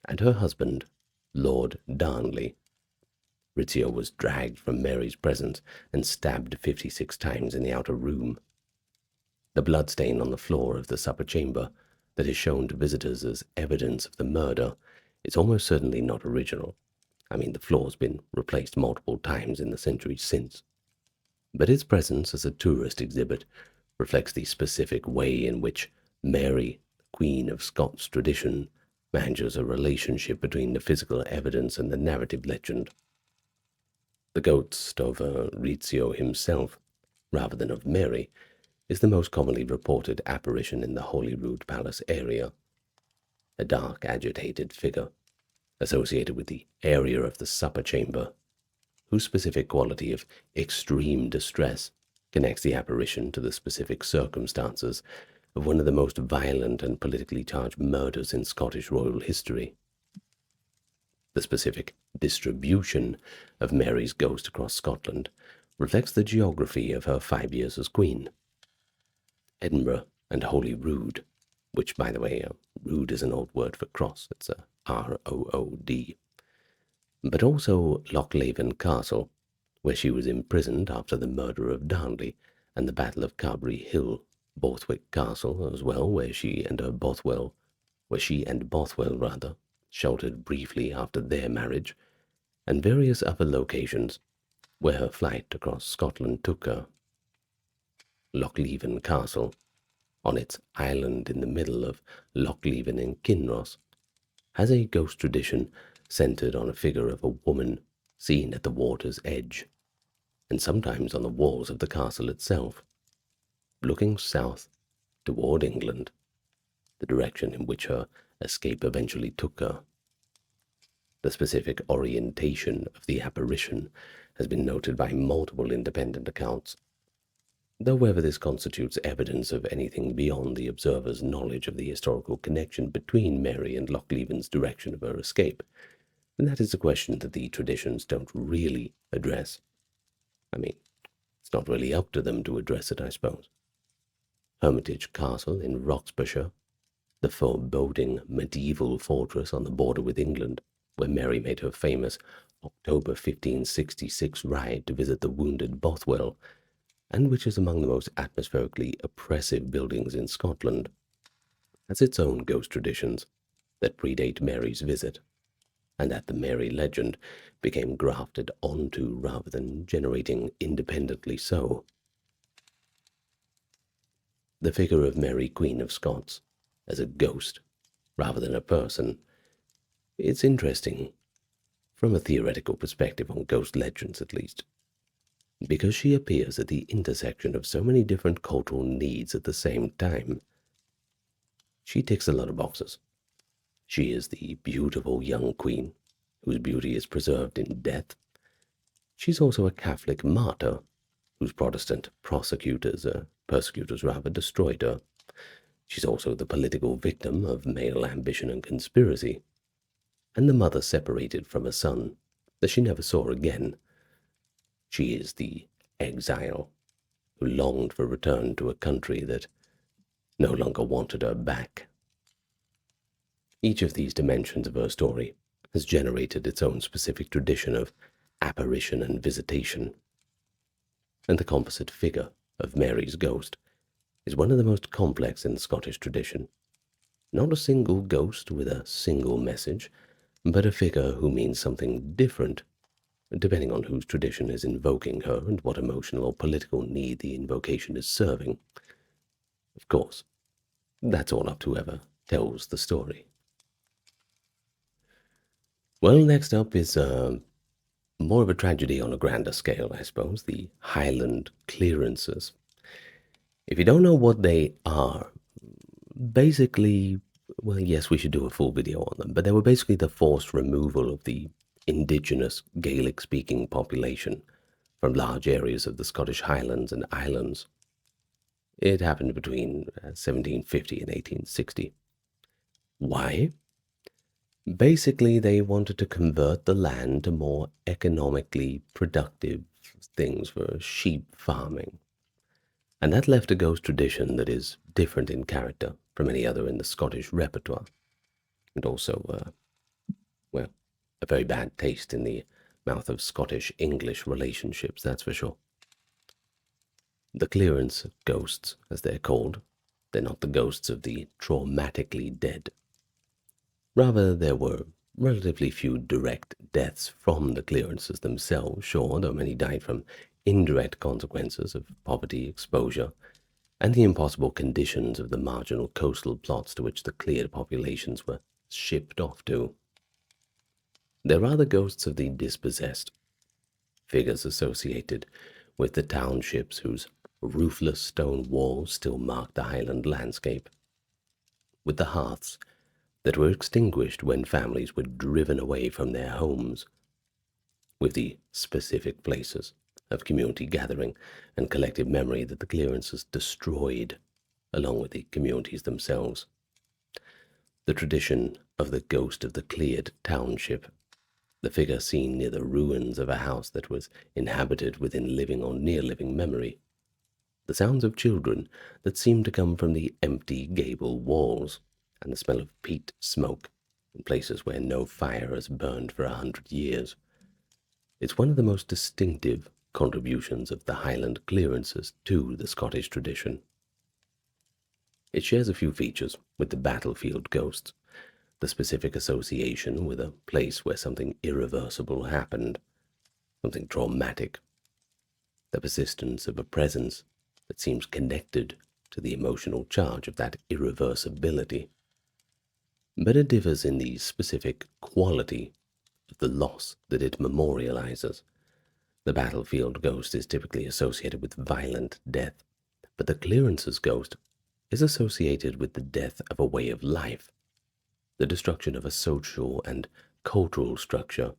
and her husband, Lord Darnley. Rizzio was dragged from Mary's presence and stabbed 56 times in the outer room. The bloodstain on the floor of the supper chamber that is shown to visitors as evidence of the murder is almost certainly not original. I mean, the floor's been replaced multiple times in the centuries since. But its presence as a tourist exhibit reflects the specific way in which Mary, Queen of Scots tradition, manages a relationship between the physical evidence and the narrative legend. The ghost of Rizzio himself, rather than of Mary, is the most commonly reported apparition in the Holyrood Palace area, a dark, agitated figure associated with the area of the supper chamber, whose specific quality of extreme distress connects the apparition to the specific circumstances of one of the most violent and politically charged murders in Scottish royal history. The specific distribution of Mary's ghost across Scotland reflects the geography of her 5 years as queen. Edinburgh and Holyrood, which, by the way, rood is an old word for cross, it's a R-O-O-D, but also Lochleven Castle, where she was imprisoned after the murder of Darnley, and the Battle of Carbery Hill, Borthwick Castle as well, where she and Bothwell, sheltered briefly after their marriage, and various other locations where her flight across Scotland took her. Lochleven Castle, on its island in the middle of Lochleven in Kinross, has a ghost tradition centered on a figure of a woman seen at the water's edge, and sometimes on the walls of the castle itself, looking south toward England, the direction in which her escape eventually took her. The specific orientation of the apparition has been noted by multiple independent accounts, though whether this constitutes evidence of anything beyond the observer's knowledge of the historical connection between Mary and Lochleven's direction of her escape, that is a question that the traditions don't really address. I mean, it's not really up to them to address it, I suppose. Hermitage Castle in Roxburghshire, the foreboding medieval fortress on the border with England, where Mary made her famous October 1566 ride to visit the wounded Bothwell, and which is among the most atmospherically oppressive buildings in Scotland, has its own ghost traditions that predate Mary's visit, and that the Mary legend became grafted onto rather than generating independently so. The figure of Mary, Queen of Scots, as a ghost rather than a person, it's interesting from a theoretical perspective on ghost legends at least, because she appears at the intersection of so many different cultural needs at the same time. She ticks a lot of boxes. She is the beautiful young queen, whose beauty is preserved in death. She's also a Catholic martyr, whose Protestant persecutors destroyed her. She's also the political victim of male ambition and conspiracy, and the mother separated from a son that she never saw again. She is the exile who longed for return to a country that no longer wanted her back. Each of these dimensions of her story has generated its own specific tradition of apparition and visitation, and the composite figure of Mary's ghost is one of the most complex in the Scottish tradition. Not a single ghost with a single message, but a figure who means something different, depending on whose tradition is invoking her and what emotional or political need the invocation is serving. Of course, that's all up to whoever tells the story. Well, next up is more of a tragedy on a grander scale, I suppose, the Highland clearances. If you don't know what they are, basically, well, yes, we should do a full video on them, but they were basically the forced removal of the indigenous Gaelic-speaking population from large areas of the Scottish Highlands and Islands. It happened between 1750 and 1860. Why? Basically, they wanted to convert the land to more economically productive things for sheep farming. And that left a ghost tradition that is different in character from any other in the Scottish repertoire, and also, well, a very bad taste in the mouth of Scottish-English relationships, that's for sure. The clearance ghosts, as they're called, they're not the ghosts of the traumatically dead. Rather, there were relatively few direct deaths from the clearances themselves, sure, though many died from indirect consequences of poverty, exposure, and the impossible conditions of the marginal coastal plots to which the cleared populations were shipped off to. There are the ghosts of the dispossessed, figures associated with the townships whose roofless stone walls still mark the Highland landscape, with the hearths that were extinguished when families were driven away from their homes, with the specific places of community gathering and collective memory that the clearances destroyed, along with the communities themselves. The tradition of the ghost of the cleared township, the figure seen near the ruins of a house that was inhabited within living or near-living memory, the sounds of children that seemed to come from the empty gable walls, and the smell of peat smoke in places where no fire has burned for 100 years. It's one of the most distinctive contributions of the Highland clearances to the Scottish tradition. It shares a few features with the battlefield ghosts, the specific association with a place where something irreversible happened, something traumatic, the persistence of a presence that seems connected to the emotional charge of that irreversibility. But it differs in the specific quality of the loss that it memorializes. The battlefield ghost is typically associated with violent death, but the clearance's ghost is associated with the death of a way of life, the destruction of a social and cultural structure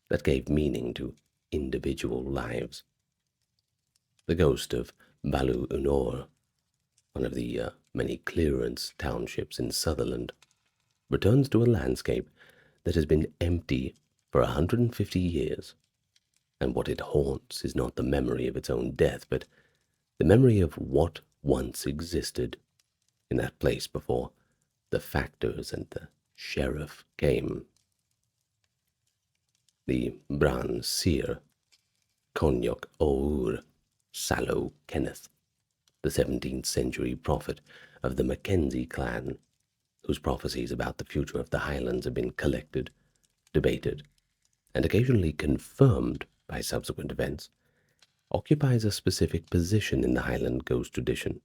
that gave meaning to individual lives. The ghost of Balu Unor, one of the many clearance townships in Sutherland, returns to a landscape that has been empty for 150 years, and what it haunts is not the memory of its own death, but the memory of what once existed in that place before the factors and the sheriff came. The Bran Seer, Cognac Our, Sallow Kenneth, the 17th century prophet of the Mackenzie clan, whose prophecies about the future of the Highlands have been collected, debated, and occasionally confirmed by subsequent events, occupies a specific position in the Highland ghost tradition,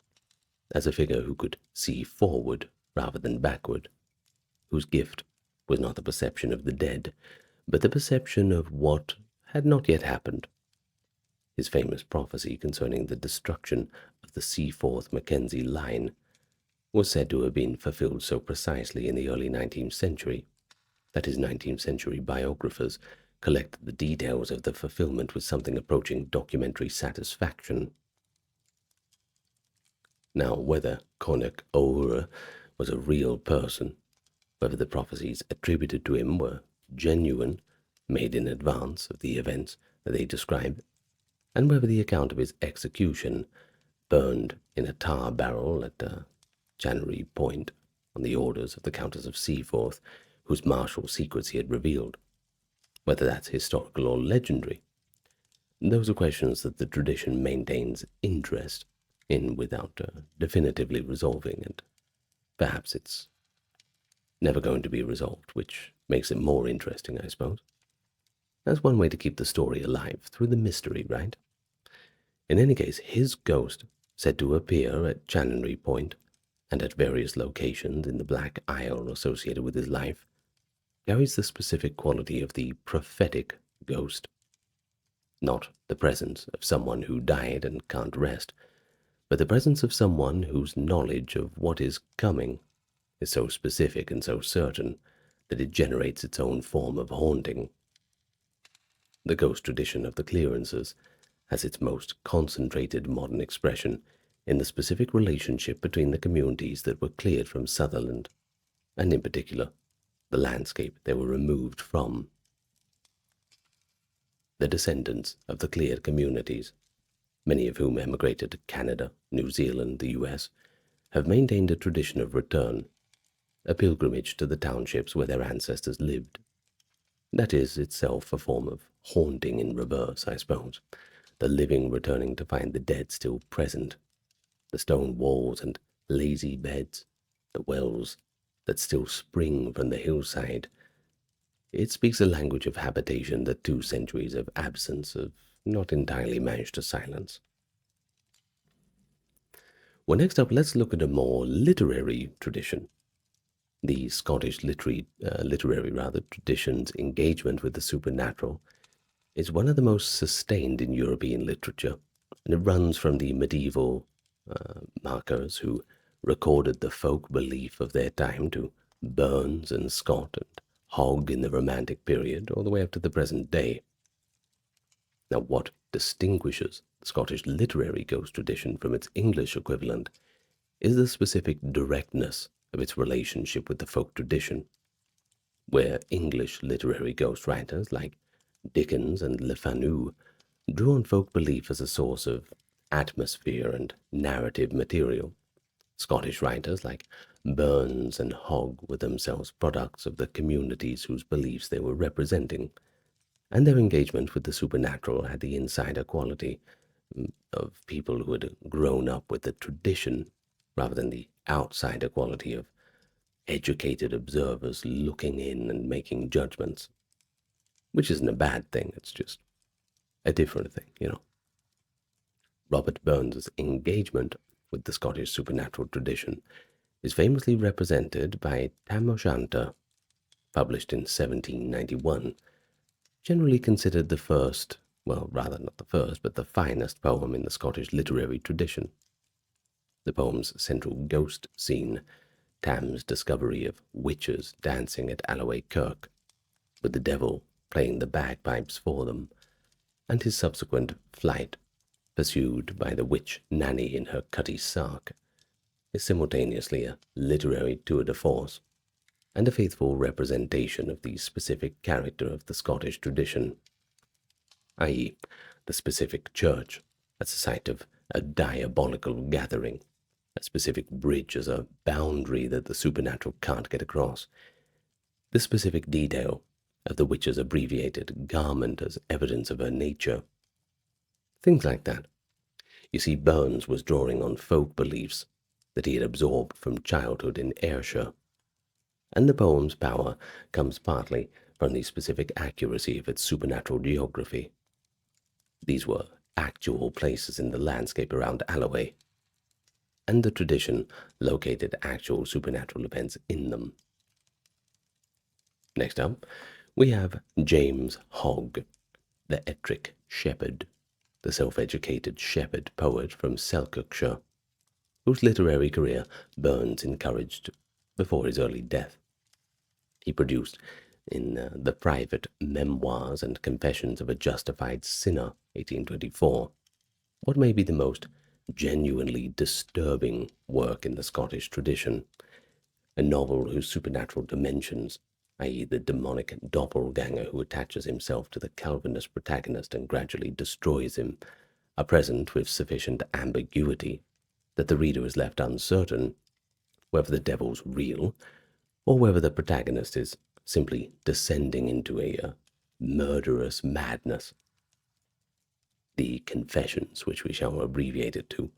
as a figure who could see forward rather than backward, whose gift was not the perception of the dead, but the perception of what had not yet happened. His famous prophecy concerning the destruction of the Seaforth Mackenzie line was said to have been fulfilled so precisely in the early 19th century that his 19th century biographers collected the details of the fulfillment with something approaching documentary satisfaction. Now, whether Cognac Our was a real person, whether the prophecies attributed to him were genuine, made in advance of the events that they describe, and whether the account of his execution, burned in a tar barrel at Chancery Point on the orders of the Countess of Seaforth, whose martial secrets he had revealed, whether that's historical or legendary, those are questions that the tradition maintains interest in without definitively resolving, and perhaps it's never going to be resolved, which makes it more interesting, I suppose. That's one way to keep the story alive, through the mystery, right? In any case, his ghost, said to appear at Chancery Point and at various locations in the Black Isle associated with his life, carries the specific quality of the prophetic ghost. Not the presence of someone who died and can't rest, but the presence of someone whose knowledge of what is coming is so specific and so certain that it generates its own form of haunting. The ghost tradition of the clearances has its most concentrated modern expression in the specific relationship between the communities that were cleared from Sutherland, and in particular, the landscape they were removed from. The descendants of the cleared communities, many of whom emigrated to Canada, New Zealand, the US, have maintained a tradition of return, a pilgrimage to the townships where their ancestors lived. That is itself a form of haunting in reverse, I suppose, the living returning to find the dead still present, the stone walls and lazy beds, the wells that still spring from the hillside. It speaks a language of habitation that 2 centuries of absence have not entirely managed to silence. Well, next up, let's look at a more literary tradition. The Scottish literary tradition's engagement with the supernatural is one of the most sustained in European literature, and it runs from the medieval markers who recorded the folk belief of their time to Burns and Scott and Hogg in the Romantic period, all the way up to the present day. Now, what distinguishes the Scottish literary ghost tradition from its English equivalent is the specific directness of its relationship with the folk tradition, where English literary ghost writers like Dickens and Le Fanu drew on folk belief as a source of atmosphere and narrative material. Scottish writers like Burns and Hogg were themselves products of the communities whose beliefs they were representing, and their engagement with the supernatural had the insider quality of people who had grown up with the tradition rather than the outsider quality of educated observers looking in and making judgments, which isn't a bad thing, it's just a different thing. Robert Burns's engagement with the Scottish supernatural tradition is famously represented by Tam O'Shanter, published in 1791, generally considered the first, well, rather not the first, but the finest poem in the Scottish literary tradition. The poem's central ghost scene, Tam's discovery of witches dancing at Alloway Kirk, with the devil playing the bagpipes for them, and his subsequent flight, pursued by the witch Nanny in her cutty sark, is simultaneously a literary tour de force and a faithful representation of the specific character of the Scottish tradition, i.e., the specific church as a site of a diabolical gathering, a specific bridge as a boundary that the supernatural can't get across, the specific detail of the witch's abbreviated garment as evidence of her nature. Things like that. You see, Burns was drawing on folk beliefs that he had absorbed from childhood in Ayrshire, and the poem's power comes partly from the specific accuracy of its supernatural geography. These were actual places in the landscape around Alloway, and the tradition located actual supernatural events in them. Next up, we have James Hogg, the Ettrick Shepherd, the self-educated shepherd poet from Selkirkshire, whose literary career Burns encouraged before his early death. He produced, in the private Memoirs and Confessions of a Justified Sinner, 1824, what may be the most genuinely disturbing work in the Scottish tradition, a novel whose supernatural dimensions, i.e. the demonic doppelganger who attaches himself to the Calvinist protagonist and gradually destroys him, are present with sufficient ambiguity that the reader is left uncertain whether the devil's real or whether the protagonist is simply descending into a murderous madness. The Confessions, which we shall abbreviate it to,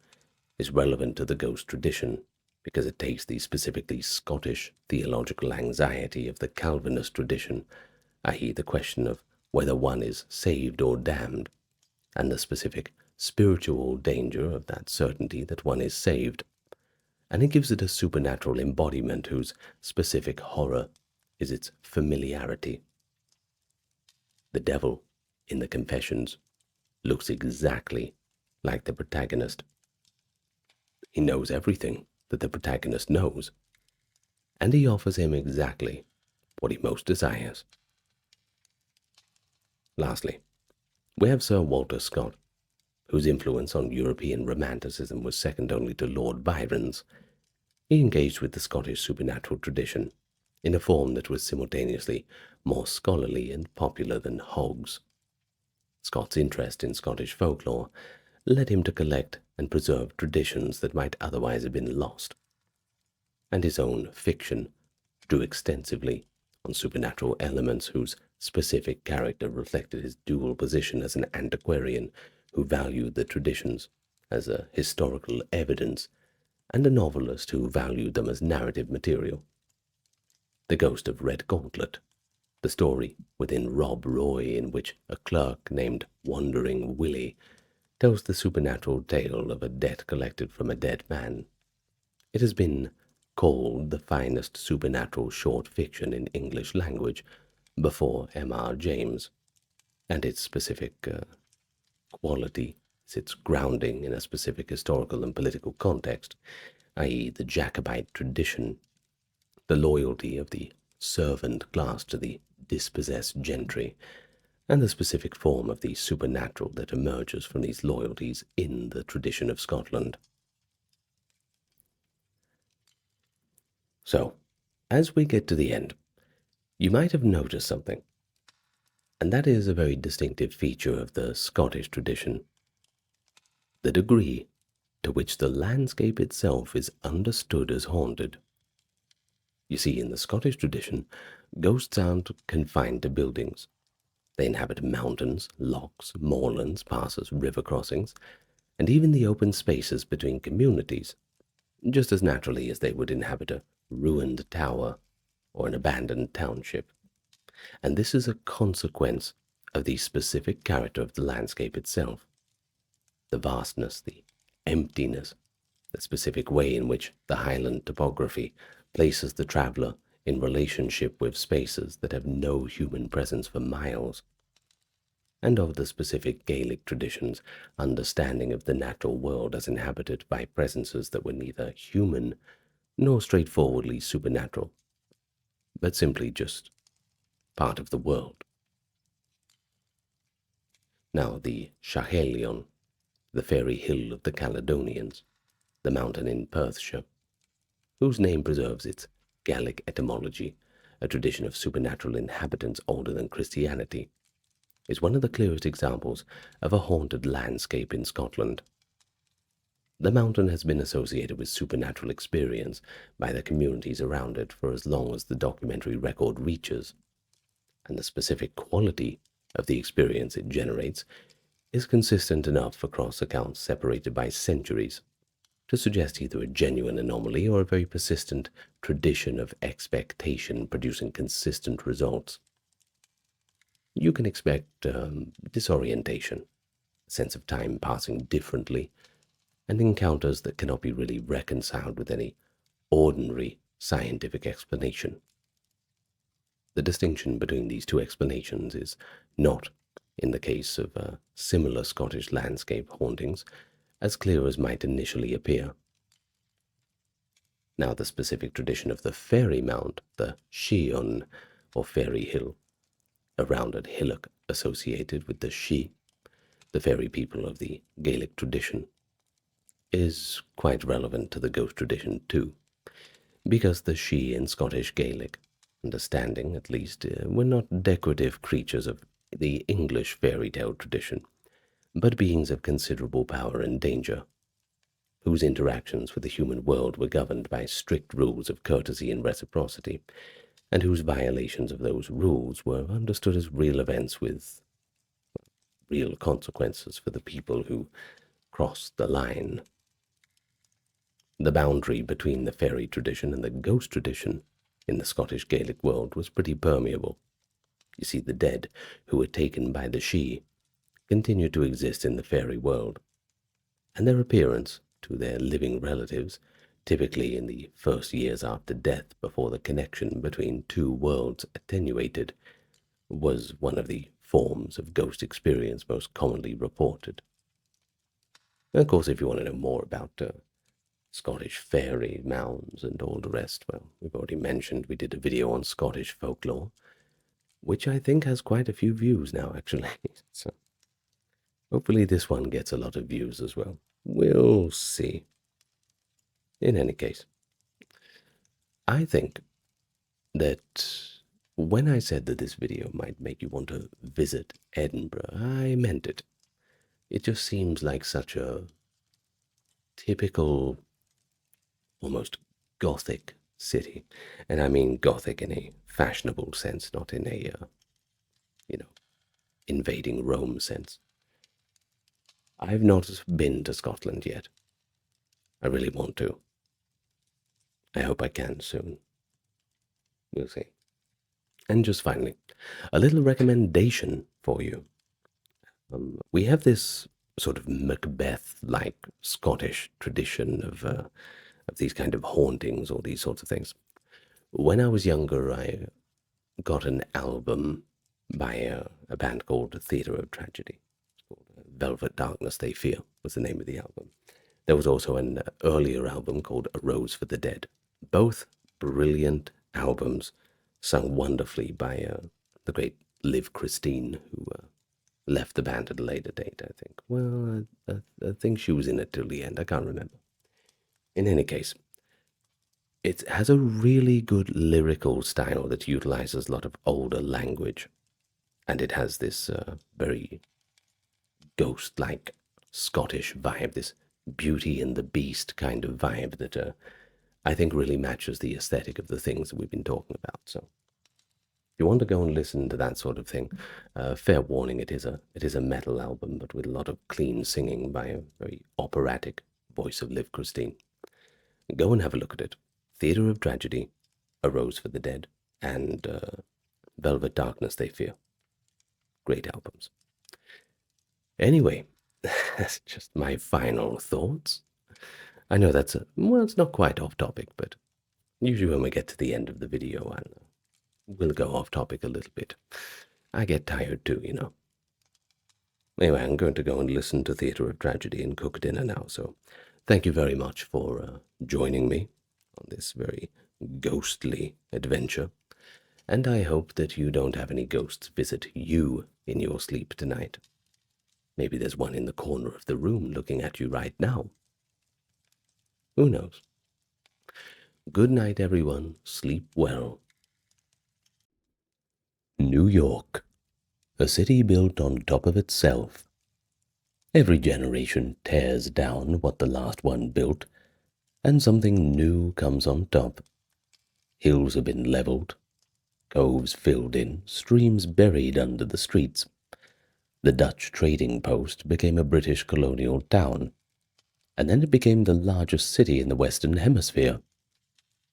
is relevant to the ghost tradition because it takes the specifically Scottish theological anxiety of the Calvinist tradition, i.e. the question of whether one is saved or damned, and the specific spiritual danger of that certainty that one is saved, and it gives it a supernatural embodiment whose specific horror is its familiarity. The devil in the Confessions looks exactly like the protagonist. He knows everything that the protagonist knows, and he offers him exactly what he most desires. Lastly, we have Sir Walter Scott, whose influence on European Romanticism was second only to Lord Byron's. He engaged with the Scottish supernatural tradition in a form that was simultaneously more scholarly and popular than Hogg's. Scott's interest in Scottish folklore led him to collect and preserve traditions that might otherwise have been lost, and his own fiction drew extensively on supernatural elements whose specific character reflected his dual position as an antiquarian who valued the traditions as a historical evidence and a novelist who valued them as narrative material. The Ghost of Red Gauntlet, the story within Rob Roy in which a clerk named Wandering Willie tells the supernatural tale of a debt collected from a dead man. It has been called the finest supernatural short fiction in English language before M.R. James, and its specific quality is its grounding in a specific historical and political context, i.e. the Jacobite tradition, the loyalty of the servant class to the dispossessed gentry, and the specific form of the supernatural that emerges from these loyalties in the tradition of Scotland. So, as we get to the end, you might have noticed something, and that is a very distinctive feature of the Scottish tradition: the degree to which the landscape itself is understood as haunted. You see, in the Scottish tradition, ghosts aren't confined to buildings. They inhabit mountains, lochs, moorlands, passes, river crossings, and even the open spaces between communities, just as naturally as they would inhabit a ruined tower or an abandoned township. And this is a consequence of the specific character of the landscape itself. The vastness, the emptiness, the specific way in which the highland topography places the traveler in relationship with spaces that have no human presence for miles, and of the specific Gaelic tradition's understanding of the natural world as inhabited by presences that were neither human nor straightforwardly supernatural, but simply just part of the world. Now the Schachelion, the fairy hill of the Caledonians, the mountain in Perthshire, whose name preserves its Gaelic etymology, a tradition of supernatural inhabitants older than Christianity, is one of the clearest examples of a haunted landscape in Scotland. The mountain has been associated with supernatural experience by the communities around it for as long as the documentary record reaches, and the specific quality of the experience it generates is consistent enough across accounts separated by centuries to suggest either a genuine anomaly or a very persistent tradition of expectation producing consistent results. You can expect disorientation, a sense of time passing differently, and encounters that cannot be really reconciled with any ordinary scientific explanation. The distinction between these two explanations is not, in the case of similar Scottish landscape hauntings, as clear as might initially appear. Now the specific tradition of the fairy mount, the Shion, or fairy hill, a rounded hillock associated with the Shi, the fairy people of the Gaelic tradition, is quite relevant to the ghost tradition too, because the Shi in Scottish Gaelic understanding, at least, were not decorative creatures of the English fairy tale tradition, but beings of considerable power and danger, whose interactions with the human world were governed by strict rules of courtesy and reciprocity, and whose violations of those rules were understood as real events with real consequences for the people who crossed the line. The boundary between the fairy tradition and the ghost tradition in the Scottish Gaelic world was pretty permeable. You see, the dead who were taken by the Shi continued to exist in the fairy world, and their appearance to their living relatives, typically in the first years after death before the connection between two worlds attenuated, was one of the forms of ghost experience most commonly reported. And of course, if you want to know more about Scottish fairy mounds and all the rest, well, we've already mentioned we did a video on Scottish folklore, which I think has quite a few views now, actually. So hopefully this one gets a lot of views as well. We'll see. In any case, I think that when I said that this video might make you want to visit Edinburgh, I meant it. It just seems like such a typical, almost Gothic city. And I mean Gothic in a fashionable sense, not in a, invading Rome sense. I've not been to Scotland yet. I really want to. I hope I can soon. We'll see. And just finally, a little recommendation for you. We have this sort of Macbeth-like Scottish tradition of these kind of hauntings or these sorts of things. When I was younger, I got an album by a band called Theatre of Tragedy. It's called Velvet Darkness They Fear was the name of the album. There was also an earlier album called A Rose for the Dead. Both brilliant albums, sung wonderfully by the great Liv Christine, who left the band at a later date, I think. Well, I think she was in it till the end. I can't remember. In any case, it has a really good lyrical style that utilizes a lot of older language, and it has this very ghost-like Scottish vibe, this Beauty and the Beast kind of vibe that I think really matches the aesthetic of the things that we've been talking about. So if you want to go and listen to that sort of thing, fair warning, it is a metal album, but with a lot of clean singing by a very operatic voice of Liv Christine. Go and have a look at it. Theatre of Tragedy, A Rose for the Dead, and Velvet Darkness They Fear. Great albums. Anyway, that's just my final thoughts. I know that's it's not quite off topic, but usually when we get to the end of the video, we'll go off topic a little bit. I get tired too, you know. Anyway, I'm going to go and listen to Theatre of Tragedy and cook dinner now, so thank you very much for joining me on this very ghostly adventure, and I hope that you don't have any ghosts visit you in your sleep tonight. Maybe there's one in the corner of the room looking at you right now. Who knows? Good night, everyone. Sleep well. New York, a city built on top of itself. Every generation tears down what the last one built, and something new comes on top. Hills have been leveled, coves filled in, streams buried under the streets. The Dutch trading post became a British colonial town, and then it became the largest city in the Western Hemisphere.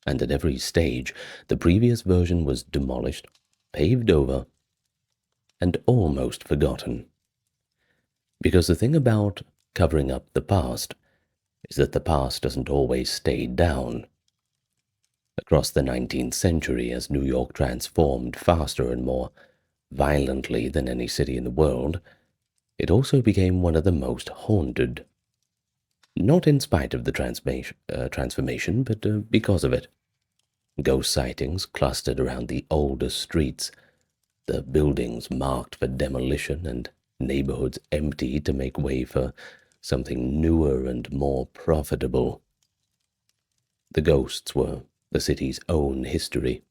And at every stage, the previous version was demolished, paved over, and almost forgotten. Because the thing about covering up the past is that the past doesn't always stay down. Across the 19th century, as New York transformed faster and more violently than any city in the world, it also became one of the most haunted. Not in spite of the transformation, but because of it. Ghost sightings clustered around the oldest streets, the buildings marked for demolition, and neighborhoods empty to make way for something newer and more profitable. The ghosts were the city's own history,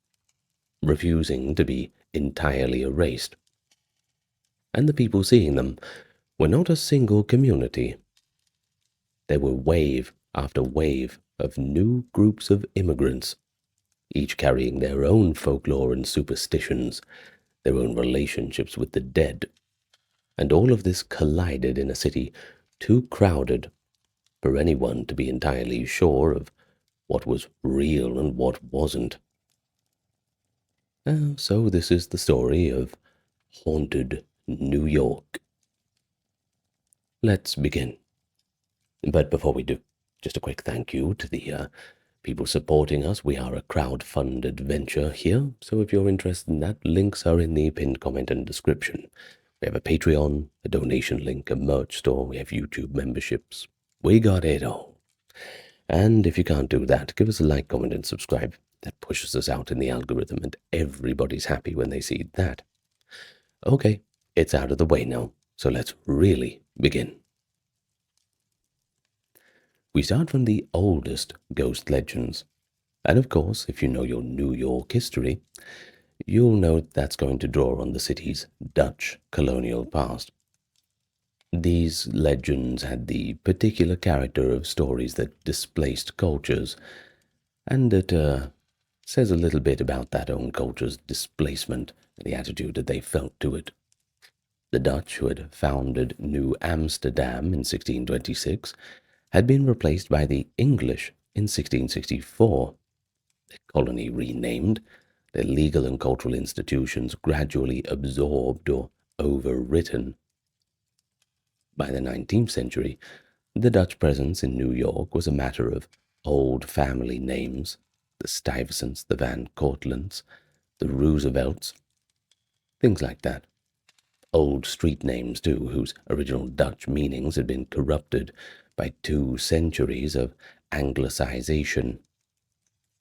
refusing to be entirely erased. And the people seeing them were not a single community. There were wave after wave of new groups of immigrants, each carrying their own folklore and superstitions, their own relationships with the dead. And all of this collided in a city too crowded for anyone to be entirely sure of what was real and what wasn't. So this is the story of haunted New York. Let's begin. But before we do, just a quick thank you to the people supporting us. We are a crowd-funded venture here, so if you're interested in that, links are in the pinned comment and description. We have a Patreon, a donation link, a merch store, we have YouTube memberships. We got it all. And if you can't do that, give us a like, comment, and subscribe. That pushes us out in the algorithm, and everybody's happy when they see that. Okay, it's out of the way now, so let's really begin. We start from the oldest ghost legends. And of course, if you know your New York history, you'll know that's going to draw on the city's Dutch colonial past. These legends had the particular character of stories that displaced cultures, and it says a little bit about that own culture's displacement and the attitude that they felt to it. The Dutch, who had founded New Amsterdam in 1626, had been replaced by the English in 1664. The colony renamed, their legal and cultural institutions gradually absorbed or overwritten. By the 19th century, the Dutch presence in New York was a matter of old family names, the Stuyvesants, the Van Cortlandts, the Roosevelts, things like that. Old street names, too, whose original Dutch meanings had been corrupted by 2 centuries of Anglicization,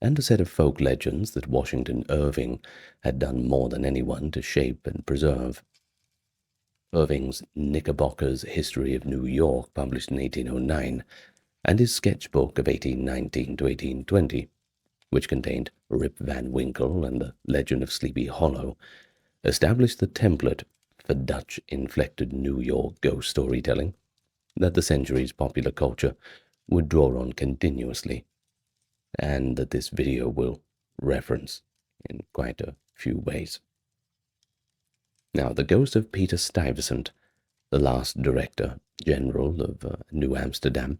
and a set of folk legends that Washington Irving had done more than anyone to shape and preserve. Irving's Knickerbocker's History of New York, published in 1809, and his sketchbook of 1819 to 1820, which contained Rip Van Winkle and the Legend of Sleepy Hollow, established the template for Dutch-inflected New York ghost storytelling that the century's popular culture would draw on continuously, and that this video will reference in quite a few ways. Now, the ghost of Peter Stuyvesant, the last director general of New Amsterdam,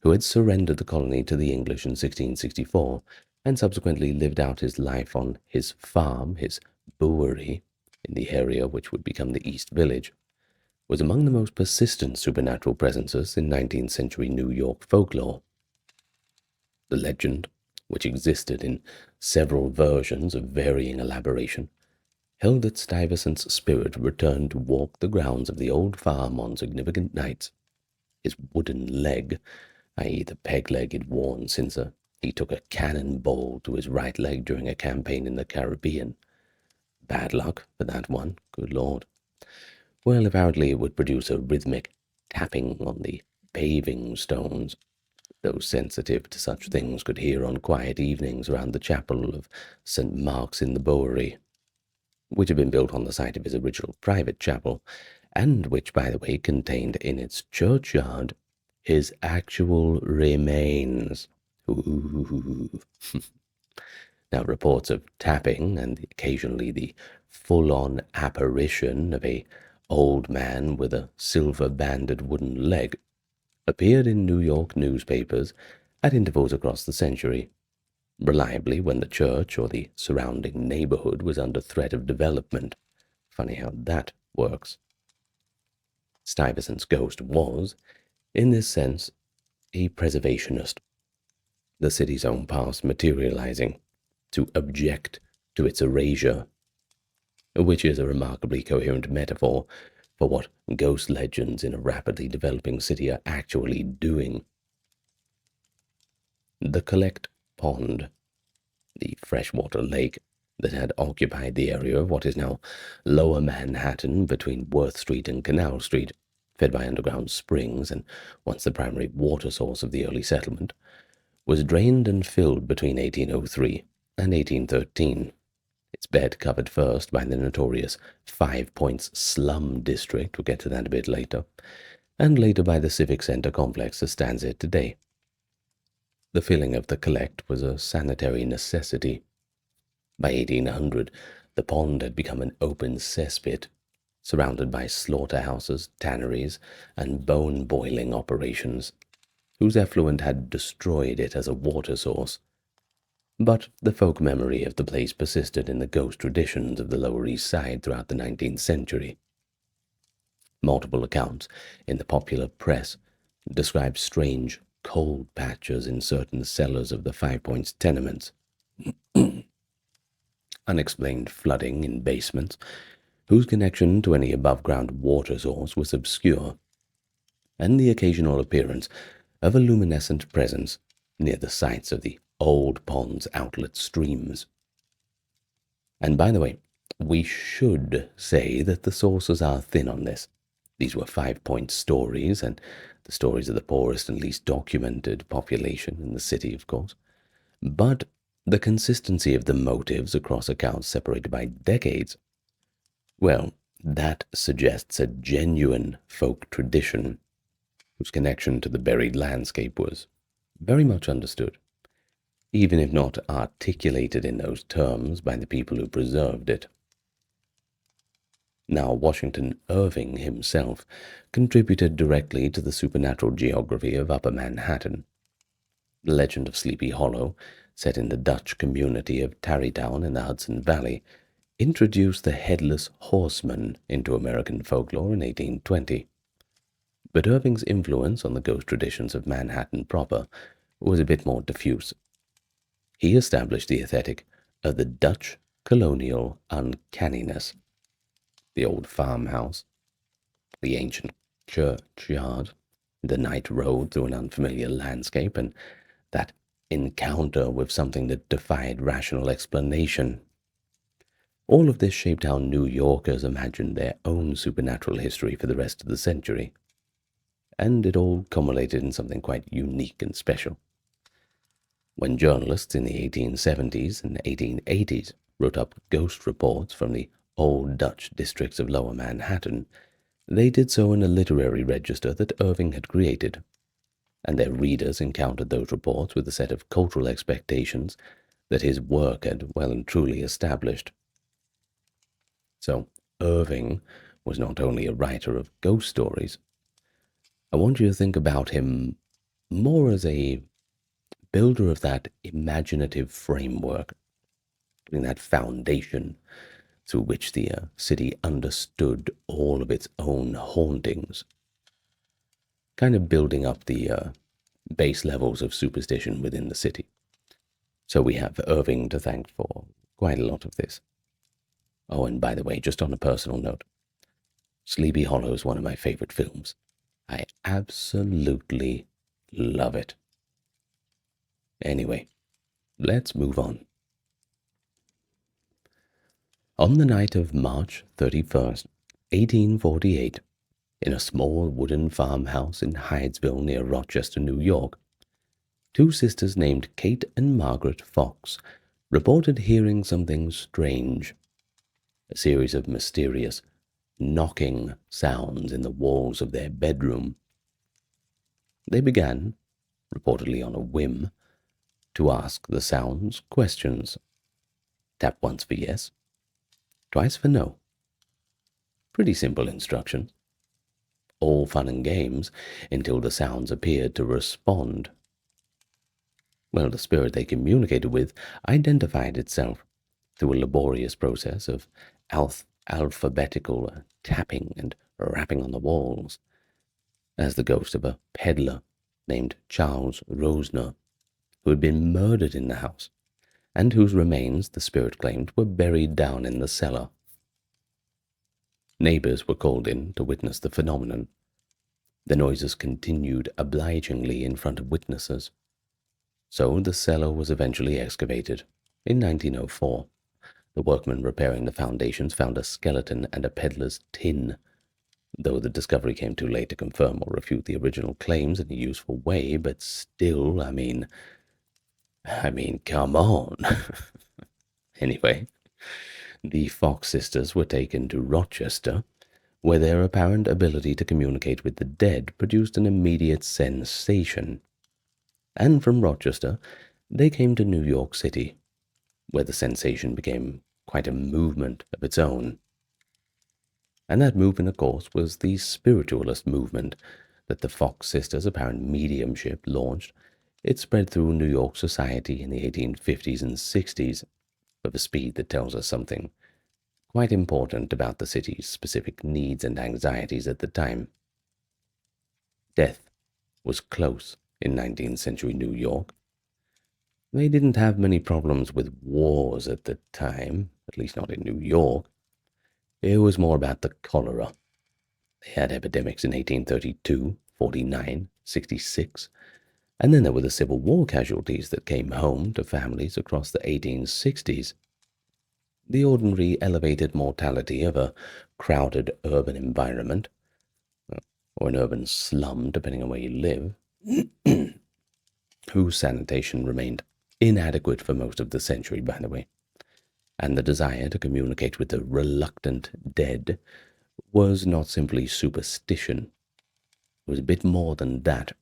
who had surrendered the colony to the English in 1664, and subsequently lived out his life on his farm, his brewery, in the area which would become the East Village, was among the most persistent supernatural presences in 19th century New York folklore. The legend, which existed in several versions of varying elaboration, held that Stuyvesant's spirit returned to walk the grounds of the old farm on significant nights. His wooden leg, i.e. the peg leg he'd worn since he took a cannonball to his right leg during a campaign in the Caribbean. Bad luck for that one, good lord. Well, apparently it would produce a rhythmic tapping on the paving stones. Those sensitive to such things could hear on quiet evenings around the chapel of St. Mark's in the Bowery, which had been built on the site of his original private chapel, and which, by the way, contained in its churchyard his actual remains. Ooh. Now, reports of tapping and occasionally the full-on apparition of a old man with a silver-banded wooden leg appeared in New York newspapers at intervals across the century, reliably when the church or the surrounding neighborhood was under threat of development. Funny how that works. Stuyvesant's ghost was, in this sense, a preservationist, the city's own past materializing to object to its erasure, which is a remarkably coherent metaphor for what ghost legends in a rapidly developing city are actually doing. The Collect Pond, the freshwater lake that had occupied the area of what is now Lower Manhattan between Worth Street and Canal Street, fed by underground springs and once the primary water source of the early settlement, was drained and filled between 1803 and 1813. Its bed covered first by the notorious Five Points slum district, we'll get to that a bit later, and later by the Civic Center complex that stands there today. The filling of the Collect was a sanitary necessity. By 1800, the pond had become an open cesspit, surrounded by slaughterhouses, tanneries, and bone-boiling operations, whose effluent had destroyed it as a water source. But the folk memory of the place persisted in the ghost traditions of the Lower East Side throughout the 19th century. Multiple accounts in the popular press described strange, cold patches in certain cellars of the Five Points tenements, unexplained flooding in basements, whose connection to any above-ground water source was obscure, and the occasional appearance of a luminescent presence near the sites of the old pond's outlet streams. And by the way, we should say that the sources are thin on this. These were 5 Point stories, and the stories of the poorest and least documented population in the city, of course. But the consistency of the motives across accounts separated by decades, well, that suggests a genuine folk tradition whose connection to the buried landscape was very much understood, even if not articulated in those terms by the people who preserved it. Now, Washington Irving himself contributed directly to the supernatural geography of Upper Manhattan. The legend of Sleepy Hollow, set in the Dutch community of Tarrytown in the Hudson Valley, introduced the Headless Horseman into American folklore in 1820. But Irving's influence on the ghost traditions of Manhattan proper was a bit more diffuse. He established the aesthetic of the Dutch colonial uncanniness. The old farmhouse, the ancient churchyard, the night road through an unfamiliar landscape, and that encounter with something that defied rational explanation. All of this shaped how New Yorkers imagined their own supernatural history for the rest of the century, and it all culminated in something quite unique and special. When journalists in the 1870s and 1880s wrote up ghost reports from the old Dutch districts of Lower Manhattan, they did so in a literary register that Irving had created, and their readers encountered those reports with a set of cultural expectations that his work had well and truly established. So, Irving was not only a writer of ghost stories. I want you to think about him more as a builder of that imaginative framework, that foundation through which the city understood all of its own hauntings, kind of building up the base levels of superstition within the city. So we have Irving to thank for quite a lot of this. Oh, and by the way, just on a personal note, Sleepy Hollow is one of my favorite films. I absolutely love it. Anyway, let's move on. On the night of March 31st, 1848, in a small wooden farmhouse in Hydesville near Rochester, New York, two sisters named Kate and Margaret Fox reported hearing something strange, a series of mysterious knocking sounds in the walls of their bedroom. They began, reportedly on a whim, to ask the sounds questions. Tap once for yes, twice for no. Pretty simple instructions. All fun and games until the sounds appeared to respond. Well, the spirit they communicated with identified itself through a laborious process of alphabetical tapping and rapping on the walls, as the ghost of a peddler named Charles Rosner, who had been murdered in the house, and whose remains, the spirit claimed, were buried down in the cellar. Neighbors were called in to witness the phenomenon. The noises continued obligingly in front of witnesses. So the cellar was eventually excavated in 1904. The workmen repairing the foundations found a skeleton and a peddler's tin, though the discovery came too late to confirm or refute the original claims in a useful way, but still, I mean, come on. Anyway, the Fox sisters were taken to Rochester, where their apparent ability to communicate with the dead produced an immediate sensation. And from Rochester, they came to New York City, where the sensation became quite a movement of its own. And that movement, of course, was the spiritualist movement that the Fox sisters' apparent mediumship launched. It spread through New York society in the 1850s and 60s with a speed that tells us something quite important about the city's specific needs and anxieties at the time. Death was close in 19th century New York. They didn't have many problems with wars at the time, at least not in New York. It was more about the cholera. They had epidemics in 1832, 49, 66, and then there were the Civil War casualties that came home to families across the 1860s. The ordinary elevated mortality of a crowded urban environment, or an urban slum, depending on where you live, whose sanitation remained inadequate for most of the century, by the way, and the desire to communicate with the reluctant dead was not simply superstition. It was a bit more than that.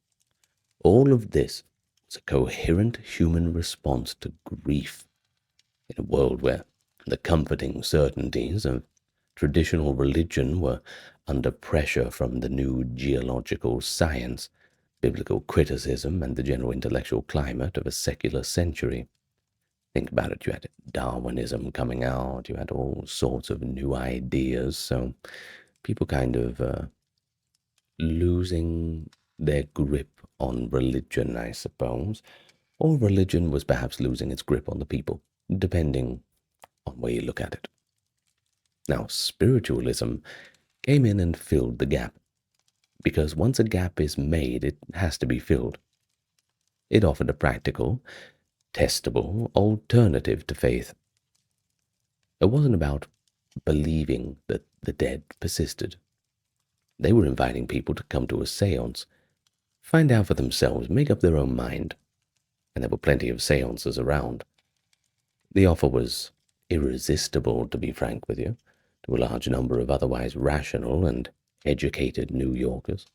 All of this was a coherent human response to grief in a world where the comforting certainties of traditional religion were under pressure from the new geological science, biblical criticism, and the general intellectual climate of a secular century. Think about it, you had Darwinism coming out, you had all sorts of new ideas, so people kind of losing their grip on religion, I suppose, or religion was perhaps losing its grip on the people, depending on where you look at it. Now, spiritualism came in and filled the gap, because once a gap is made, it has to be filled. It offered a practical, testable alternative to faith. It wasn't about believing that the dead persisted. They were inviting people to come to a seance, find out for themselves, make up their own mind, and there were plenty of seances around. The offer was irresistible, to be frank with you, to a large number of otherwise rational and educated New Yorkers,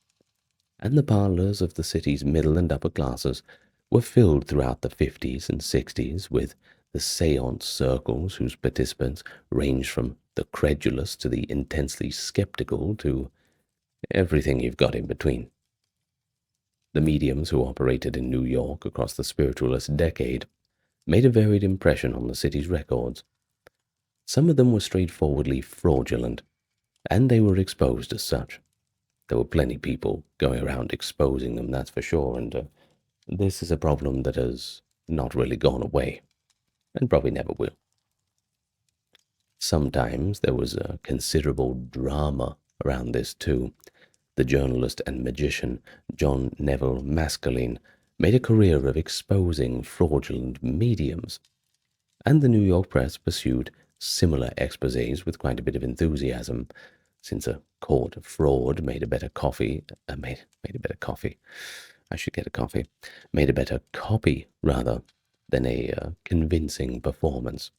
and the parlors of the city's middle and upper classes were filled throughout the 50s and 60s with the seance circles whose participants ranged from the credulous to the intensely skeptical to everything you've got in between. The mediums who operated in New York across the spiritualist decade made a varied impression on the city's records. Some of them were straightforwardly fraudulent, and they were exposed as such. There were plenty of people going around exposing them, that's for sure, and this is a problem that has not really gone away, and probably never will. Sometimes there was a considerable drama around this too. The journalist and magician John Neville Maskelyne made a career of exposing fraudulent mediums, and the New York press pursued similar exposés with quite a bit of enthusiasm, since a court fraud made a better coffee, made a better coffee. I should get a coffee. Made a better copy, rather, than a convincing performance.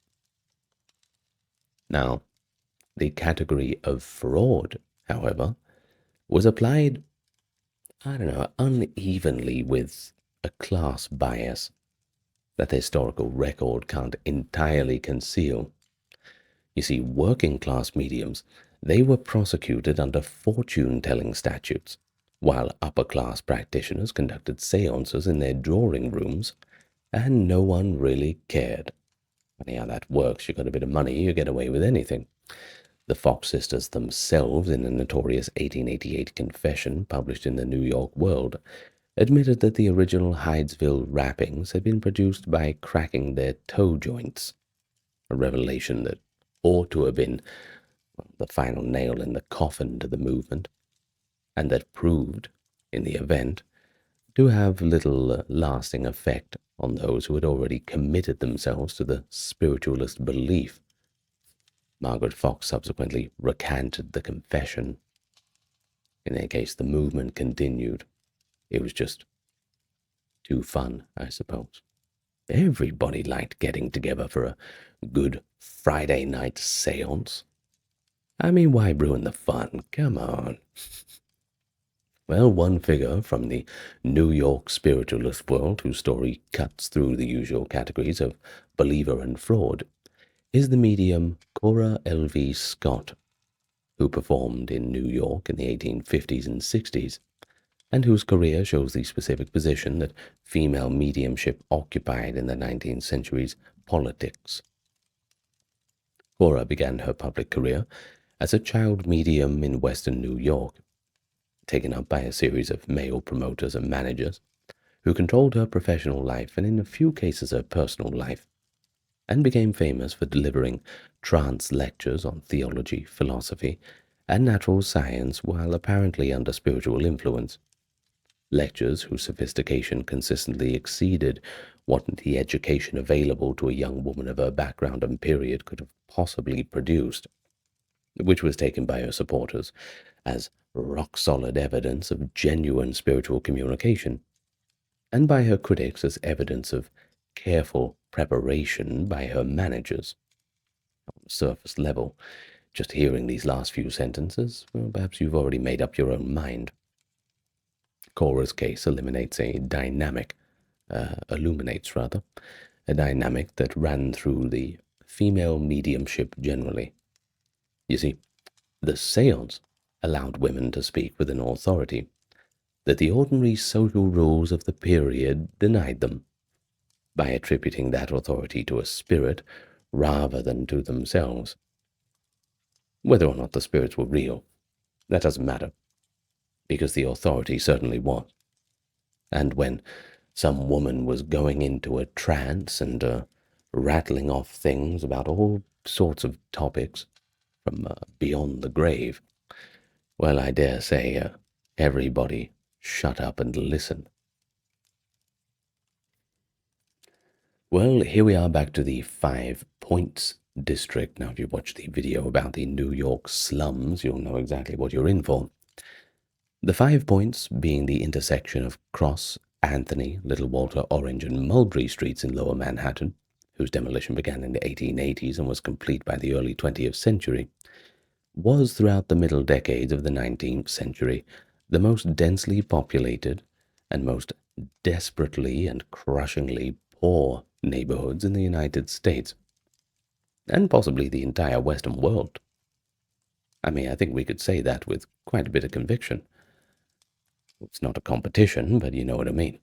Now, the category of fraud, however, was applied, I don't know, unevenly with a class bias that the historical record can't entirely conceal. You see, working class mediums, they were prosecuted under fortune-telling statutes, while upper class practitioners conducted seances in their drawing rooms, and no one really cared. Funny how that works. You got a bit of money, you get away with anything. The Fox sisters themselves, in a notorious 1888 confession published in the New York World, admitted that the original Hydesville wrappings had been produced by cracking their toe joints, a revelation that ought to have been the final nail in the coffin to the movement, and that proved, in the event, to have little lasting effect on those who had already committed themselves to the spiritualist belief. Margaret Fox subsequently recanted the confession. In any case, the movement continued. It was just too fun, I suppose. Everybody liked getting together for a good Friday night seance. I mean, why ruin the fun? Come on. Well, one figure from the New York spiritualist world whose story cuts through the usual categories of believer and fraud is the medium Cora L.V. Scott, who performed in New York in the 1850s and 60s, and whose career shows the specific position that female mediumship occupied in the 19th century's politics. Cora began her public career as a child medium in western New York, taken up by a series of male promoters and managers who controlled her professional life and in a few cases her personal life, and became famous for delivering trance lectures on theology, philosophy, and natural science while apparently under spiritual influence. Lectures whose sophistication consistently exceeded what the education available to a young woman of her background and period could have possibly produced, which was taken by her supporters as rock-solid evidence of genuine spiritual communication, and by her critics as evidence of careful preparation by her managers. On the surface level, just hearing these last few sentences, well, perhaps you've already made up your own mind. Cora's case illuminates a dynamic that ran through the female mediumship generally. You see, the seance allowed women to speak with an authority that the ordinary social rules of the period denied them, by attributing that authority to a spirit rather than to themselves. Whether or not the spirits were real, that doesn't matter, because the authority certainly was. And when some woman was going into a trance and rattling off things about all sorts of topics from beyond the grave, well, I dare say everybody shut up and listened. Well, here we are back to the 5 Points district. Now, if you watch the video about the New York slums, you'll know exactly what you're in for. The 5 Points being the intersection of Cross, Anthony, Little Walter, Orange, and Mulberry Streets in Lower Manhattan, whose demolition began in the 1880s and was complete by the early 20th century, was throughout the middle decades of the 19th century the most densely populated and most desperately and crushingly poor neighborhoods in the United States, and possibly the entire Western world. I mean, I think we could say that with quite a bit of conviction. It's not a competition, but you know what I mean.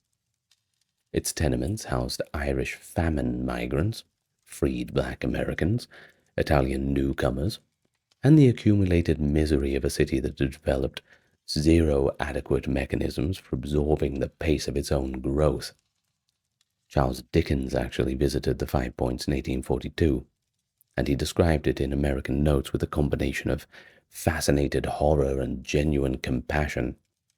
Its tenements housed Irish famine migrants, freed black Americans, Italian newcomers, and the accumulated misery of a city that had developed zero adequate mechanisms for absorbing the pace of its own growth. Charles Dickens actually visited the Five Points in 1842, and he described it in American Notes with a combination of fascinated horror and genuine compassion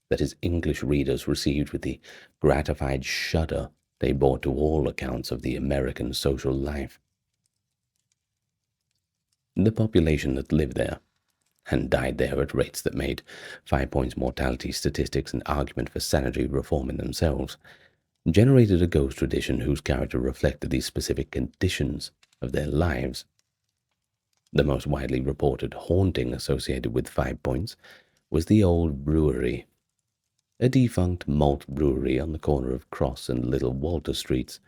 that his English readers received with the gratified shudder they bore to all accounts of the American social life. The population that lived there, and died there at rates that made Five Points mortality statistics an argument for sanitary reform in themselves, generated a ghost tradition whose character reflected the specific conditions of their lives. The most widely reported haunting associated with Five Points was the old brewery, a defunct malt brewery on the corner of Cross and Little Water Streets,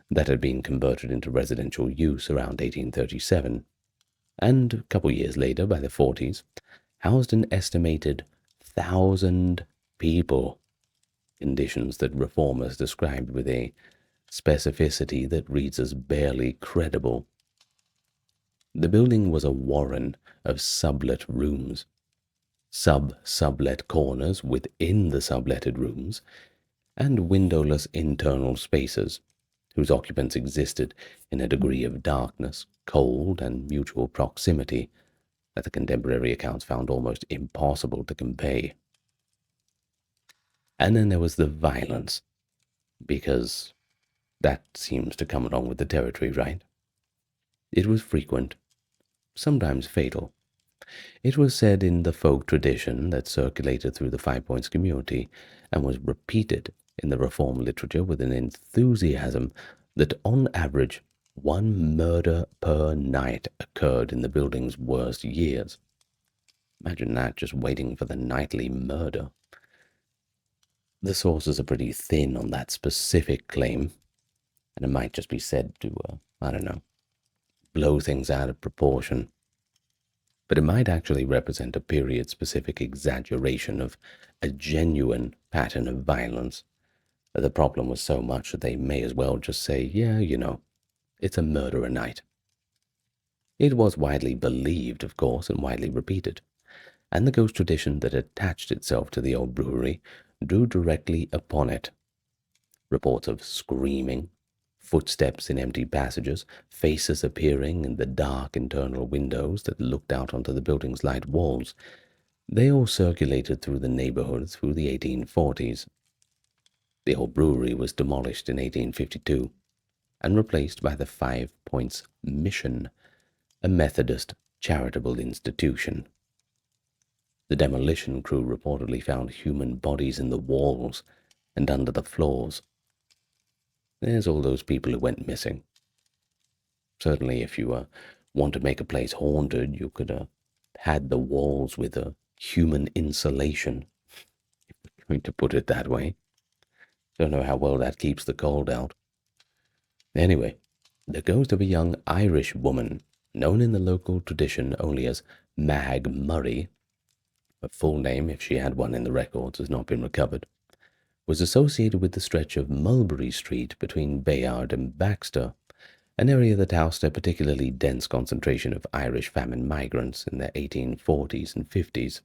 that had been converted into residential use around 1837, and a couple years later, by the 40s, housed an estimated 1,000 people, conditions that reformers described with a specificity that reads as barely credible. The building was a warren of sublet rooms, sub-sublet corners within the subletted rooms, and windowless internal spaces, whose occupants existed in a degree of darkness, cold, and mutual proximity that the contemporary accounts found almost impossible to convey. And then there was the violence, because that seems to come along with the territory, right? It was frequent, sometimes fatal. It was said in the folk tradition that circulated through the Five Points community and was repeated in the Reform literature with an enthusiasm that on average 1 murder per night occurred in the building's worst years. Imagine that, just waiting for the nightly murder. The sources are pretty thin on that specific claim, and it might just be said to, blow things out of proportion. But it might actually represent a period-specific exaggeration of a genuine pattern of violence. The problem was so much that they may as well just say, yeah, it's a murder a night. It was widely believed, of course, and widely repeated, and the ghost tradition that attached itself to the old brewery drew directly upon it. Reports of screaming, footsteps in empty passages, faces appearing in the dark internal windows that looked out onto the building's light walls, they all circulated through the neighborhood through the 1840s. The old brewery was demolished in 1852 and replaced by the Five Points Mission, a Methodist charitable institution. The demolition crew reportedly found human bodies in the walls and under the floors. There's all those people who went missing. Certainly, if you want to make a place haunted, you could pad the walls with a human insulation, if we're going to put it that way. Don't know how well that keeps the cold out. Anyway, the ghost of a young Irish woman, known in the local tradition only as Mag Murray, her full name, if she had one in the records, has not been recovered, was associated with the stretch of Mulberry Street between Bayard and Baxter, an area that housed a particularly dense concentration of Irish famine migrants in the 1840s and 50s.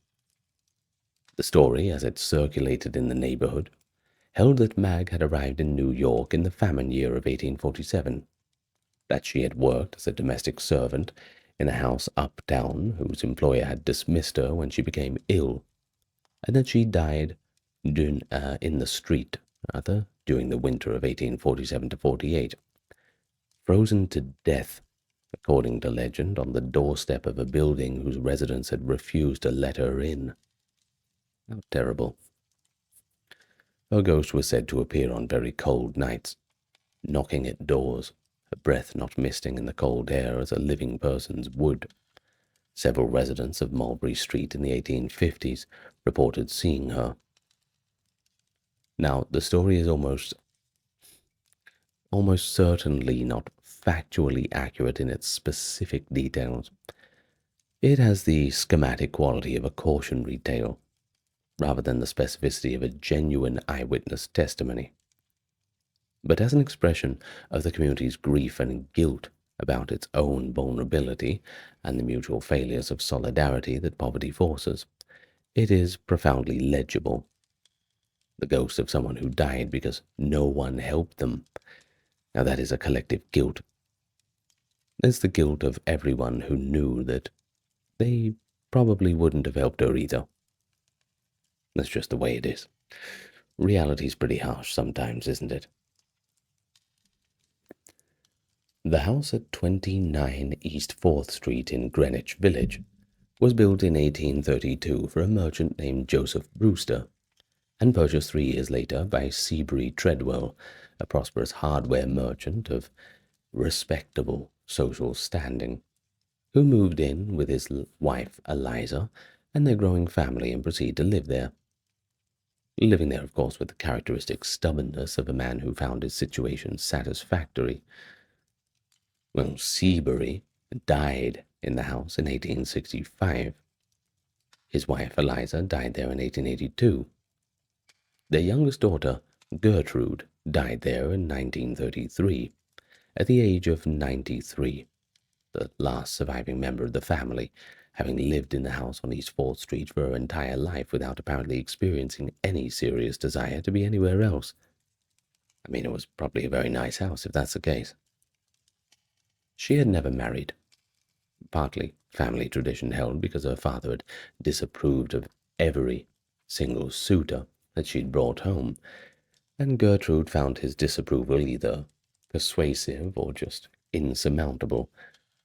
The story, as it circulated in the neighborhood, held that Mag had arrived in New York in the famine year of 1847, that she had worked as a domestic servant in a house uptown whose employer had dismissed her when she became ill, and that she died in the street, during the winter of 1847 to 48, frozen to death, according to legend, on the doorstep of a building whose residents had refused to let her in. How terrible. Her ghost was said to appear on very cold nights, knocking at doors, her breath not misting in the cold air as a living person's would. Several residents of Mulberry Street in the 1850s reported seeing her. Now, the story is almost certainly not factually accurate in its specific details. It has the schematic quality of a cautionary tale, rather than the specificity of a genuine eyewitness testimony, but as an expression of the community's grief and guilt about its own vulnerability and the mutual failures of solidarity that poverty forces. It is profoundly legible. The ghost of someone who died because no one helped them. Now that is a collective guilt. It's the guilt of everyone who knew that they probably wouldn't have helped her either. That's just the way it is. Reality's pretty harsh sometimes, isn't it? The house at 29 East 4th Street in Greenwich Village was built in 1832 for a merchant named Joseph Brewster, and purchased 3 years later by Seabury Treadwell, a prosperous hardware merchant of respectable social standing, who moved in with his wife Eliza and their growing family and proceeded to live there. Living there, of course, with the characteristic stubbornness of a man who found his situation satisfactory. Well, Seabury died in the house in 1865. His wife Eliza died there in 1882. Their youngest daughter, Gertrude, died there in 1933, at the age of 93, the last surviving member of the family, having lived in the house on East 4th Street for her entire life without apparently experiencing any serious desire to be anywhere else. I mean, it was probably a very nice house if that's the case. She had never married, partly family tradition held because her father had disapproved of every single suitor that she'd brought home, and Gertrude found his disapproval either persuasive or just insurmountable,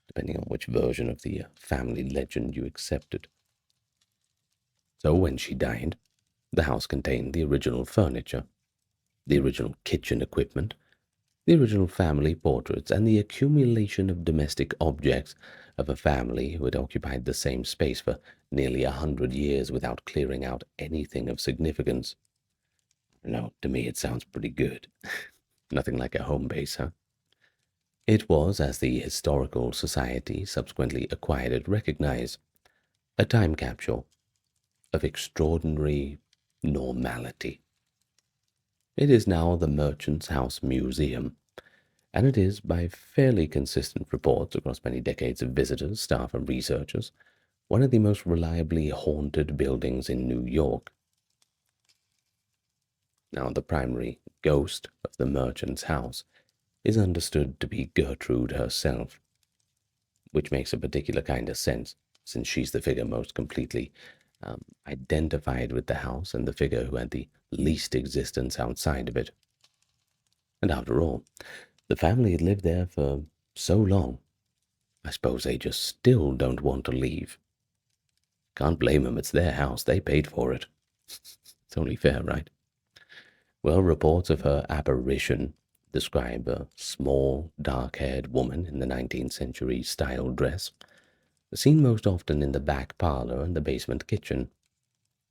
depending on which version of the family legend you accepted. So when she died, the house contained the original furniture, the original kitchen equipment, the original family portraits, and the accumulation of domestic objects of a family who had occupied the same space for nearly 100 years without clearing out anything of significance. No, to me it sounds pretty good. Nothing like a home base, huh? It was, as the Historical Society subsequently acquired it recognized, a time capsule of extraordinary normality. It is now the Merchant's House Museum, and it is, by fairly consistent reports across many decades of visitors, staff, and researchers, one of the most reliably haunted buildings in New York. Now, the primary ghost of the Merchant's House is understood to be Gertrude herself, which makes a particular kind of sense, since she's the figure most completely identified with the house and the figure who had the least existence outside of it. And after all, the family had lived there for so long, I suppose they just still don't want to leave. Can't blame them, it's their house, they paid for it. It's only fair, right? Well, reports of her apparition describe a small, dark-haired woman in the 19th century style dress, seen most often in the back parlor and the basement kitchen,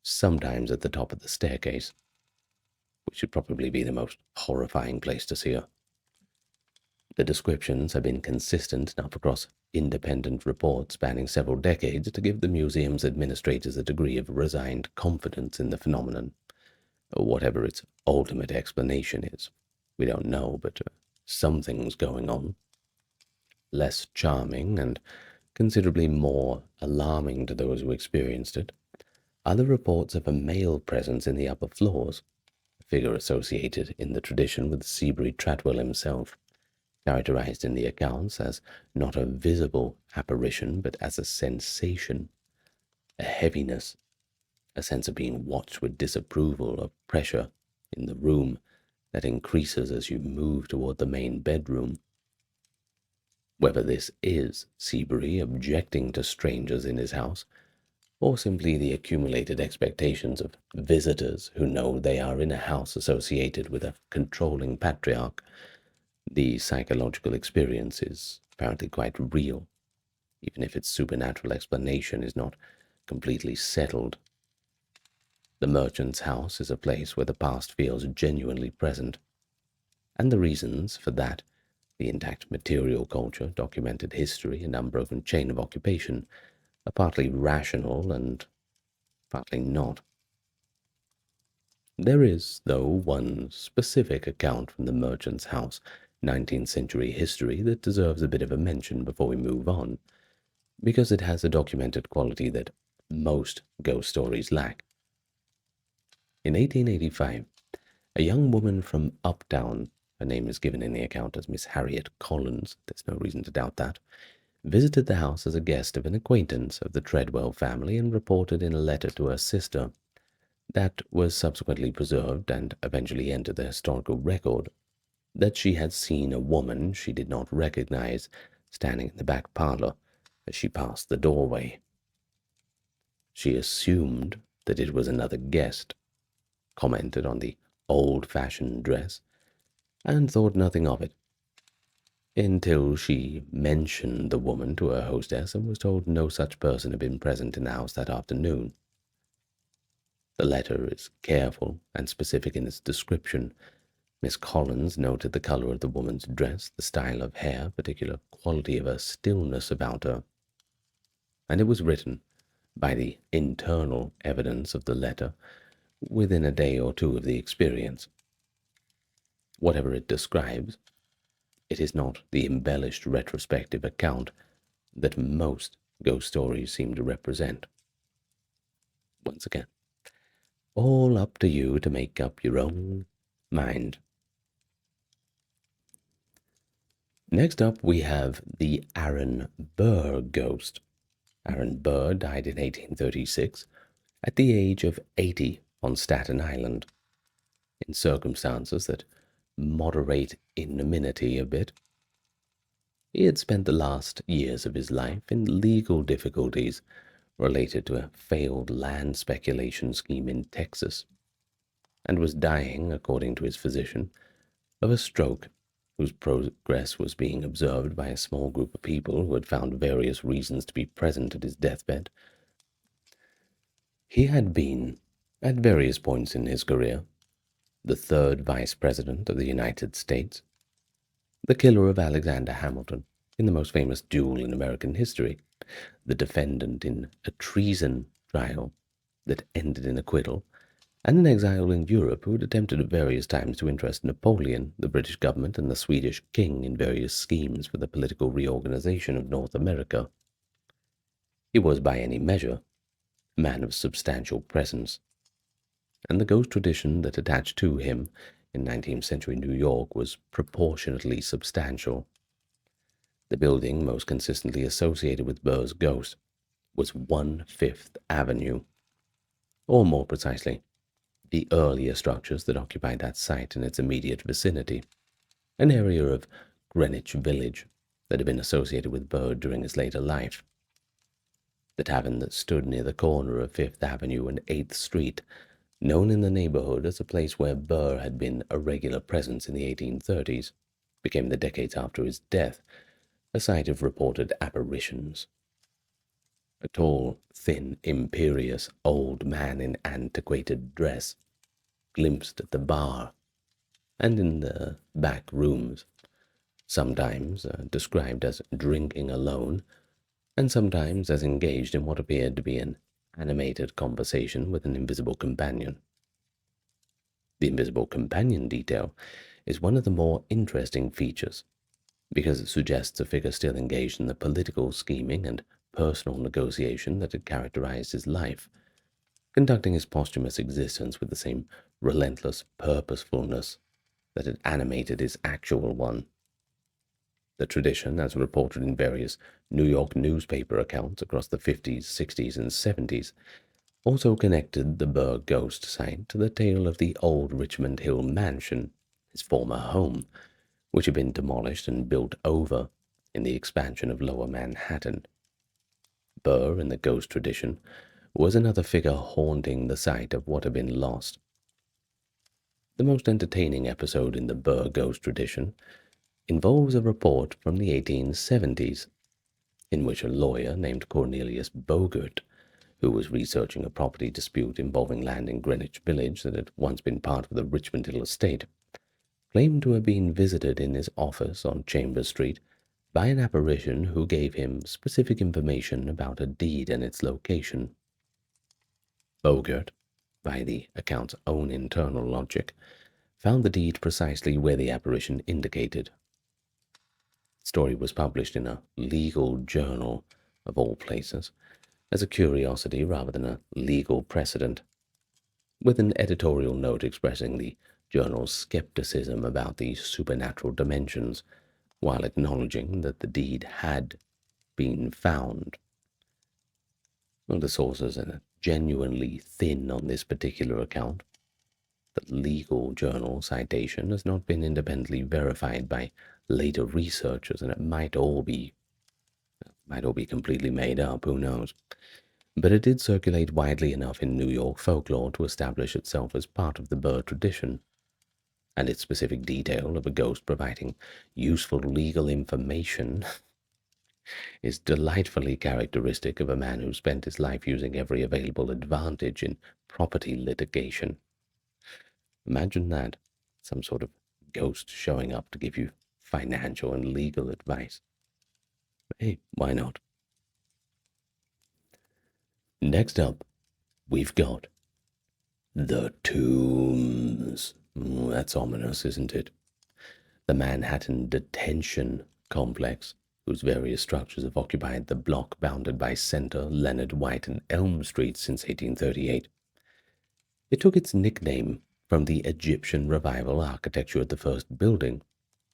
sometimes at the top of the staircase, which should probably be the most horrifying place to see her. The descriptions have been consistent enough across independent reports spanning several decades to give the museum's administrators a degree of resigned confidence in the phenomenon, or whatever its ultimate explanation is. We don't know, but something's going on. Less charming and considerably more alarming to those who experienced it are the reports of a male presence in the upper floors, a figure associated in the tradition with Seabury Treadwell himself, characterized in the accounts as not a visible apparition, but as a sensation, a heaviness, a sense of being watched with disapproval, of pressure in the room that increases as you move toward the main bedroom. Whether this is Seabury objecting to strangers in his house, or simply the accumulated expectations of visitors who know they are in a house associated with a controlling patriarch, the psychological experience is apparently quite real, even if its supernatural explanation is not completely settled. The Merchant's House is a place where the past feels genuinely present, and the reasons for that, the intact material culture, documented history, and unbroken chain of occupation, are partly rational and partly not. There is, though, one specific account from the merchant's house, 19th century history, that deserves a bit of a mention before we move on, because it has a documented quality that most ghost stories lack. In 1885, a young woman from Uptown, her name is given in the account as Miss Harriet Collins, there's no reason to doubt that, visited the house as a guest of an acquaintance of the Treadwell family and reported in a letter to her sister that was subsequently preserved and eventually entered the historical record that she had seen a woman she did not recognize standing in the back parlor as she passed the doorway. She assumed that it was another guest, commented on the old-fashioned dress, and thought nothing of it, until she mentioned the woman to her hostess and was told no such person had been present in the house that afternoon. The letter is careful and specific in its description. Miss Collins noted the color of the woman's dress, the style of hair, particular quality of her stillness about her, and it was written by the internal evidence of the letter within a day or two of the experience. Whatever it describes, it is not the embellished retrospective account that most ghost stories seem to represent. Once again, all up to you to make up your own mind. Next up, we have the Aaron Burr ghost. Aaron Burr died in 1836 at the age of 80 on Staten Island, in circumstances that moderate ignominy a bit. He had spent the last years of his life in legal difficulties related to a failed land speculation scheme in Texas, and was dying, according to his physician, of a stroke whose progress was being observed by a small group of people who had found various reasons to be present at his deathbed. He had been, at various points in his career, the third Vice President of the United States, the killer of Alexander Hamilton in the most famous duel in American history, the defendant in a treason trial that ended in acquittal, and an exile in Europe who had attempted at various times to interest Napoleon, the British government, and the Swedish king in various schemes for the political reorganization of North America. He was, by any measure, a man of substantial presence, and the ghost tradition that attached to him in 19th century New York was proportionately substantial. The building most consistently associated with Burr's ghost was 1/5 Avenue, or more precisely, the earlier structures that occupied that site and its immediate vicinity, an area of Greenwich Village that had been associated with Burr during his later life. The tavern that stood near the corner of 5th Avenue and 8th Street, known in the neighborhood as a place where Burr had been a regular presence in the 1830s, became the decades after his death a site of reported apparitions. A tall, thin, imperious old man in antiquated dress glimpsed at the bar and in the back rooms, sometimes described as drinking alone, and sometimes as engaged in what appeared to be an animated conversation with an invisible companion. The invisible companion detail is one of the more interesting features, because it suggests a figure still engaged in the political scheming and personal negotiation that had characterized his life, conducting his posthumous existence with the same relentless purposefulness that had animated his actual one. The tradition, as reported in various New York newspaper accounts across the 50s, 60s, and 70s, also connected the Burr ghost site to the tale of the old Richmond Hill mansion, his former home, which had been demolished and built over in the expansion of Lower Manhattan. Burr, in the ghost tradition, was another figure haunting the site of what had been lost. The most entertaining episode in the Burr ghost tradition involves a report from the 1870s, in which a lawyer named Cornelius Bogert, who was researching a property dispute involving land in Greenwich Village that had once been part of the Richmond Hill estate, claimed to have been visited in his office on Chambers Street by an apparition who gave him specific information about a deed and its location. Bogert, by the account's own internal logic, found the deed precisely where the apparition indicated. The story was published in a legal journal, of all places, as a curiosity rather than a legal precedent, with an editorial note expressing the journal's skepticism about the supernatural dimensions, while acknowledging that the deed had been found. Well, the sources are genuinely thin on this particular account. The legal journal citation has not been independently verified by later researchers, and it might all be completely made up, who knows. But it did circulate widely enough in New York folklore to establish itself as part of the bird tradition, and its specific detail of a ghost providing useful legal information is delightfully characteristic of a man who spent his life using every available advantage in property litigation. Imagine that, some sort of ghost showing up to give you financial and legal advice. Hey, why not? Next up, we've got the tombs. That's ominous, isn't it? The Manhattan Detention Complex, whose various structures have occupied the block bounded by Center, Leonard White, and Elm Street since 1838. It took its nickname from the Egyptian Revival architecture of the first building,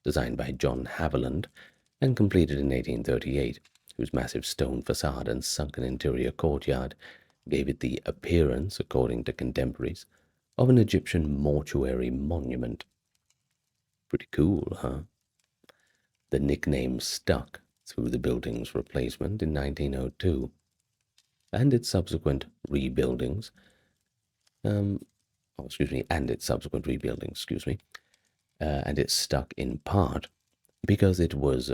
designed by John Haviland and completed in 1838, whose massive stone facade and sunken interior courtyard gave it the appearance, according to contemporaries, of an Egyptian mortuary monument. Pretty cool, huh? The nickname stuck through the building's replacement in 1902, and its subsequent rebuildings, and it stuck in part because it was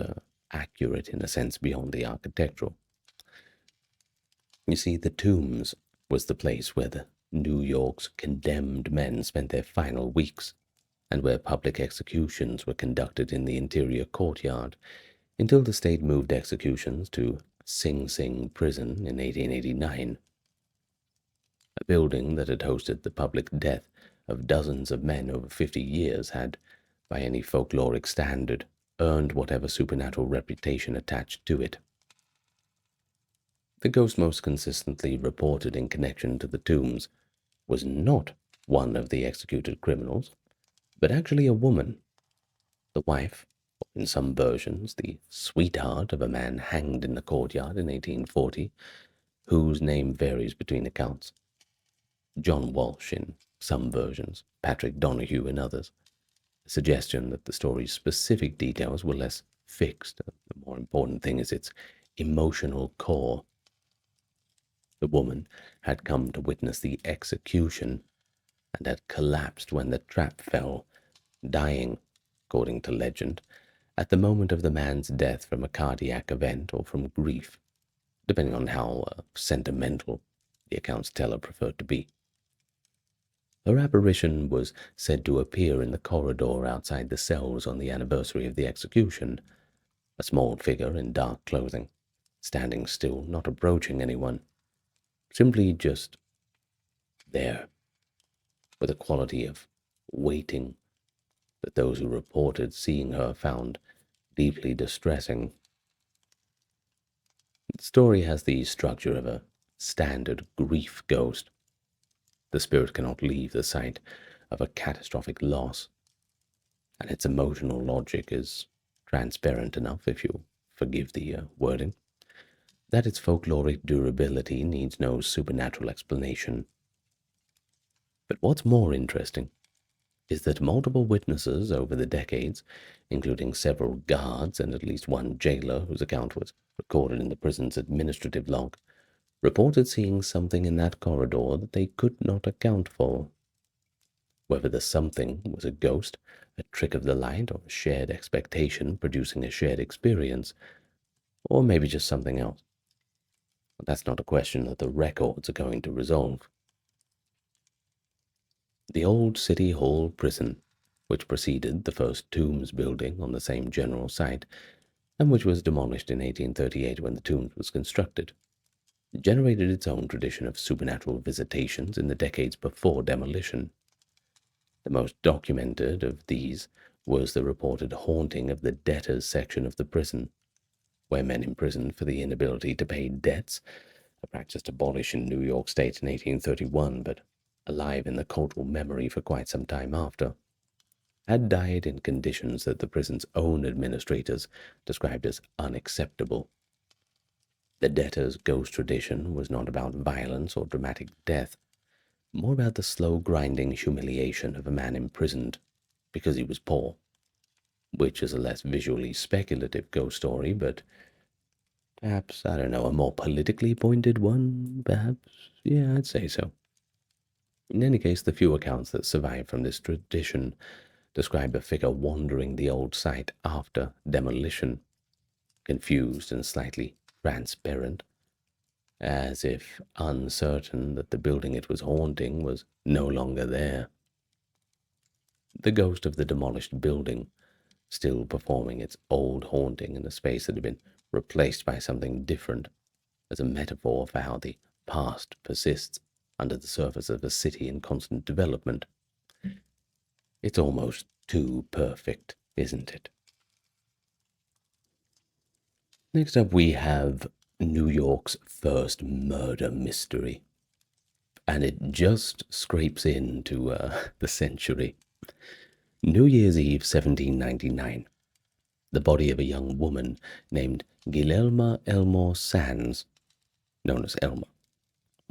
accurate in a sense beyond the architectural. You see, the Tombs was the place where the New York's condemned men spent their final weeks, and where public executions were conducted in the interior courtyard until the state moved executions to Sing Sing Prison in 1889. A building that had hosted the public death of dozens of men over 50 years had, by any folkloric standard, earned whatever supernatural reputation attached to it. The ghost most consistently reported in connection to the Tombs was not one of the executed criminals, but actually a woman, the wife, or in some versions, the sweetheart of a man hanged in the courtyard in 1840, whose name varies between accounts. John Walsh in some versions, Patrick Donahue in others. A suggestion that the story's specific details were less fixed. The more important thing is its emotional core. The woman had come to witness the execution and had collapsed when the trap fell, dying, according to legend, at the moment of the man's death from a cardiac event or from grief, depending on how sentimental the account's teller preferred to be. Her apparition was said to appear in the corridor outside the cells on the anniversary of the execution, a small figure in dark clothing, standing still, not approaching anyone, simply just there, with a quality of waiting that those who reported seeing her found deeply distressing. The story has the structure of a standard grief ghost. The spirit cannot leave the site of a catastrophic loss, and its emotional logic is transparent enough, if you forgive the wording, that its folkloric durability needs no supernatural explanation. But what's more interesting is that multiple witnesses over the decades, including several guards and at least one jailer whose account was recorded in the prison's administrative log, reported seeing something in that corridor that they could not account for. Whether the something was a ghost, a trick of the light, or a shared expectation producing a shared experience, or maybe just something else. But that's not a question that the records are going to resolve. The old City Hall prison, which preceded the first Tombs building on the same general site, and which was demolished in 1838 when the Tombs was constructed, generated its own tradition of supernatural visitations in the decades before demolition. The most documented of these was the reported haunting of the debtors section of the prison, where men imprisoned for the inability to pay debts, a practice abolished in New York State in 1831, but alive in the cultural memory for quite some time after, had died in conditions that the prison's own administrators described as unacceptable. The debtor's ghost tradition was not about violence or dramatic death, more about the slow grinding humiliation of a man imprisoned because he was poor, which is a less visually speculative ghost story, but perhaps, I don't know, a more politically pointed one, perhaps? Yeah, I'd say so. In any case, the few accounts that survive from this tradition describe a figure wandering the old site after demolition, confused and slightly transparent, as if uncertain that the building it was haunting was no longer there. The ghost of the demolished building, still performing its old haunting in a space that had been replaced by something different, as a metaphor for how the past persists under the surface of a city in constant development. It's almost too perfect, isn't it? Next up, we have New York's first murder mystery, and it just scrapes into the century. New Year's Eve, 1799. The body of a young woman named Guillerma Elmore Sands, known as Elma,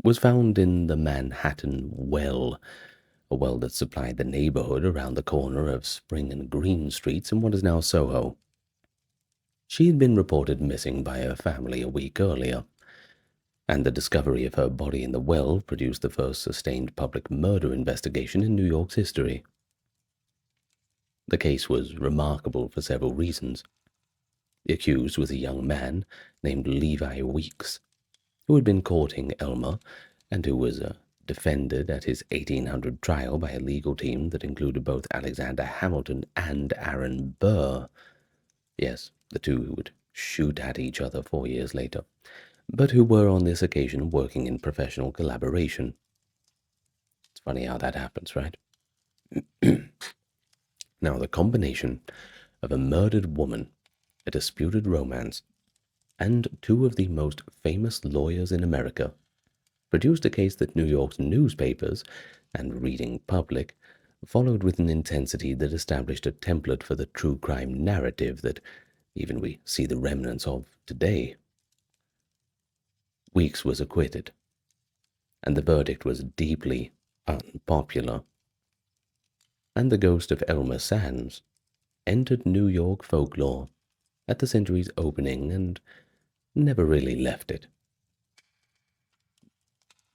was found in the Manhattan Well, a well that supplied the neighborhood around the corner of Spring and Green Streets in what is now Soho. She had been reported missing by her family a week earlier, and the discovery of her body in the well produced the first sustained public murder investigation in New York's history. The case was remarkable for several reasons. The accused was a young man named Levi Weeks, who had been courting Elma and who was defended at his 1800 trial by a legal team that included both Alexander Hamilton and Aaron Burr. Yes, the two who would shoot at each other 4 years later, but who were on this occasion working in professional collaboration. It's funny how that happens, right? Now, the combination of a murdered woman, a disputed romance, and two of the most famous lawyers in America produced a case that New York's newspapers and reading public followed with an intensity that established a template for the true crime narrative that even we see the remnants of today. Weeks was acquitted, and the verdict was deeply unpopular. And the ghost of Elmer Sands entered New York folklore at the century's opening and never really left it.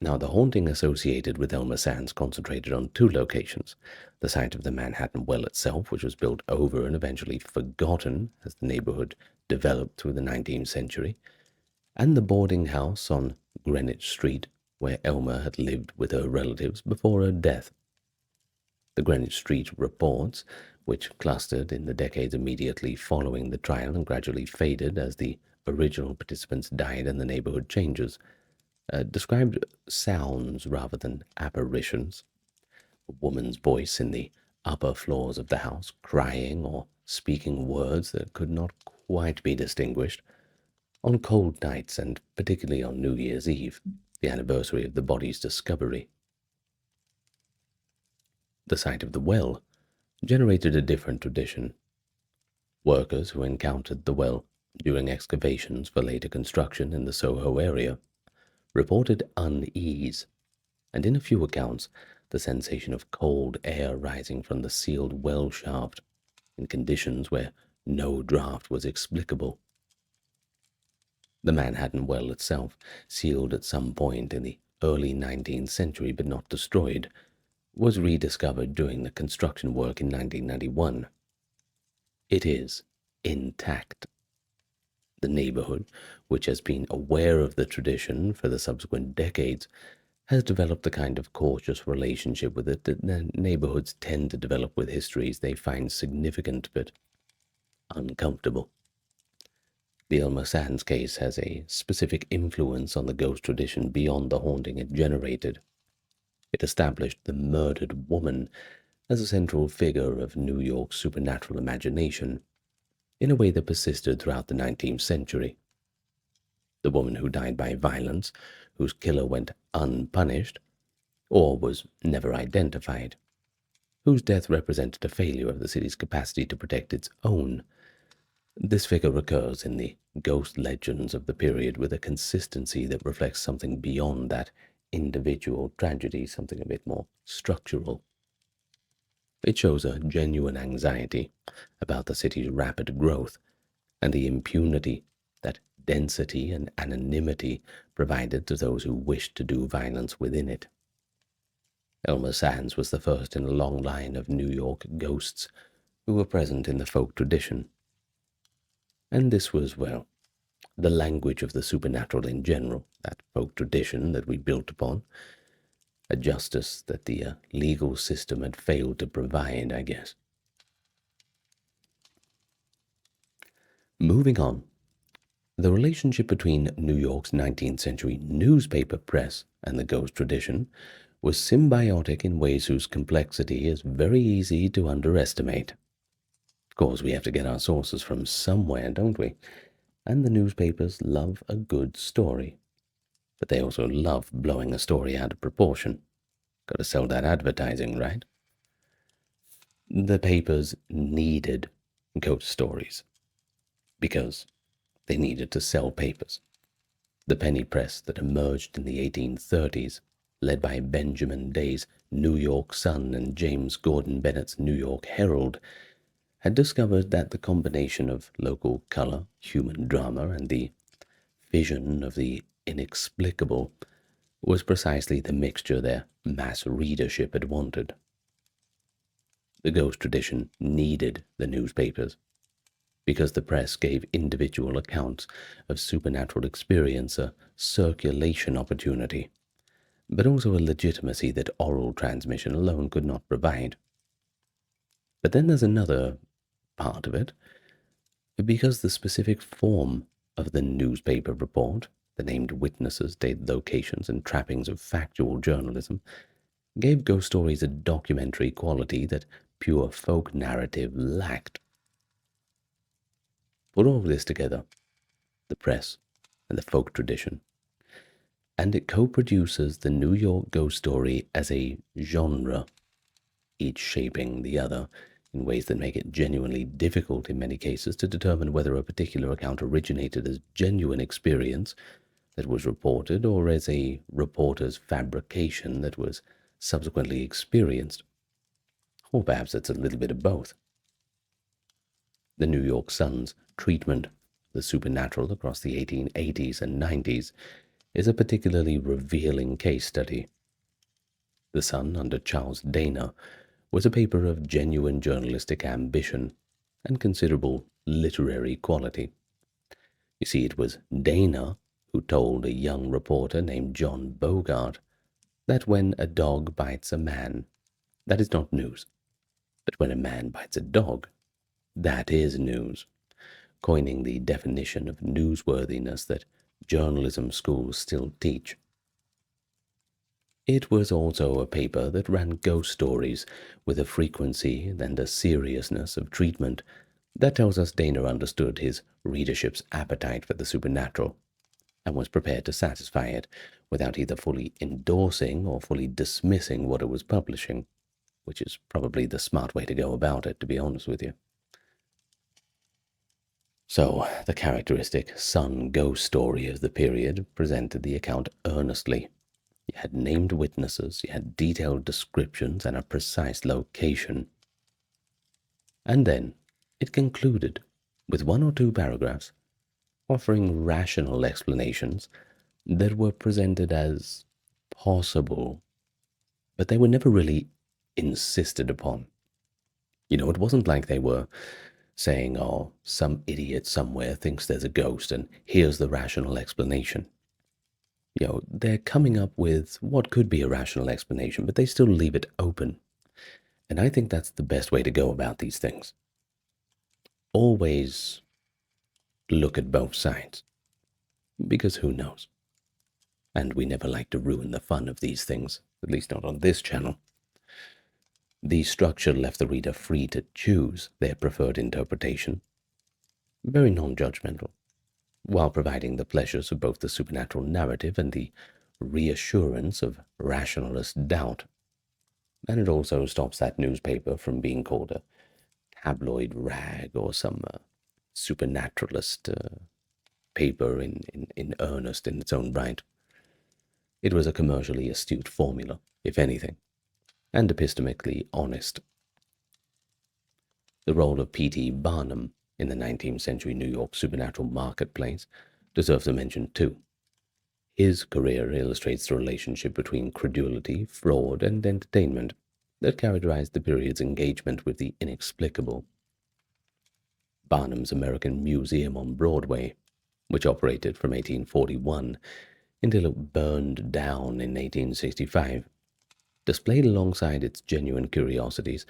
Now, the haunting associated with Elmer Sands concentrated on two locations: the site of the Manhattan Well itself, which was built over and eventually forgotten as the neighborhood developed through the 19th century, and the boarding house on Greenwich Street, where Elmer had lived with her relatives before her death. The Greenwich Street reports, which clustered in the decades immediately following the trial and gradually faded as the original participants died and the neighborhood changes, described sounds rather than apparitions. A woman's voice in the upper floors of the house, crying or speaking words that could not quite be distinguished. On cold nights, and particularly on New Year's Eve, the anniversary of the body's discovery. The site of the well generated a different tradition. Workers who encountered the well during excavations for later construction in the Soho area reported unease, and in a few accounts, the sensation of cold air rising from the sealed well shaft in conditions where no draft was explicable. The Manhattan Well itself, sealed at some point in the early 19th century but not destroyed, was rediscovered during the construction work in 1991. It is intact. The neighborhood, which has been aware of the tradition for the subsequent decades, has developed the kind of cautious relationship with it that the neighborhoods tend to develop with histories they find significant but uncomfortable. The Elmer Sands case has a specific influence on the ghost tradition beyond the haunting it generated. It established the murdered woman as a central figure of New York's supernatural imagination, in a way that persisted throughout the 19th century. The woman who died by violence, whose killer went unpunished, or was never identified, whose death represented a failure of the city's capacity to protect its own. This figure recurs in the ghost legends of the period with a consistency that reflects something beyond that individual tragedy, something a bit more structural. It shows a genuine anxiety about the city's rapid growth and the impunity that density and anonymity provided to those who wished to do violence within it. Elmer Sands was the first in a long line of New York ghosts who were present in the folk tradition. And this was, well, the language of the supernatural in general, that folk tradition that we built upon, a justice that the legal system had failed to provide, I guess. Moving on, the relationship between New York's 19th century newspaper press and the ghost tradition was symbiotic in ways whose complexity is very easy to underestimate. Of course, we have to get our sources from somewhere, don't we? And the newspapers love a good story. But they also love blowing a story out of proportion. Got to sell that advertising, right? The papers needed ghost stories because they needed to sell papers. The penny press that emerged in the 1830s, led by Benjamin Day's New York Sun and James Gordon Bennett's New York Herald, had discovered that the combination of local color, human drama, and the vision of the inexplicable was precisely the mixture their mass readership had wanted. The ghost tradition needed the newspapers because the press gave individual accounts of supernatural experience a circulation opportunity, but also a legitimacy that oral transmission alone could not provide. But then there's another part of it, because the specific form of the newspaper report, the named witnesses, dated locations, and trappings of factual journalism, gave ghost stories a documentary quality that pure folk narrative lacked. Put all of this together, the press and the folk tradition, and it co-produces the New York ghost story as a genre, each shaping the other in ways that make it genuinely difficult in many cases to determine whether a particular account originated as genuine experience that was reported or as a reporter's fabrication that was subsequently experienced. Or perhaps it's a little bit of both. The New York Sun's treatment of the supernatural across the 1880s and 90s is a particularly revealing case study. The Sun, under Charles Dana, was a paper of genuine journalistic ambition and considerable literary quality. You see, it was Dana who told a young reporter named John Bogart that when a dog bites a man, that is not news. But when a man bites a dog, that is news, coining the definition of newsworthiness that journalism schools still teach. It was also a paper that ran ghost stories with a frequency and a seriousness of treatment that tells us Dana understood his readership's appetite for the supernatural and was prepared to satisfy it without either fully endorsing or fully dismissing what it was publishing, which is probably the smart way to go about it, to be honest with you. So, the characteristic Sun ghost story of the period presented the account earnestly. You had named witnesses, you had detailed descriptions, and a precise location. And then it concluded with one or two paragraphs offering rational explanations that were presented as possible, but they were never really insisted upon. You know, it wasn't like they were saying, oh, some idiot somewhere thinks there's a ghost and here's the rational explanation. You know, they're coming up with what could be a rational explanation, but they still leave it open. And I think that's the best way to go about these things. Always look at both sides, because who knows? And we never like to ruin the fun of these things, at least not on this channel. The structure left the reader free to choose their preferred interpretation, very non-judgmental, while providing the pleasures of both the supernatural narrative and the reassurance of rationalist doubt. And it also stops that newspaper from being called a tabloid rag or some supernaturalist paper in earnest in its own right. It was a commercially astute formula, if anything, and epistemically honest. The role of P.T. Barnum in the 19th century New York supernatural marketplace deserves a mention too. His career illustrates the relationship between credulity, fraud, and entertainment that characterized the period's engagement with the inexplicable. Barnum's American Museum on Broadway, which operated from 1841 until it burned down in 1865, displayed alongside its genuine curiosities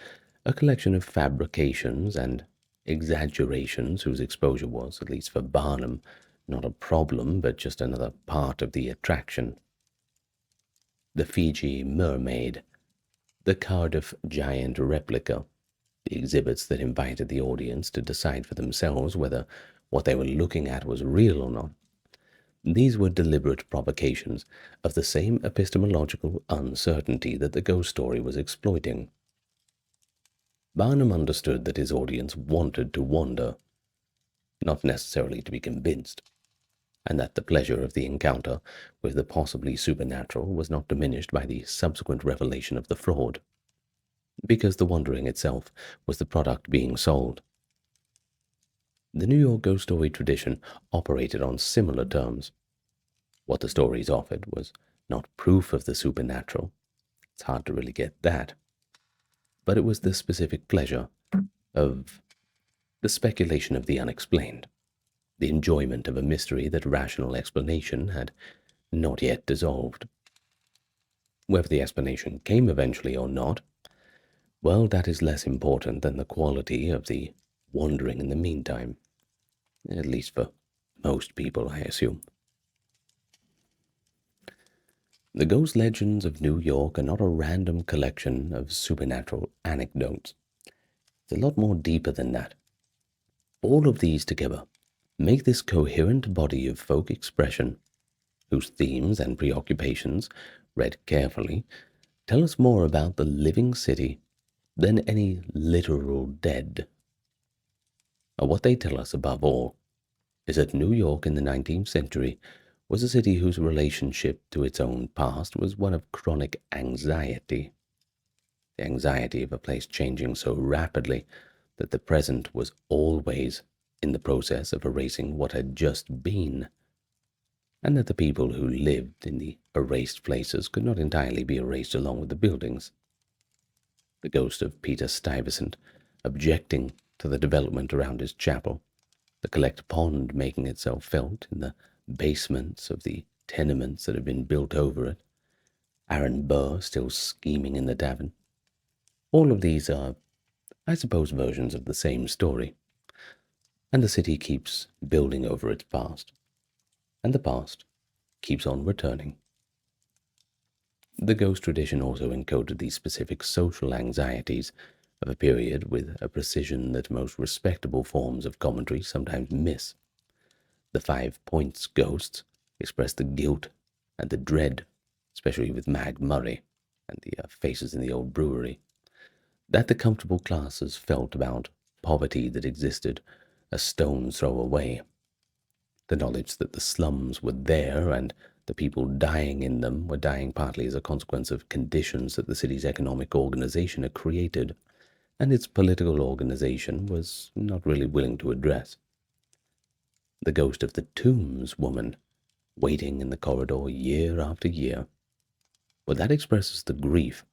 a collection of fabrications and exaggerations whose exposure was, at least for Barnum, not a problem, but just another part of the attraction. The Fiji mermaid, the Cardiff giant replica, the exhibits that invited the audience to decide for themselves whether what they were looking at was real or not. These were deliberate provocations of the same epistemological uncertainty that the ghost story was exploiting. Barnum understood that his audience wanted to wonder, not necessarily to be convinced, and that the pleasure of the encounter with the possibly supernatural was not diminished by the subsequent revelation of the fraud, because the wondering itself was the product being sold. The New York ghost story tradition operated on similar terms. What the stories offered was not proof of the supernatural. It's hard to really get that. But it was the specific pleasure of the speculation of the unexplained, the enjoyment of a mystery that rational explanation had not yet dissolved. Whether the explanation came eventually or not, well, that is less important than the quality of the wandering in the meantime, at least for most people, I assume. The ghost legends of New York are not a random collection of supernatural anecdotes. It's a lot more deeper than that. All of these together make this coherent body of folk expression, whose themes and preoccupations, read carefully, tell us more about the living city than any literal dead. And what they tell us above all is that New York in the 19th century was a city whose relationship to its own past was one of chronic anxiety. The anxiety of a place changing so rapidly that the present was always in the process of erasing what had just been, and that the people who lived in the erased places could not entirely be erased along with the buildings. The ghost of Peter Stuyvesant objecting to the development around his chapel, the collect pond making itself felt in the basements of the tenements that had been built over it, Aaron Burr still scheming in the tavern. All of these are, I suppose, versions of the same story. And the city keeps building over its past, and the past keeps on returning. The ghost tradition also encoded the specific social anxieties of a period with a precision that most respectable forms of commentary sometimes miss. The 5 Points ghosts express the guilt and the dread, especially with Mag Murray and the faces in the old brewery, that the comfortable classes felt about poverty that existed a stone's throw away. The knowledge that the slums were there and the people dying in them were dying partly as a consequence of conditions that the city's economic organization had created, and its political organization was not really willing to address. The ghost of the Tombs woman, waiting in the corridor year after year. Well, that expresses the grief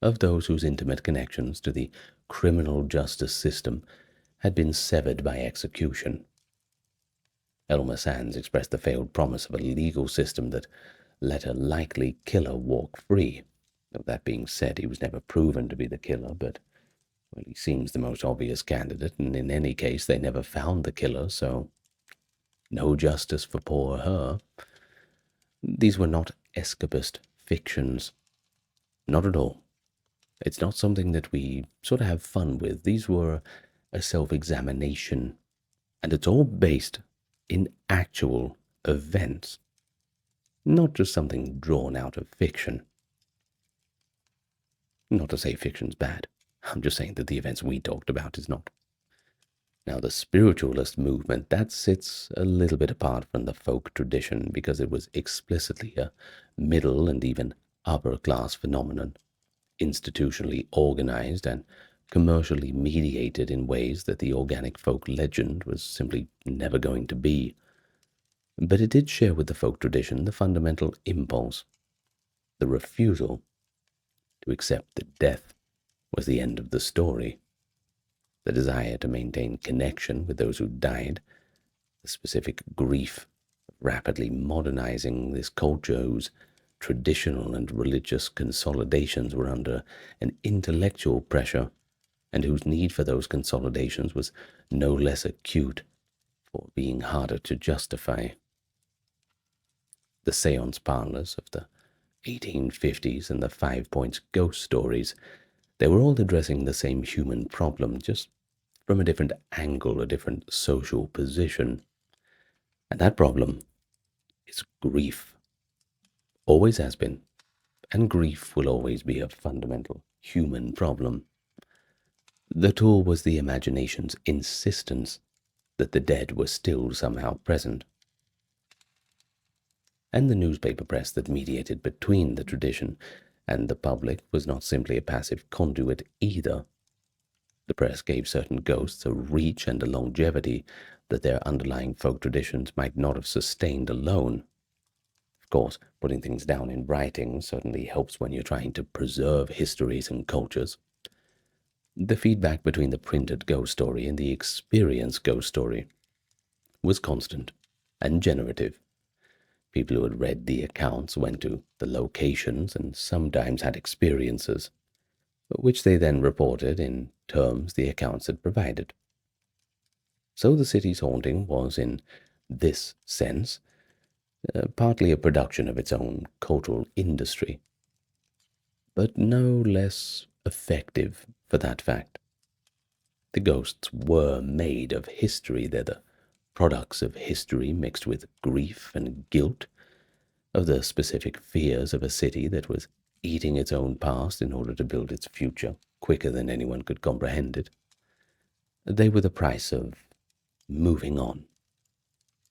of those whose intimate connections to the criminal justice system had been severed by execution. Elmer Sands expressed the failed promise of a legal system that let a likely killer walk free. Though that being said, he was never proven to be the killer, but well, he seems the most obvious candidate, and in any case they never found the killer, so No justice for poor her. These were not escapist fictions. Not at all. It's not something that we sort of have fun with. These were a self-examination, and it's all based in actual events, not just something drawn out of fiction. Not to say fiction's bad. I'm just saying that the events we talked about is not. Now, the spiritualist movement, that sits a little bit apart from the folk tradition because it was explicitly a middle and even upper-class phenomenon, institutionally organized and commercially mediated in ways that the organic folk legend was simply never going to be. But it did share with the folk tradition the fundamental impulse, the refusal to accept that death was the end of the story, the desire to maintain connection with those who died, the specific grief of rapidly modernizing this culture whose traditional and religious consolidations were under an intellectual pressure and whose need for those consolidations was no less acute for being harder to justify. The seance parlors of the 1850s and the 5 Points ghost stories, they were all addressing the same human problem, just from a different angle, a different social position. And that problem is grief. Always has been, and grief will always be a fundamental human problem. The tool was the imagination's insistence that the dead were still somehow present. And the newspaper press that mediated between the tradition and the public was not simply a passive conduit either. The press gave certain ghosts a reach and a longevity that their underlying folk traditions might not have sustained alone. Of course, putting things down in writing certainly helps when you're trying to preserve histories and cultures. The feedback between the printed ghost story and the experienced ghost story was constant and generative. People who had read the accounts went to the locations and sometimes had experiences, which they then reported in terms the accounts had provided. So the city's haunting was, in this sense, partly a production of its own cultural industry, but no less effective for that fact. The ghosts were made of history. They're the products of history mixed with grief and guilt, of the specific fears of a city that was eating its own past in order to build its future quicker than anyone could comprehend it. They were the price of moving on.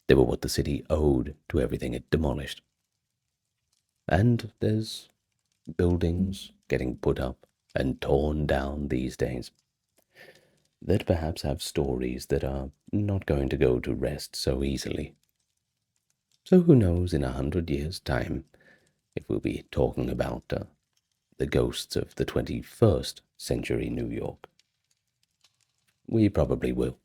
They were what the city owed to everything it demolished. And there's buildings getting put up and torn down these days that perhaps have stories that are not going to go to rest so easily. So who knows in 100 years' time if we'll be talking about the ghosts of the 21st century New York. We probably will.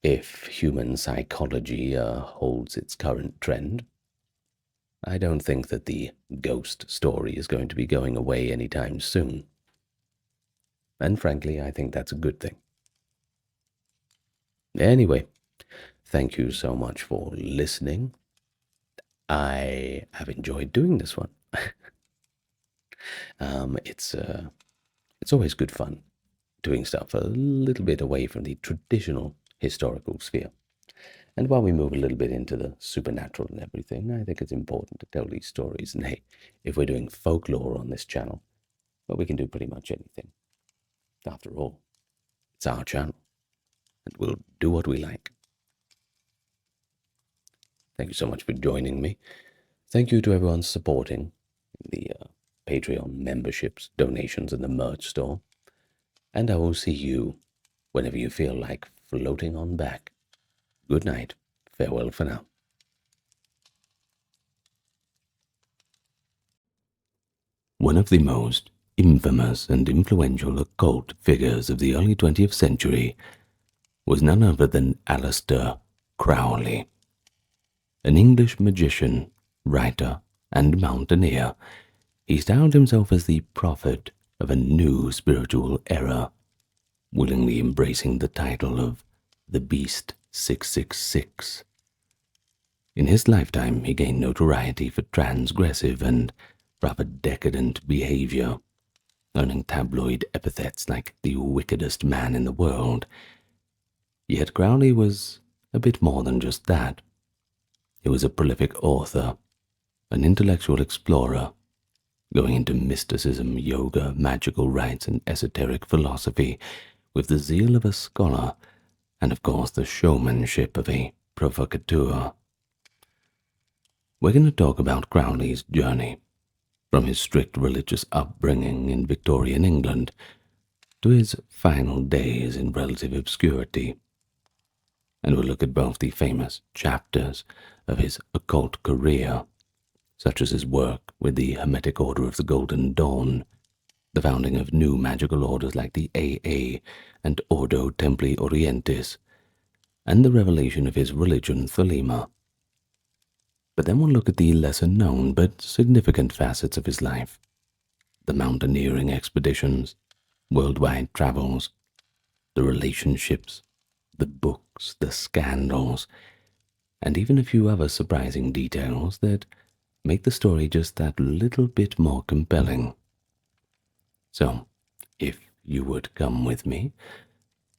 If human psychology holds its current trend, I don't think that the ghost story is going to be going away anytime soon. And frankly, I think that's a good thing. Anyway, thank you so much for listening. I have enjoyed doing this one. It's always good fun doing stuff a little bit away from the traditional historical sphere. And while we move a little bit into the supernatural and everything, I think it's important to tell these stories. And hey, if we're doing folklore on this channel, well, we can do pretty much anything. After all, it's our channel, and we'll do what we like. Thank you so much for joining me. Thank you to everyone supporting the Patreon memberships, donations, and the merch store. And I will see you whenever you feel like floating on back. Good night. Farewell for now. One of the most infamous and influential occult figures of the early 20th century was none other than Aleistar Crowley. An English magician, writer, and mountaineer, he styled himself as the prophet of a new spiritual era, willingly embracing the title of the Beast 666. In his lifetime, he gained notoriety for transgressive and rather decadent behavior, earning tabloid epithets like the wickedest man in the world. Yet Crowley was a bit more than just that. He was a prolific author, an intellectual explorer, going into mysticism, yoga, magical rites, and esoteric philosophy with the zeal of a scholar and, of course, the showmanship of a provocateur. We're going to talk about Crowley's journey, from his strict religious upbringing in Victorian England to his final days in relative obscurity. And we'll look at both the famous chapters of his occult career, such as his work with the Hermetic Order of the Golden Dawn, the founding of new magical orders like the AA and Ordo Templi Orientis, and the revelation of his religion Thelema. But then we'll look at the lesser-known but significant facets of his life, the mountaineering expeditions, worldwide travels, the relationships, the books, the scandals, and even a few other surprising details that make the story just that little bit more compelling. So, if you would come with me,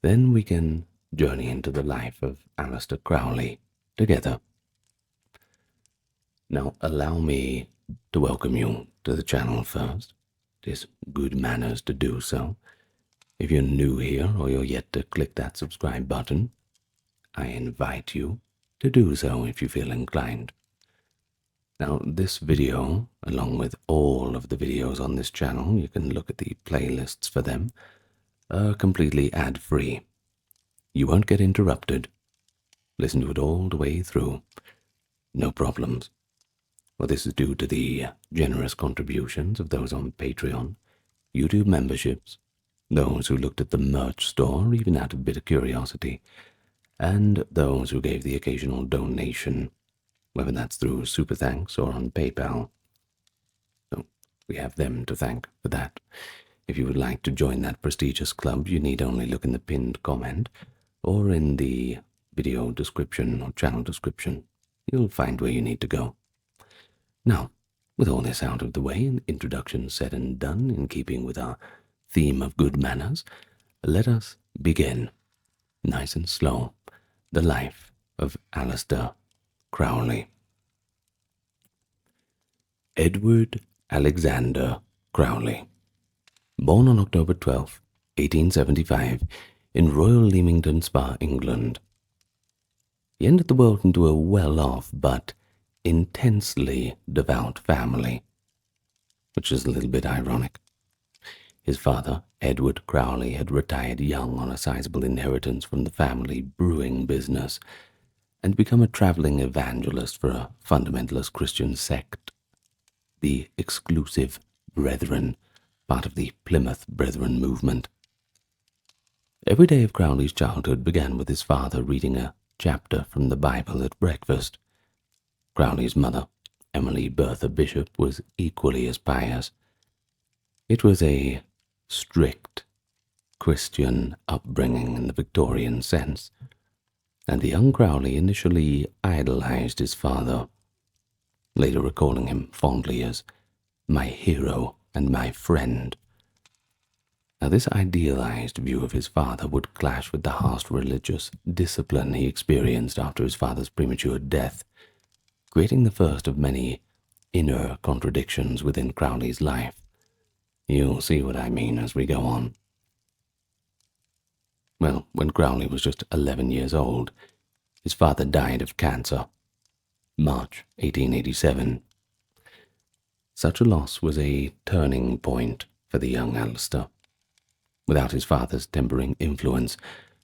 then we can journey into the life of Aleistar Crowley together. Now, allow me to welcome you to the channel first. It is good manners to do so. If you're new here or you're yet to click that subscribe button, I invite you to do so if you feel inclined. Now, this video, along with all of the videos on this channel, you can look at the playlists for them, are completely ad-free. You won't get interrupted. Listen to it all the way through. No problems. Well, this is due to the generous contributions of those on Patreon, YouTube memberships, those who looked at the merch store even out of a bit of curiosity, and those who gave the occasional donation, whether that's through Super Thanks or on PayPal. So we have them to thank for that. If you would like to join that prestigious club, you need only look in the pinned comment or in the video description or channel description. You'll find where you need to go. Now, with all this out of the way and introduction said and done in keeping with our theme of good manners, let us begin, nice and slow, the life of Aleistar Crowley. Edward Alexander Crowley, born on October 12, 1875, in Royal Leamington Spa, England. He entered the world into a well-off but intensely devout family, which is a little bit ironic. His father, Edward Crowley, had retired young on a sizable inheritance from the family brewing business and become a traveling evangelist for a fundamentalist Christian sect, the Exclusive Brethren, part of the Plymouth Brethren movement. Every day of Crowley's childhood began with his father reading a chapter from the Bible at breakfast. Crowley's mother, Emily Bertha Bishop, was equally as pious. It was a strict Christian upbringing in the Victorian sense, and the young Crowley initially idolized his father, later recalling him fondly as my hero and my friend. Now, this idealized view of his father would clash with the harsh religious discipline he experienced after his father's premature death, creating the first of many inner contradictions within Crowley's life. You'll see what I mean as we go on. Well, when Crowley was just 11 years old, his father died of cancer, March 1887. Such a loss was a turning point for the young Aleistar. Without his father's tempering influence,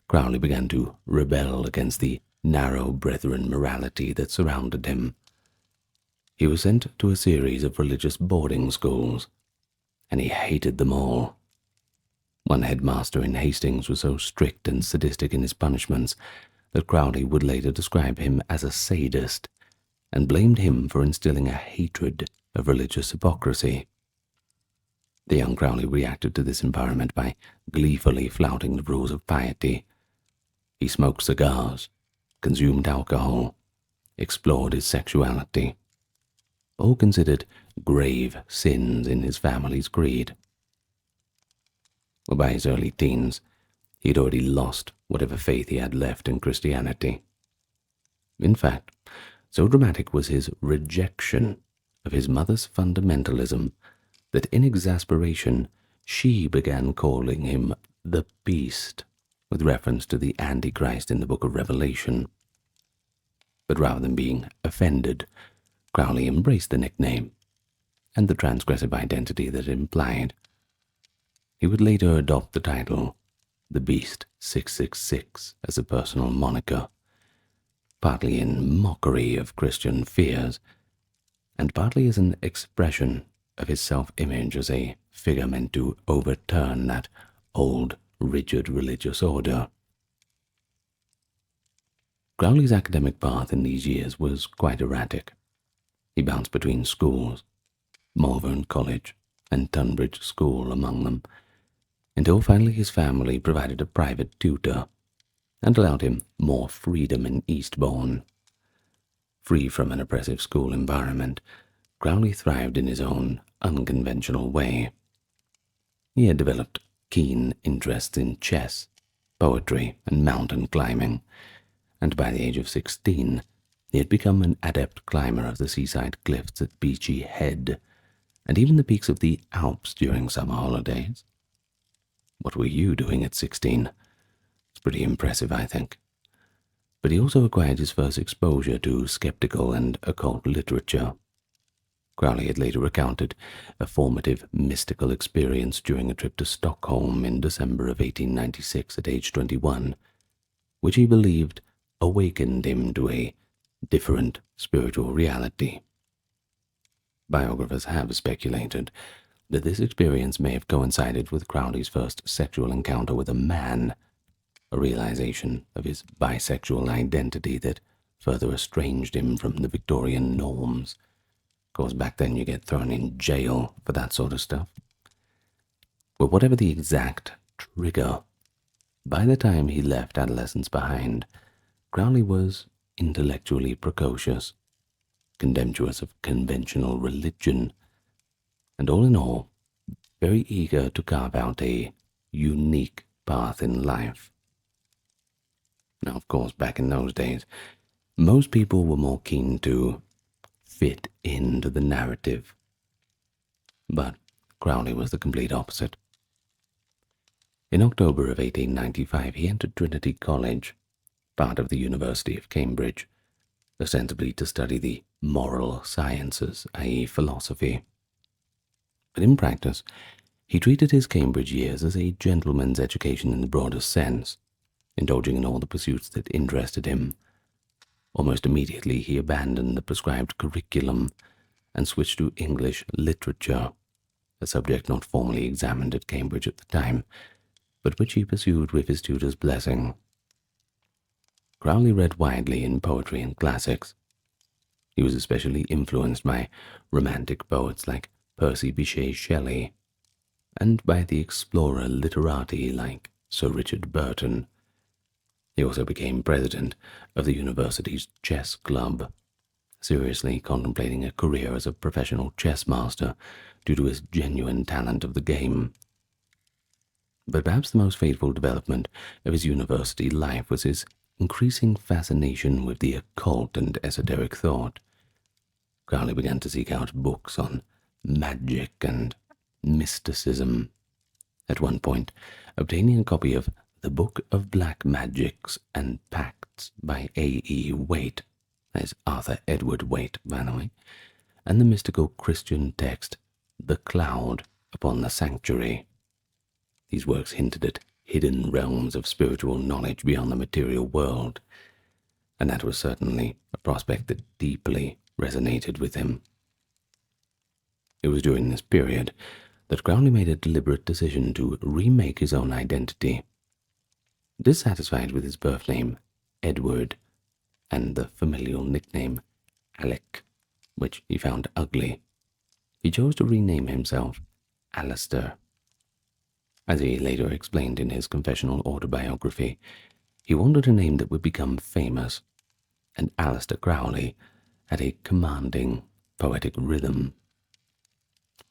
Crowley began to rebel against the narrow brethren morality that surrounded him. He was sent to a series of religious boarding schools, and he hated them all. One headmaster in Hastings was so strict and sadistic in his punishments that Crowley would later describe him as a sadist and blamed him for instilling a hatred of religious hypocrisy. The young Crowley reacted to this environment by gleefully flouting the rules of piety. He smoked cigars, consumed alcohol, explored his sexuality, all considered grave sins in his family's creed. Well, by his early teens, he had already lost whatever faith he had left in Christianity. In fact, so dramatic was his rejection of his mother's fundamentalism that in exasperation she began calling him the Beast, with reference to the Antichrist in the book of Revelation. But rather than being offended, Crowley embraced the nickname and the transgressive identity that it implied. He would later adopt the title the Beast 666 as a personal moniker, partly in mockery of Christian fears, and partly as an expression of his self-image as a figure meant to overturn that old, rigid religious order. Crowley's academic path in these years was quite erratic. He bounced between schools, Malvern College and Tunbridge School among them, until finally his family provided a private tutor and allowed him more freedom in Eastbourne. Free from an oppressive school environment, Crowley thrived in his own unconventional way. He had developed keen interests in chess, poetry, and mountain climbing, and by the age of 16, he had become an adept climber of the seaside cliffs at Beachy Head, and even the peaks of the Alps during summer holidays. What were you doing at 16? It's pretty impressive, I think. But he also acquired his first exposure to skeptical and occult literature. Crowley had later recounted a formative mystical experience during a trip to Stockholm in December of 1896 at age 21, which he believed awakened him to a different spiritual reality. Biographers have speculated that this experience may have coincided with Crowley's first sexual encounter with a man, a realization of his bisexual identity that further estranged him from the Victorian norms. Of course, back then you get thrown in jail for that sort of stuff. But whatever the exact trigger, by the time he left adolescence behind, Crowley was intellectually precocious, contemptuous of conventional religion, and all in all, very eager to carve out a unique path in life. Now, of course, back in those days, most people were more keen to fit into the narrative, but Crowley was the complete opposite. In October of 1895, he entered Trinity College, part of the University of Cambridge, ostensibly to study the moral sciences, i.e. philosophy. But in practice, he treated his Cambridge years as a gentleman's education in the broadest sense, indulging in all the pursuits that interested him. Almost immediately, he abandoned the prescribed curriculum and switched to English literature, a subject not formally examined at Cambridge at the time, but which he pursued with his tutor's blessing. Crowley read widely in poetry and classics. He was especially influenced by romantic poets like Percy Bysshe Shelley, and by the explorer literati like Sir Richard Burton. He also became president of the university's chess club, seriously contemplating a career as a professional chess master due to his genuine talent of the game. But perhaps the most fateful development of his university life was his increasing fascination with the occult and esoteric thought. Crowley began to seek out books on magic and mysticism, at one point obtaining a copy of The Book of Black Magics and Pacts by A.E. Waite, that is Arthur Edward Waite, by the way, and the mystical Christian text The Cloud upon the Sanctuary. These works hinted at hidden realms of spiritual knowledge beyond the material world, and that was certainly a prospect that deeply resonated with him. It was during this period that Crowley made a deliberate decision to remake his own identity. Dissatisfied with his birth name, Edward, and the familial nickname, Alec, which he found ugly, he chose to rename himself Aleistar. As he later explained in his confessional autobiography, he wanted a name that would become famous, and Aleistar Crowley had a commanding, poetic rhythm,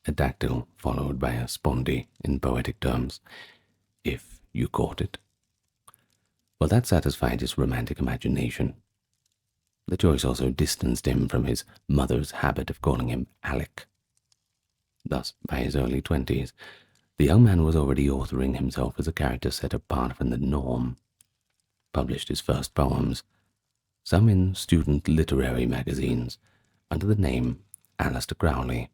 a dactyl followed by a spondy in poetic terms, if you caught it. Well, that satisfied his romantic imagination. The choice also distanced him from his mother's habit of calling him Alec. Thus, by his early 20s, the young man was already authoring himself as a character set apart from the norm, published his first poems, some in student literary magazines, under the name Aleistar Crowley.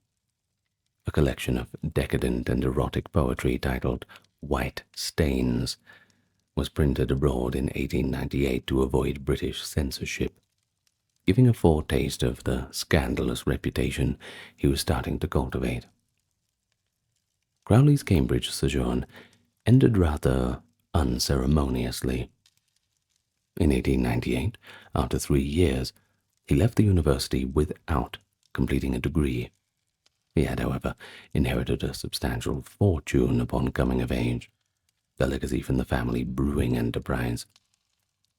A collection of decadent and erotic poetry titled White Stains was printed abroad in 1898 to avoid British censorship, giving a foretaste of the scandalous reputation he was starting to cultivate. Crowley's Cambridge sojourn ended rather unceremoniously. In 1898, after 3 years, he left the university without completing a degree. He had, however, inherited a substantial fortune upon coming of age, the legacy from the family brewing enterprise,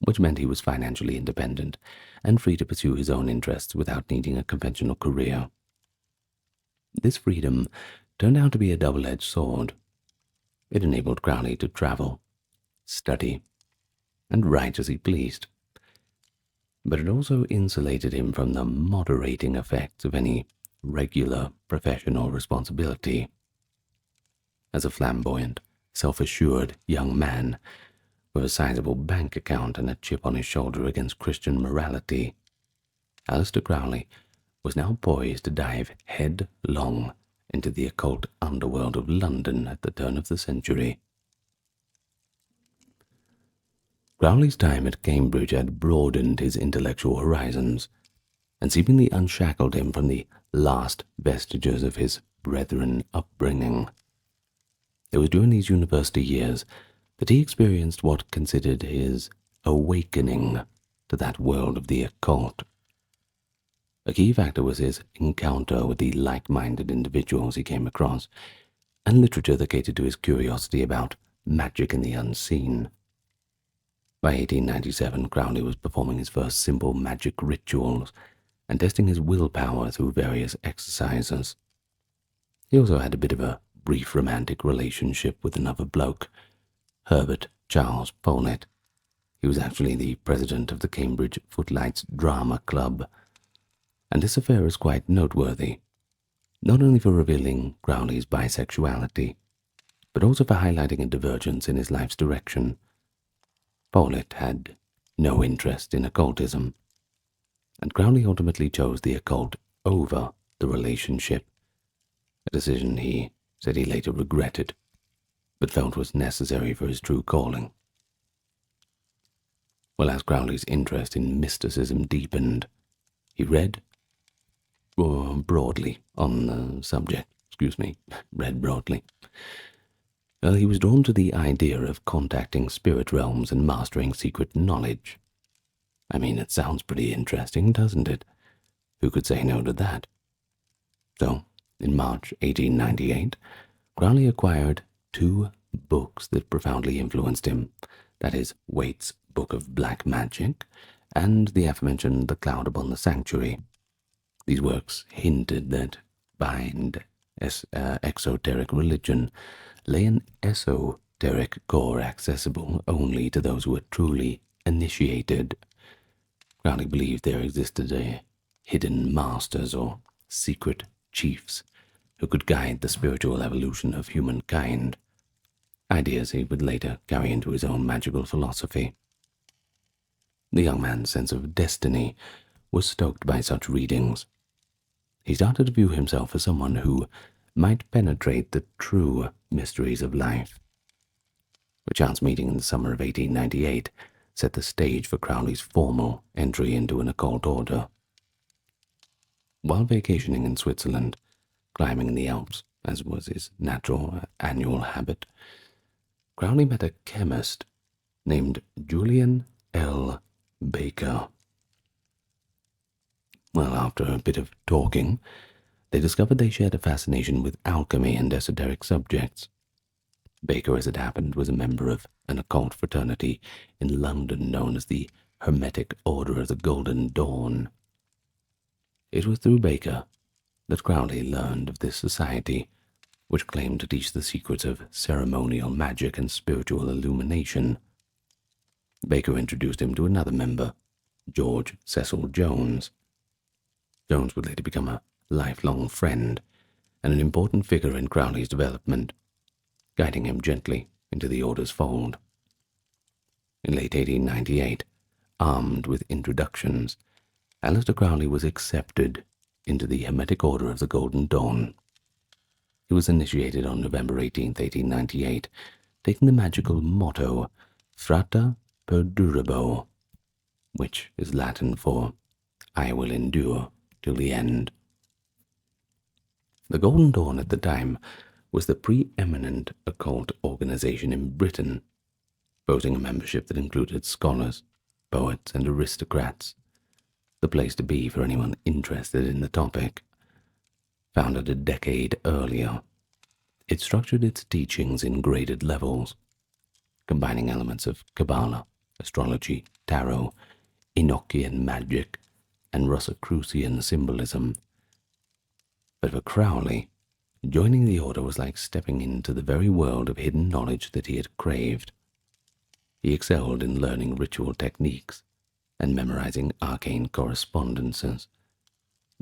which meant he was financially independent and free to pursue his own interests without needing a conventional career. This freedom turned out to be a double-edged sword. It enabled Crowley to travel, study, and write as he pleased, but it also insulated him from the moderating effects of any regular professional responsibility. As a flamboyant, self-assured young man with a sizable bank account and a chip on his shoulder against Christian morality, Aleistar Crowley was now poised to dive headlong into the occult underworld of London at the turn of the century. Crowley's time at Cambridge had broadened his intellectual horizons and seemingly unshackled him from the last vestiges of his brethren upbringing. It was during these university years that he experienced what considered his awakening to that world of the occult. A key factor was his encounter with the like-minded individuals he came across, and literature that catered to his curiosity about magic and the unseen. By 1897, Crowley was performing his first simple magic rituals and testing his willpower through various exercises. He also had a bit of a brief romantic relationship with another bloke, Herbert Charles Powlett. He was actually the president of the Cambridge Footlights Drama Club, and this affair is quite noteworthy, not only for revealing Crowley's bisexuality, but also for highlighting a divergence in his life's direction. Powlett had no interest in occultism, and Crowley ultimately chose the occult over the relationship, a decision he said he later regretted, but felt was necessary for his true calling. Well, as Crowley's interest in mysticism deepened, he read broadly on the subject, read broadly. Well, he was drawn to the idea of contacting spirit realms and mastering secret knowledge. I mean, it sounds pretty interesting, doesn't it? Who could say no to that? So, in March 1898, Crowley acquired 2 books that profoundly influenced him, that is, Waite's Book of Black Magic and the aforementioned The Cloud Upon the Sanctuary. These works hinted that behind exoteric religion lay an esoteric core accessible only to those who were truly initiated. Crowley believed there existed a hidden masters or secret chiefs who could guide the spiritual evolution of humankind, ideas he would later carry into his own magical philosophy. The young man's sense of destiny was stoked by such readings. He started to view himself as someone who might penetrate the true mysteries of life. A chance meeting in the summer of 1898 set the stage for Crowley's formal entry into an occult order. While vacationing in Switzerland, climbing in the Alps, as was his natural annual habit, Crowley met a chemist named Julian L. Baker. Well, after a bit of talking, they discovered they shared a fascination with alchemy and esoteric subjects. Baker, as it happened, was a member of an occult fraternity in London known as the Hermetic Order of the Golden Dawn. It was through Baker that Crowley learned of this society, which claimed to teach the secrets of ceremonial magic and spiritual illumination. Baker introduced him to another member, George Cecil Jones. Jones would later become a lifelong friend and an important figure in Crowley's development, guiding him gently into the order's fold. In late 1898, armed with introductions, Aleistar Crowley was accepted into the Hermetic Order of the Golden Dawn. He was initiated on November 18, 1898, taking the magical motto Frata Perdurabo, which is Latin for I will endure till the end. The Golden Dawn at the time was the preeminent occult organization in Britain, boasting a membership that included scholars, poets, and aristocrats, the place to be for anyone interested in the topic. Founded a decade earlier, it structured its teachings in graded levels, combining elements of Kabbalah, astrology, tarot, Enochian magic, and Rosicrucian symbolism. But for Crowley, joining the order was like stepping into the very world of hidden knowledge that he had craved. He excelled in learning ritual techniques and memorizing arcane correspondences,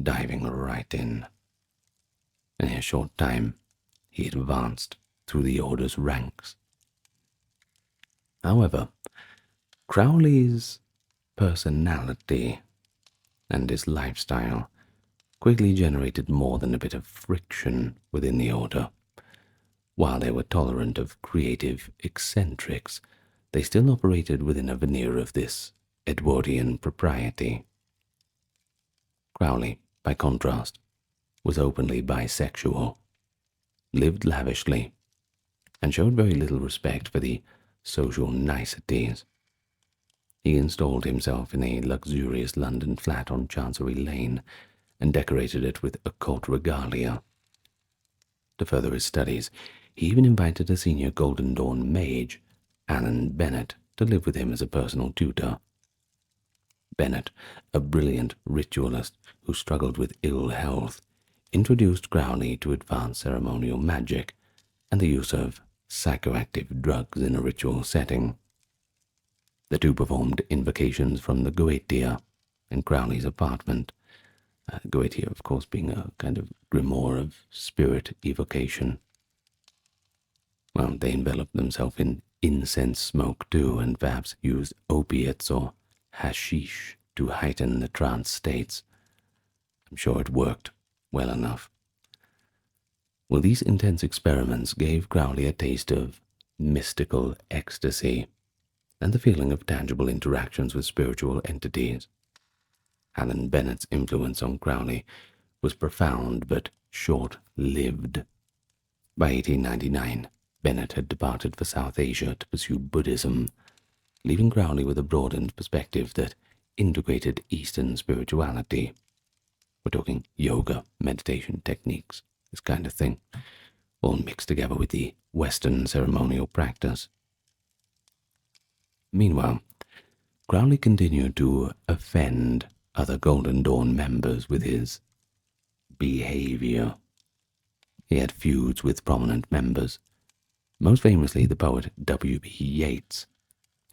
diving right in. In a short time, he advanced through the order's ranks. However, Crowley's personality and his lifestyle quickly generated more than a bit of friction within the order. While they were tolerant of creative eccentrics, they still operated within a veneer of this Edwardian propriety. Crowley, by contrast, was openly bisexual, lived lavishly, and showed very little respect for the social niceties. He installed himself in a luxurious London flat on Chancery Lane and decorated it with occult regalia. To further his studies, he even invited a senior Golden Dawn mage, Alan Bennett, to live with him as a personal tutor. Bennett, a brilliant ritualist who struggled with ill health, introduced Crowley to advanced ceremonial magic and the use of psychoactive drugs in a ritual setting. The two performed invocations from the Goetia in Crowley's apartment, Goetia, of course, being a kind of grimoire of spirit evocation. Well, they enveloped themselves in incense smoke too, and perhaps used opiates or hashish to heighten the trance states. I'm sure it worked well enough. Well, these intense experiments gave Crowley a taste of mystical ecstasy and the feeling of tangible interactions with spiritual entities. Alan Bennett's influence on Crowley was profound but short-lived. By 1899, Bennett had departed for South Asia to pursue Buddhism, leaving Crowley with a broadened perspective that integrated Eastern spirituality. We're talking yoga, meditation techniques, this kind of thing, all mixed together with the Western ceremonial practice. Meanwhile, Crowley continued to offend other Golden Dawn members with his behavior. He had feuds with prominent members, most famously the poet W.B. Yeats,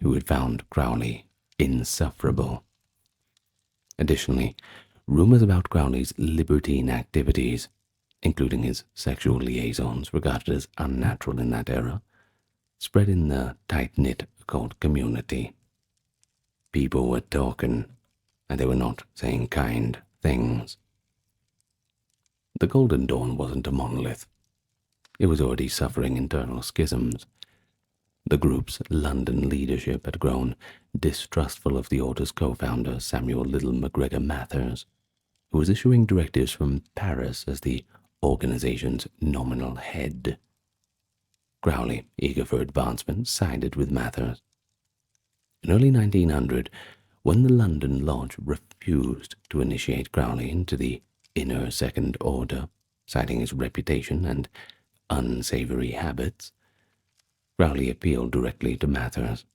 who had found Crowley insufferable. Additionally, rumors about Crowley's libertine activities, including his sexual liaisons regarded as unnatural in that era, spread in the tight-knit occult community. People were talking, and they were not saying kind things. The Golden Dawn wasn't a monolith. It was already suffering internal schisms. The group's London leadership had grown distrustful of the order's co-founder, Samuel Little MacGregor Mathers, who was issuing directives from Paris as the organization's nominal head. Crowley, eager for advancement, sided with Mathers. In early 1900, when the London Lodge refused to initiate Crowley into the Inner Second Order, citing his reputation and unsavory habits, Crowley appealed directly to Mathers.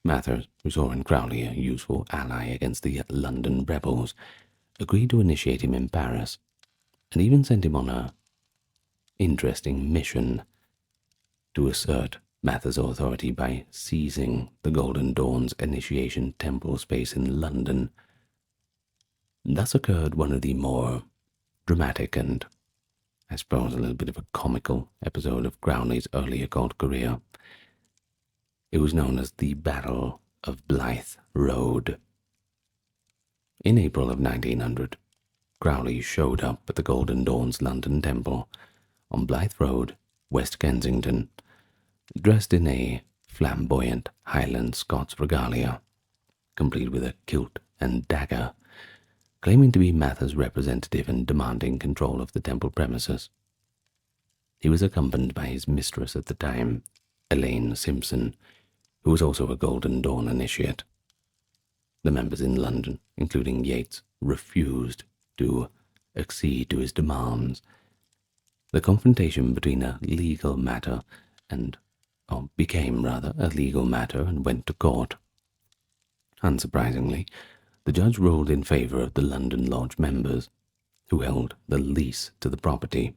Mathers, who saw in Crowley a useful ally against the London rebels, agreed to initiate him in Paris, and even sent him on a interesting mission to assert Mathers' authority by seizing the Golden Dawn's initiation temple space in London. Thus occurred one of the more dramatic and, I suppose, a little bit of a comical episode of Crowley's early occult career. It was known as the Battle of Blythe Road. In April of 1900, Crowley showed up at the Golden Dawn's London Temple on Blythe Road, West Kensington, dressed in a flamboyant Highland Scots regalia, complete with a kilt and dagger, claiming to be Mathers' representative and demanding control of the temple premises. He was accompanied by his mistress at the time, Elaine Simpson, who was also a Golden Dawn initiate. The members in London, including Yates, refused to accede to his demands. The confrontation between a legal matter became a legal matter and went to court. Unsurprisingly, the judge ruled in favor of the London Lodge members, who held the lease to the property,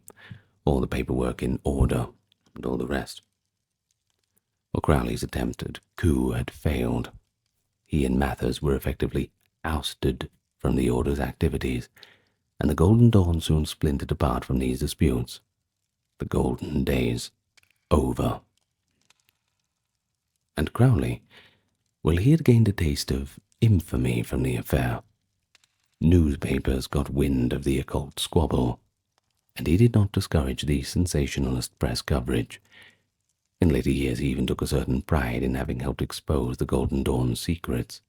all the paperwork in order, and all the rest. Well, Crowley's attempted coup had failed. He and Mathers were effectively ousted from the Order's activities, and the Golden Dawn soon splintered apart from these disputes. The golden days over. And Crowley, well, he had gained a taste of infamy from the affair. Newspapers got wind of the occult squabble, and he did not discourage the sensationalist press coverage. In later years, he even took a certain pride in having helped expose the Golden Dawn's secrets.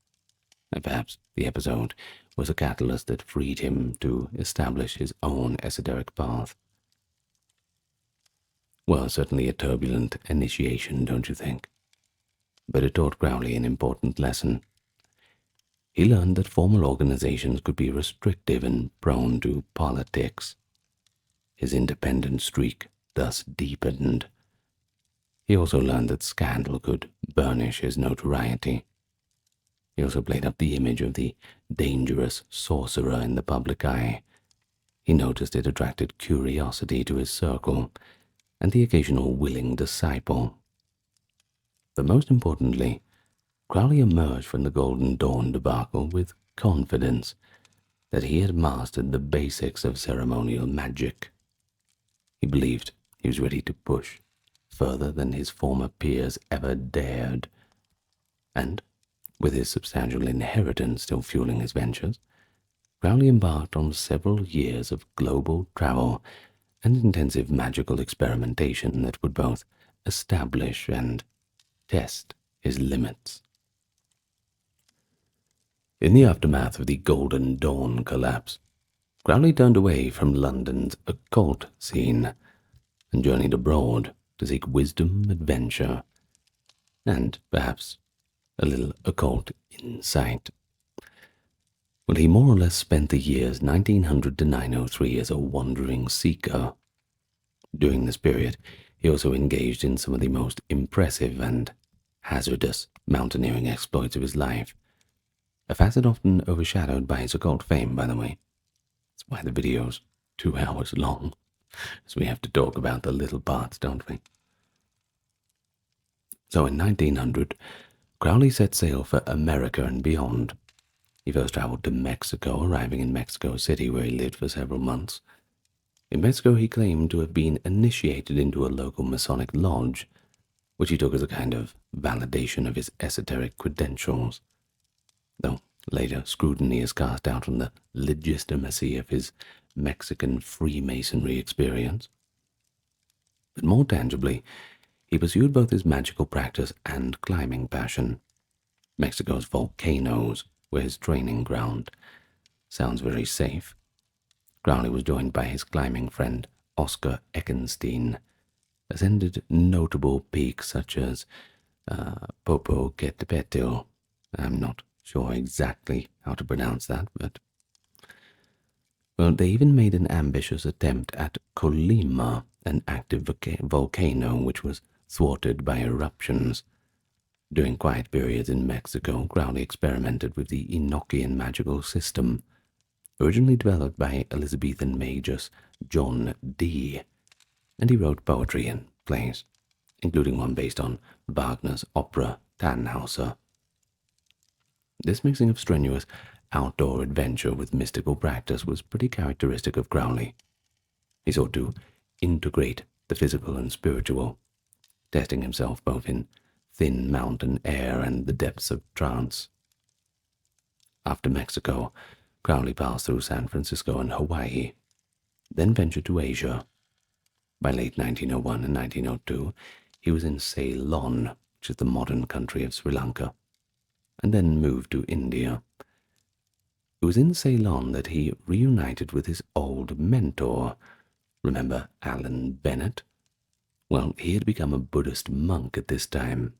And perhaps the episode was a catalyst that freed him to establish his own esoteric path. Well, certainly a turbulent initiation, don't you think? But it taught Crowley an important lesson. He learned that formal organizations could be restrictive and prone to politics. His independent streak thus deepened. He also learned that scandal could burnish his notoriety. He also played up the image of the dangerous sorcerer in the public eye. He noticed it attracted curiosity to his circle and the occasional willing disciple. But most importantly, Crowley emerged from the Golden Dawn debacle with confidence that he had mastered the basics of ceremonial magic. He believed he was ready to push further than his former peers ever dared, and, with his substantial inheritance still fueling his ventures, Crowley embarked on several years of global travel and intensive magical experimentation that would both establish and test his limits. In the aftermath of the Golden Dawn collapse, Crowley turned away from London's occult scene and journeyed abroad to seek wisdom, adventure, and perhaps a little occult insight. Well, he more or less spent the years 1900 to 903 as a wandering seeker. During this period, he also engaged in some of the most impressive and hazardous mountaineering exploits of his life, a facet often overshadowed by his occult fame, by the way. That's why the video's 2 hours long, as we have to talk about the little parts, don't we? So in 1900, Crowley set sail for America and beyond. He first traveled to Mexico, arriving in Mexico City, where he lived for several months. In Mexico, he claimed to have been initiated into a local Masonic lodge, which he took as a kind of validation of his esoteric credentials, though later scrutiny is cast out on the legitimacy of his Mexican Freemasonry experience. But more tangibly, he pursued both his magical practice and climbing passion. Mexico's volcanoes were his training ground. Sounds very safe. Crowley was joined by his climbing friend, Oscar Eckenstein, ascended notable peaks such as Popocatépetl. I'm not sure exactly how to pronounce that, but... Well, they even made an ambitious attempt at Colima, an active volcano which was thwarted by eruptions. During quiet periods in Mexico, Crowley experimented with the Enochian magical system, originally developed by Elizabethan magus John Dee, and he wrote poetry and plays, including one based on Wagner's opera Tannhauser. This mixing of strenuous outdoor adventure with mystical practice was pretty characteristic of Crowley. He sought to integrate the physical and spiritual, testing himself both in thin mountain air and the depths of trance. After Mexico, Crowley passed through San Francisco and Hawaii, then ventured to Asia. By late 1901 and 1902, he was in Ceylon, which is the modern country of Sri Lanka, and then moved to India. It was in Ceylon that he reunited with his old mentor. Remember Alan Bennett? Well, he had become a Buddhist monk at this time.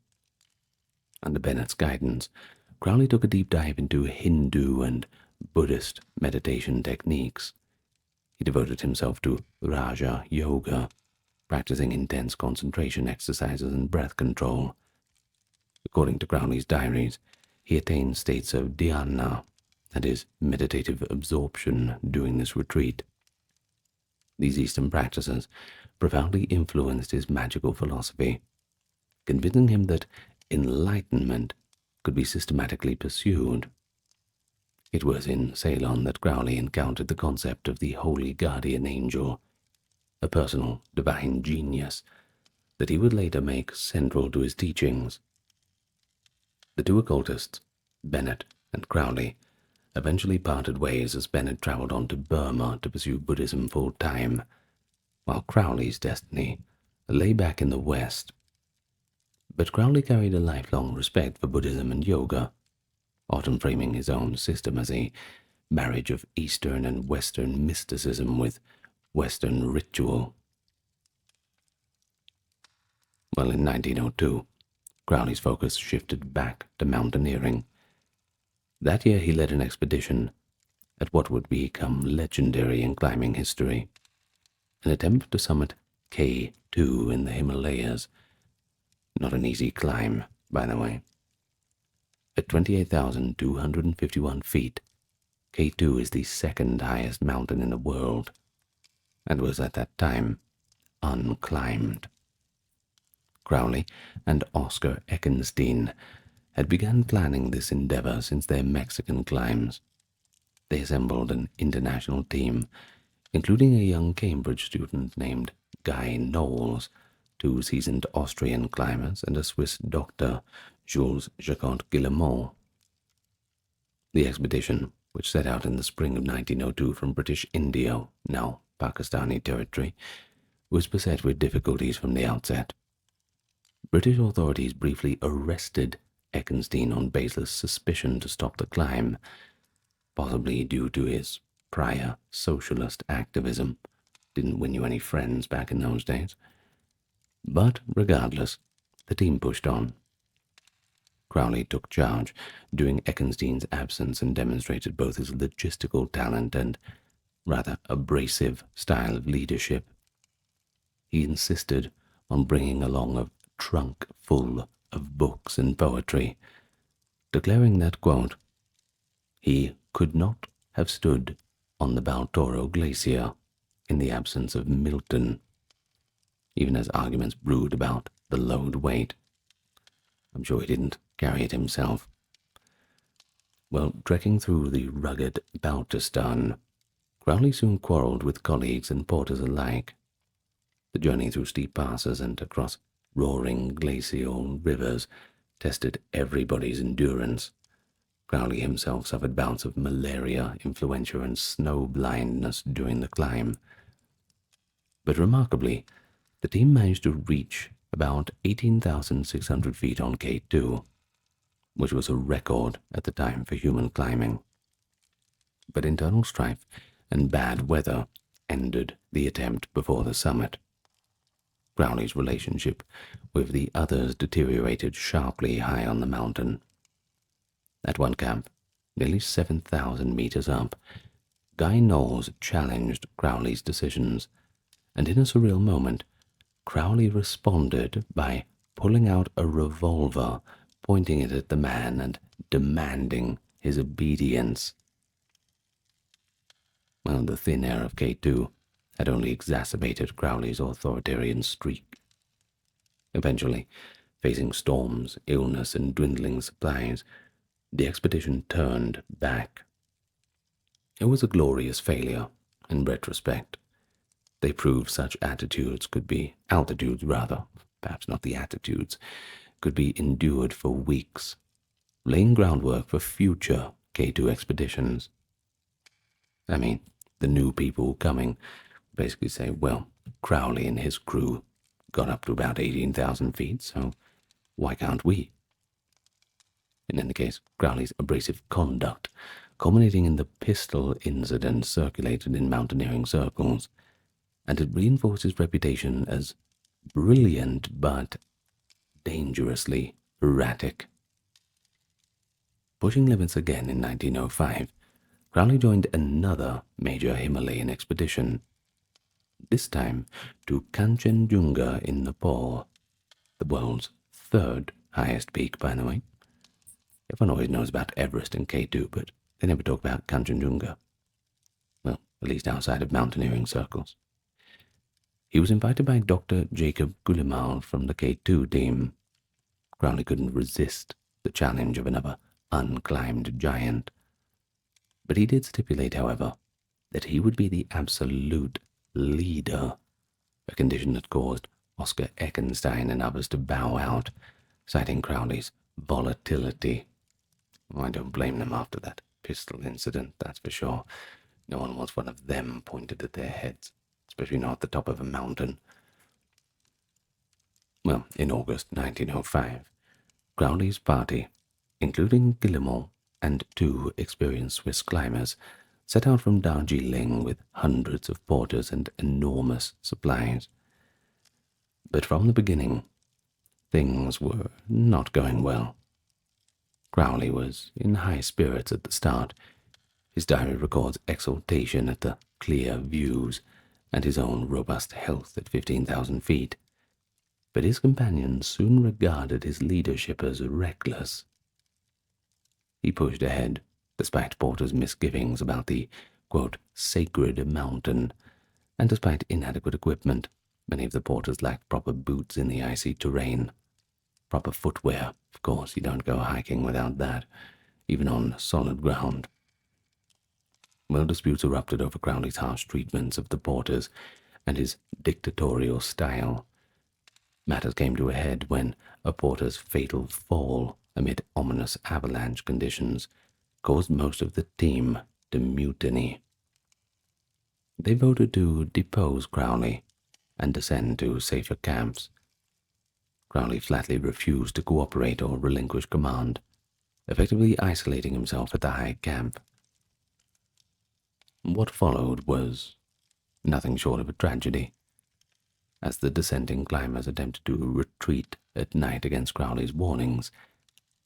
Under Bennett's guidance, Crowley took a deep dive into Hindu and Buddhist meditation techniques. He devoted himself to Raja Yoga, practicing intense concentration exercises and breath control. According to Crowley's diaries, he attained states of dhyana, that is, meditative absorption, during this retreat. These Eastern practices profoundly influenced his magical philosophy, convincing him that enlightenment could be systematically pursued. It was in Ceylon that Crowley encountered the concept of the holy guardian angel, a personal divine genius that he would later make central to his teachings. The two occultists, Bennett and Crowley, eventually parted ways as Bennett traveled on to Burma to pursue Buddhism full-time, while Crowley's destiny lay back in the West. But Crowley carried a lifelong respect for Buddhism and yoga, often framing his own system as a marriage of Eastern and Western mysticism with Western ritual. Well, in 1902, Crowley's focus shifted back to mountaineering. That year he led an expedition at what would become legendary in climbing history, an attempt to summit K2 in the Himalayas. Not an easy climb, by the way. At 28,251 feet, K2 is the second highest mountain in the world, and was at that time unclimbed. Crowley and Oscar Eckenstein had begun planning this endeavor since their Mexican climbs. They assembled an international team, including a young Cambridge student named Guy Knowles, two seasoned Austrian climbers, and a Swiss doctor, Jules Jacques Guillemot. The expedition, which set out in the spring of 1902 from British India, now Pakistani territory, was beset with difficulties from the outset. British authorities briefly arrested Eckenstein on baseless suspicion to stop the climb, possibly due to his prior socialist activism. Didn't win you any friends back in those days. But regardless, the team pushed on. Crowley took charge during Eckenstein's absence and demonstrated both his logistical talent and rather abrasive style of leadership. He insisted on bringing along a trunk full of books and poetry, declaring that, quote, he could not have stood on the Baltoro Glacier in the absence of Milton, even as arguments brewed about the load weight. I'm sure he didn't carry it himself. Well, trekking through the rugged Baltistan, Crowley soon quarreled with colleagues and porters alike. The journey through steep passes and across roaring glacial rivers tested everybody's endurance. Crowley himself suffered bouts of malaria, influenza, and snow blindness during the climb. But remarkably, the team managed to reach about 18,600 feet on K2, which was a record at the time for human climbing. But internal strife and bad weather ended the attempt before the summit. Crowley's relationship with the others deteriorated sharply high on the mountain. At one camp, nearly 7,000 meters up, Guy Knowles challenged Crowley's decisions, and in a surreal moment, Crowley responded by pulling out a revolver pointing it at the man and demanding his obedience. Well, the thin air of K2 had only exacerbated Crowley's authoritarian streak. Eventually, facing storms, illness, and dwindling supplies, the expedition turned back. It was a glorious failure, in retrospect. They proved such altitudes, perhaps not the attitudes, could be endured for weeks, laying groundwork for future K2 expeditions. I mean, the new people coming basically say, well, Crowley and his crew got up to about 18,000 feet, so why can't we? In any case, Crowley's abrasive conduct, culminating in the pistol incident, circulated in mountaineering circles, and it reinforced his reputation as brilliant but dangerously erratic. Pushing limits again in 1905, Crowley joined another major Himalayan expedition, this time to Kanchenjunga in Nepal, the world's third highest peak, by the way. Everyone always knows about Everest and K2, but they never talk about Kanchenjunga. Well, at least outside of mountaineering circles. He was invited by Dr. Jacob Guillemal from the K2 team. Crowley couldn't resist the challenge of another unclimbed giant. But he did stipulate, however, that he would be the absolute leader, a condition that caused Oscar Eckenstein and others to bow out, citing Crowley's volatility. Well, I don't blame them after that pistol incident, that's for sure. No one wants one of them pointed at their heads, especially not at the top of a mountain. Well, in August 1905, Crowley's party, including Guillemot and 2 experienced Swiss climbers, set out from Darjeeling with hundreds of porters and enormous supplies. But from the beginning, things were not going well. Crowley was in high spirits at the start. His diary records exultation at the clear views and his own robust health at 15,000 feet. But his companions soon regarded his leadership as reckless. He pushed ahead, despite Porter's misgivings about the, quote, sacred mountain, and despite inadequate equipment. Many of the porters lacked proper boots in the icy terrain. Proper footwear, of course, you don't go hiking without that, even on solid ground. Well, disputes erupted over Crowley's harsh treatments of the porters and his dictatorial style. Matters came to a head when a porter's fatal fall amid ominous avalanche conditions caused most of the team to mutiny. They voted to depose Crowley and descend to safer camps. Crowley flatly refused to cooperate or relinquish command, effectively isolating himself at the high camp. What followed was nothing short of a tragedy. As the dissenting climbers attempted to retreat at night against Crowley's warnings,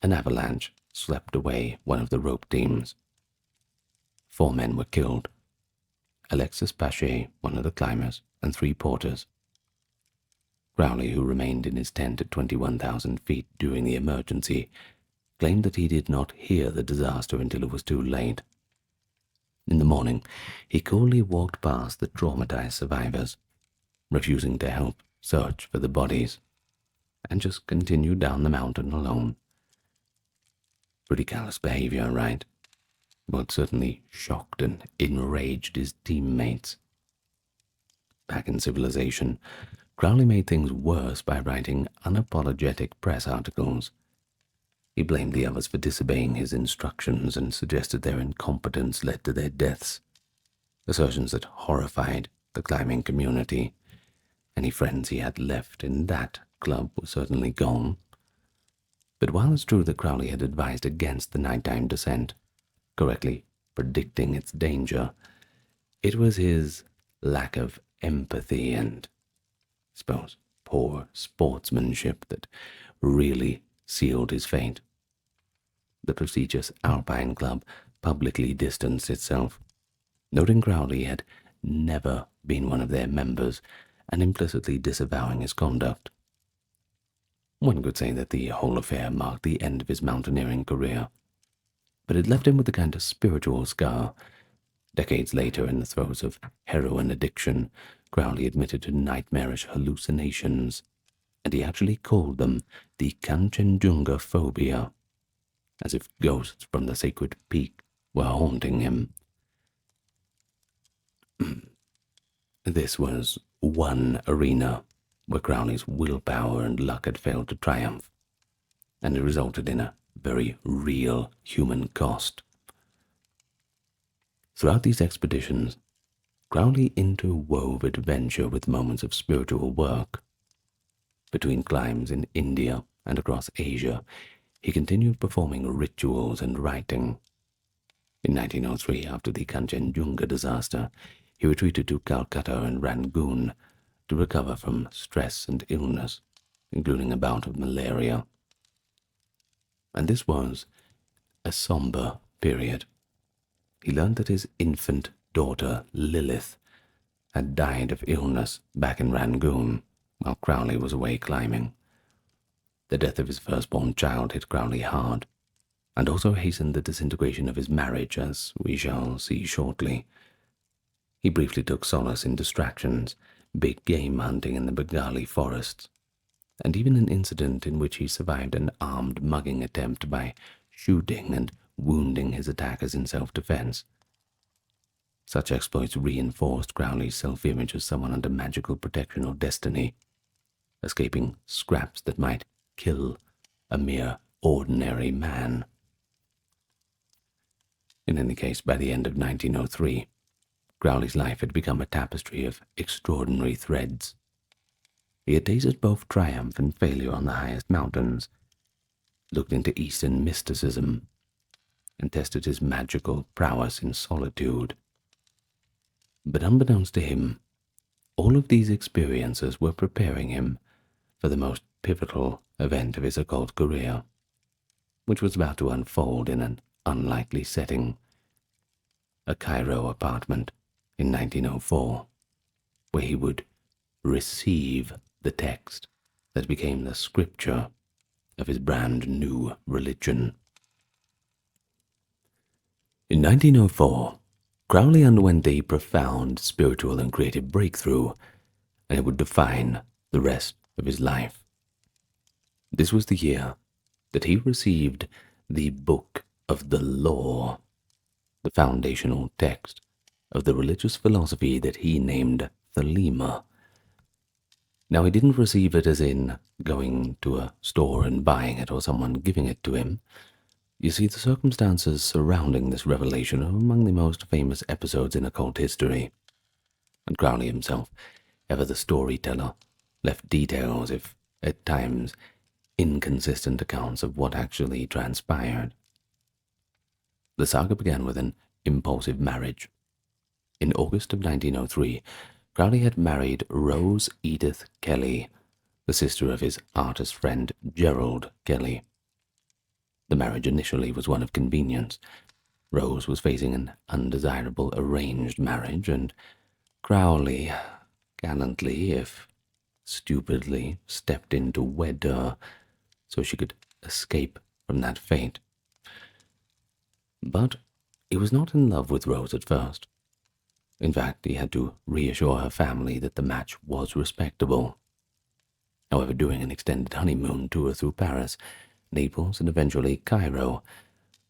an avalanche swept away one of the rope teams. 4 men were killed: Alexis Pachet, one of the climbers, and 3 porters. Crowley, who remained in his tent at 21,000 feet during the emergency, claimed that he did not hear the disaster until it was too late. In the morning, he coolly walked past the traumatized survivors, refusing to help search for the bodies, and just continued down the mountain alone. Pretty callous behavior, right? Well, it certainly shocked and enraged his teammates. Back in civilization, Crowley made things worse by writing unapologetic press articles. He blamed the others for disobeying his instructions and suggested their incompetence led to their deaths, assertions that horrified the climbing community. Any friends he had left in that club were certainly gone. But while it's true that Crowley had advised against the nighttime descent, correctly predicting its danger, it was his lack of empathy and, I suppose, poor sportsmanship that really sealed his fate. The prestigious Alpine Club publicly distanced itself, noting Crowley had never been one of their members and implicitly disavowing his conduct. One could say that the whole affair marked the end of his mountaineering career, but it left him with a kind of spiritual scar. Decades later, in the throes of heroin addiction, Crowley admitted to nightmarish hallucinations, and he actually called them the Kanchenjunga phobia, as if ghosts from the sacred peak were haunting him. This was one arena where Crowley's willpower and luck had failed to triumph, and it resulted in a very real human cost. Throughout these expeditions, Crowley interwove adventure with moments of spiritual work. Between climbs in India and across Asia, he continued performing rituals and writing. In 1903, after the Kanchenjunga disaster, he retreated to Calcutta and Rangoon to recover from stress and illness, including a bout of malaria. And this was a somber period. He learned that his infant daughter, Lilith, had died of illness back in Rangoon while Crowley was away climbing. The death of his firstborn child hit Crowley hard, and also hastened the disintegration of his marriage, as we shall see shortly. He briefly took solace in distractions, big game hunting in the Bengali forests, and even an incident in which he survived an armed mugging attempt by shooting and wounding his attackers in self-defense. Such exploits reinforced Crowley's self-image as someone under magical protection or destiny, escaping scraps that might kill a mere ordinary man. In any case, by the end of 1903, Crowley's life had become a tapestry of extraordinary threads. He had tasted both triumph and failure on the highest mountains, looked into Eastern mysticism, and tested his magical prowess in solitude. But unbeknownst to him, all of these experiences were preparing him for the most pivotal event of his occult career, which was about to unfold in an unlikely setting, a Cairo apartment in 1904, where he would receive the text that became the scripture of his brand new religion. In 1904, Crowley underwent a profound spiritual and creative breakthrough, and it would define the rest of his life. This was the year that he received the Book of the Law, the foundational text of the religious philosophy that he named Thelema. Now, he didn't receive it as in going to a store and buying it or someone giving it to him. You see, the circumstances surrounding this revelation are among the most famous episodes in occult history, and Crowley himself, ever the storyteller, left details, if at times inconsistent accounts of what actually transpired. The saga began with an impulsive marriage. In August of 1903, Crowley had married Rose Edith Kelly, the sister of his artist friend Gerald Kelly. The marriage initially was one of convenience. Rose was facing an undesirable arranged marriage, and Crowley gallantly, if stupidly, stepped in to wed her so she could escape from that fate. But he was not in love with Rose at first. In fact, he had to reassure her family that the match was respectable. However, during an extended honeymoon tour through Paris, Naples, and eventually Cairo,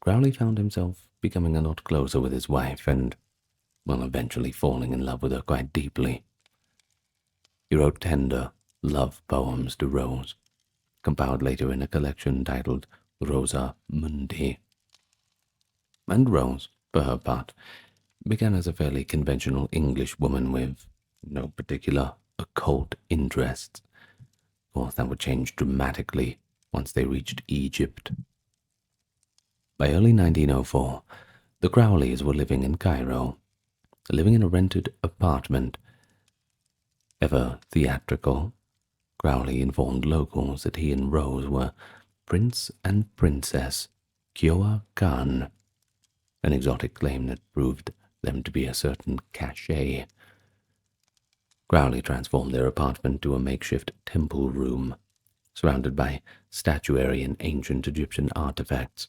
Crowley found himself becoming a lot closer with his wife and, well, eventually falling in love with her quite deeply. He wrote tender love poems to Rose, compiled later in a collection titled Rosa Mundi. And Rose, for her part, began as a fairly conventional English woman with no particular occult interests. Of course, that would change dramatically once they reached Egypt. By early 1904, the Crowleys were living in Cairo, living in a rented apartment. Ever theatrical, Crowley informed locals that he and Rose were Prince and Princess Kiowa Khan, an exotic claim that proved them to be a certain cachet. Crowley transformed their apartment to a makeshift temple room, surrounded by statuary and ancient Egyptian artifacts.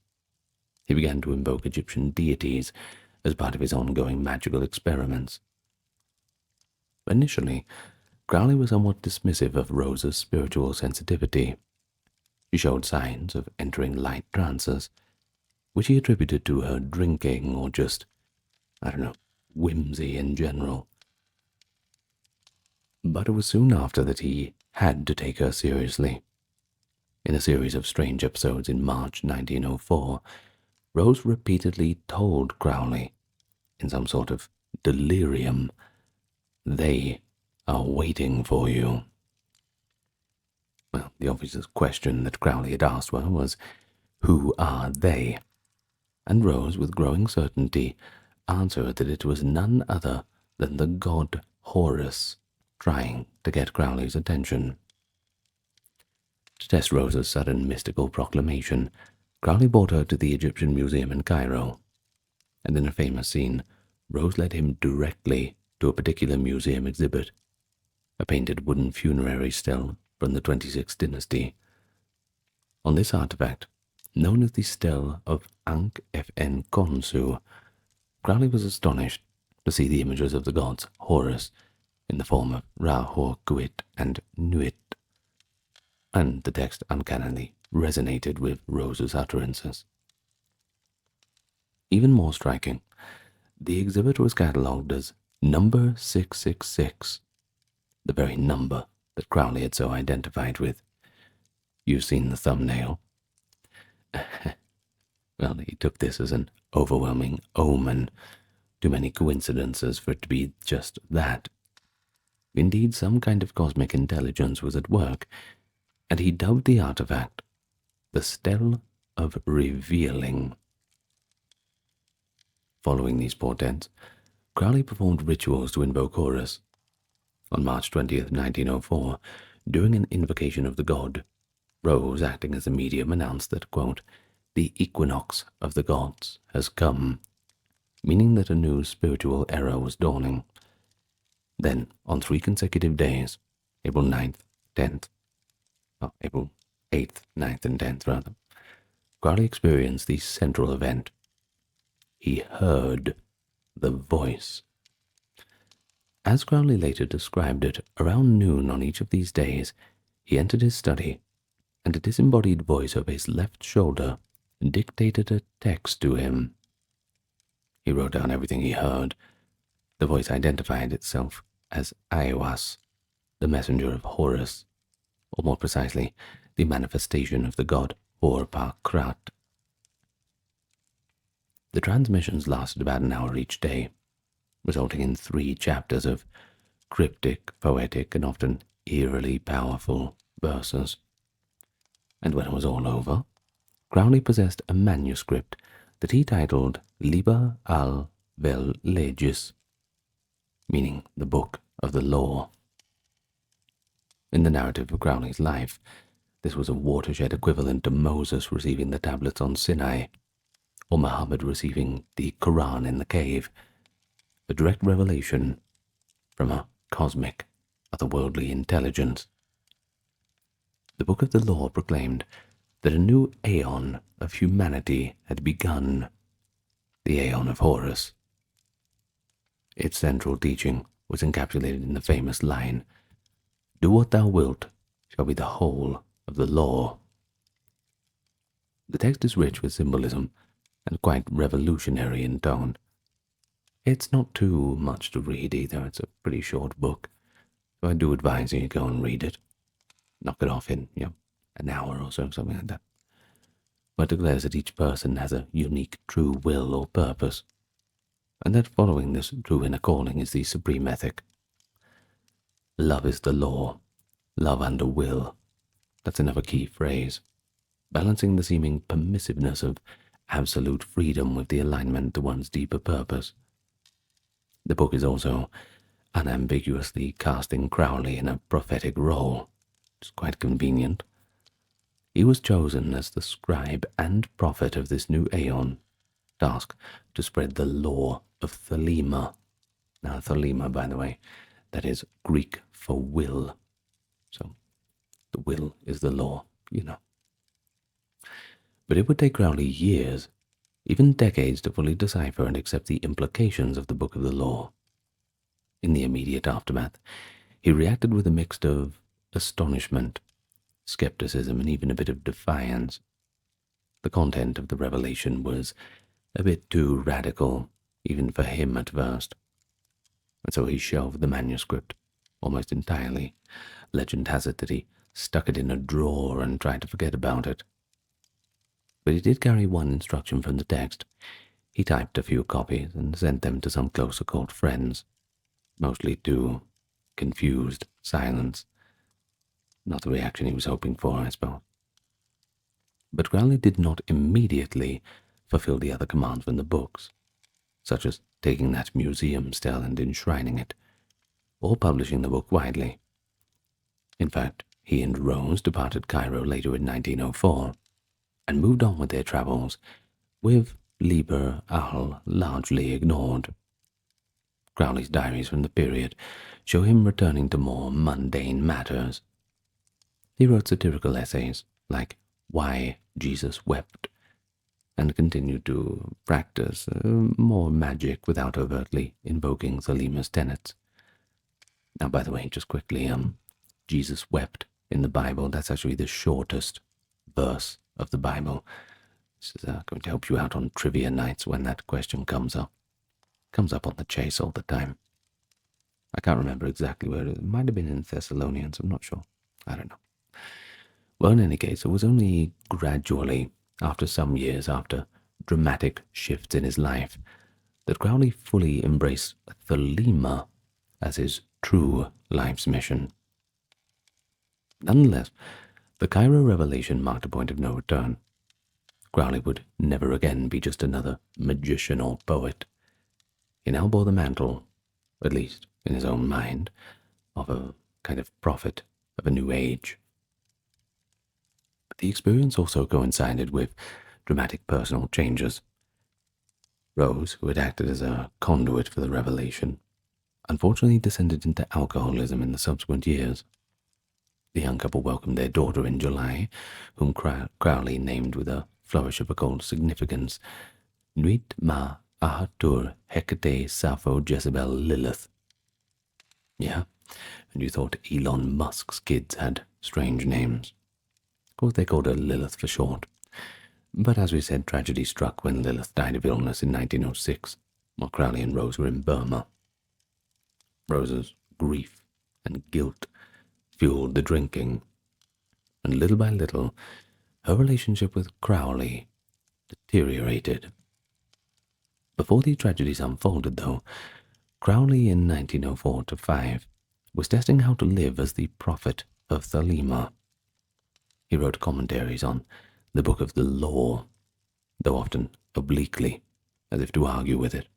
He began to invoke Egyptian deities as part of his ongoing magical experiments. Initially, Crowley was somewhat dismissive of Rose's spiritual sensitivity. She showed signs of entering light trances, which he attributed to her drinking or just, whimsy in general. But it was soon after that he had to take her seriously. In a series of strange episodes in March 1904, Rose repeatedly told Crowley, in some sort of delirium, "They are waiting for you." Well, the obvious question that Crowley had asked her was, "Who are they?" And Rose, with growing certainty, answered that it was none other than the god Horus trying to get Crowley's attention. To test Rose's sudden mystical proclamation, Crowley brought her to the Egyptian Museum in Cairo, and in a famous scene, Rose led him directly to a particular museum exhibit, a painted wooden funerary stele from the 26th dynasty. On this artifact, known as the Stele of Ankh-Fn-Khonsu, Crowley was astonished to see the images of the gods Horus in the form of Ra-Hor-Khuit and Nuit, and the text uncannily resonated with Rose's utterances. Even more striking, the exhibit was catalogued as number 666, the very number that Crowley had so identified with. You've seen the thumbnail. Well, he took this as an overwhelming omen, too many coincidences for it to be just that. Indeed, some kind of cosmic intelligence was at work, and he dubbed the artifact the Stele of Revealing. Following these portents, Crowley performed rituals to invoke Horus. On March 20th, 1904, during an invocation of the god, Rose, acting as a medium, announced that, quote, "the equinox of the gods has come," meaning that a new spiritual era was dawning. Then, on 3 consecutive days, April 9th, 10th, April 8th, 9th, and 10th, rather, Crowley experienced the central event. He heard the voice. As Crowley later described it, around noon on each of these days, he entered his study, and a disembodied voice over his left shoulder dictated a text to him. He wrote down everything he heard. The voice identified itself as Aiwas, the messenger of Horus, or more precisely, the manifestation of the god Hor-Pa-Krat. The transmissions lasted about an hour each day, resulting in 3 chapters of cryptic, poetic, and often eerily powerful verses. And when it was all over, Crowley possessed a manuscript that he titled Liber al-Vel Legis, meaning the Book of the Law. In the narrative of Crowley's life, this was a watershed equivalent to Moses receiving the tablets on Sinai, or Muhammad receiving the Quran in the cave, a direct revelation from a cosmic, otherworldly intelligence. The Book of the Law proclaimed that a new aeon of humanity had begun, the aeon of Horus. Its central teaching was encapsulated in the famous line, "Do what thou wilt shall be the whole of the law." The text is rich with symbolism and quite revolutionary in tone. It's not too much to read either. It's a pretty short book, so I do advise you go and read it. Knock it off in, an hour or so, something like that. But it declares that each person has a unique true will or purpose, and that following this true inner calling is the supreme ethic. Love is the law, love under will. That's another key phrase, balancing the seeming permissiveness of absolute freedom with the alignment to one's deeper purpose. The book is also unambiguously casting Crowley in a prophetic role. It's quite convenient. He was chosen as the scribe and prophet of this new aeon, tasked to spread the law of Thelema. Now, Thelema, by the way, that is Greek for will. So, The will is the law, you know. But it would take Crowley years, even decades, to fully decipher and accept the implications of the Book of the Law. In the immediate aftermath, he reacted with a mix of astonishment, skepticism, and even a bit of defiance. The content of the revelation was a bit too radical, even for him at first, and so he shelved the manuscript almost entirely. Legend has it that he stuck it in a drawer and tried to forget about it. But he did carry one instruction from the text. He typed a few copies and sent them to some close occult friends, mostly to confused silence. Not the reaction he was hoping for, I suppose. But Crowley did not immediately fulfill the other commands from the books, such as taking that museum still and enshrining it, or publishing the book widely. In fact, he and Rose departed Cairo later in 1904, and moved on with their travels, with Liber Al largely ignored. Crowley's diaries from the period show him returning to more mundane matters. He wrote satirical essays like Why Jesus Wept, and continued to practice more magic without overtly invoking Selima's tenets. Now, by the way, just quickly, Jesus wept in the Bible, that's actually the shortest verse of the Bible. This is going to help you out on trivia nights when that question comes up. Comes up on the chase all the time. I can't remember exactly where it might have been in Thessalonians, I'm not sure. I don't know. Well, in any case, it was only gradually, after some years, after dramatic shifts in his life, that Crowley fully embraced Thelema as his true life's mission. Nonetheless, the Cairo revelation marked a point of no return. Crowley would never again be just another magician or poet. He now bore the mantle, at least in his own mind, of a kind of prophet of a new age. But the experience also coincided with dramatic personal changes. Rose, who had acted as a conduit for the revelation, unfortunately descended into alcoholism in the subsequent years. The young couple welcomed their daughter in July, whom Crowley named with a flourish of occult significance, Nuit Ma Ahatur Hecate Sappho Jezebel Lilith. Yeah, and you thought Elon Musk's kids had strange names. Of course, they called her Lilith for short. But as we said, tragedy struck when Lilith died of illness in 1906, while Crowley and Rose were in Burma. Rose's grief and guilt fueled the drinking, and little by little, her relationship with Crowley deteriorated. Before these tragedies unfolded, though, Crowley in 1904-05 was testing how to live as the prophet of Thelema. He wrote commentaries on the Book of the Law, though often obliquely, as if to argue with it.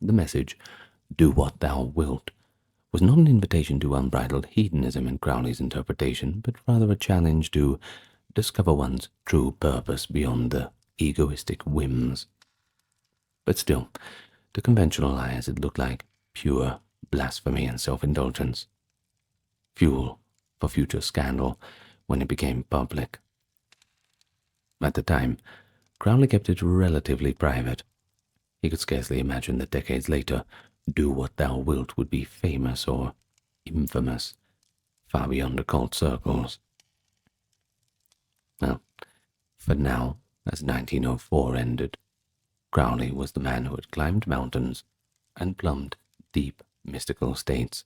The message, "Do what thou wilt," was not an invitation to unbridled hedonism in Crowley's interpretation, but rather a challenge to discover one's true purpose beyond the egoistic whims. But still, to conventional eyes it looked like pure blasphemy and self-indulgence, fuel for future scandal when it became public. At the time, Crowley kept it relatively private. He could scarcely imagine that decades later, "Do what thou wilt" would be famous or infamous, far beyond occult circles. Well, for now, as 1904 ended, Crowley was the man who had climbed mountains and plumbed deep mystical states,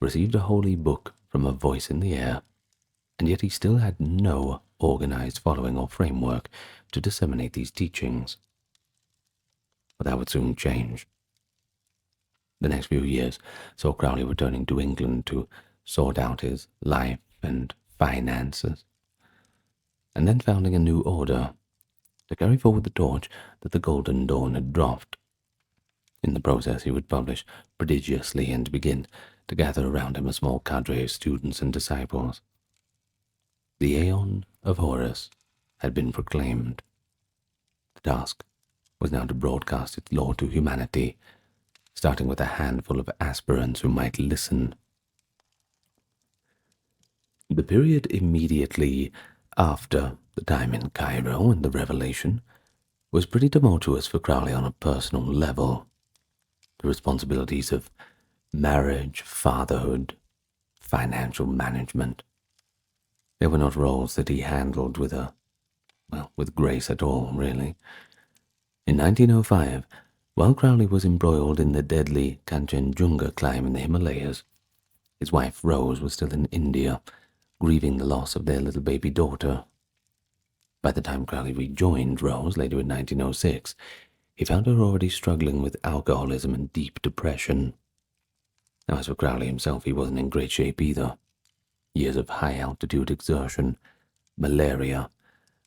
received a holy book from a voice in the air, and yet he still had no organized following or framework to disseminate these teachings. But that would soon change. The next few years saw Crowley returning to England to sort out his life and finances, and then founding a new order to carry forward the torch that the Golden Dawn had dropped. In the process, he would publish prodigiously and begin to gather around him a small cadre of students and disciples. The Aeon of Horus had been proclaimed. The task was now to broadcast its law to humanity, starting with a handful of aspirants who might listen. The period immediately after the time in Cairo and the revelation was pretty tumultuous for Crowley on a personal level. The responsibilities of marriage, fatherhood, financial management, they were not roles that he handled with grace at all, really. In 1905, while Crowley was embroiled in the deadly Kanchenjunga climb in the Himalayas, his wife Rose was still in India, grieving the loss of their little baby daughter. By the time Crowley rejoined Rose, later in 1906, he found her already struggling with alcoholism and deep depression. Now, as for Crowley himself, he wasn't in great shape either. Years of high-altitude exertion, malaria,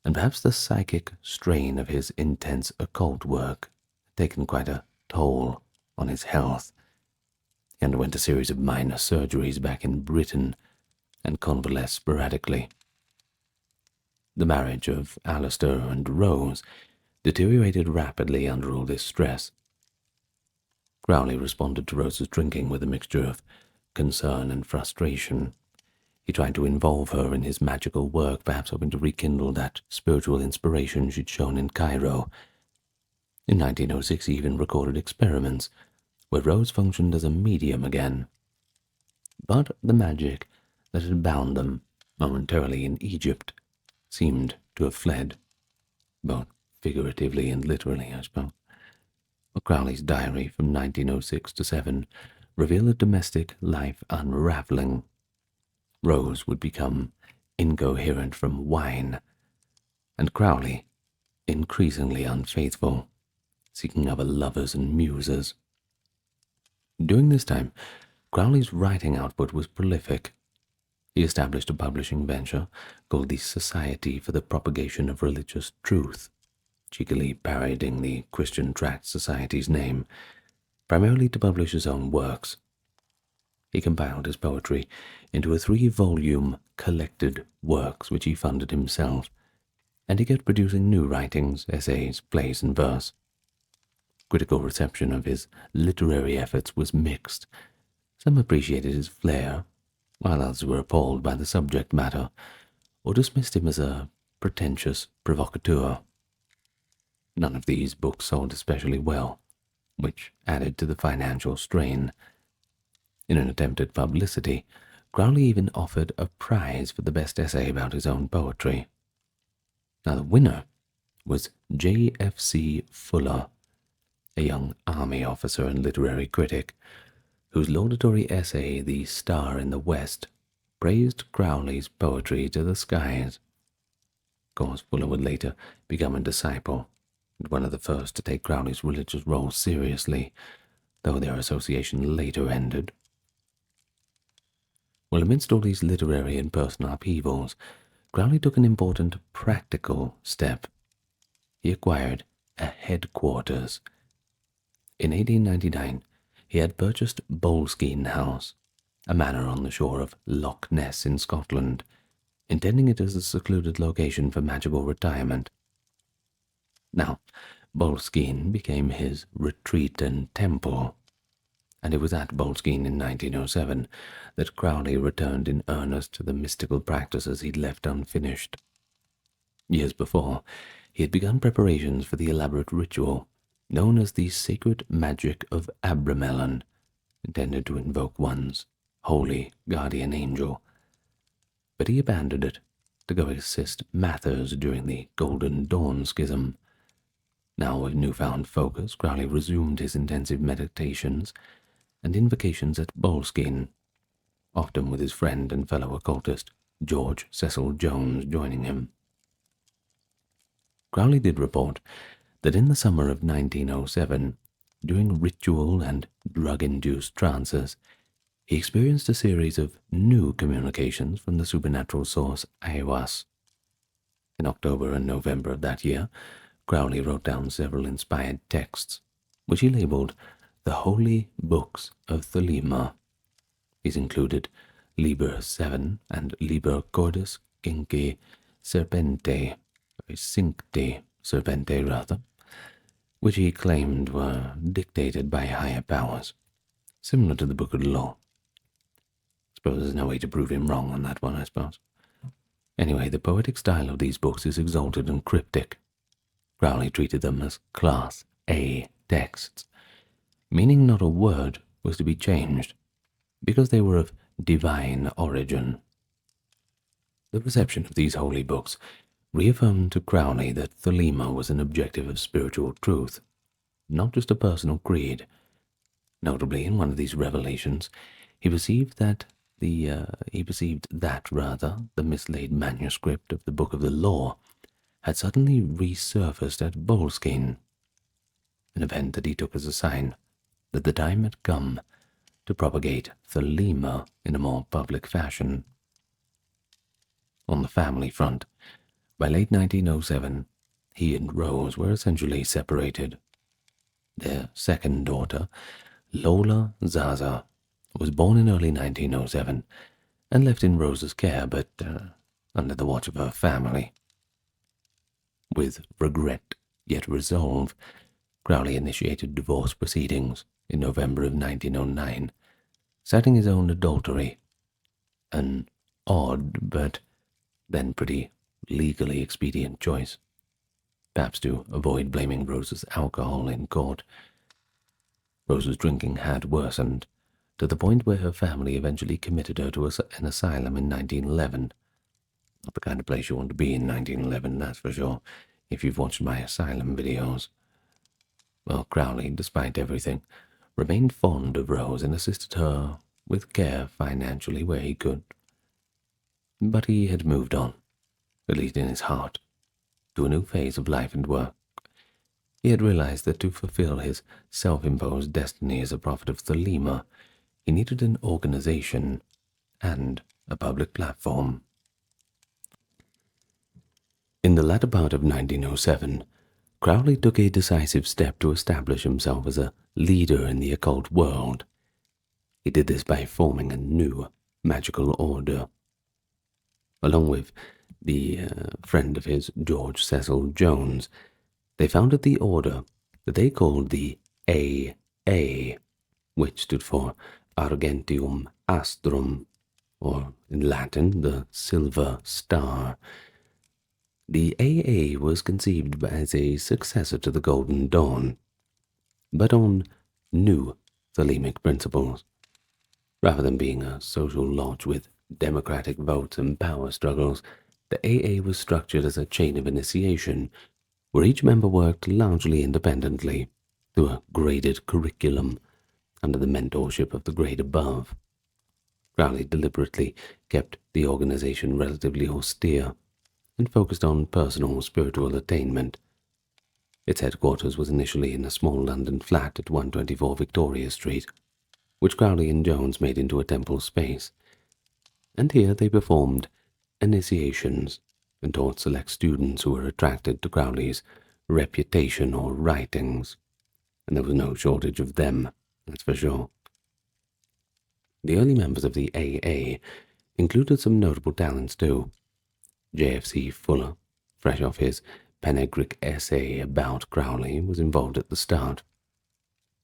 and perhaps the psychic strain of his intense occult work had taken quite a toll on his health. He underwent a series of minor surgeries back in Britain and convalesced sporadically. The marriage of Aleistar and Rose deteriorated rapidly under all this stress. Crowley responded to Rose's drinking with a mixture of concern and frustration. He tried to involve her in his magical work, perhaps hoping to rekindle that spiritual inspiration she'd shown in Cairo. In 1906, he even recorded experiments where Rose functioned as a medium again. But the magic that had bound them momentarily in Egypt seemed to have fled, both figuratively and literally, I suppose. Crowley's diary from 1906 to 7 revealed a domestic life unraveling. Rose would become incoherent from wine, and Crowley increasingly unfaithful, seeking other lovers and muses. During this time, Crowley's writing output was prolific. He established a publishing venture called the Society for the Propagation of Religious Truth, cheekily parodying the Christian Tract Society's name, primarily to publish his own works. He compiled his poetry into a 3-volume collected works which he funded himself, and he kept producing new writings, essays, plays, and verse. Critical reception of his literary efforts was mixed. Some appreciated his flair, while others were appalled by the subject matter, or dismissed him as a pretentious provocateur. None of these books sold especially well, which added to the financial strain. In an attempt at publicity, Crowley even offered a prize for the best essay about his own poetry. Now the winner was J.F.C. Fuller, a young army officer and literary critic, whose laudatory essay, The Star in the West, praised Crowley's poetry to the skies. Of course, Fuller would later become a disciple, and one of the first to take Crowley's religious role seriously, though their association later ended. Well, amidst all these literary and personal upheavals, Crowley took an important practical step. He acquired a headquarters. In 1899, he had purchased Boleskine House, a manor on the shore of Loch Ness in Scotland, intending it as a secluded location for magical retirement. Now, Boleskine became his retreat and temple, and it was at Boleskine in 1907 that Crowley returned in earnest to the mystical practices he'd left unfinished. Years before, he had begun preparations for the elaborate ritual known as the Sacred Magic of Abramelin, intended to invoke one's holy guardian angel. But he abandoned it to go assist Mathers during the Golden Dawn schism. Now, with newfound focus, Crowley resumed his intensive meditations and invocations at Boleskine, often with his friend and fellow occultist George Cecil Jones joining him. Crowley did report that in the summer of 1907, during ritual and drug-induced trances, he experienced a series of new communications from the supernatural source Aiwass. In October and November of that year, Crowley wrote down several inspired texts, which he labeled the Holy Books of Thelema. These included Liber 7 and Liber Cordis Cinque Serpente, which he claimed were dictated by higher powers, similar to the Book of the Law. Suppose there's no way to prove him wrong on that one, I suppose. Anyway, the poetic style of these books is exalted and cryptic. Crowley treated them as Class A texts, meaning not a word was to be changed, because they were of divine origin. The reception of these holy books reaffirmed to Crowley that Thelema was an objective of spiritual truth, not just a personal creed. Notably, in one of these revelations, he perceived that the mislaid manuscript of the Book of the Law had suddenly resurfaced at Boleskine, an event that he took as a sign that the time had come to propagate Thelema in a more public fashion. On the family front, by late 1907, he and Rose were essentially separated. Their second daughter, Lola Zaza, was born in early 1907 and left in Rose's care, but under the watch of her family. With regret, yet resolve, Crowley initiated divorce proceedings in November of 1909, citing his own adultery, an odd but then pretty legally expedient choice, perhaps to avoid blaming Rose's alcohol in court. Rose's drinking had worsened, to the point where her family eventually committed her to an asylum in 1911. Not the kind of place you want to be in 1911, that's for sure, if you've watched my asylum videos. Well, Crowley, despite everything, remained fond of Rose and assisted her with care financially where he could. But he had moved on, at least in his heart, to a new phase of life and work. He had realized that to fulfill his self-imposed destiny as a prophet of Thelema, he needed an organization and a public platform. In the latter part of 1907, Crowley took a decisive step to establish himself as a leader in the occult world. He did this by forming a new magical order. Along with the friend of his, George Cecil Jones, they founded the order that they called the AA, which stood for Argentium Astrum, or in Latin, the Silver Star. The AA was conceived as a successor to the Golden Dawn, but on new Thelemic principles. Rather than being a social lodge with democratic votes and power struggles, the AA was structured as a chain of initiation, where each member worked largely independently through a graded curriculum under the mentorship of the grade above. Crowley deliberately kept the organization relatively austere and focused on personal spiritual attainment. Its headquarters was initially in a small London flat at 124 Victoria Street, which Crowley and Jones made into a temple space, and here they performed initiations and taught select students who were attracted to Crowley's reputation or writings, and there was no shortage of them, that's for sure. The early members of the AA included some notable talents too. JFC Fuller, fresh off his panegyric essay about Crowley, was involved at the start,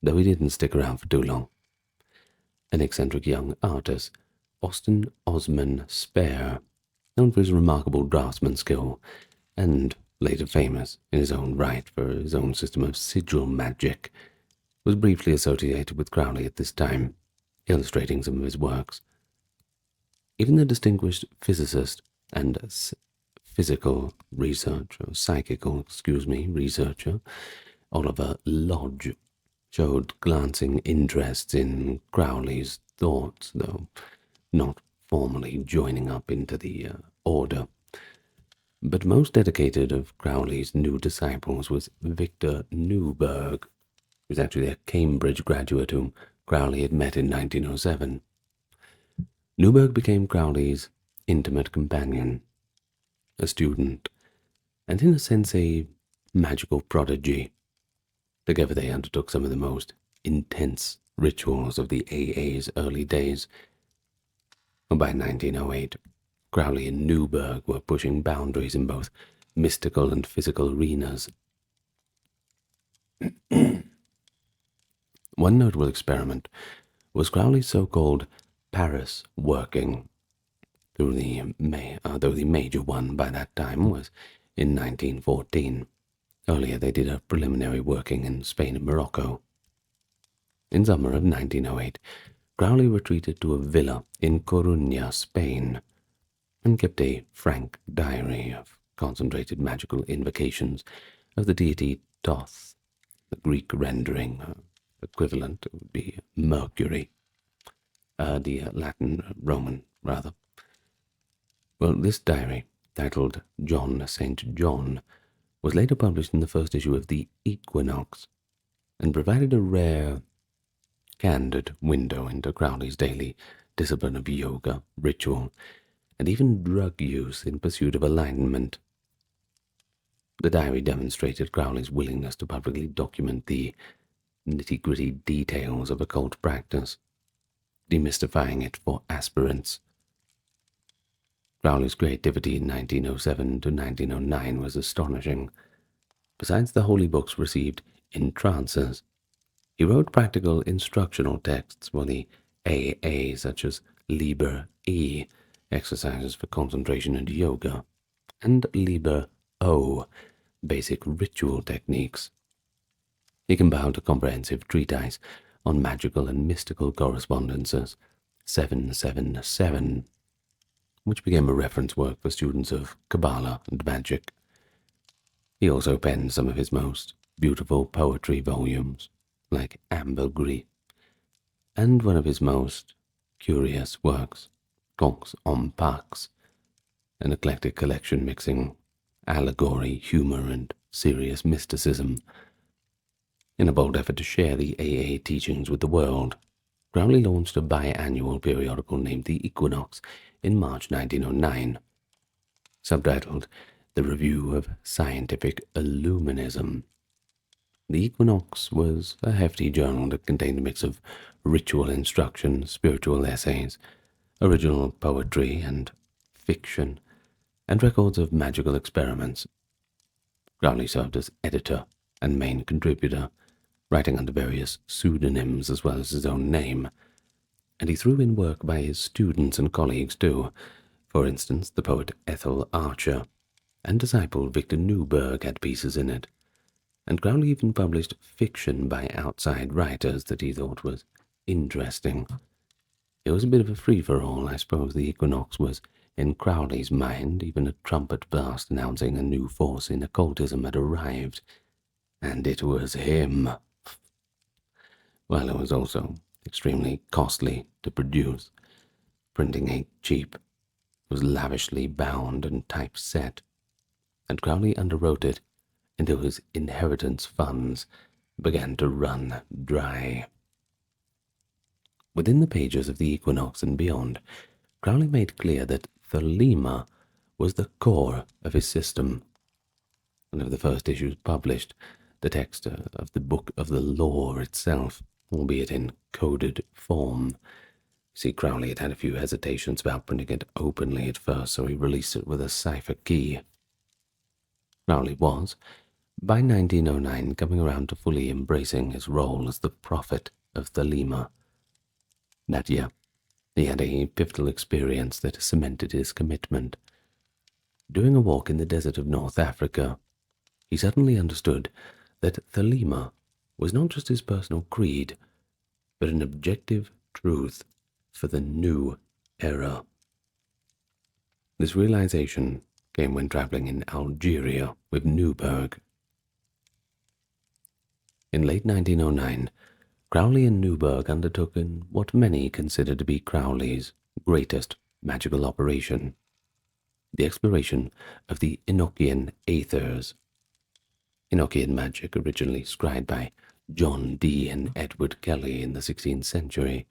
though he didn't stick around for too long. An eccentric young artist, Austin Osman Spare, known for his remarkable draftsman skill, and later famous in his own right for his own system of sigil magic, was briefly associated with Crowley at this time, illustrating some of his works. Even the distinguished physicist and psychical researcher, Oliver Lodge, showed glancing interests in Crowley's thoughts, though not formally joining up into the order. But most dedicated of Crowley's new disciples was Victor Newberg, who was actually a Cambridge graduate whom Crowley had met in 1907. Newberg became Crowley's intimate companion, a student, and in a sense a magical prodigy. Together they undertook some of the most intense rituals of the AA's early days. By 1908, Crowley and Newberg were pushing boundaries in both mystical and physical arenas. One notable experiment was Crowley's so-called Paris working, though the major one by that time was in 1914. Earlier they did a preliminary working in Spain and Morocco. In summer of 1908, Crowley retreated to a villa in Coruña, Spain, and kept a frank diary of concentrated magical invocations of the deity Thoth. The Greek rendering equivalent would be Mercury. The Latin, Roman, rather. Well, this diary, titled John St. John, was later published in the first issue of the Equinox, and provided a rare, candid window into Crowley's daily discipline of yoga, ritual, and even drug use in pursuit of enlightenment. The diary demonstrated Crowley's willingness to publicly document the nitty-gritty details of occult practice, demystifying it for aspirants. Crowley's creativity in 1907 to 1909 was astonishing. Besides the holy books received in trances, he wrote practical instructional texts for the AA, such as Liber E, exercises for concentration and yoga, and Liber O, basic ritual techniques. He compiled a comprehensive treatise on magical and mystical correspondences, 777, which became a reference work for students of Kabbalah and magic. He also penned some of his most beautiful poetry volumes, like Ambergris, and one of his most curious works, Contes en Pax, an eclectic collection mixing allegory, humor, and serious mysticism. In a bold effort to share the AA teachings with the world, Crowley launched a biannual periodical named The Equinox in March 1909, subtitled The Review of Scientific Illuminism. The Equinox was a hefty journal that contained a mix of ritual instruction, spiritual essays, original poetry and fiction, and records of magical experiments. Crowley served as editor and main contributor, writing under various pseudonyms as well as his own name, and he threw in work by his students and colleagues too. For instance, the poet Ethel Archer and disciple Victor Newberg had pieces in it, and Crowley even published fiction by outside writers that he thought was interesting. It was a bit of a free-for-all. I suppose the Equinox was, in Crowley's mind, even a trumpet blast announcing a new force in occultism had arrived, and it was him. Well, it was also extremely costly to produce. Printing ink cheap, was lavishly bound and typeset, and Crowley underwrote it until his inheritance funds began to run dry. Within the pages of the Equinox and beyond, Crowley made clear that Thelema was the core of his system. One of the first issues published, the text of the Book of the Law itself, albeit in coded form. See, Crowley had had a few hesitations about printing it openly at first, so he released it with a cipher key. Crowley was, by 1909, coming around to fully embracing his role as the prophet of Thelema. That year, he had a pivotal experience that cemented his commitment. During a walk in the desert of North Africa, he suddenly understood that Thelema was not just his personal creed, but an objective truth for the new era. This realization came when traveling in Algeria with Newberg. In late 1909, Crowley and Newberg undertook in what many consider to be Crowley's greatest magical operation, the exploration of the Enochian aethers. Enochian magic, originally scribed by John Dee and Edward Kelly in the 16th century,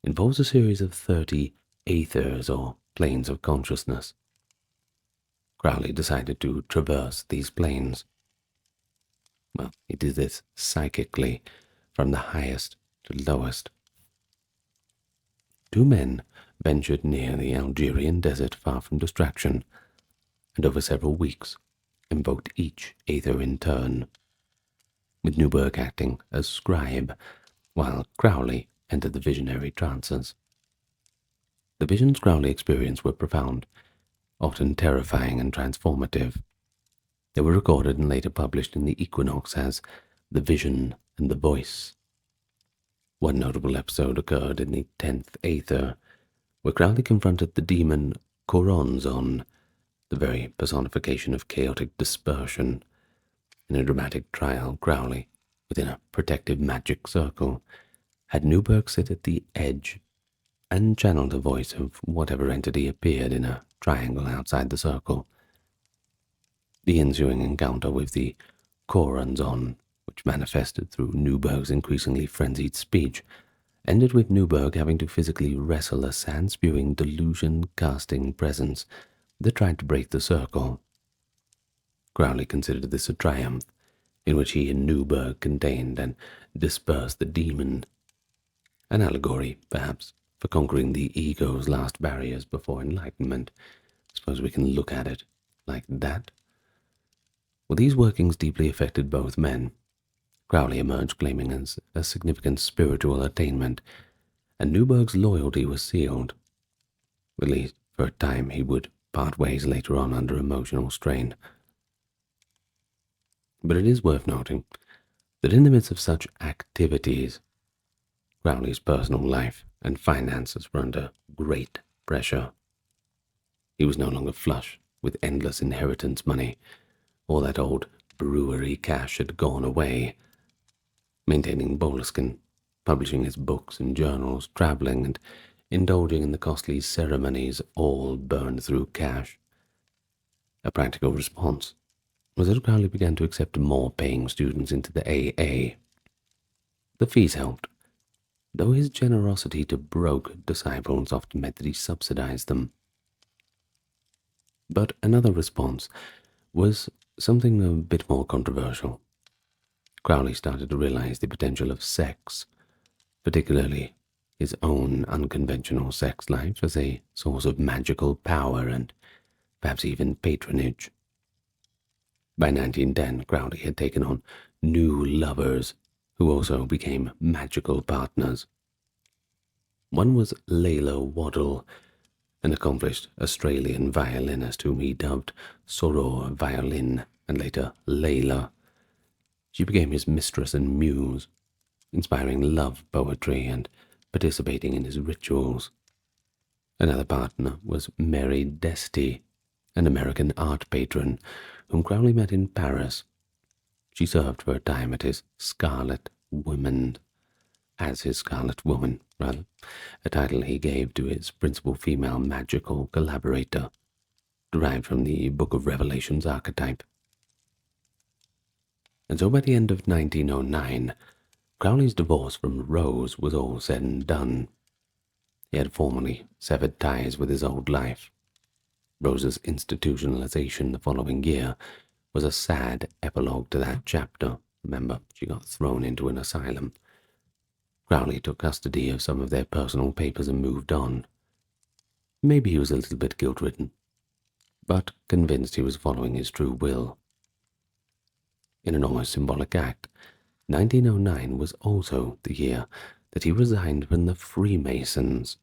involves a series of 30 aethers or planes of consciousness. Crowley decided to traverse these planes. Well, he did this psychically, from the highest to lowest. Two men ventured near the Algerian desert far from distraction, and over several weeks invoked each aether in turn, with Newberg acting as scribe, while Crowley entered the visionary trances. The visions Crowley experienced were profound, often terrifying and transformative. They were recorded and later published in the Equinox as The Vision and the Voice. One notable episode occurred in the 10th Aether, where Crowley confronted the demon Choronzon, the very personification of chaotic dispersion. In a dramatic trial, Crowley, within a protective magic circle, had Newberg sit at the edge and channel the voice of whatever entity appeared in a triangle outside the circle. The ensuing encounter with the Choronzon, which manifested through Newberg's increasingly frenzied speech, ended with Newberg having to physically wrestle a sand-spewing, delusion-casting presence that tried to break the circle. Crowley considered this a triumph, in which he and Newberg contained and dispersed the demon. An allegory, perhaps, for conquering the ego's last barriers before enlightenment. Suppose we can look at it like that. Well, these workings deeply affected both men. Crowley emerged claiming as a significant spiritual attainment, and Newberg's loyalty was sealed. At least for a time. He would part ways later on under emotional strain. But it is worth noting that in the midst of such activities, Crowley's personal life and finances were under great pressure. He was no longer flush with endless inheritance money. All that old brewery cash had gone away. Maintaining Boleskine, publishing his books and journals, traveling, and indulging in the costly ceremonies all burned through cash. A practical response was that Crowley began to accept more paying students into the AA. The fees helped, though his generosity to broke disciples often meant that he subsidized them. But another response was something a bit more controversial. Crowley started to realize the potential of sex, particularly his own unconventional sex life, as a source of magical power and perhaps even patronage. By 1910, Crowley had taken on new lovers who also became magical partners. One was Layla Waddle, an accomplished Australian violinist whom he dubbed Soror Violin and later Layla. She became his mistress and muse, inspiring love poetry and participating in his rituals. Another partner was Mary Desty, an American art patron whom Crowley met in Paris. She served for a time as his Scarlet Woman, a title he gave to his principal female magical collaborator, derived from the Book of Revelations archetype. And so by the end of 1909, Crowley's divorce from Rose was all said and done. He had formally severed ties with his old life. Rose's institutionalization the following year was a sad epilogue to that chapter. Remember, she got thrown into an asylum. Crowley took custody of some of their personal papers and moved on. Maybe he was a little bit guilt-ridden, but convinced he was following his true will. In an almost symbolic act, 1909 was also the year that he resigned from the Freemasons,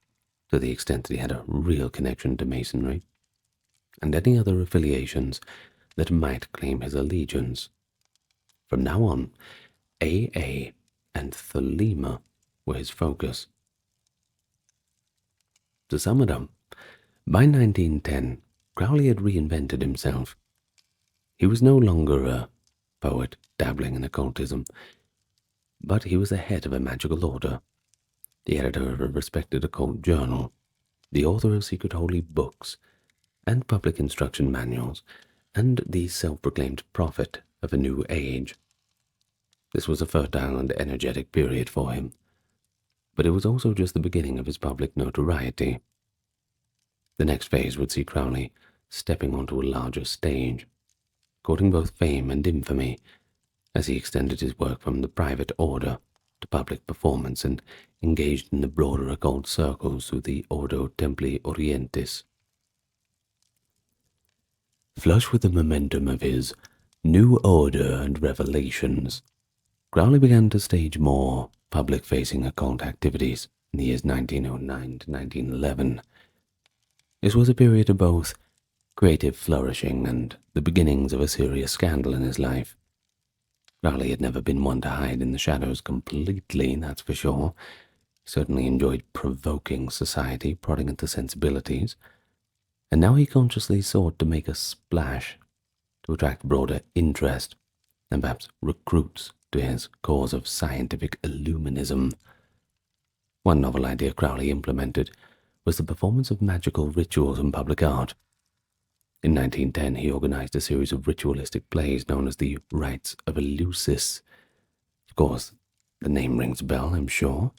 to the extent that he had a real connection to Masonry, and any other affiliations that might claim his allegiance. From now on, AA and Thelema were his focus. To sum it up, by 1910, Crowley had reinvented himself. He was no longer a poet dabbling in occultism, but he was the head of a magical order, the editor of a respected occult journal, the author of secret holy books and public instruction manuals, and the self-proclaimed prophet of a new age. This was a fertile and energetic period for him, but it was also just the beginning of his public notoriety. The next phase would see Crowley stepping onto a larger stage, courting both fame and infamy, as he extended his work from the private order to public performance and engaged in the broader occult circles through the Ordo Templi Orientis. Flush with the momentum of his new order and revelations, Crowley began to stage more public-facing occult activities in the years 1909 to 1911. This was a period of both creative flourishing and the beginnings of a serious scandal in his life. Crowley had never been one to hide in the shadows completely, that's for sure. He certainly enjoyed provoking society, prodding at the sensibilities, and now he consciously sought to make a splash, to attract broader interest, and perhaps recruits to his cause of scientific illuminism. One novel idea Crowley implemented was the performance of magical rituals in public art. In 1910, he organized a series of ritualistic plays known as the Rites of Eleusis. Of course, the name rings a bell, I'm sure.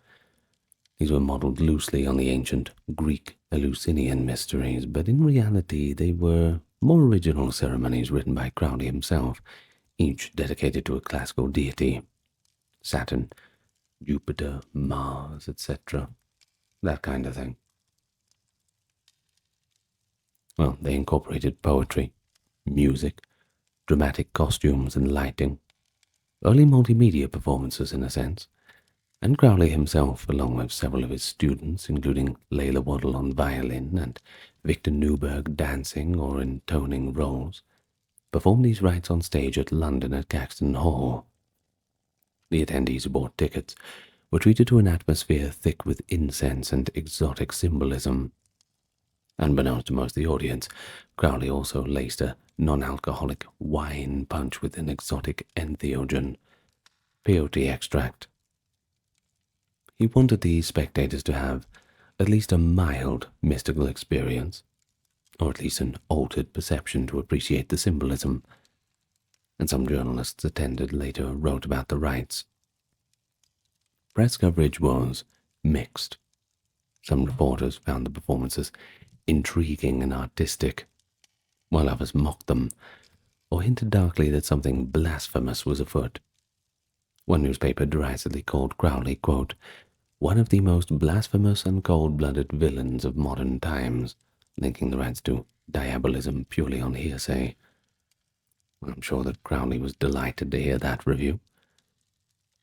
These were modeled loosely on the ancient Greek Eleusinian mysteries, but in reality they were more original ceremonies written by Crowley himself, each dedicated to a classical deity. Saturn, Jupiter, Mars, etc. That kind of thing. Well, they incorporated poetry, music, dramatic costumes and lighting, early multimedia performances in a sense, and Crowley himself, along with several of his students, including Layla Waddle on violin and Victor Newberg dancing or intoning roles, performed these rites on stage at London at Caxton Hall. The attendees who bought tickets were treated to an atmosphere thick with incense and exotic symbolism. Unbeknownst to most of the audience, Crowley also laced a non-alcoholic wine punch with an exotic entheogen, peyote extract. He wanted the spectators to have at least a mild mystical experience, or at least an altered perception to appreciate the symbolism, and some journalists attended later wrote about the rites. Press coverage was mixed. Some reporters found the performances intriguing and artistic, while others mocked them, or hinted darkly that something blasphemous was afoot. One newspaper derisively called Crowley, quote, one of the most blasphemous and cold-blooded villains of modern times, linking the rites to diabolism purely on hearsay. I'm sure that Crowley was delighted to hear that review.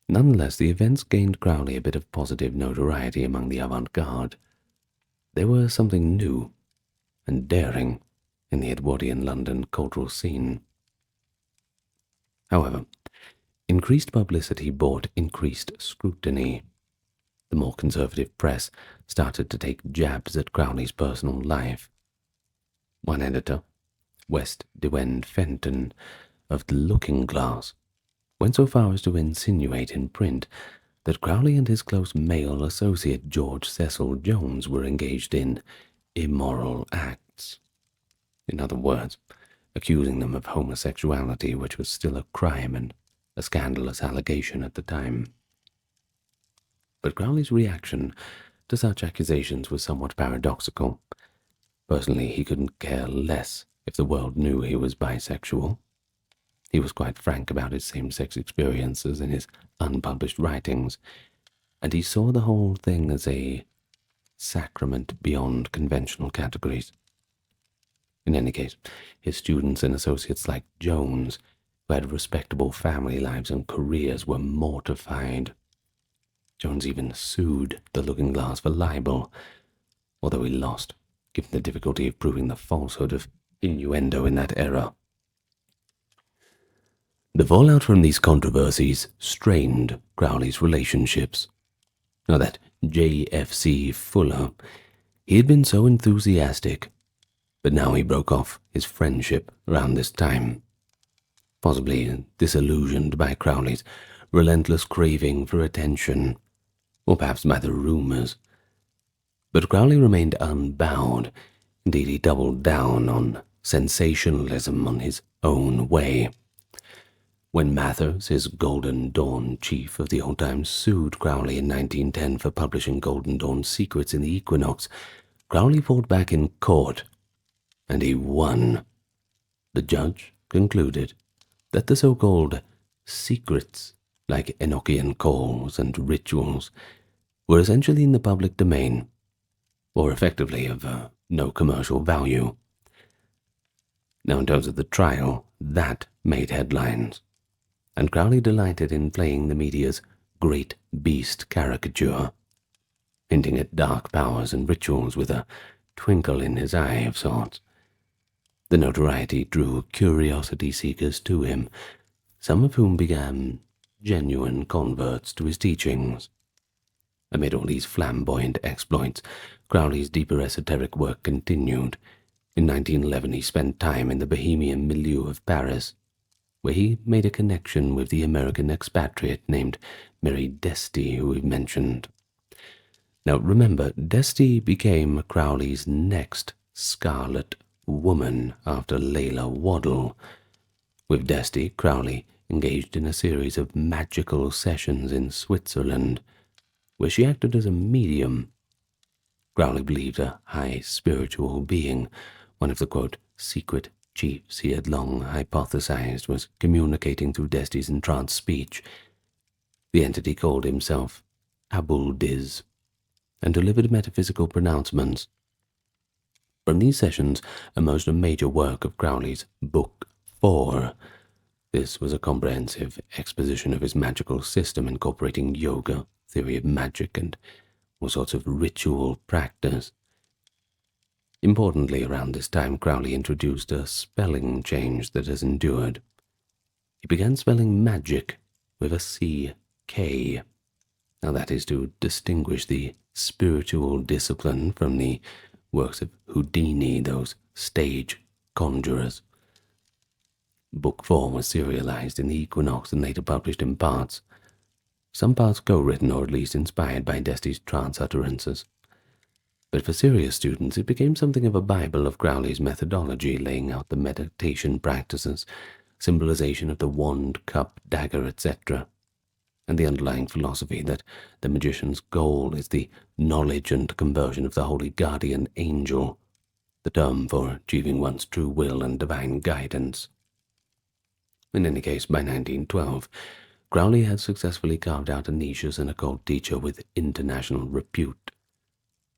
Nonetheless, the events gained Crowley a bit of positive notoriety among the avant-garde. There was something new and daring in the Edwardian London cultural scene. However, increased publicity brought increased scrutiny. The more conservative press started to take jabs at Crowley's personal life. One editor, West Dewend Fenton of The Looking Glass, went so far as to insinuate in print that Crowley and his close male associate George Cecil Jones were engaged in immoral acts. In other words, accusing them of homosexuality, which was still a crime and a scandalous allegation at the time. But Crowley's reaction to such accusations was somewhat paradoxical. Personally, he couldn't care less if the world knew he was bisexual. He was quite frank about his same-sex experiences in his unpublished writings, and he saw the whole thing as a sacrament beyond conventional categories. In any case, his students and associates like Jones, who had respectable family lives and careers, were mortified. Jones even sued The Looking Glass for libel, although he lost, given the difficulty of proving the falsehood of innuendo in that era. The fallout from these controversies strained Crowley's relationships. Now that J.F.C. Fuller, he had been so enthusiastic, but now he broke off his friendship around this time, possibly disillusioned by Crowley's relentless craving for attention, or perhaps by the rumors. But Crowley remained unbowed. Indeed, he doubled down on sensationalism on his own way. When Mathers, his Golden Dawn chief of the old times, sued Crowley in 1910 for publishing Golden Dawn's secrets in the Equinox, Crowley fought back in court, and he won. The judge concluded that the so-called secrets, like Enochian calls and rituals, were essentially in the public domain, or effectively of no commercial value. Now, in terms of the trial, that made headlines, and Crowley delighted in playing the media's great beast caricature, hinting at dark powers and rituals with a twinkle in his eye of sorts. The notoriety drew curiosity seekers to him, some of whom began genuine converts to his teachings. Amid all these flamboyant exploits, Crowley's deeper esoteric work continued. In 1911 he spent time in the bohemian milieu of Paris, where he made a connection with the American expatriate named Mary Desty, who we mentioned. Now remember, Desty became Crowley's next Scarlet Woman after Layla Waddell. With Desty, Crowley engaged in a series of magical sessions in Switzerland, where she acted as a medium. Crowley believed a high spiritual being, one of the, quote, secret chiefs he had long hypothesized was communicating through Desty's entranced speech. The entity called himself Abul-Diz and delivered metaphysical pronouncements. From these sessions emerged a major work of Crowley's Book 4. This was a comprehensive exposition of his magical system incorporating yoga, theory of magic, and all sorts of ritual practice. Importantly, around this time, Crowley introduced a spelling change that has endured. He began spelling magic with a C-K. Now that is to distinguish the spiritual discipline from the works of Houdini, those stage conjurers. Book 4 was serialized in the Equinox and later published in parts, some parts co-written or at least inspired by Desty's trance utterances. But for serious students, it became something of a Bible of Crowley's methodology, laying out the meditation practices, symbolization of the wand, cup, dagger, etc., and the underlying philosophy that the magician's goal is the knowledge and conversion of the holy guardian angel, the term for achieving one's true will and divine guidance. In any case, by 1912, Crowley had successfully carved out a niche as an occult teacher with international repute.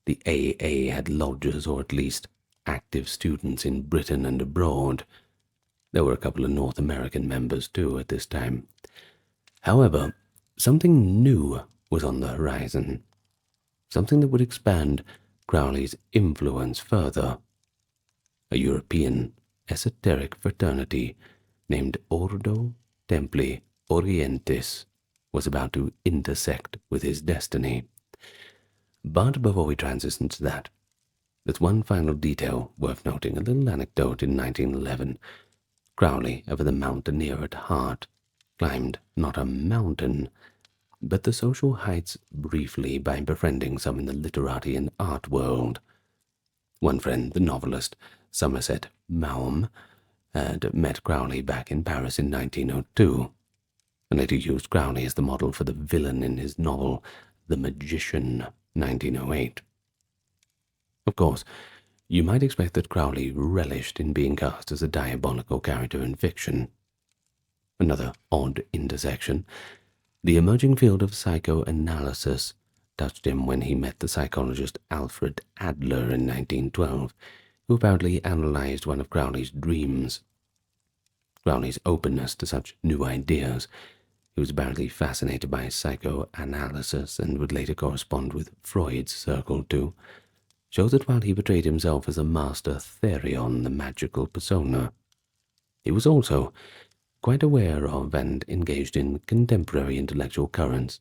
The AA had lodges, or at least active students, in Britain and abroad. There were a couple of North American members too at this time. However, something new was on the horizon, something that would expand Crowley's influence further. A European esoteric fraternity named Ordo Templi Orientis was about to intersect with his destiny. But before we transition to that, there's one final detail worth noting, a little anecdote. In 1911, Crowley, ever the mountaineer at heart, climbed not a mountain, but the social heights briefly by befriending some in the literati and art world. One friend, the novelist Somerset Maugham, had met Crowley back in Paris in 1902, and later used Crowley as the model for the villain in his novel The Magician, 1908. Of course, you might expect that Crowley relished in being cast as a diabolical character in fiction. Another odd intersection, the emerging field of psychoanalysis, touched him when he met the psychologist Alfred Adler in 1912, who apparently analyzed one of Crowley's dreams. Crowley's openness to such new ideas, he was apparently fascinated by psychoanalysis and would later correspond with Freud's circle too, shows that while he portrayed himself as a master therion, the magical persona, he was also quite aware of and engaged in contemporary intellectual currents.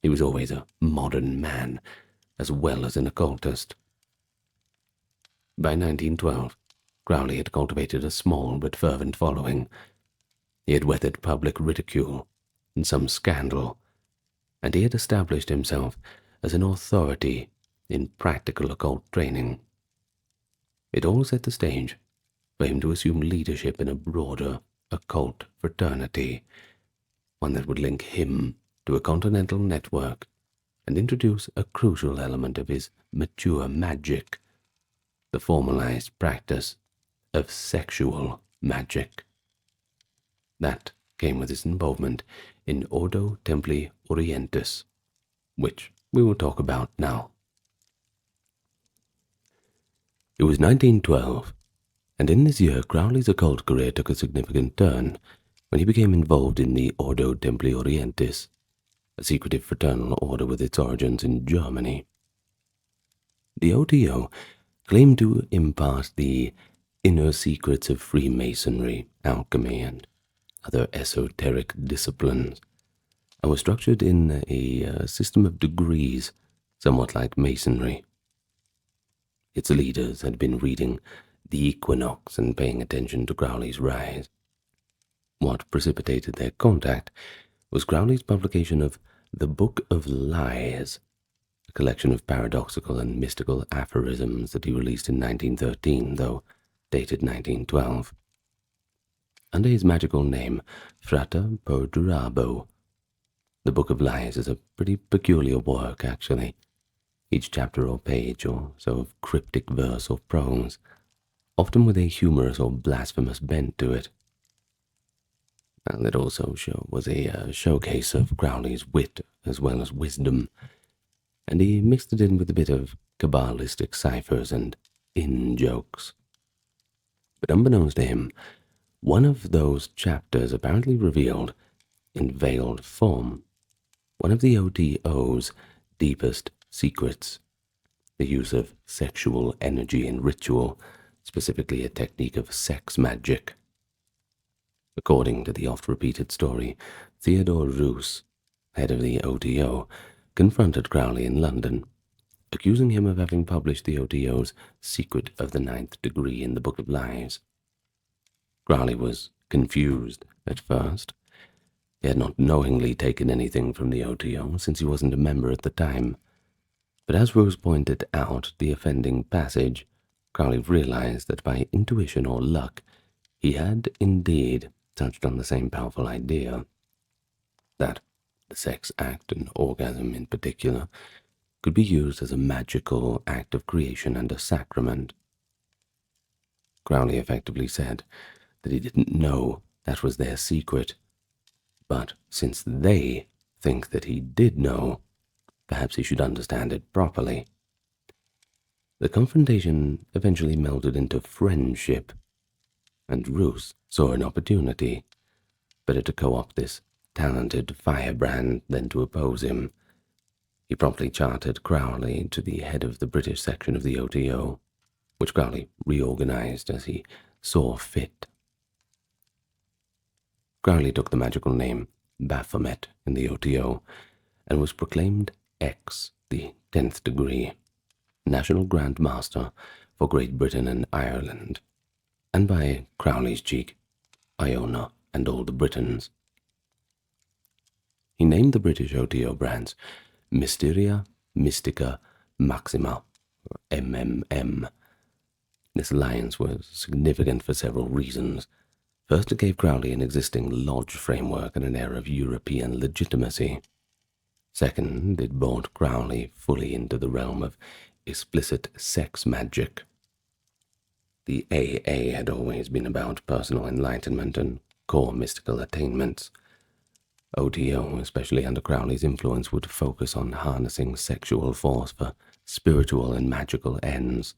He was always a modern man, as well as an occultist. By 1912, Crowley had cultivated a small but fervent following. He had weathered public ridicule and some scandal, and he had established himself as an authority in practical occult training. It all set the stage for him to assume leadership in a broader occult fraternity, one that would link him to a continental network and introduce a crucial element of his mature magic, the formalized practice of sexual magic. That came with his involvement in Ordo Templi Orientis, which we will talk about now. It was 1912, and in this year Crowley's occult career took a significant turn when he became involved in the Ordo Templi Orientis, a secretive fraternal order with its origins in Germany. The OTO claimed to impart the inner secrets of Freemasonry, alchemy, and other esoteric disciplines, and was structured in a system of degrees, somewhat like Masonry. Its leaders had been reading the equinox and paying attention to Crowley's rise. What precipitated their contact was Crowley's publication of The Book of Lies, a collection of paradoxical and mystical aphorisms that he released in 1913, though dated 1912. Under his magical name, Frater Perdurabo, The Book of Lies is a pretty peculiar work, actually. Each chapter or page or so of cryptic verse or prose, often with a humorous or blasphemous bent to it. And it also was a showcase of Crowley's wit as well as wisdom, and he mixed it in with a bit of Kabbalistic ciphers and in-jokes. But unbeknownst to him, one of those chapters apparently revealed, in veiled form, one of the OTO's deepest secrets, the use of sexual energy in ritual, specifically a technique of sex magic. According to the oft-repeated story, Theodore Roos, head of the OTO, confronted Crowley in London, accusing him of having published the OTO's Secret of the Ninth Degree in the Book of Lies. Crowley was confused at first. He had not knowingly taken anything from the OTO, since he wasn't a member at the time. But as Roos pointed out the offending passage, Crowley realized that by intuition or luck, he had indeed touched on the same powerful idea, that the sex act, and orgasm in particular, could be used as a magical act of creation and a sacrament. Crowley effectively said that he didn't know that was their secret, but since they think that he did know, perhaps he should understand it properly. The confrontation eventually melted into friendship, and Roos saw an opportunity, better to co-opt this talented firebrand than to oppose him. He promptly chartered Crowley to the head of the British section of the OTO, which Crowley reorganized as he saw fit. Crowley took the magical name Baphomet in the OTO and was proclaimed X, the 10th degree, National Grand Master for Great Britain and Ireland, and by Crowley's cheek, Iona and all the Britons. He named the British OTO brands Mysteria, Mystica, Maxima, or MMM. This alliance was significant for several reasons. First, it gave Crowley an existing lodge framework and an air of European legitimacy. Second, it brought Crowley fully into the realm of explicit sex magic. The AA had always been about personal enlightenment and core mystical attainments. OTO, especially under Crowley's influence, would focus on harnessing sexual force for spiritual and magical ends.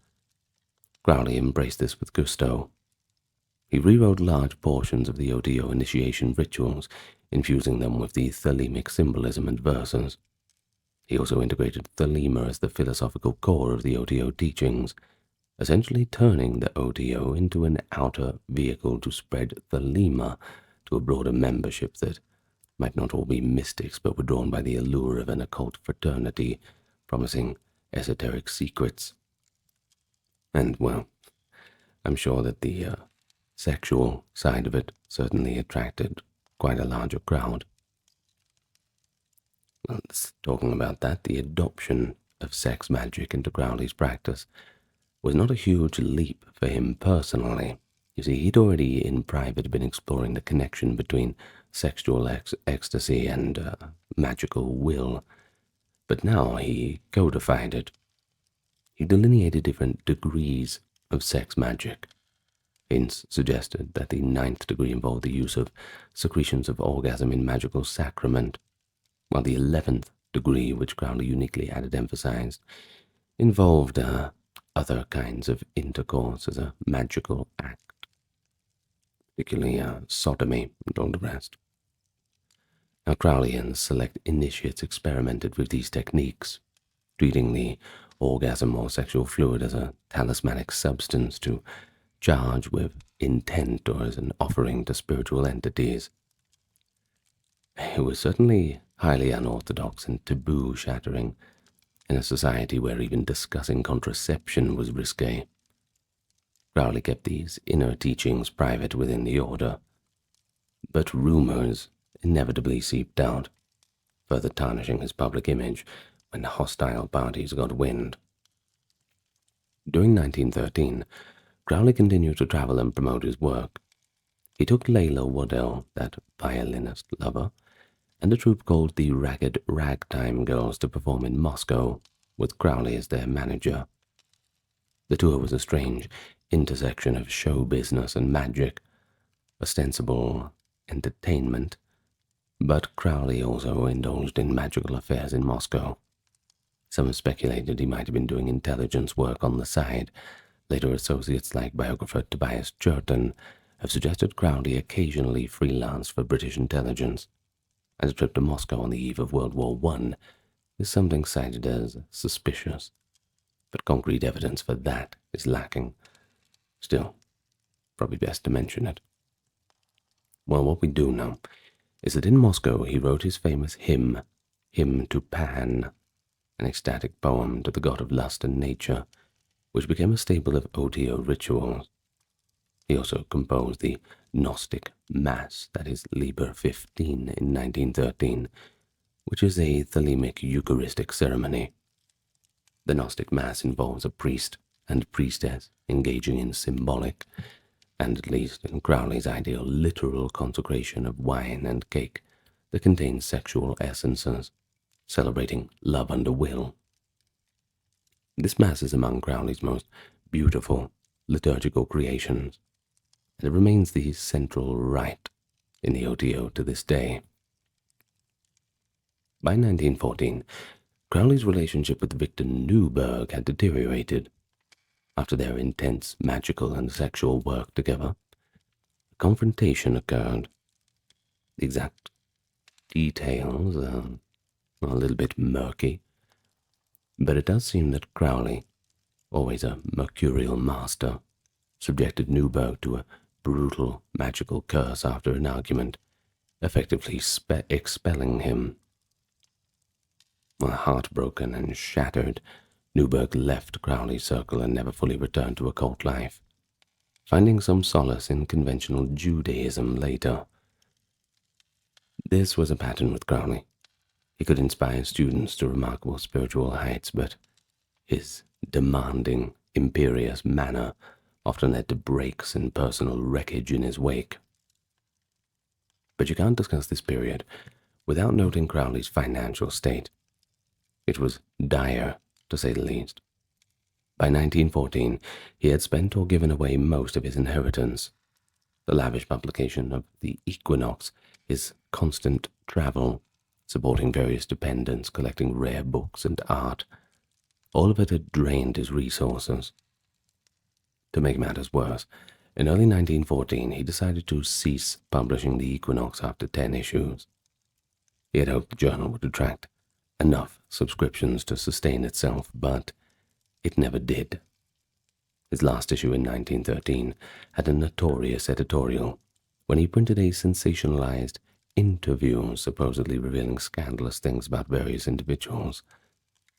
Crowley embraced this with gusto. He rewrote large portions of the OTO initiation rituals, infusing them with the thelemic symbolism and verses. He also integrated thelema as the philosophical core of the OTO teachings, essentially turning the OTO into an outer vehicle to spread thelema to a broader membership that might not all be mystics, but were drawn by the allure of an occult fraternity, promising esoteric secrets. And, well, I'm sure that the sexual side of it certainly attracted quite a larger crowd. Well, talking about that, the adoption of sex magic into Crowley's practice was not a huge leap for him personally. You see, he'd already in private been exploring the connection between sexual ecstasy and magical will, but now he codified it. He delineated different degrees of sex magic. Hints suggested that the 9th degree involved the use of secretions of orgasm in magical sacrament, while the 11th degree, which Crowley uniquely added emphasized, involved other kinds of intercourse as a magical act, particularly sodomy and all the rest. Now, Crowley and select initiates experimented with these techniques, treating the orgasm or sexual fluid as a talismanic substance to charge with intent or as an offering to spiritual entities. It was certainly highly unorthodox and taboo-shattering in a society where even discussing contraception was risque. Crowley kept these inner teachings private within the order, but rumors inevitably seeped out, further tarnishing his public image when hostile parties got wind. During 1913, Crowley continued to travel and promote his work. He took Layla Waddell, that violinist lover, and a troupe called the Ragged Ragtime Girls to perform in Moscow, with Crowley as their manager. The tour was a strange intersection of show business and magic, ostensible entertainment, but Crowley also indulged in magical affairs in Moscow. Some have speculated he might have been doing intelligence work on the side. Later associates like biographer Tobias Churton have suggested Crowley occasionally freelanced for British intelligence, and a trip to Moscow on the eve of World War I is something cited as suspicious, but concrete evidence for that is lacking. Still, probably best to mention it. Well, what we do know is that in Moscow he wrote his famous hymn to Pan, an ecstatic poem to the god of lust and nature, which became a staple of OTO rituals. He also composed the Gnostic Mass, that is Liber 15, in 1913, which is a thelemic Eucharistic ceremony. The Gnostic Mass involves a priest and priestess engaging in symbolic, and at least in Crowley's ideal, literal consecration of wine and cake that contains sexual essences, celebrating love under will. This Mass is among Crowley's most beautiful liturgical creations, and it remains the central rite in the OTO to this day. By 1914, Crowley's relationship with Victor Newberg had deteriorated. After their intense magical and sexual work together, a confrontation occurred. The exact details are a little bit murky, but it does seem that Crowley, always a mercurial master, subjected Newberg to a brutal magical curse after an argument, effectively expelling him. Heartbroken and shattered, Newberg left Crowley's circle and never fully returned to occult life, finding some solace in conventional Judaism later. This was a pattern with Crowley. He could inspire students to remarkable spiritual heights, but his demanding, imperious manner often led to breaks and personal wreckage in his wake. But you can't discuss this period without noting Crowley's financial state. It was dire, to say the least. By 1914, he had spent or given away most of his inheritance. The lavish publication of the Equinox, his constant travel, supporting various dependents, collecting rare books and art, all of it had drained his resources. To make matters worse, in early 1914 he decided to cease publishing the Equinox after 10 issues. He had hoped the journal would attract enough subscriptions to sustain itself, but it never did. His last issue in 1913 had a notorious editorial when he printed a sensationalized interview supposedly revealing scandalous things about various individuals,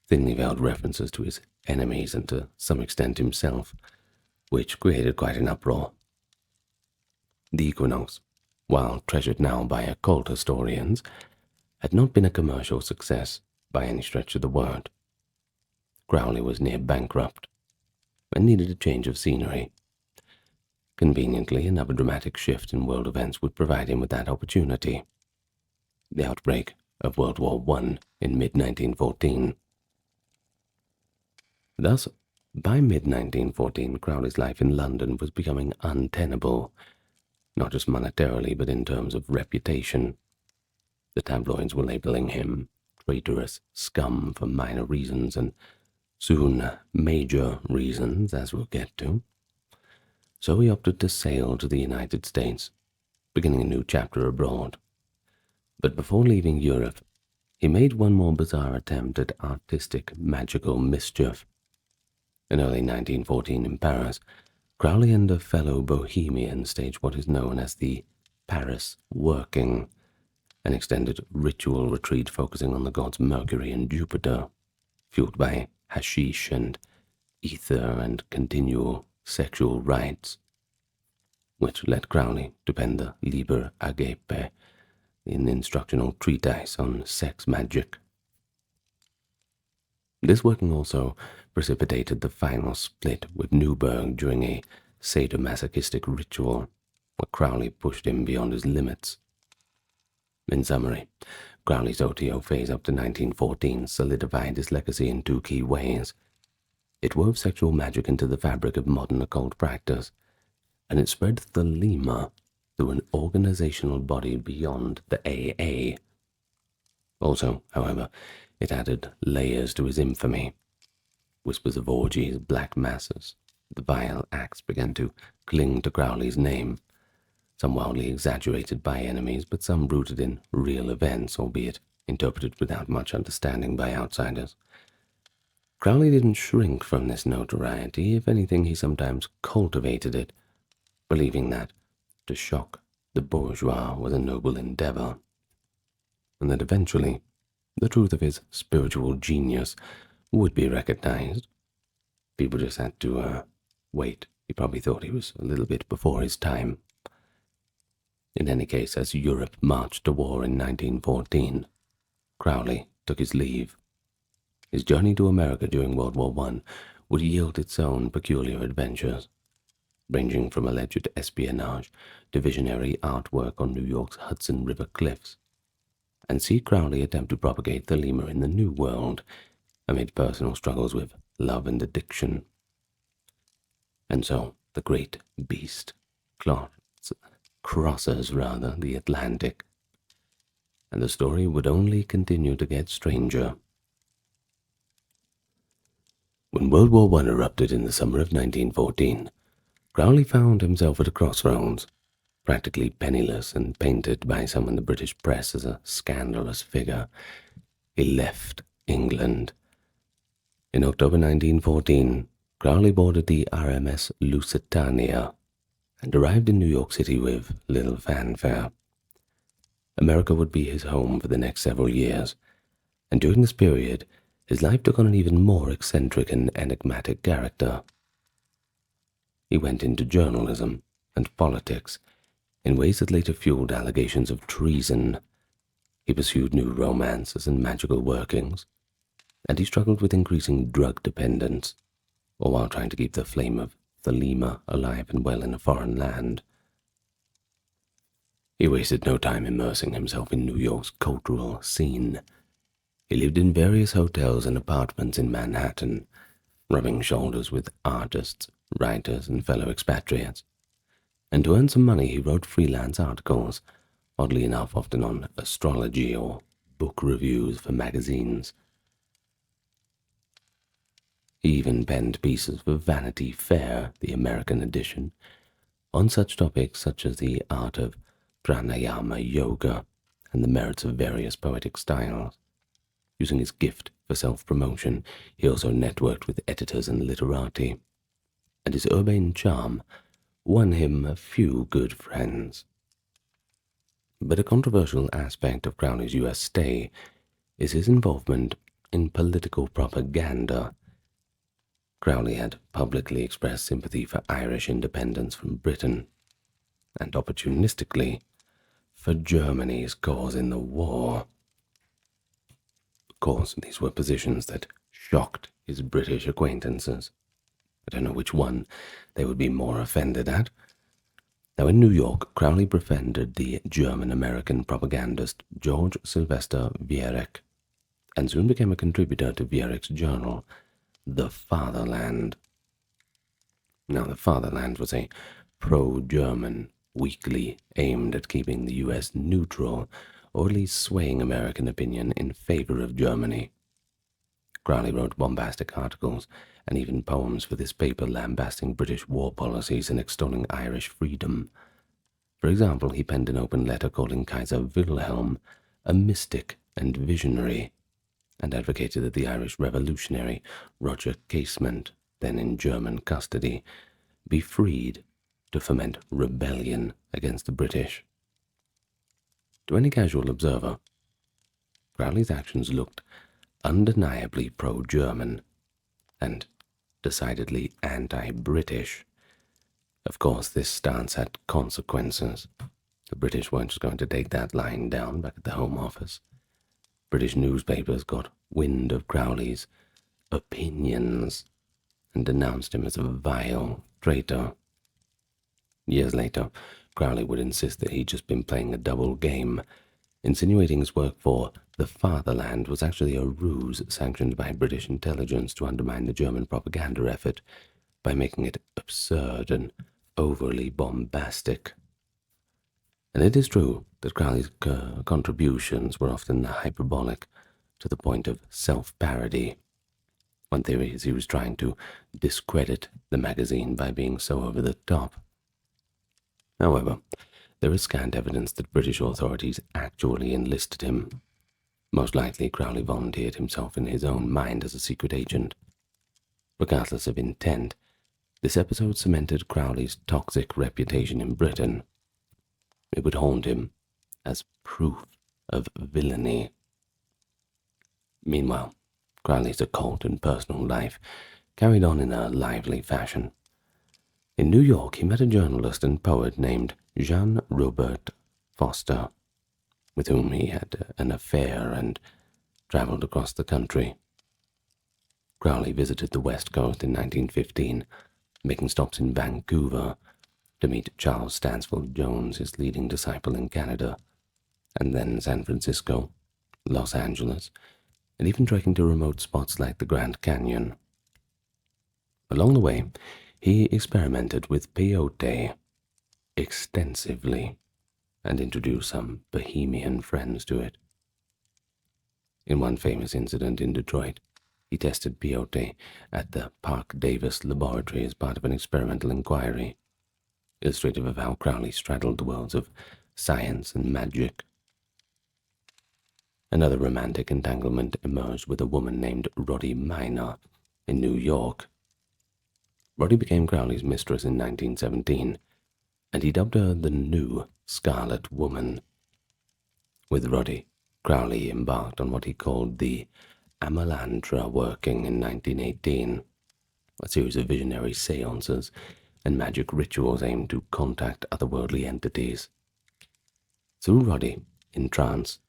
thinly veiled references to his enemies and to some extent himself, which created quite an uproar. The Equinox, while treasured now by occult historians, had not been a commercial success by any stretch of the word. Crowley was near bankrupt and needed a change of scenery. Conveniently, another dramatic shift in world events would provide him with that opportunity: the outbreak of World War I in mid-1914. Thus, by mid-1914, Crowley's life in London was becoming untenable, not just monetarily, but in terms of reputation. The tabloids were labeling him traitorous scum for minor reasons, and soon major reasons, as we'll get to. So he opted to sail to the United States, beginning a new chapter abroad. But before leaving Europe, he made one more bizarre attempt at artistic, magical mischief. In early 1914 in Paris, Crowley and a fellow bohemian staged what is known as the Paris Working, an extended ritual retreat focusing on the gods Mercury and Jupiter, fueled by hashish and ether and continual sexual rites, which led Crowley to pen the Liber Agape, an instructional treatise on sex magic. This working also precipitated the final split with Newberg during a sadomasochistic ritual, where Crowley pushed him beyond his limits. In summary, Crowley's OTO phase up to 1914 solidified his legacy in two key ways. It wove sexual magic into the fabric of modern occult practice, and it spread thelema through an organizational body beyond the AA. Also, however, it added layers to his infamy. Whispers of orgies, black masses, the vile acts began to cling to Crowley's name, some wildly exaggerated by enemies, but some rooted in real events, albeit interpreted without much understanding by outsiders. Crowley didn't shrink from this notoriety. If anything, he sometimes cultivated it, believing that to shock the bourgeois was a noble endeavor, and that eventually the truth of his spiritual genius would be recognized. People just had to wait. He probably thought he was a little bit before his time. In any case, as Europe marched to war in 1914, Crowley took his leave. His journey to America during World War I would yield its own peculiar adventures, ranging from alleged espionage to visionary artwork on New York's Hudson River cliffs, and see Crowley attempt to propagate thelema in the New World amid personal struggles with love and addiction. And so the great beast crosses the Atlantic, and the story would only continue to get stranger. When World War I erupted in the summer of 1914, Crowley found himself at a crossroads, practically penniless and painted by some in the British press as a scandalous figure. He left England. In October 1914, Crowley boarded the RMS Lusitania and arrived in New York City with little fanfare. America would be his home for the next several years, and during this period, his life took on an even more eccentric and enigmatic character. He went into journalism and politics in ways that later fueled allegations of treason. He pursued new romances and magical workings, and he struggled with increasing drug dependence, all while trying to keep the flame of thelema alive and well in a foreign land. He wasted no time immersing himself in New York's cultural scene. He lived in various hotels and apartments in Manhattan, rubbing shoulders with artists, writers, and fellow expatriates. And to earn some money, he wrote freelance articles, oddly enough often on astrology or book reviews for magazines. He even penned pieces for Vanity Fair, the American edition, on such topics such as the art of pranayama yoga and the merits of various poetic styles. Using his gift for self-promotion, he also networked with editors and literati, and his urbane charm won him a few good friends. But a controversial aspect of Crowley's U.S. stay is his involvement in political propaganda. Crowley had publicly expressed sympathy for Irish independence from Britain, and opportunistically for Germany's cause in the war. Of course, these were positions that shocked his British acquaintances. I don't know which one they would be more offended at. Now, in New York, Crowley befriended the German-American propagandist George Sylvester Viereck, and soon became a contributor to Viereck's journal, The Fatherland. Now, The Fatherland was a pro-German weekly aimed at keeping the U.S. neutral, or at least swaying American opinion in favor of Germany. Crowley wrote bombastic articles and even poems for this paper lambasting British war policies and extolling Irish freedom. For example, he penned an open letter calling Kaiser Wilhelm a mystic and visionary, and advocated that the Irish revolutionary Roger Casement, then in German custody, be freed to foment rebellion against the British. To any casual observer, Crowley's actions looked undeniably pro-German and decidedly anti-British. Of course, this stance had consequences. The British weren't just going to take that lying down back at the Home Office. British newspapers got wind of Crowley's opinions and denounced him as a vile traitor. Years later, Crowley would insist that he'd just been playing a double game, insinuating his work for the Fatherland was actually a ruse sanctioned by British intelligence to undermine the German propaganda effort by making it absurd and overly bombastic. And it is true that Crowley's contributions were often hyperbolic to the point of self-parody. One theory is he was trying to discredit the magazine by being so over the top. However, there is scant evidence that British authorities actually enlisted him. Most likely, Crowley volunteered himself in his own mind as a secret agent. Regardless of intent, this episode cemented Crowley's toxic reputation in Britain. It would haunt him as proof of villainy. Meanwhile, Crowley's occult and personal life carried on in a lively fashion. In New York, he met a journalist and poet named Jean Robert Foster, with whom he had an affair and traveled across the country. Crowley visited the West Coast in 1915, making stops in Vancouver to meet Charles Stansfield Jones, his leading disciple in Canada, and then San Francisco, Los Angeles, and even trekking to remote spots like the Grand Canyon. Along the way, he experimented with peyote extensively and introduced some bohemian friends to it. In one famous incident in Detroit, he tested peyote at the Park Davis Laboratory as part of an experimental inquiry, illustrative of how Crowley straddled the worlds of science and magic. Another romantic entanglement emerged with a woman named Roddy Minor in New York. Roddy became Crowley's mistress in 1917, and he dubbed her the New Scarlet Woman. With Roddy, Crowley embarked on what he called the Amalantra working in 1918, a series of visionary seances and magic rituals aimed to contact otherworldly entities. Through Roddy, in trance,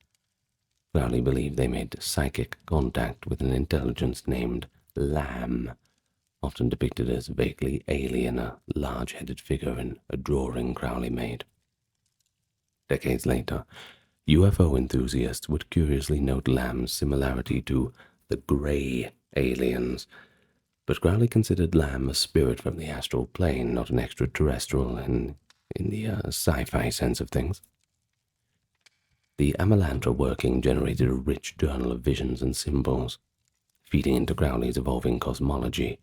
Crowley believed they made psychic contact with an intelligence named Lamb, often depicted as vaguely alien, a large-headed figure in a drawing Crowley made. Decades later, UFO enthusiasts would curiously note Lamb's similarity to the Grey aliens, but Crowley considered Lamb a spirit from the astral plane, not an extraterrestrial in the sci-fi sense of things. The Amalantra working generated a rich journal of visions and symbols, feeding into Crowley's evolving cosmology,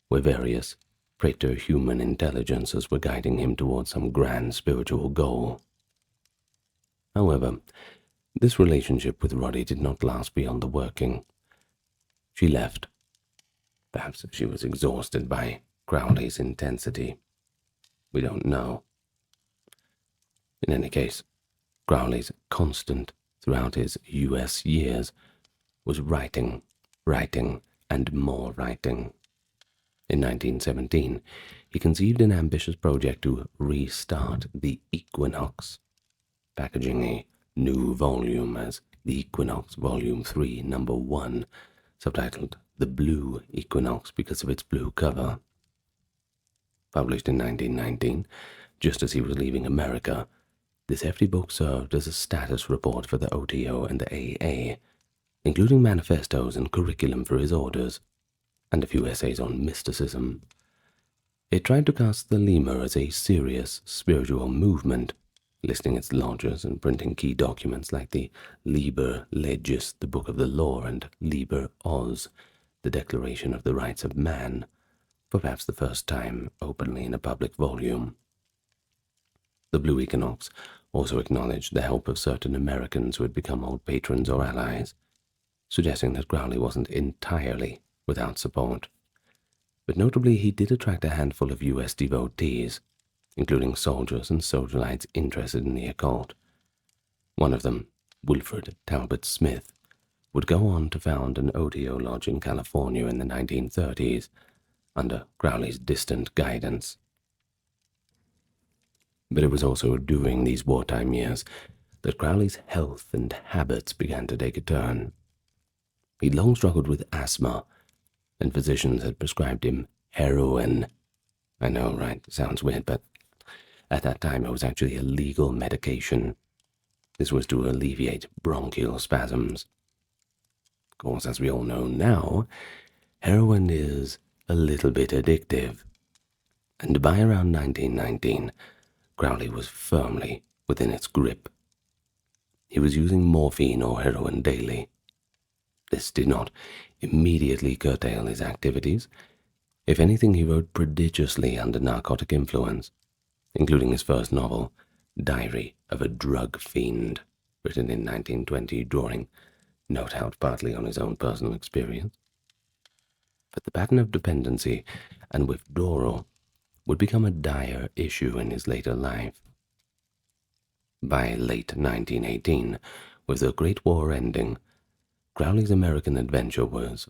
where various preter-human intelligences were guiding him towards some grand spiritual goal. However, this relationship with Roddy did not last beyond the working. She left. Perhaps she was exhausted by Crowley's intensity. We don't know. In any case, Crowley's constant throughout his US years was writing, and more writing. In 1917, he conceived an ambitious project to restart the Equinox, packaging a new volume as the Equinox Volume 3, Number 1, subtitled The Blue Equinox because of its blue cover. Published in 1919, just as he was leaving America, this hefty book served as a status report for the OTO and the AA, including manifestos and curriculum for his orders, and a few essays on mysticism. It tried to cast the lemur as a serious spiritual movement, listing its lodges and printing key documents like the Liber Legis, the Book of the Law, and Liber Oz, the Declaration of the Rights of Man, for perhaps the first time openly in a public volume. The Blue Equinox also acknowledged the help of certain Americans who had become old patrons or allies, suggesting that Crowley wasn't entirely without support. But notably, he did attract a handful of U.S. devotees, including soldiers and socialites interested in the occult. One of them, Wilfred Talbot Smith, would go on to found an Odio lodge in California in the 1930s, under Crowley's distant guidance. But it was also during these wartime years that Crowley's health and habits began to take a turn. He'd long struggled with asthma, and physicians had prescribed him heroin. I know, right? Sounds weird, but at that time it was actually a legal medication. This was to alleviate bronchial spasms. Of course, as we all know now, heroin is a little bit addictive. And by around 1919, Crowley was firmly within its grip. He was using morphine or heroin daily. This did not immediately curtail his activities. If anything, he wrote prodigiously under narcotic influence, including his first novel, Diary of a Drug Fiend, written in 1920, drawing no doubt partly on his own personal experience. But the pattern of dependency and withdrawal would become a dire issue in his later life. By late 1918, with the Great War ending, Crowley's American adventure was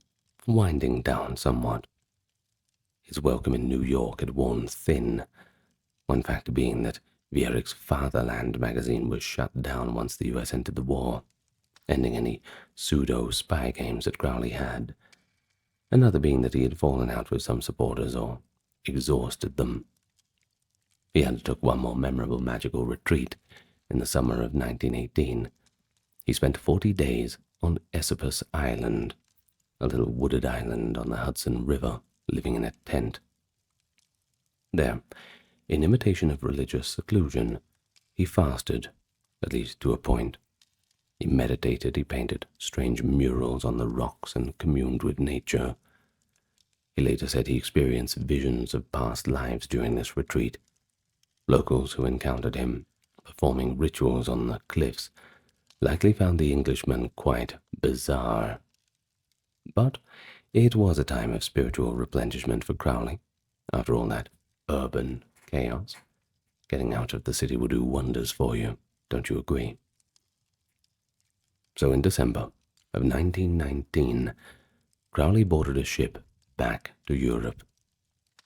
winding down somewhat. His welcome in New York had worn thin, one factor being that Vierik's Fatherland magazine was shut down once the U.S. entered the war, ending any pseudo-spy games that Crowley had. Another being that he had fallen out with some supporters or exhausted them. He undertook one more memorable magical retreat in the summer of 1918. He spent 40 days on Esopus Island, a little wooded island on the Hudson River, living in a tent. There, in imitation of religious seclusion, he fasted, at least to a point. He meditated, he painted strange murals on the rocks and communed with nature. He later said he experienced visions of past lives during this retreat. Locals who encountered him performing rituals on the cliffs likely found the Englishman quite bizarre. But it was a time of spiritual replenishment for Crowley. After all that urban chaos, getting out of the city will do wonders for you, don't you agree? So in December of 1919, Crowley boarded a ship back to Europe.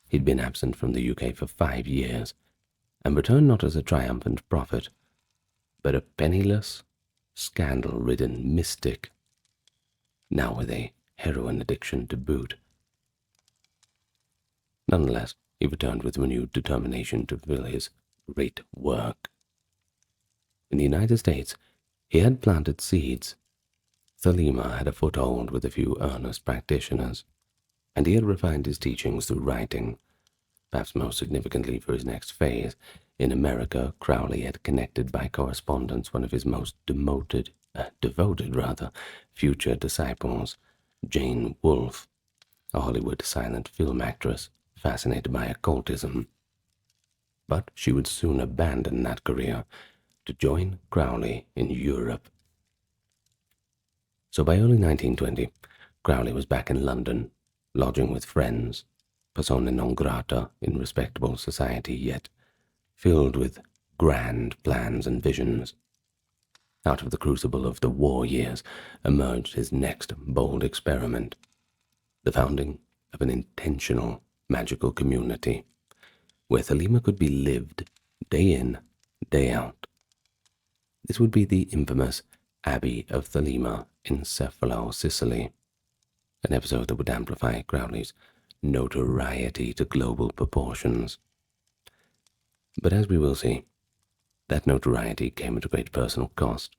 He'd been absent from the UK for 5 years, and returned not as a triumphant prophet, but a penniless, scandal-ridden mystic, now with a heroin addiction to boot. Nonetheless, he returned with renewed determination to fulfill his great work. In the United States, he had planted seeds. Thelema had a foothold with a few earnest practitioners, and he had refined his teachings through writing. Perhaps most significantly for his next phase, in America, Crowley had connected by correspondence one of his most devoted future disciples, Jane Wolfe, a Hollywood silent film actress fascinated by occultism. But she would soon abandon that career to join Crowley in Europe. So by early 1920, Crowley was back in London, lodging with friends, persona non grata in respectable society, yet filled with grand plans and visions. Out of the crucible of the war years emerged his next bold experiment, the founding of an intentional magical community, where Thelema could be lived day in, day out. This would be the infamous Abbey of Thelema in Cefalo, Sicily, an episode that would amplify Crowley's notoriety to global proportions. But as we will see, that notoriety came at a great personal cost,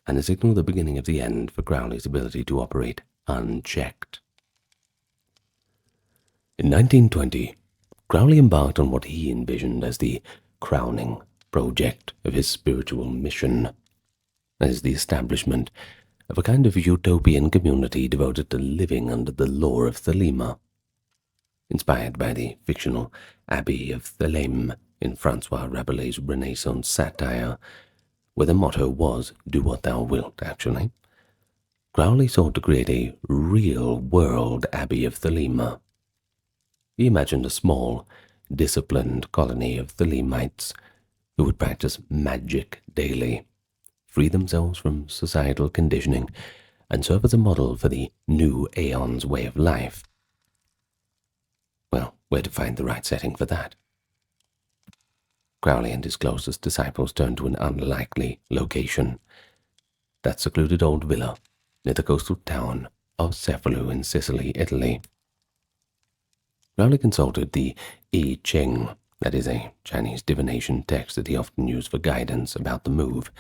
and signaled the beginning of the end for Crowley's ability to operate unchecked. In 1920, Crowley embarked on what he envisioned as the crowning project of his spiritual mission, as the establishment of a kind of utopian community devoted to living under the lore of Thelema. Inspired by the fictional Abbey of Theleme in Francois Rabelais' Renaissance satire, where the motto was, "Do what thou wilt," actually, Crowley sought to create a real-world Abbey of Thelema. He imagined a small, disciplined colony of Thelemites who would practice magic daily, free themselves from societal conditioning, and serve as a model for the new Aeon's way of life. Well, where to find the right setting for that? Crowley and his closest disciples turned to an unlikely location, that secluded old villa near the coastal town of Cefalù in Sicily, Italy. Crowley consulted the I Ching, that is a Chinese divination text that he often used for guidance about the move,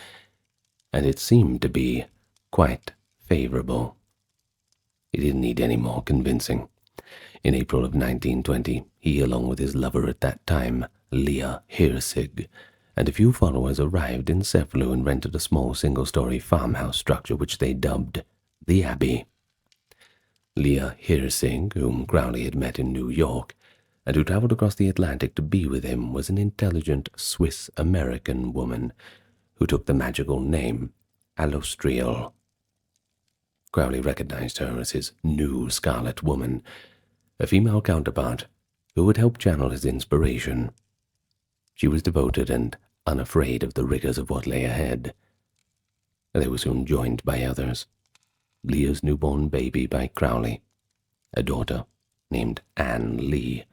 and it seemed to be quite favorable. He didn't need any more convincing. In April of 1920, he, along with his lover at that time, Leah Hirsig, and a few followers arrived in Cefalù and rented a small single-story farmhouse structure which they dubbed the Abbey. Leah Hirsig, whom Crowley had met in New York, and who traveled across the Atlantic to be with him, was an intelligent Swiss-American woman who took the magical name Aleistar. Crowley recognized her as his new Scarlet Woman, a female counterpart who would help channel his inspiration. She was devoted and unafraid of the rigors of what lay ahead. They were soon joined by others. Leah's newborn baby by Crowley, a daughter named Anne Lee.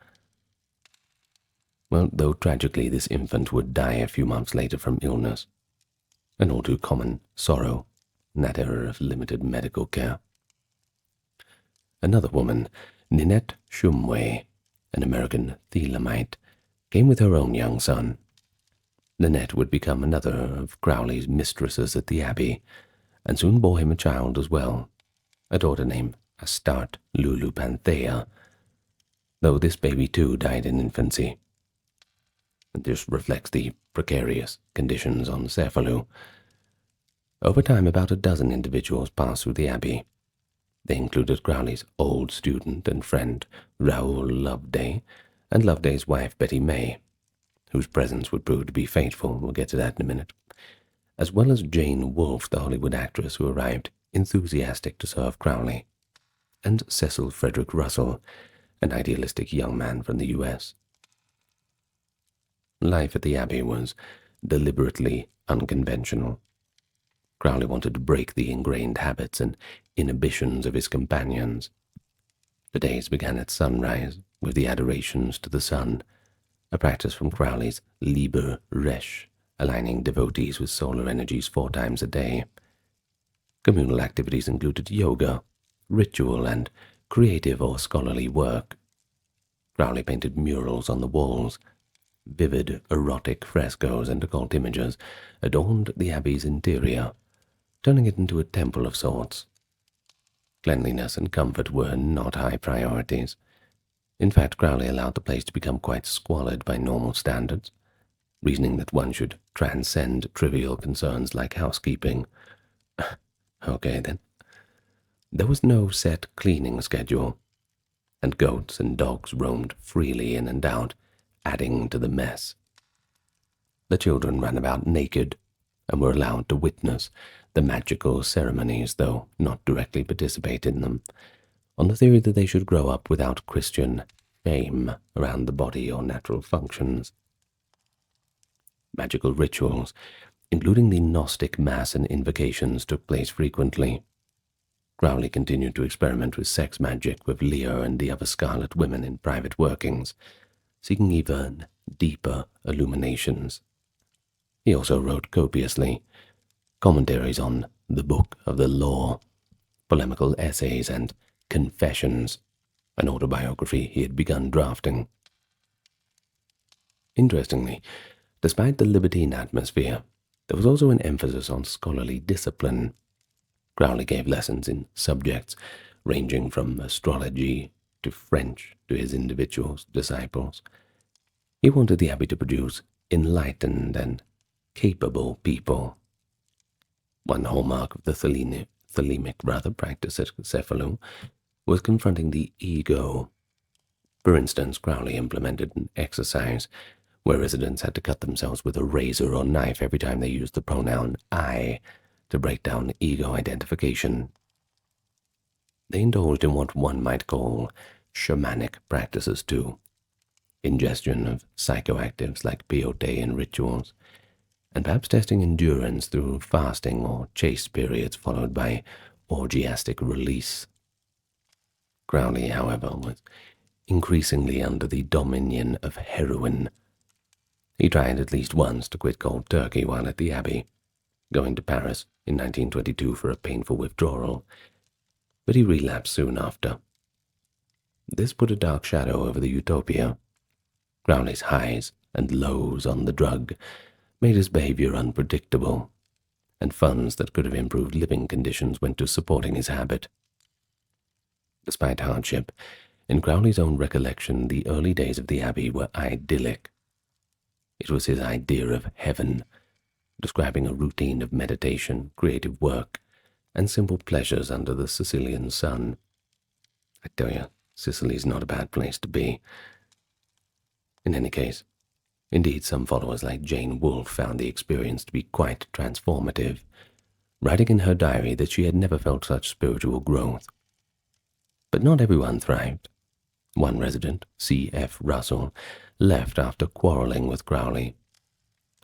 Well, though tragically this infant would die a few months later from illness, an all too common sorrow in that era of limited medical care. Another woman, Ninette Shumway, an American Thelemite, came with her own young son. Ninette would become another of Crowley's mistresses at the Abbey, and soon bore him a child as well, a daughter named Astarte Lulupanthea, though this baby too died in infancy. This reflects the precarious conditions on Cefalù. Over time, about a dozen individuals passed through the Abbey. They included Crowley's old student and friend, Raoul Loveday, and Loveday's wife, Betty May, whose presence would prove to be fateful. We'll get to that in a minute. As well as Jane Wolfe, the Hollywood actress who arrived enthusiastic to serve Crowley, and Cecil Frederick Russell, an idealistic young man from the U.S. Life at the Abbey was deliberately unconventional. Crowley wanted to break the ingrained habits and inhibitions of his companions. The days began at sunrise with the adorations to the sun, a practice from Crowley's Liber Resh, aligning devotees with solar energies 4 times a day. Communal activities included yoga, ritual, and creative or scholarly work. Crowley painted murals on the walls. Vivid, erotic frescoes and occult images adorned the Abbey's interior, turning it into a temple of sorts. Cleanliness and comfort were not high priorities. In fact, Crowley allowed the place to become quite squalid by normal standards, reasoning that one should transcend trivial concerns like housekeeping. Okay, then. There was no set cleaning schedule, and goats and dogs roamed freely in and out, adding to the mess. The children ran about naked and were allowed to witness the magical ceremonies, though not directly participate in them, on the theory that they should grow up without Christian shame around the body or natural functions. Magical rituals, including the Gnostic Mass and invocations, took place frequently. Crowley continued to experiment with sex magic with Leah and the other Scarlet Women in private workings, seeking even deeper illuminations. He also wrote copiously, commentaries on the Book of the Law, polemical essays, and Confessions, an autobiography he had begun drafting. Interestingly, despite the libertine atmosphere, there was also an emphasis on scholarly discipline. Crowley gave lessons in subjects ranging from astrology to French to his individual disciples. He wanted the Abbey to produce enlightened and capable people. One hallmark of the Thelemic practice at Cefalù was confronting the ego. For instance, Crowley implemented an exercise where residents had to cut themselves with a razor or knife every time they used the pronoun I to break down ego identification. They indulged in what one might call shamanic practices too, ingestion of psychoactives like peyote in rituals, and perhaps testing endurance through fasting or chase periods followed by orgiastic release. Crowley, however, was increasingly under the dominion of heroin. He tried at least once to quit cold turkey while at the Abbey, going to Paris in 1922 for a painful withdrawal, but he relapsed soon after. This put a dark shadow over the utopia. Crowley's highs and lows on the drug made his behavior unpredictable, and funds that could have improved living conditions went to supporting his habit. Despite hardship, in Crowley's own recollection, the early days of the Abbey were idyllic. It was his idea of heaven, describing a routine of meditation, creative work, and simple pleasures under the Sicilian sun. I tell you, Sicily's not a bad place to be. In any case, indeed some followers like Jane Wolfe found the experience to be quite transformative, writing in her diary that she had never felt such spiritual growth. But not everyone thrived. One resident, C.F. Russell, left after quarreling with Crowley.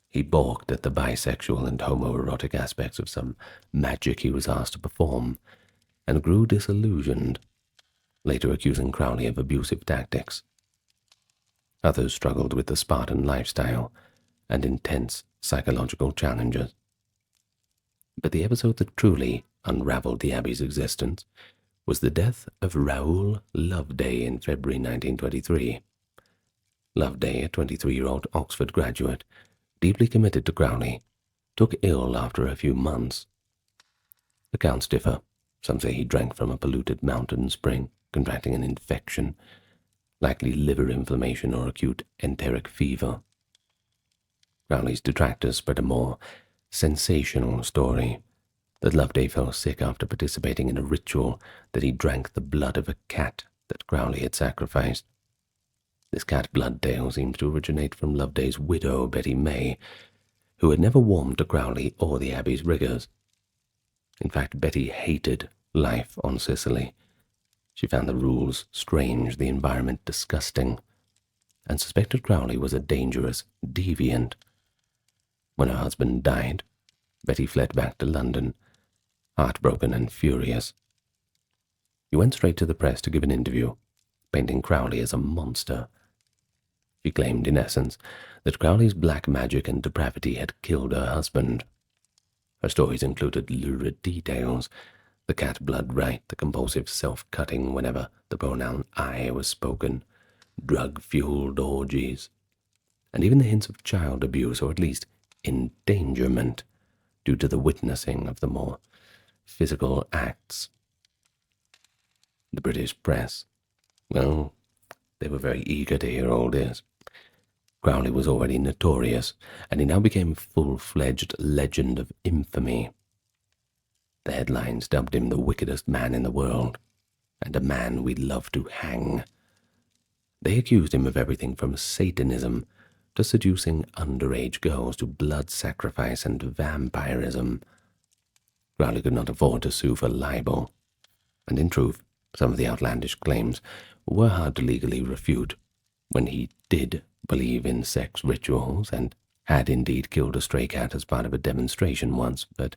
He balked at the bisexual and homoerotic aspects of some magic he was asked to perform, and grew disillusioned, later accusing Crowley of abusive tactics. Others struggled with the Spartan lifestyle and intense psychological challenges. But the episode that truly unraveled the Abbey's existence was the death of Raoul Loveday in February 1923. Loveday, a 23-year-old Oxford graduate, deeply committed to Crowley, took ill after a few months. Accounts differ. Some say he drank from a polluted mountain spring, contracting an infection, likely liver inflammation or acute enteric fever. Crowley's detractors spread a more sensational story, that Loveday fell sick after participating in a ritual that he drank the blood of a cat that Crowley had sacrificed. This cat blood tale seems to originate from Loveday's widow, Betty May, who had never warmed to Crowley or the Abbey's rigors. In fact, Betty hated life on Sicily. She found the rules strange, the environment disgusting, and suspected Crowley was a dangerous deviant. When her husband died, Betty fled back to London, heartbroken and furious. He went straight to the press to give an interview, painting Crowley as a monster. She claimed, in essence, that Crowley's black magic and depravity had killed her husband. Her stories included lurid details, the cat blood rite, the compulsive self-cutting whenever the pronoun I was spoken, drug-fueled orgies, and even the hints of child abuse, or at least endangerment, due to the witnessing of the more physical acts. The British press, well, they were very eager to hear all this. Crowley was already notorious, and he now became a full-fledged legend of infamy. The headlines dubbed him the wickedest man in the world, and a man we'd love to hang. They accused him of everything from Satanism to seducing underage girls to blood sacrifice and vampirism. Crowley could not afford to sue for libel, and in truth, some of the outlandish claims were hard to legally refute when he did believe in sex rituals and had indeed killed a stray cat as part of a demonstration once, but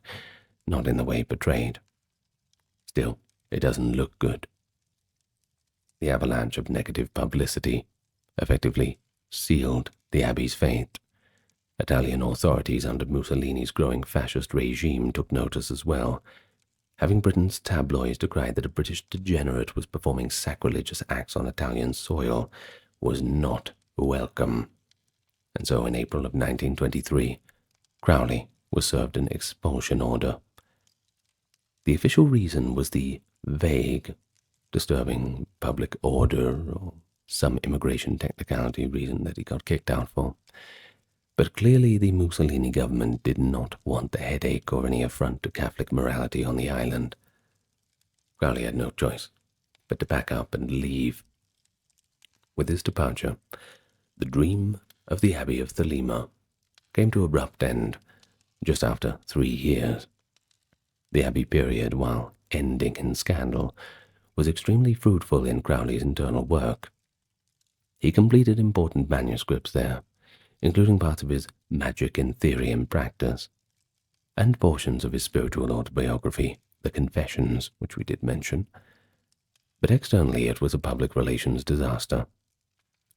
not in the way portrayed. Still, it doesn't look good. The avalanche of negative publicity effectively sealed the Abbey's fate. Italian authorities under Mussolini's growing fascist regime took notice as well, having Britain's tabloids decry that a British degenerate was performing sacrilegious acts on Italian soil was not welcome. And so in April of 1923, Crowley was served an expulsion order. The official reason was the vague, disturbing public order or some immigration technicality reason that he got kicked out for. But clearly the Mussolini government did not want the headache or any affront to Catholic morality on the island. Crowley had no choice but to pack up and leave. With his departure, the dream of the Abbey of Thelema came to abrupt end just after 3 years. The Abbey period, while ending in scandal, was extremely fruitful in Crowley's internal work. He completed important manuscripts there, including parts of his Magic in Theory and Practice, and portions of his spiritual autobiography, The Confessions, which we did mention. But externally it was a public relations disaster.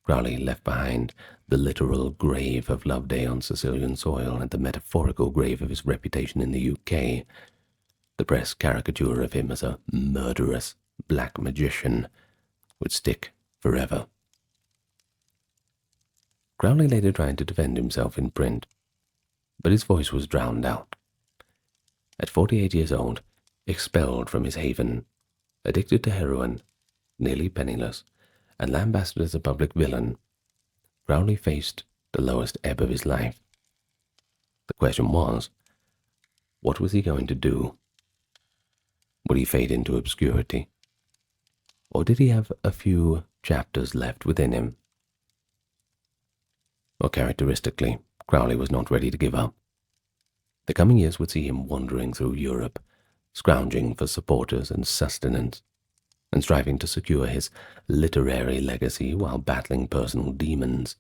Crowley left behind the literal grave of Loveday on Sicilian soil and the metaphorical grave of his reputation in the UK. The press caricature of him as a murderous black magician would stick forever. Crowley later tried to defend himself in print, but his voice was drowned out. At 48 years old, expelled from his haven, addicted to heroin, nearly penniless, and lambasted as a public villain, Crowley faced the lowest ebb of his life. The question was, what was he going to do? Would he fade into obscurity? Or did he have a few chapters left within him? Well, characteristically, Crowley was not ready to give up. The coming years would see him wandering through Europe, scrounging for supporters and sustenance, and striving to secure his literary legacy while battling personal demons.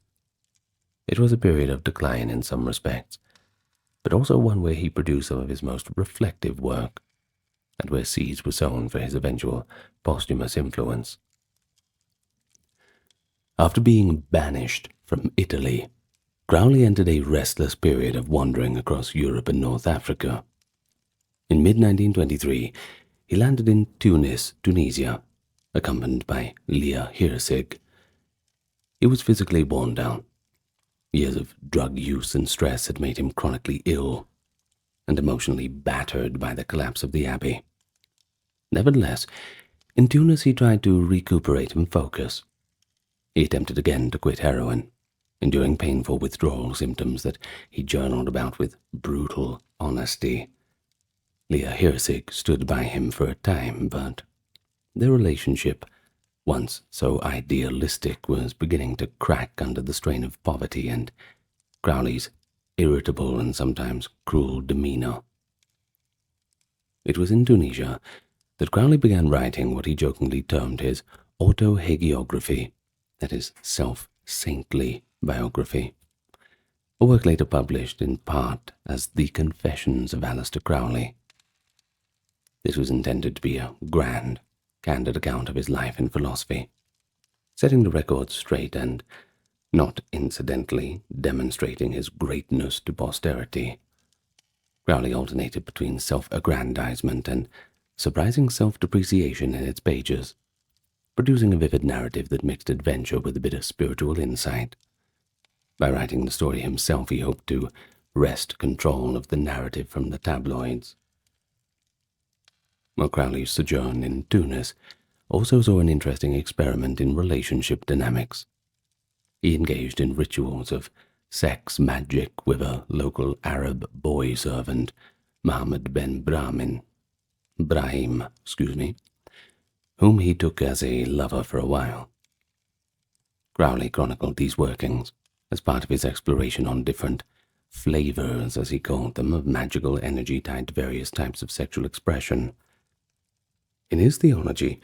It was a period of decline in some respects, but also one where he produced some of his most reflective work, and where seeds were sown for his eventual posthumous influence. After being banished from Italy, Crowley entered a restless period of wandering across Europe and North Africa. In mid-1923, he landed in Tunis, Tunisia, accompanied by Leah Hirsig. He was physically worn down. Years of drug use and stress had made him chronically ill, and emotionally battered by the collapse of the Abbey. Nevertheless, in Tunis he tried to recuperate and focus. He attempted again to quit heroin, enduring painful withdrawal symptoms that he journaled about with brutal honesty. Leah Hirsig stood by him for a time, but their relationship, once so idealistic, was beginning to crack under the strain of poverty and Crowley's irritable and sometimes cruel demeanor. It was in Tunisia that Crowley began writing what he jokingly termed his autohagiography, that is, self-saintly biography, a work later published in part as The Confessions of Aleistar Crowley. This was intended to be a grand, candid account of his life and philosophy, setting the record straight and, not incidentally, demonstrating his greatness to posterity. Crowley alternated between self-aggrandizement and surprising self-depreciation in its pages, producing a vivid narrative that mixed adventure with a bit of spiritual insight. By writing the story himself, he hoped to wrest control of the narrative from the tabloids. While Crowley's sojourn in Tunis also saw an interesting experiment in relationship dynamics. He engaged in rituals of sex magic with a local Arab boy servant, Mohammed ben Brahim, whom he took as a lover for a while. Crowley chronicled these workings as part of his exploration on different flavors, as he called them, of magical energy tied to various types of sexual expression. In his theology,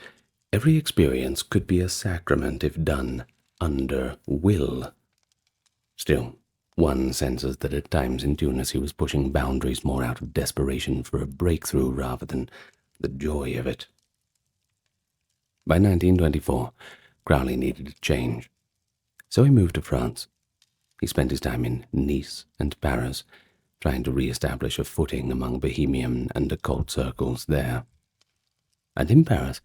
every experience could be a sacrament if done under will. Still, one senses that at times in Tunis he was pushing boundaries more out of desperation for a breakthrough rather than the joy of it. By 1924, Crowley needed a change, so he moved to France. He spent his time in Nice and Paris, trying to re-establish a footing among bohemian and occult circles there. And in Paris,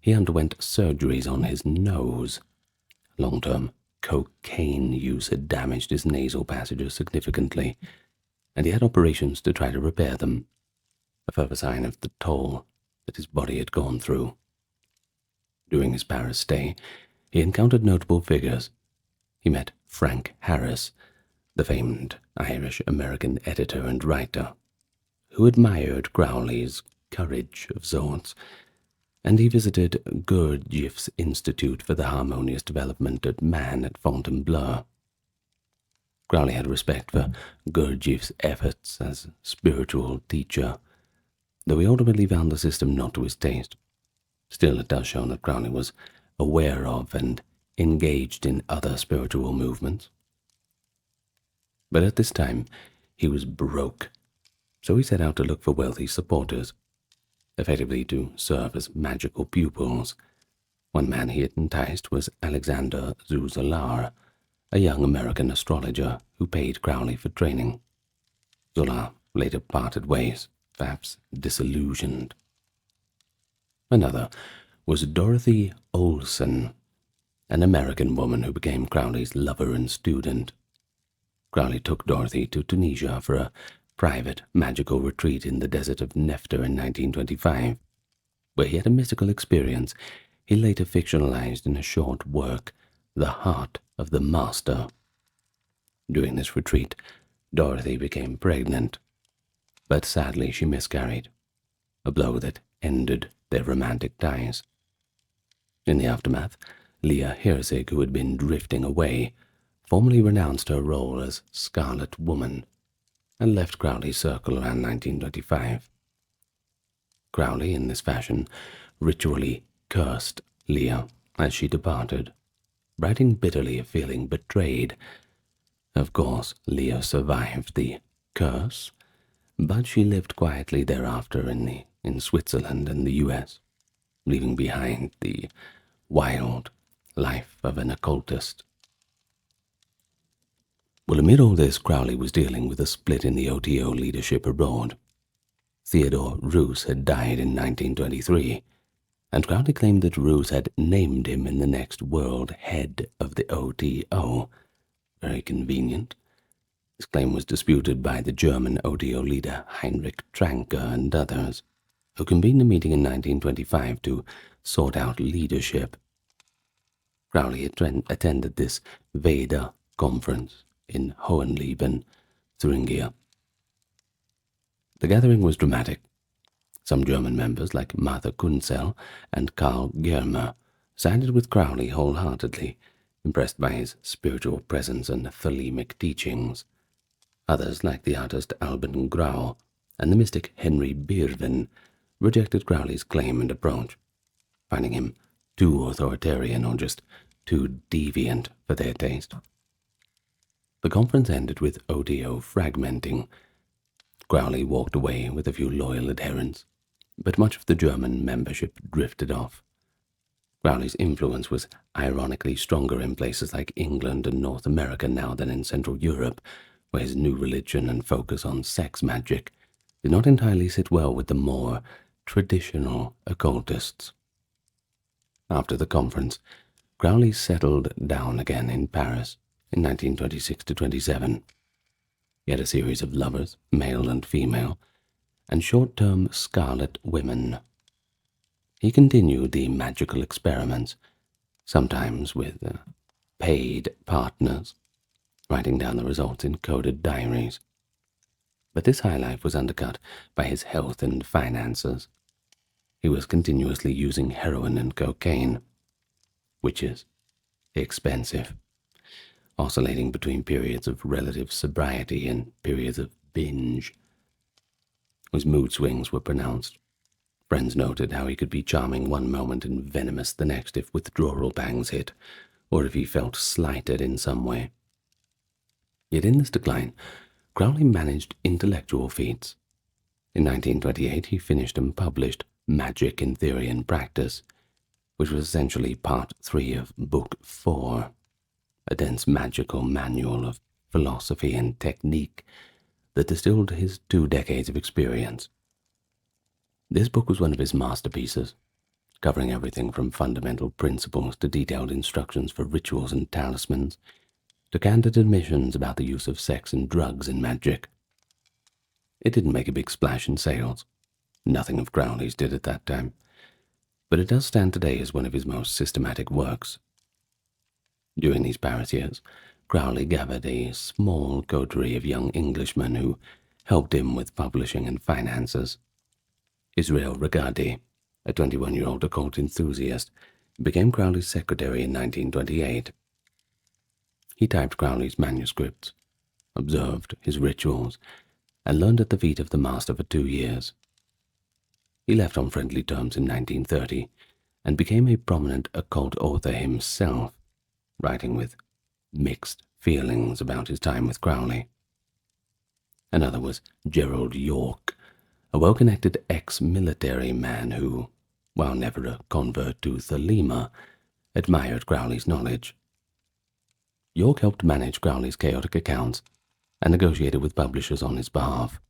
he underwent surgeries on his nose. Long-term cocaine use had damaged his nasal passages significantly, and he had operations to try to repair them, a further sign of the toll that his body had gone through. During his Paris stay, he encountered notable figures. He met Frank Harris, the famed Irish-American editor and writer, who admired Crowley's courage of sorts, and he visited Gurdjieff's Institute for the Harmonious Development of Man at Fontainebleau. Crowley had respect for Gurdjieff's efforts as a spiritual teacher, though he ultimately found the system not to his taste. Still, it does show that Crowley was aware of and engaged in other spiritual movements. But at this time, he was broke, so he set out to look for wealthy supporters, effectively to serve as magical pupils. One man he had enticed was Alexander Zolar, a young American astrologer who paid Crowley for training. Zolar later parted ways, perhaps disillusioned. Another was Dorothy Olson, an American woman who became Crowley's lover and student. Crowley took Dorothy to Tunisia for a private magical retreat in the desert of Neftah in 1925, where he had a mystical experience he later fictionalized in a short work, The Heart of the Master. During this retreat, Dorothy became pregnant, but sadly she miscarried, a blow that ended their romantic ties. In the aftermath, Leah Hirzig, who had been drifting away, formally renounced her role as Scarlet Woman and left Crowley's circle around 1925. Crowley, in this fashion, ritually cursed Leah as she departed, writing bitterly of feeling betrayed. Of course, Leah survived the curse, but she lived quietly thereafter in Switzerland and the US, leaving behind the wild life of an occultist. Well, amid all this, Crowley was dealing with a split in the OTO leadership abroad. Theodore Roos had died in 1923, and Crowley claimed that Roos had named him in the next world head of the OTO. Very convenient. This claim was disputed by the German OTO leader Heinrich Tranke and others, who convened a meeting in 1925 to sort out leadership. Crowley attended this Veda conference in Hohenlieben, Thuringia. The gathering was dramatic. Some German members, like Martha Kunzel and Karl Germer, sided with Crowley wholeheartedly, impressed by his spiritual presence and thelemic teachings. Others, like the artist Alban Grau and the mystic Henry Bierven, rejected Crowley's claim and approach, finding him too authoritarian or just too deviant for their taste. The conference ended with OTO fragmenting. Crowley walked away with a few loyal adherents, but much of the German membership drifted off. Crowley's influence was ironically stronger in places like England and North America now than in Central Europe, where his new religion and focus on sex magic did not entirely sit well with the more traditional occultists. After the conference, Crowley settled down again in Paris in 1926–27. He had a series of lovers, male and female, and short-term scarlet women. He continued the magical experiments, sometimes with paid partners, writing down the results in coded diaries. But this high life was undercut by his health and finances. He was continuously using heroin and cocaine, which is expensive, oscillating between periods of relative sobriety and periods of binge. His mood swings were pronounced. Friends noted how he could be charming one moment and venomous the next if withdrawal pangs hit, or if he felt slighted in some way. Yet in this decline, Crowley managed intellectual feats. In 1928, he finished and published Magic in Theory and Practice, which was essentially part 3 of Book 4, a dense magical manual of philosophy and technique that distilled his 2 decades of experience. This book was one of his masterpieces, covering everything from fundamental principles to detailed instructions for rituals and talismans, to candid admissions about the use of sex and drugs in magic. It didn't make a big splash in sales. Nothing of Crowley's did at that time, but it does stand today as one of his most systematic works. During these Paris years, Crowley gathered a small coterie of young Englishmen who helped him with publishing and finances. Israel Regardie, a 21-year-old occult enthusiast, became Crowley's secretary in 1928. He typed Crowley's manuscripts, observed his rituals, and learned at the feet of the master for 2 years. He left on friendly terms in 1930 and became a prominent occult author himself, writing with mixed feelings about his time with Crowley. Another was Gerald York, a well-connected ex-military man who, while never a convert to Thelema, admired Crowley's knowledge. York helped manage Crowley's chaotic accounts and negotiated with publishers on his behalf.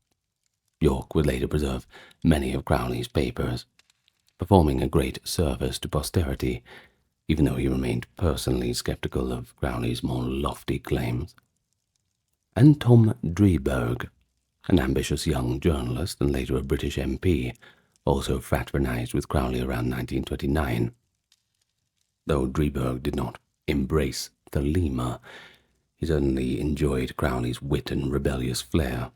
York would later preserve many of Crowley's papers, performing a great service to posterity, even though he remained personally skeptical of Crowley's more lofty claims. And Tom Drieberg, an ambitious young journalist and later a British MP, also fraternized with Crowley around 1929. Though Drieberg did not embrace Thelema, he certainly enjoyed Crowley's wit and rebellious flair,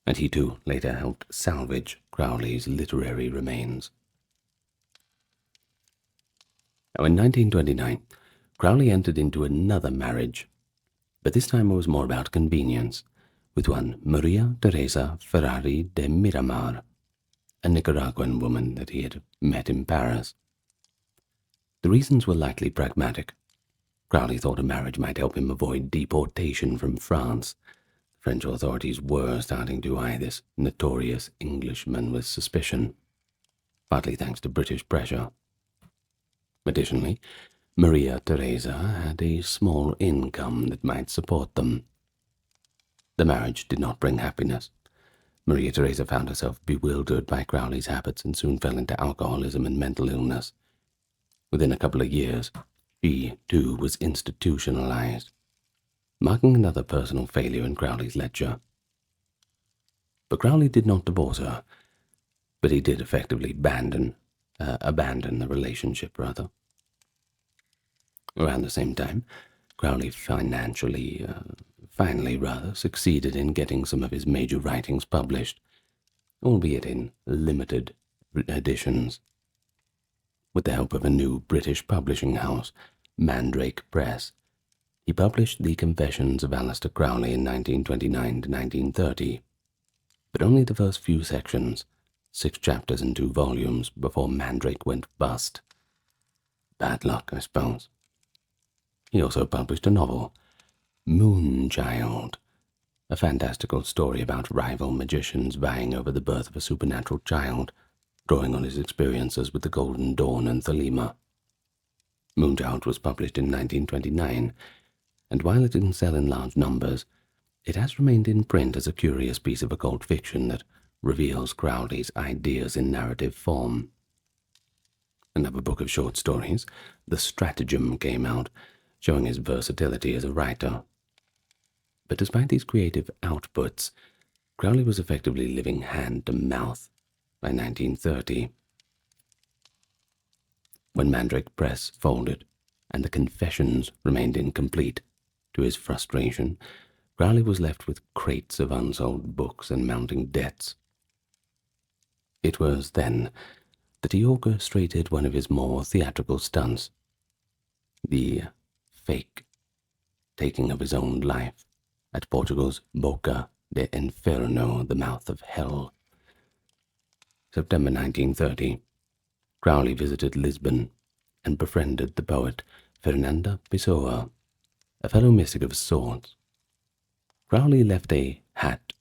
and he too later helped salvage Crowley's literary remains. Now, in 1929, Crowley entered into another marriage, but this time it was more about convenience, with one Maria Teresa Ferrari de Miramar, a Nicaraguan woman that he had met in Paris. The reasons were likely pragmatic. Crowley thought a marriage might help him avoid deportation from France. The French authorities were starting to eye this notorious Englishman with suspicion, partly thanks to British pressure. Additionally, Maria Teresa had a small income that might support them. The marriage did not bring happiness. Maria Teresa found herself bewildered by Crowley's habits and soon fell into alcoholism and mental illness. Within a couple of years, she, too, was institutionalized, marking another personal failure in Crowley's ledger. But Crowley did not divorce her, but he did effectively abandon the relationship, rather. Around the same time, Crowley finally succeeded in getting some of his major writings published, albeit in limited editions. With the help of a new British publishing house, Mandrake Press, he published the Confessions of Aleistar Crowley in 1929 to 1930, but only the first few sections, 6 chapters in 2 volumes, before Mandrake went bust. Bad luck, I suppose. He also published a novel, Moonchild, a fantastical story about rival magicians vying over the birth of a supernatural child, drawing on his experiences with the Golden Dawn and Thelema. Moonchild was published in 1929, and while it didn't sell in large numbers, it has remained in print as a curious piece of occult fiction that reveals Crowley's ideas in narrative form. Another book of short stories, The Stratagem, came out, showing his versatility as a writer. But despite these creative outputs, Crowley was effectively living hand to mouth by 1930. When Mandrake Press folded and the Confessions remained incomplete, to his frustration, Crowley was left with crates of unsold books and mounting debts. It was then that he orchestrated one of his more theatrical stunts, the fake taking of his own life at Portugal's Boca de Inferno, the mouth of hell. September 1930, Crowley visited Lisbon and befriended the poet Fernanda Pessoa, a fellow mystic of sorts. Crowley left a hat,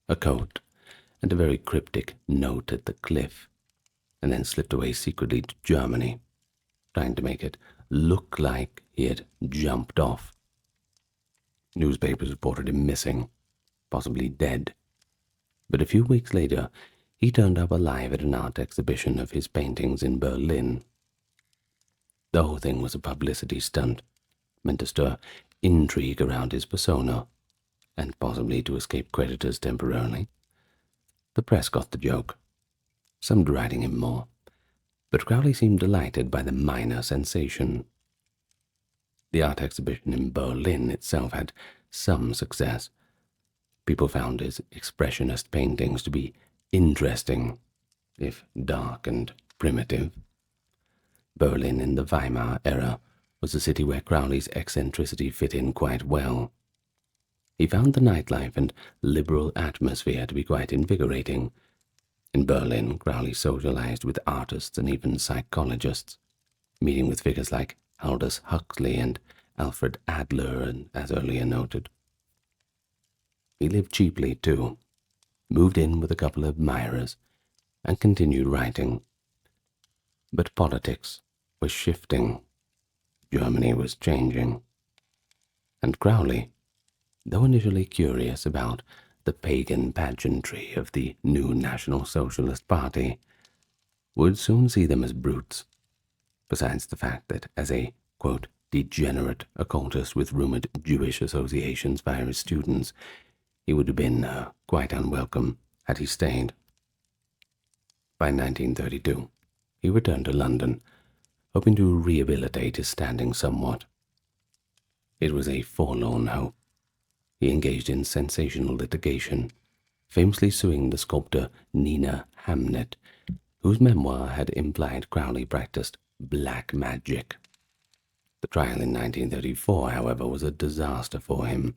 a coat, and a very cryptic note at the cliff, and then slipped away secretly to Germany, trying to make it look like he had jumped off. Newspapers reported him missing, possibly dead, but a few weeks later he turned up alive at an art exhibition of his paintings in Berlin. The whole thing was a publicity stunt, meant to stir intrigue around his persona, and possibly to escape creditors temporarily. The press got the joke, some deriding him more, but Crowley seemed delighted by the minor sensation. The art exhibition in Berlin itself had some success. People found his expressionist paintings to be interesting, if dark and primitive. Berlin in the Weimar era was a city where Crowley's eccentricity fit in quite well. He found the nightlife and liberal atmosphere to be quite invigorating. In Berlin, Crowley socialized with artists and even psychologists, meeting with figures like Aldous Huxley and Alfred Adler, and as earlier noted. He lived cheaply, too, moved in with a couple of admirers, and continued writing. But politics was shifting. Germany was changing. And Crowley, though initially curious about the pagan pageantry of the new National Socialist Party, would soon see them as brutes, besides the fact that as a, quote, degenerate occultist with rumored Jewish associations via his students, he would have been quite unwelcome had he stayed. By 1932, he returned to London, hoping to rehabilitate his standing somewhat. It was a forlorn hope. He engaged in sensational litigation, famously suing the sculptor Nina Hamnet, whose memoir had implied Crowley practiced black magic. The trial in 1934, however, was a disaster for him.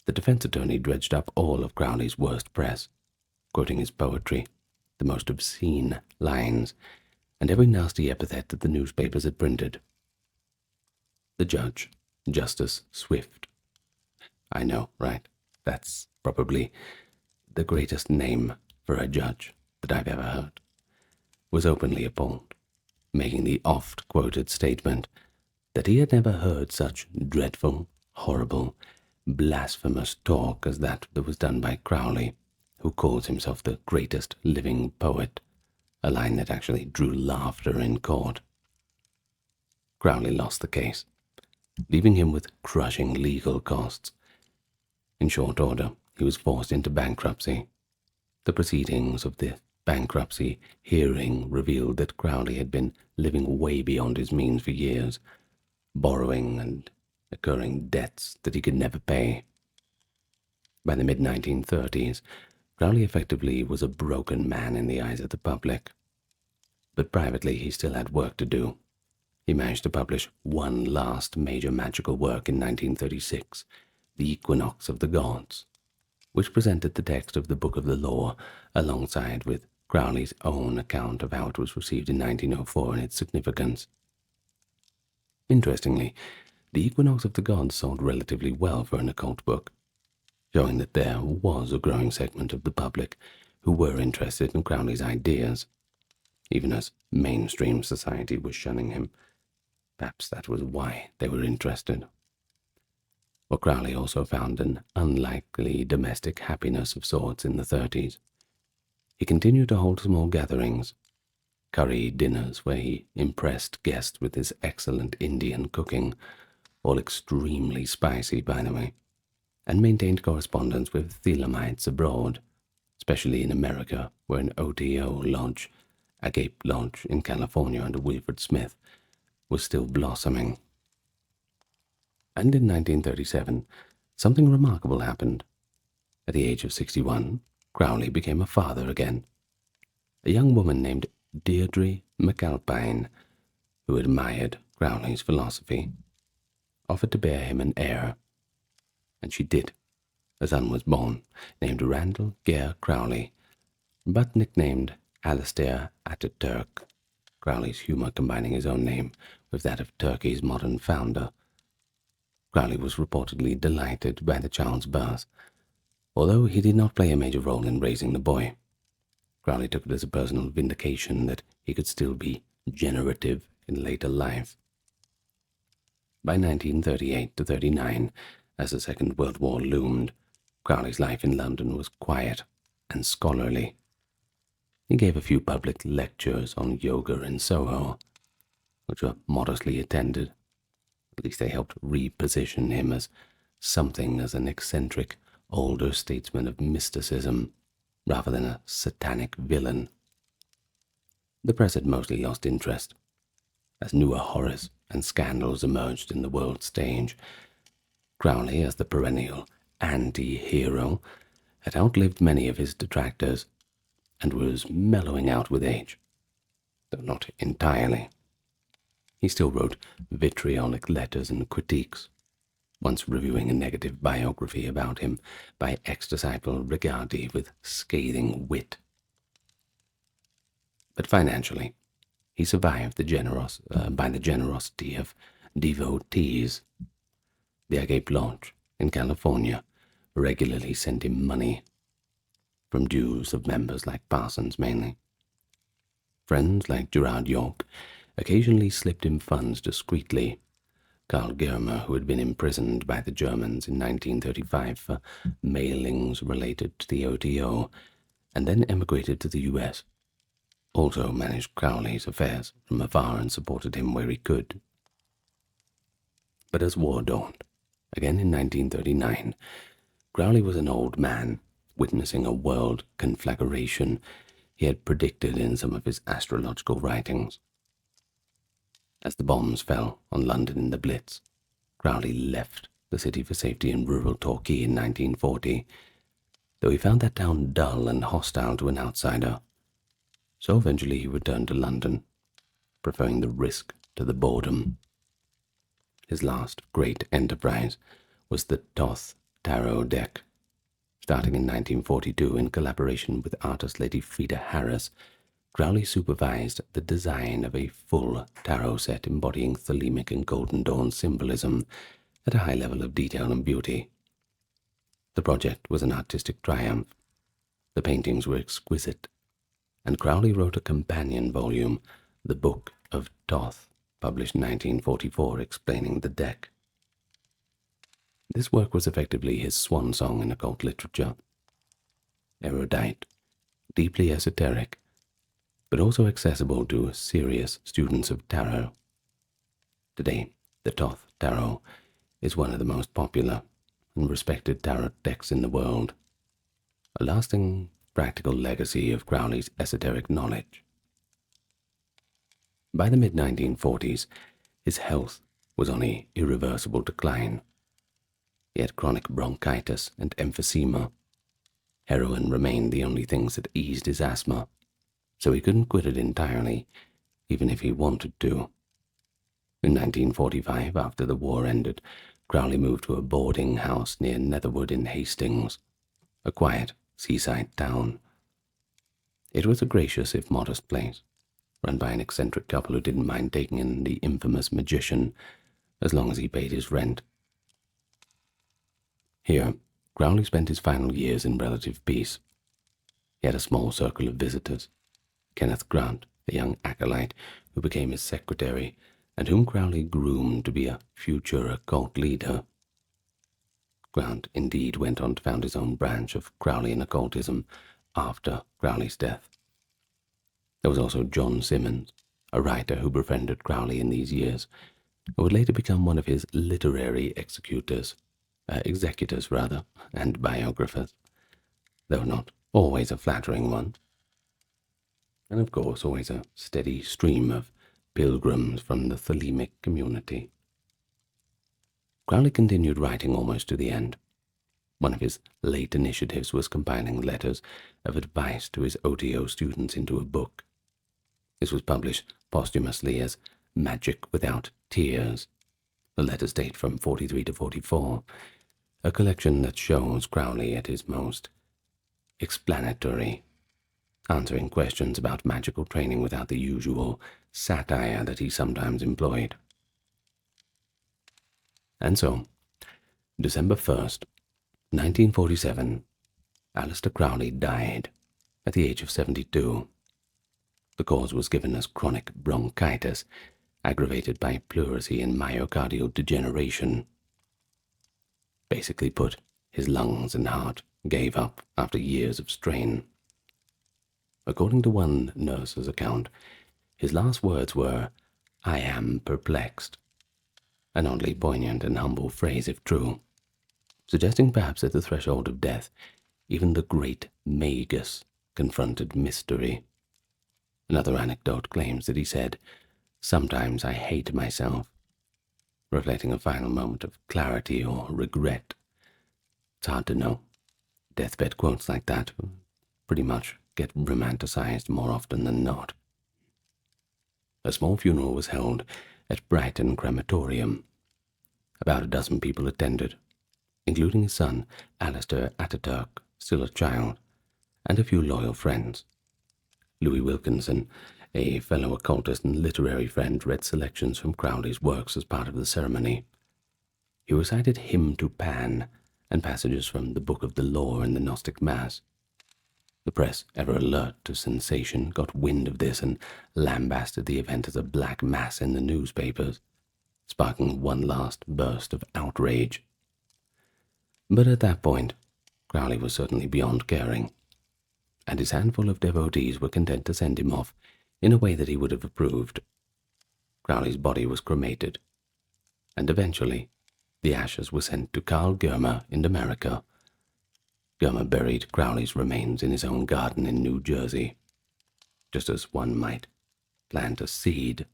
The defense attorney dredged up all of Crowley's worst press, quoting his poetry, the most obscene lines, and every nasty epithet that the newspapers had printed. The judge, Justice Swift. I know, right? That's probably the greatest name for a judge that I've ever heard, was openly appalled, making the oft-quoted statement that he had never heard such dreadful, horrible, blasphemous talk as that was done by Crowley, who calls himself the greatest living poet, a line that actually drew laughter in court. Crowley lost the case, leaving him with crushing legal costs. In short order, he was forced into bankruptcy. The proceedings of the bankruptcy hearing revealed that Crowley had been living way beyond his means for years, borrowing and incurring debts that he could never pay. By the mid-1930s, Crowley effectively was a broken man in the eyes of the public. But privately, he still had work to do. He managed to publish one last major magical work in 1936, The Equinox of the Gods, which presented the text of the Book of the Law alongside with Crowley's own account of how it was received in 1904 and its significance. Interestingly, The Equinox of the Gods sold relatively well for an occult book, showing that there was a growing segment of the public who were interested in Crowley's ideas, even as mainstream society was shunning him. Perhaps that was why they were interested. Well, Crowley also found an unlikely domestic happiness of sorts in the 30s. He continued to hold small gatherings, curry dinners where he impressed guests with his excellent Indian cooking, all extremely spicy, by the way, and maintained correspondence with Thelemites abroad, especially in America, where an OTO lodge, Agape Lodge in California under Wilfred Smith, was still blossoming. And in 1937, something remarkable happened. At the age of 61, Crowley became a father again. A young woman named Deirdre McAlpine, who admired Crowley's philosophy, offered to bear him an heir, and she did. A son was born, named Randall Gare Crowley, but nicknamed Aleistar Ataturk, Crowley's humor combining his own name with that of Turkey's modern founder. Crowley was reportedly delighted by the child's birth, although he did not play a major role in raising the boy. Crowley took it as a personal vindication that he could still be generative in later life. By 1938-39, as the Second World War loomed, Crowley's life in London was quiet and scholarly. He gave a few public lectures on yoga in Soho, which were modestly attended. At least they helped reposition him as something as an eccentric older statesman of mysticism, rather than a satanic villain. The press had mostly lost interest, as newer horrors and scandals emerged in the world stage. Crowley, as the perennial anti-hero, had outlived many of his detractors, and was mellowing out with age, though not entirely. He still wrote vitriolic letters and critiques, once reviewing a negative biography about him by ex-disciple Rigardi with scathing wit. But financially, he survived by the generosity of devotees. The Agate Lodge in California regularly sent him money, from dues of members like Parsons mainly. Friends like Gerard York occasionally slipped him funds discreetly. Karl Germer, who had been imprisoned by the Germans in 1935 for mailings related to the OTO, and then emigrated to the US, also managed Crowley's affairs from afar and supported him where he could. But as war dawned, again in 1939, Crowley was an old man, witnessing a world conflagration he had predicted in some of his astrological writings. As the bombs fell on London in the Blitz, Crowley left the city for safety in rural Torquay in 1940, though he found that town dull and hostile to an outsider. So eventually he returned to London, preferring the risk to the boredom. His last great enterprise was the Thoth Tarot deck. Starting in 1942 in collaboration with artist Lady Frida Harris, Crowley supervised the design of a full tarot set embodying Thelemic and Golden Dawn symbolism at a high level of detail and beauty. The project was an artistic triumph. The paintings were exquisite, and Crowley wrote a companion volume, The Book of Thoth, published in 1944, explaining the deck. This work was effectively his swan song in occult literature. Erudite, deeply esoteric, but also accessible to serious students of tarot. Today, the Thoth Tarot is one of the most popular and respected tarot decks in the world, a lasting practical legacy of Crowley's esoteric knowledge. By the mid-1940s, his health was on an irreversible decline. He had chronic bronchitis and emphysema. Heroin remained the only things that eased his asthma, so he couldn't quit it entirely, even if he wanted to. In 1945, after the war ended, Crowley moved to a boarding house near Netherwood in Hastings, a quiet seaside town. It was a gracious if modest place, run by an eccentric couple who didn't mind taking in the infamous magician as long as he paid his rent. Here, Crowley spent his final years in relative peace. He had a small circle of visitors. Kenneth Grant, a young acolyte who became his secretary, and whom Crowley groomed to be a future occult leader. Grant indeed went on to found his own branch of Crowleyan occultism after Crowley's death. There was also John Simmons, a writer who befriended Crowley in these years, who would later become one of his literary executors, and biographers, though not always a flattering one. And of course always a steady stream of pilgrims from the Thelemic community. Crowley continued writing almost to the end. One of his late initiatives was compiling letters of advice to his OTO students into a book. This was published posthumously as Magic Without Tears. The letters date from 43 to 44, a collection that shows Crowley at his most explanatory, answering questions about magical training without the usual satire that he sometimes employed. And so, December 1st, 1947, Aleistar Crowley died at the age of 72. The cause was given as chronic bronchitis, aggravated by pleurisy and myocardial degeneration. Basically put, his lungs and heart gave up after years of strain. According to one nurse's account, his last words were, "I am perplexed," an oddly poignant and humble phrase if true, suggesting perhaps at the threshold of death, even the great Magus confronted mystery. Another anecdote claims that he said, "Sometimes I hate myself," reflecting a final moment of clarity or regret. It's hard to know. Deathbed quotes like that pretty much get romanticized more often than not. A small funeral was held at Brighton Crematorium. About a dozen people attended, including his son, Aleistar Ataturk, still a child, and a few loyal friends. Louis Wilkinson, a fellow occultist and literary friend, read selections from Crowley's works as part of the ceremony. He recited Hymn to Pan and passages from the Book of the Law and the Gnostic Mass. The press, ever alert to sensation, got wind of this and lambasted the event as a black mass in the newspapers, sparking one last burst of outrage. But at that point, Crowley was certainly beyond caring, and his handful of devotees were content to send him off in a way that he would have approved. Crowley's body was cremated, and eventually the ashes were sent to Carl Germer in America. Germer buried Crowley's remains in his own garden in New Jersey, just as one might plant a seed